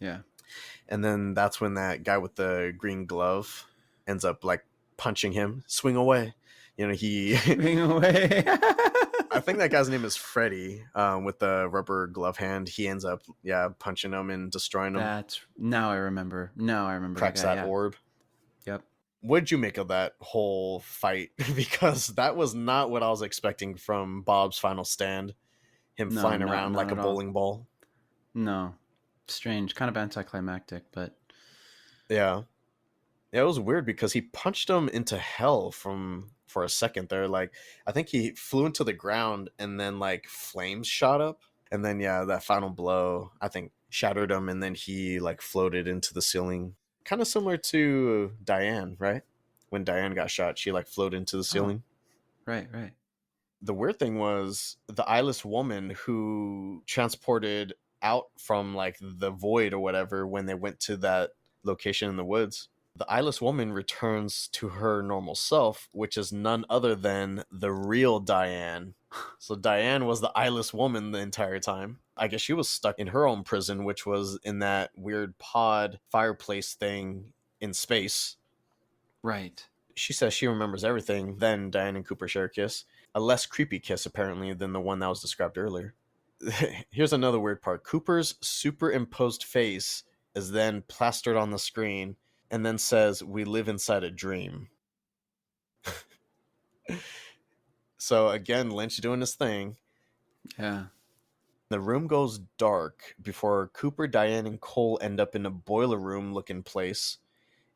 Yeah. And then that's when that guy with the green glove ends up like punching him. Swing away. You know, he Swing away. I think that guy's name is Freddy, with the rubber glove hand. He ends up, punching him and destroying him. Now I remember. Cracks that orb. Yep. What did you make of that whole fight? Because that was not what I was expecting from Bob's final stand. Him flying around like a bowling ball. No. Strange. Kind of anticlimactic, but... Yeah. Yeah, it was weird because he punched him into hell for a second there. Like, I think he flew into the ground and then like flames shot up. And then that final blow, I think, shattered him, and then he like floated into the ceiling. Kind of similar to Diane, right? When Diane got shot, she like floated into the ceiling. Right. The weird thing was the eyeless woman who transported out from like the void or whatever when they went to that location in the woods. The eyeless woman returns to her normal self, which is none other than the real Diane. So Diane was the eyeless woman the entire time. I guess she was stuck in her own prison, which was in that weird pod fireplace thing in space. Right. She says she remembers everything. Then Diane and Cooper share a kiss. A less creepy kiss, apparently, than the one that was described earlier. Here's another weird part. Cooper's superimposed face is then plastered on the screen and then says, "We live inside a dream." So again, Lynch doing his thing. Yeah. The room goes dark before Cooper, Diane, and Cole end up in a boiler room looking place.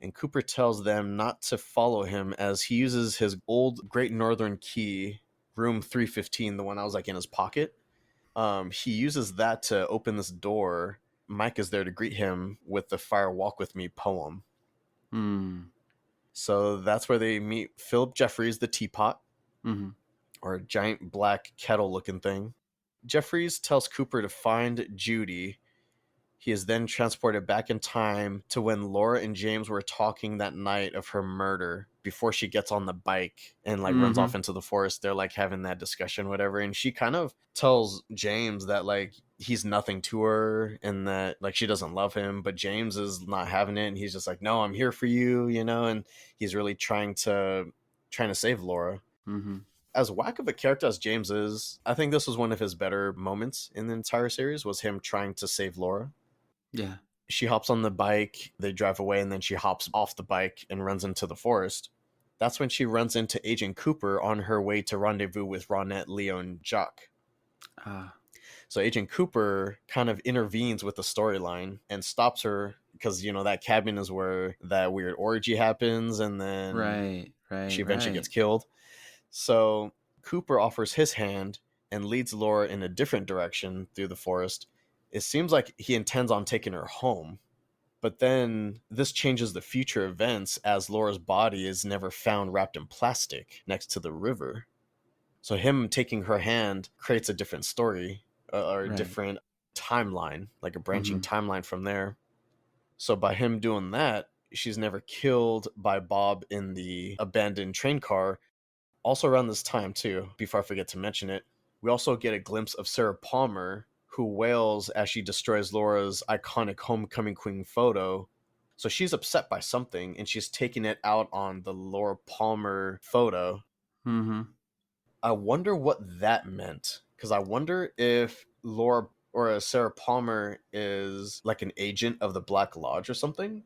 And Cooper tells them not to follow him as he uses his old Great Northern key, room 315, the one I was like in his pocket. He uses that to open this door. Mike is there to greet him with the Fire Walk With Me poem. So that's where they meet Philip Jeffries, the teapot, or a giant black kettle looking thing. Jeffries tells Cooper to find Judy. He is then transported back in time to when Laura and James were talking that night of her murder before she gets on the bike and like runs off into the forest. They're like having that discussion, whatever. And she kind of tells James that like he's nothing to her and that like she doesn't love him, but James is not having it. And he's just like, "No, I'm here for you," and he's really trying to save Laura. As whack of a character as James is, I think this was one of his better moments in the entire series, was him trying to save Laura. Yeah. She hops on the bike, they drive away, and then she hops off the bike and runs into the forest. That's when she runs into Agent Cooper on her way to rendezvous with Ronette, Leo, and Jacques. So Agent Cooper kind of intervenes with the storyline and stops her because, that cabin is where that weird orgy happens, and then she eventually gets killed. So Cooper offers his hand and leads Laura in a different direction through the forest. It seems like he intends on taking her home. But then this changes the future events as Laura's body is never found wrapped in plastic next to the river. So him taking her hand creates a different story or a different timeline, like a branching timeline from there. So by him doing that, she's never killed by Bob in the abandoned train car. Also around this time too, before I forget to mention it, we also get a glimpse of Sarah Palmer, who wails as she destroys Laura's iconic homecoming queen photo. So she's upset by something, and she's taking it out on the Laura Palmer photo. I wonder what that meant, because I wonder if Laura or Sarah Palmer is like an agent of the Black Lodge or something,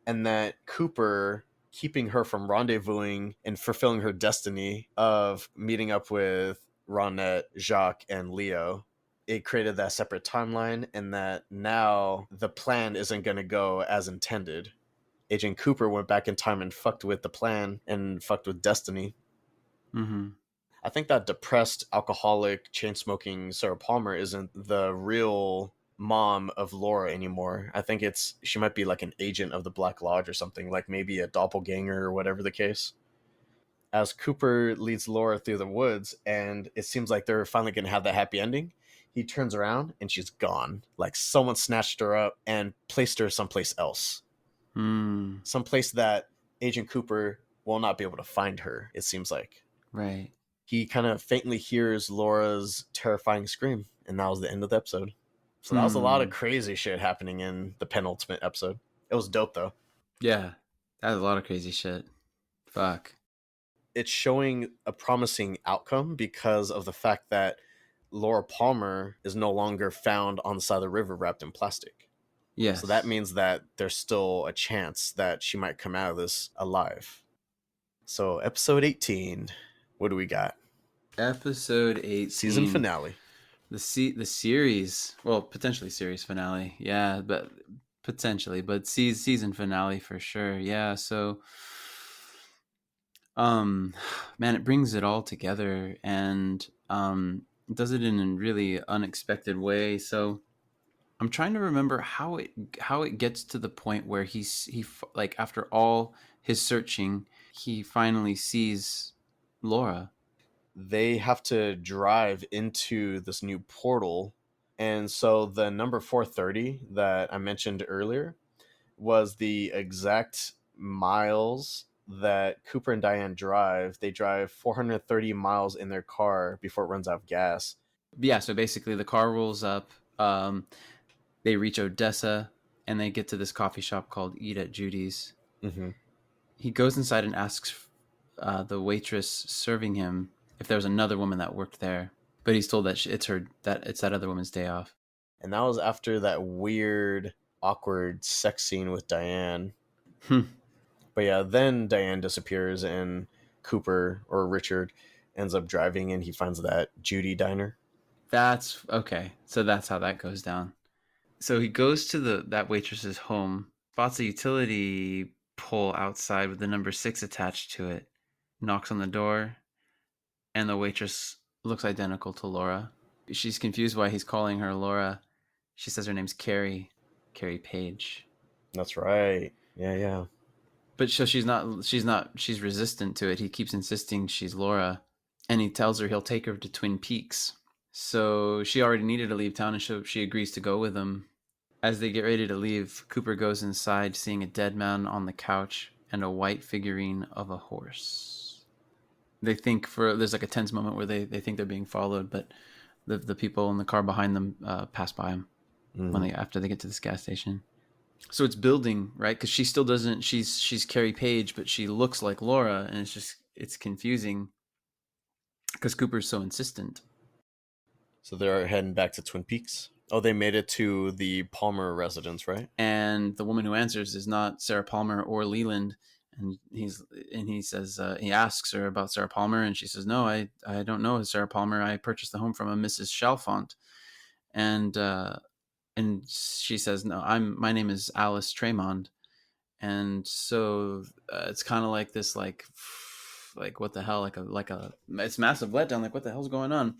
and that Cooper, keeping her from rendezvousing and fulfilling her destiny of meeting up with Ronette, Jacques, and Leo, it created that separate timeline, and that now the plan isn't going to go as intended. Agent Cooper went back in time and fucked with the plan and fucked with destiny. I think that depressed, alcoholic, chain-smoking Sarah Palmer isn't the real mom of Laura anymore. I think she might be like an agent of the Black Lodge or something, like maybe a doppelganger or whatever the case. As Cooper leads Laura through the woods, and it seems like they're finally going to have that happy ending, he turns around and she's gone. Like someone snatched her up and placed her someplace else. Someplace that Agent Cooper will not be able to find her, it seems like. Right. He kind of faintly hears Laura's terrifying scream, and that was the end of the episode. So that was a lot of crazy shit happening in the penultimate episode. It was dope, though. Yeah, that was a lot of crazy shit. Fuck. It's showing a promising outcome because of the fact that Laura Palmer is no longer found on the side of the river wrapped in plastic. Yes. So that means that there's still a chance that she might come out of this alive. So episode 18, what do we got? Episode 18. Season finale. The series, well, potentially series finale. Yeah, but potentially, but season finale for sure. Yeah, so man, it brings it all together and does it in a really unexpected way. So I'm trying to remember how it gets to the point where he like after all his searching, he finally sees Laura. They have to drive into this new portal, and so the number 430 that I mentioned earlier was the exact miles that Cooper and Diane drive. They drive 430 miles in their car before it runs out of gas. Yeah, so basically the car rolls up. They reach Odessa, and they get to this coffee shop called Eat at Judy's. Mm-hmm. He goes inside and asks the waitress serving him if there was another woman that worked there, but he's told that it's that other woman's day off. And that was after that weird, awkward sex scene with Diane. But yeah, then Diane disappears, and Cooper, or Richard, ends up driving, and he finds that Judy diner. That's okay. So that's how that goes down. So he goes to that waitress's home, spots a utility pole outside with the number 6 attached to it, knocks on the door, and the waitress looks identical to Laura. She's confused why he's calling her Laura. She says her name's Carrie Page. That's right. Yeah. But so she's resistant to it. He keeps insisting she's Laura, and he tells her he'll take her to Twin Peaks. So she already needed to leave town, and so she agrees to go with him. As they get ready to leave, Cooper goes inside, seeing a dead man on the couch and a white figurine of a horse. They think there's like a tense moment where they think they're being followed, but the people in the car behind them pass by him after they get to this gas station. So it's building, right? Because she still doesn't. She's Carrie Page, but she looks like Laura, and it's confusing because Cooper's so insistent. So they're heading back to Twin Peaks. Oh, they made it to the Palmer residence, right? And the woman who answers is not Sarah Palmer or Leland. And he says he asks her about Sarah Palmer, and she says, "No, I don't know Sarah Palmer. I purchased the home from a Mrs. Chalfont." And she says, "No, my name is Alice Tremond." And so it's kind of like this, like what the hell, it's massive letdown. Like, what the hell's going on?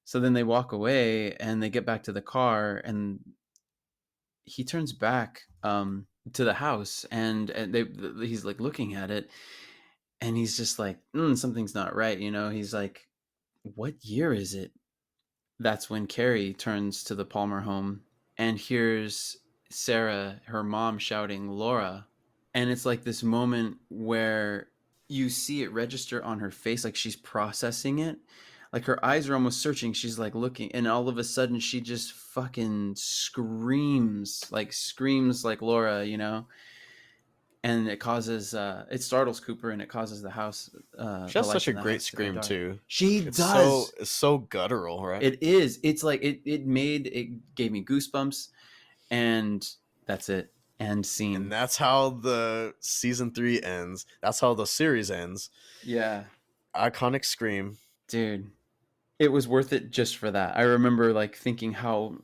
So then they walk away, and they get back to the car, and he turns back to the house, and he's like looking at it, and he's just like, something's not right, you know. He's like, what year is it? That's when Carrie turns to the Palmer home and hears Sarah, her mom, shouting Laura. And it's like this moment where you see it register on her face, like she's processing it. Like her eyes are almost searching. She's like looking, and all of a sudden she just fucking screams like Laura, you know? And it startles Cooper, and it causes the house. She has such a great scream too. She does. It's so guttural, right? It is. It's like it gave me goosebumps, and that's it. End scene. And that's how the season 3 ends. That's how the series ends. Yeah. Iconic scream. Dude, it was worth it just for that. I remember like thinking how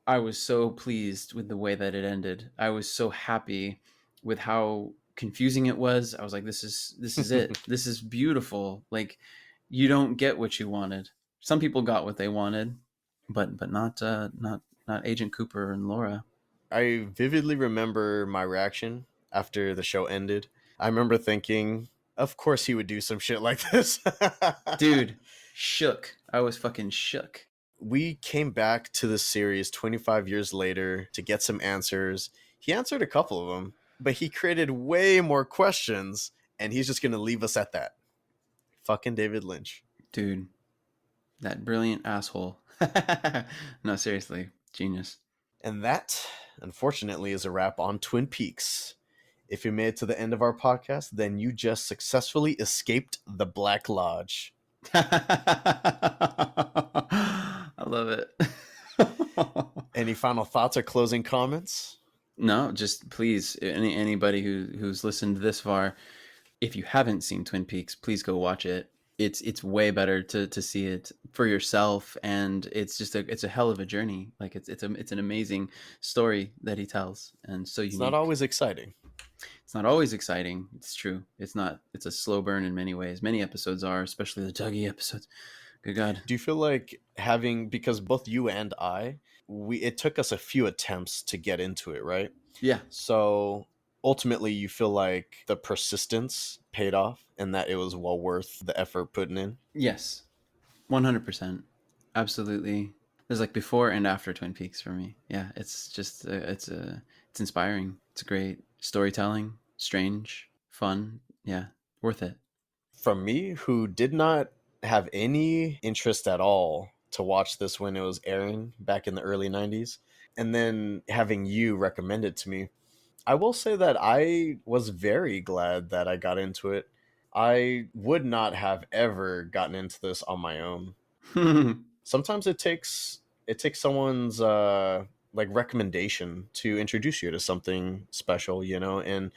I was so pleased with the way that it ended. I was so happy with how confusing it was. I was like, this is it. This is beautiful. Like, you don't get what you wanted. Some people got what they wanted, but not not Agent Cooper and Laura. I vividly remember my reaction after the show ended. I remember thinking, of course he would do some shit like this. Dude, shook. I was fucking shook. We came back to the series 25 years later to get some answers. He answered a couple of them, but he created way more questions, and he's just going to leave us at that. Fucking David Lynch. Dude, that brilliant asshole. No, seriously, genius. And that, unfortunately, is a wrap on Twin Peaks. If you made it to the end of our podcast, then you just successfully escaped the Black Lodge. I love it. Any final thoughts or closing comments? No, just please, anybody who's listened this far, if you haven't seen Twin Peaks, please go watch it. It's way better to see it for yourself, and it's a hell of a journey. Like it's an amazing story that he tells, and so It's unique. not always exciting. It's not always exciting. It's true. It's not. It's a slow burn in many ways. Many episodes are, especially the Dougie episodes. Good God. Do you feel like because both you and I, it took us a few attempts to get into it, right? Yeah. So ultimately you feel like the persistence paid off and that it was well worth the effort putting in? Yes. 100%. Absolutely. There's like before and after Twin Peaks for me. Yeah. It's just, it's inspiring. It's great storytelling, strange, fun. Yeah. Worth it. From me, who did not have any interest at all to watch this when it was airing back in the early 90s, and then having you recommend it to me, I will say that I was very glad that I got into it. I would not have ever gotten into this on my own. Sometimes it takes someone's like recommendation to introduce you to something special, and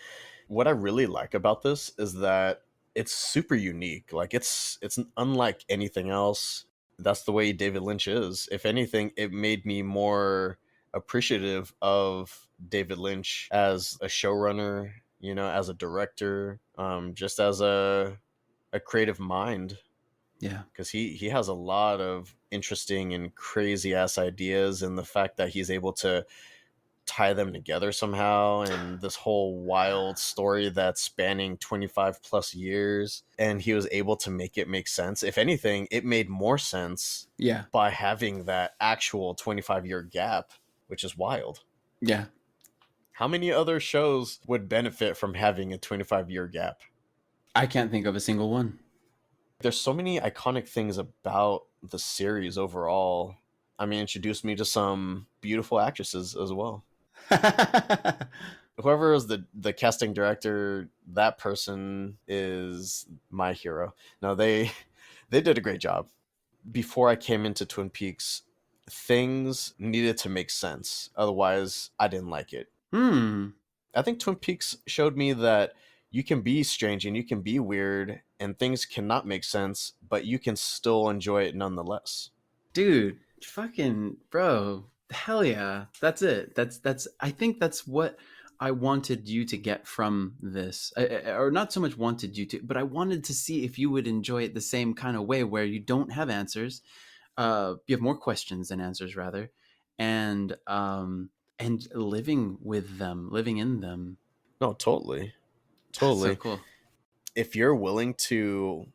what I really like about this is that it's super unique. Like it's unlike anything else. That's the way David Lynch is. If anything, it made me more appreciative of David Lynch as a showrunner, as a director, just as a creative mind. Yeah. Because he has a lot of interesting and crazy ass ideas, and the fact that he's able to tie them together somehow, and this whole wild story that's spanning 25 plus years, and he was able to make it make sense. If anything, it made more sense by having that actual 25-year gap, which is wild. Yeah. How many other shows would benefit from having a 25-year gap? I can't think of a single one. There's so many iconic things about the series overall. I mean, introduced me to some beautiful actresses as well. Whoever is the casting director, that person is my hero. No, they did a great job. Before I came into Twin Peaks, things needed to make sense. Otherwise, I didn't like it. I think Twin Peaks showed me that you can be strange and you can be weird and things cannot make sense, but you can still enjoy it nonetheless. Dude, fucking bro. Hell yeah. That's it. I think that's what I wanted you to get from this. Or not so much wanted you to, but I wanted to see if you would enjoy it the same kind of way, where you don't have answers. You have more questions than answers, rather. And living with them, living in them. No, totally. That's so cool. If you're willing to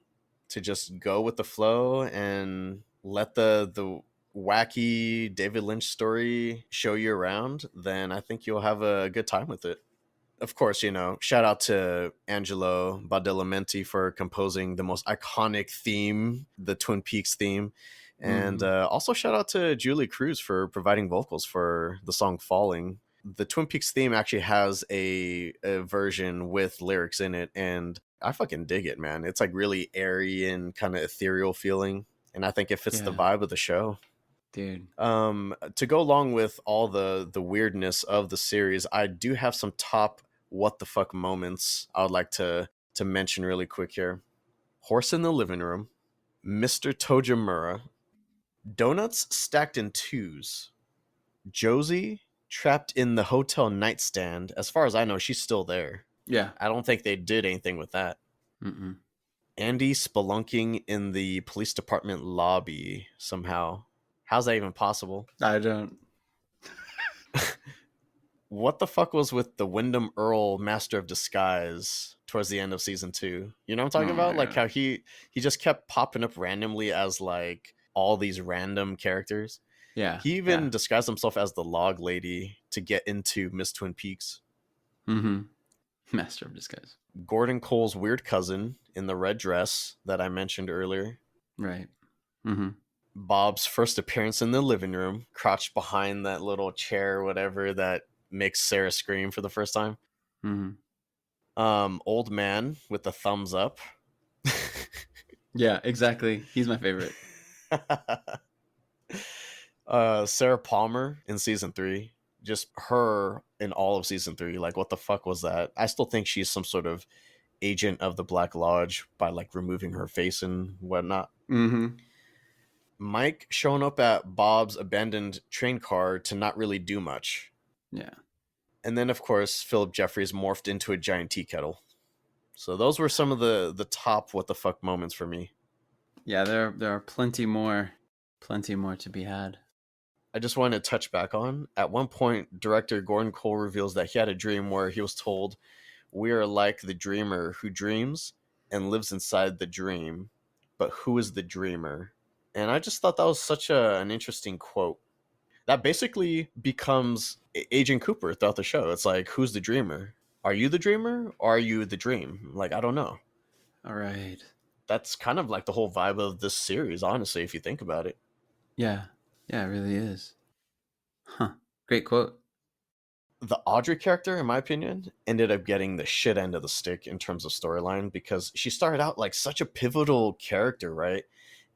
just go with the flow and let the wacky David Lynch story show you around, then I think you'll have a good time with it. Of course, shout out to Angelo Badalamenti for composing the most iconic theme, the Twin Peaks theme. And also shout out to Julie Cruz for providing vocals for the song Falling. The Twin Peaks theme actually has a version with lyrics in it, and I fucking dig it, man. It's like really airy and kind of ethereal feeling, and I think it fits the vibe of the show. Dude. To go along with all the weirdness of the series, I do have some top what the fuck moments I would like to mention really quick here. Horse in the living room, Mr. Tojimura, donuts stacked in twos, Josie trapped in the hotel nightstand. As far as I know, she's still there. Yeah. I don't think they did anything with that. Andy spelunking in the police department lobby somehow. How's that even possible? I don't. what the fuck was with the Wyndham Earl Master of Disguise towards the end of season 2? You know what I'm talking Oh my about? Like God. how he just kept popping up randomly as like all these random characters. Yeah. He even disguised himself as the log lady to get into Miss Twin Peaks. Mm-hmm. Master of Disguise. Gordon Cole's weird cousin in the red dress that I mentioned earlier. Right. Mm-hmm. Bob's first appearance in the living room, crouched behind that little chair or whatever that makes Sarah scream for the first time. Mm-hmm. Old man with the thumbs up. Yeah, exactly. He's my favorite. Sarah Palmer in season 3. Just her in all of season 3. Like, what the fuck was that? I still think she's some sort of agent of the Black Lodge by like removing her face and whatnot. Mm-hmm. Mike showing up at Bob's abandoned train car to not really do much. Yeah. And then, of course, Philip Jeffries morphed into a giant tea kettle. So those were some of the top what the fuck moments for me. Yeah, there are plenty more to be had. I just wanted to touch back on. At one point, director Gordon Cole reveals that he had a dream where he was told, "We are like the dreamer who dreams and lives inside the dream, but who is the dreamer?" And I just thought that was such an interesting quote. That basically becomes Agent Cooper throughout the show. It's like, who's the dreamer? Are you the dreamer or are you the dream? Like, I don't know. All right. That's kind of like the whole vibe of this series, honestly, if you think about it. Yeah. Yeah, it really is. Huh. Great quote. The Audrey character, in my opinion, ended up getting the shit end of the stick in terms of storyline because she started out like such a pivotal character, right?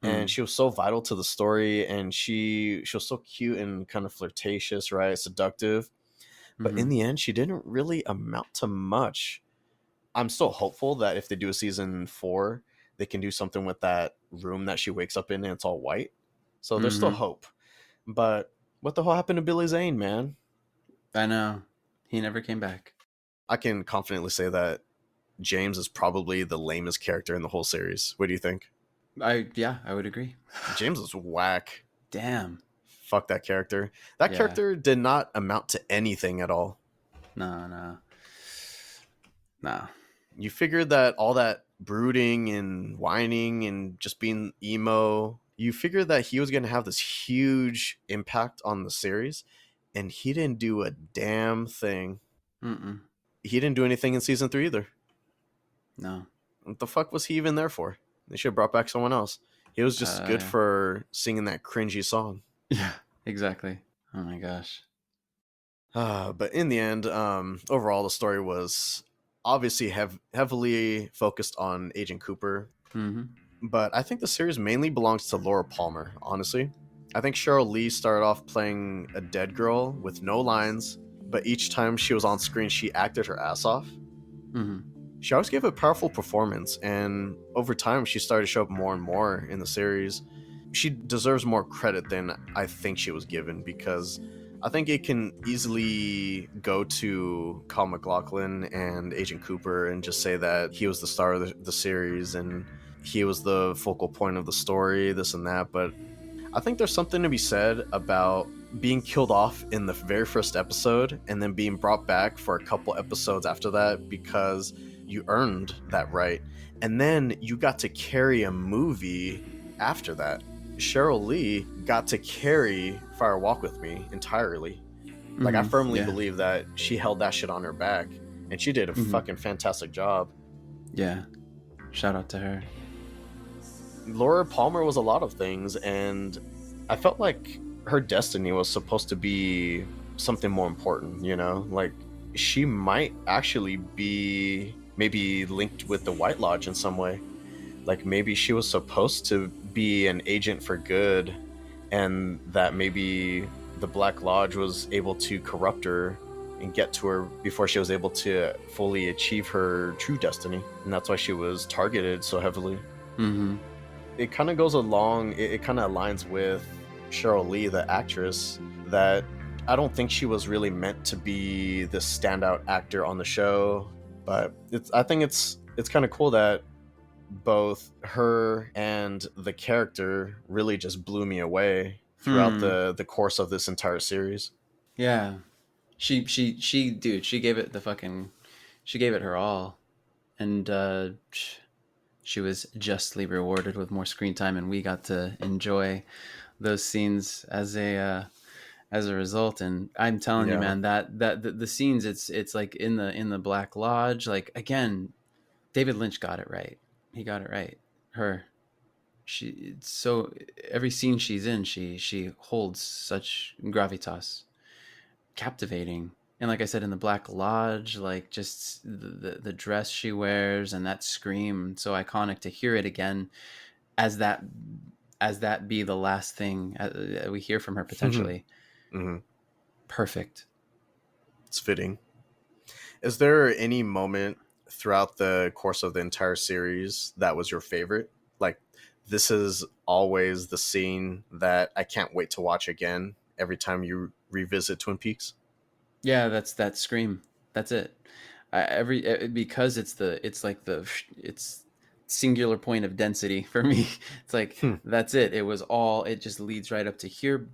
And she was so vital to the story, and she was so cute and kind of flirtatious, right? Seductive. But in the end, she didn't really amount to much. I'm still hopeful that if they do a season 4, they can do something with that room that she wakes up in and it's all white. So there's still hope. But what the hell happened to Billy Zane, man? I know. He never came back. I can confidently say that James is probably the lamest character in the whole series. What do you think? I would agree. James is whack. Damn. Fuck that character. That character did not amount to anything at all. No. You figured that all that brooding and whining and just being emo, you figured that he was going to have this huge impact on the series, and he didn't do a damn thing. He didn't do anything in season 3 either. No. What the fuck was he even there for? They should have brought back someone else. He was just good for singing that cringy song. Yeah, exactly. Oh my gosh. But in the end, overall, the story was obviously heavily focused on Agent Cooper. But I think the series mainly belongs to Laura Palmer, honestly. I think Cheryl Lee started off playing a dead girl with no lines, but each time she was on screen, she acted her ass off. She always gave a powerful performance, and over time, she started to show up more and more in the series. She deserves more credit than I think she was given, because I think it can easily go to Kyle MacLachlan and Agent Cooper and just say that he was the star of the series and he was the focal point of the story, this and that. But I think there's something to be said about being killed off in the very first episode and then being brought back for a couple episodes after that because you earned that right. And then you got to carry a movie after that. Cheryl Lee got to carry Fire Walk With Me entirely. Like, I firmly believe that she held that shit on her back, and she did a fucking fantastic job. Yeah. Shout out to her. Laura Palmer was a lot of things, and I felt like her destiny was supposed to be something more important, you know? Like, she might actually be maybe linked with the White Lodge in some way. Like, maybe she was supposed to be an agent for good, and that maybe the Black Lodge was able to corrupt her and get to her before she was able to fully achieve her true destiny. And that's why she was targeted so heavily. It kind of goes along, it kind of aligns with Cheryl Lee, the actress, that I don't think she was really meant to be the standout actor on the show. But I think it's kind of cool that both her and the character really just blew me away throughout the course of this entire series. Yeah. Dude, she gave it her all, and she was justly rewarded with more screen time, and we got to enjoy those scenes as a result. And I'm telling you, man, that the scenes, it's like in the Black Lodge, like, again, David Lynch got it right. He got it right. So every scene she's in, she holds such gravitas, captivating. And like I said, in the Black Lodge, like, just the dress she wears and that scream, so iconic. To hear it again as that be the last thing we hear from her, potentially. Mm-hmm. Perfect. It's fitting. Is there any moment throughout the course of the entire series that was your favorite? Like, this is always the scene that I can't wait to watch again every time you revisit Twin Peaks? Yeah, that's that scream. That's it. Because it's singular point of density for me. It's like, that's it. It just leads right up to here.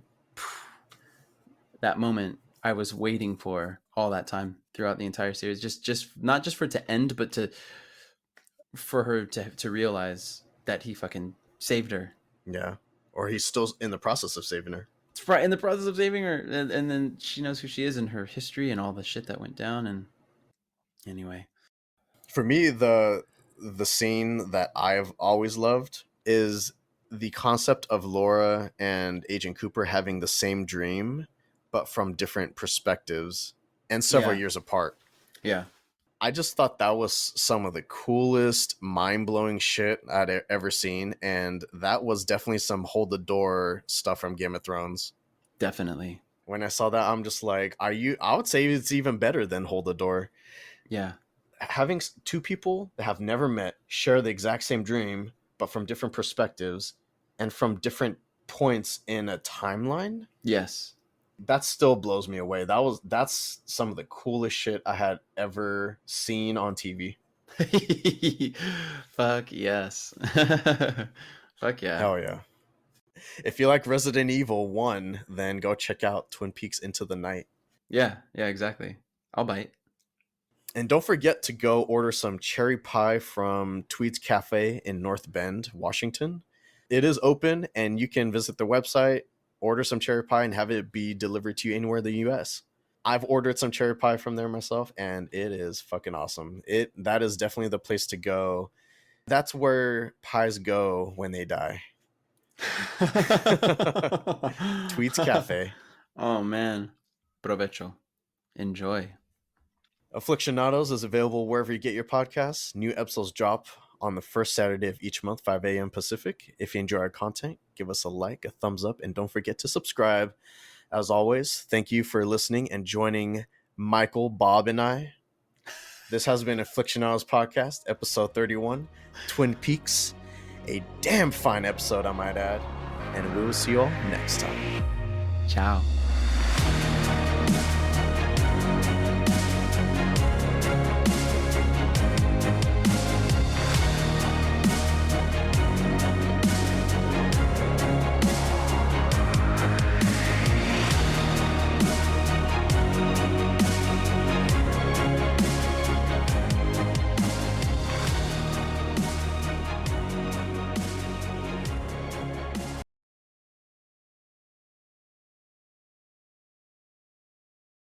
That moment I was waiting for all that time throughout the entire series. Just not just for it to end, but for her to realize that he fucking saved her. Yeah. Or he's still in the process of saving her. It's right in the process of saving her, and then she knows who she is and her history and all the shit that went down. And anyway, for me, the scene that I've always loved is the concept of Laura and Agent Cooper having the same dream, but from different perspectives and several years apart. Yeah. I just thought that was some of the coolest, mind-blowing shit I'd ever seen, and that was definitely some hold the door stuff from Game of Thrones. Definitely. When I saw that, I'm just like, I would say it's even better than hold the door. Yeah. Having two people that have never met share the exact same dream, but from different perspectives and from different points in a timeline. Yes. That still blows me away. That's some of the coolest shit I had ever seen on TV. Fuck yes. Fuck yeah. Hell yeah. If you like Resident Evil 1, then go check out Twin Peaks Into the Night. Yeah, exactly. I'll bite. And don't forget to go order some cherry pie from Tweed's Cafe in North Bend, Washington. It is open, and you can visit their website, order some cherry pie, and have it be delivered to you anywhere in the U.S. I've ordered some cherry pie from there myself, and it is fucking awesome. That is definitely the place to go. That's where pies go when they die. Tweed's Cafe. Oh, man. Provecho. Enjoy. Aflixionados is available wherever you get your podcasts. New episodes drop on the first Saturday of each month, 5 a.m. Pacific. If you enjoy our content, give us a like, a thumbs up, and don't forget to subscribe. As always, thank you for listening and joining Michael, Bob, and I. This has been Aflixionados Podcast, episode 31, Twin Peaks. A damn fine episode, I might add. And we will see you all next time. Ciao.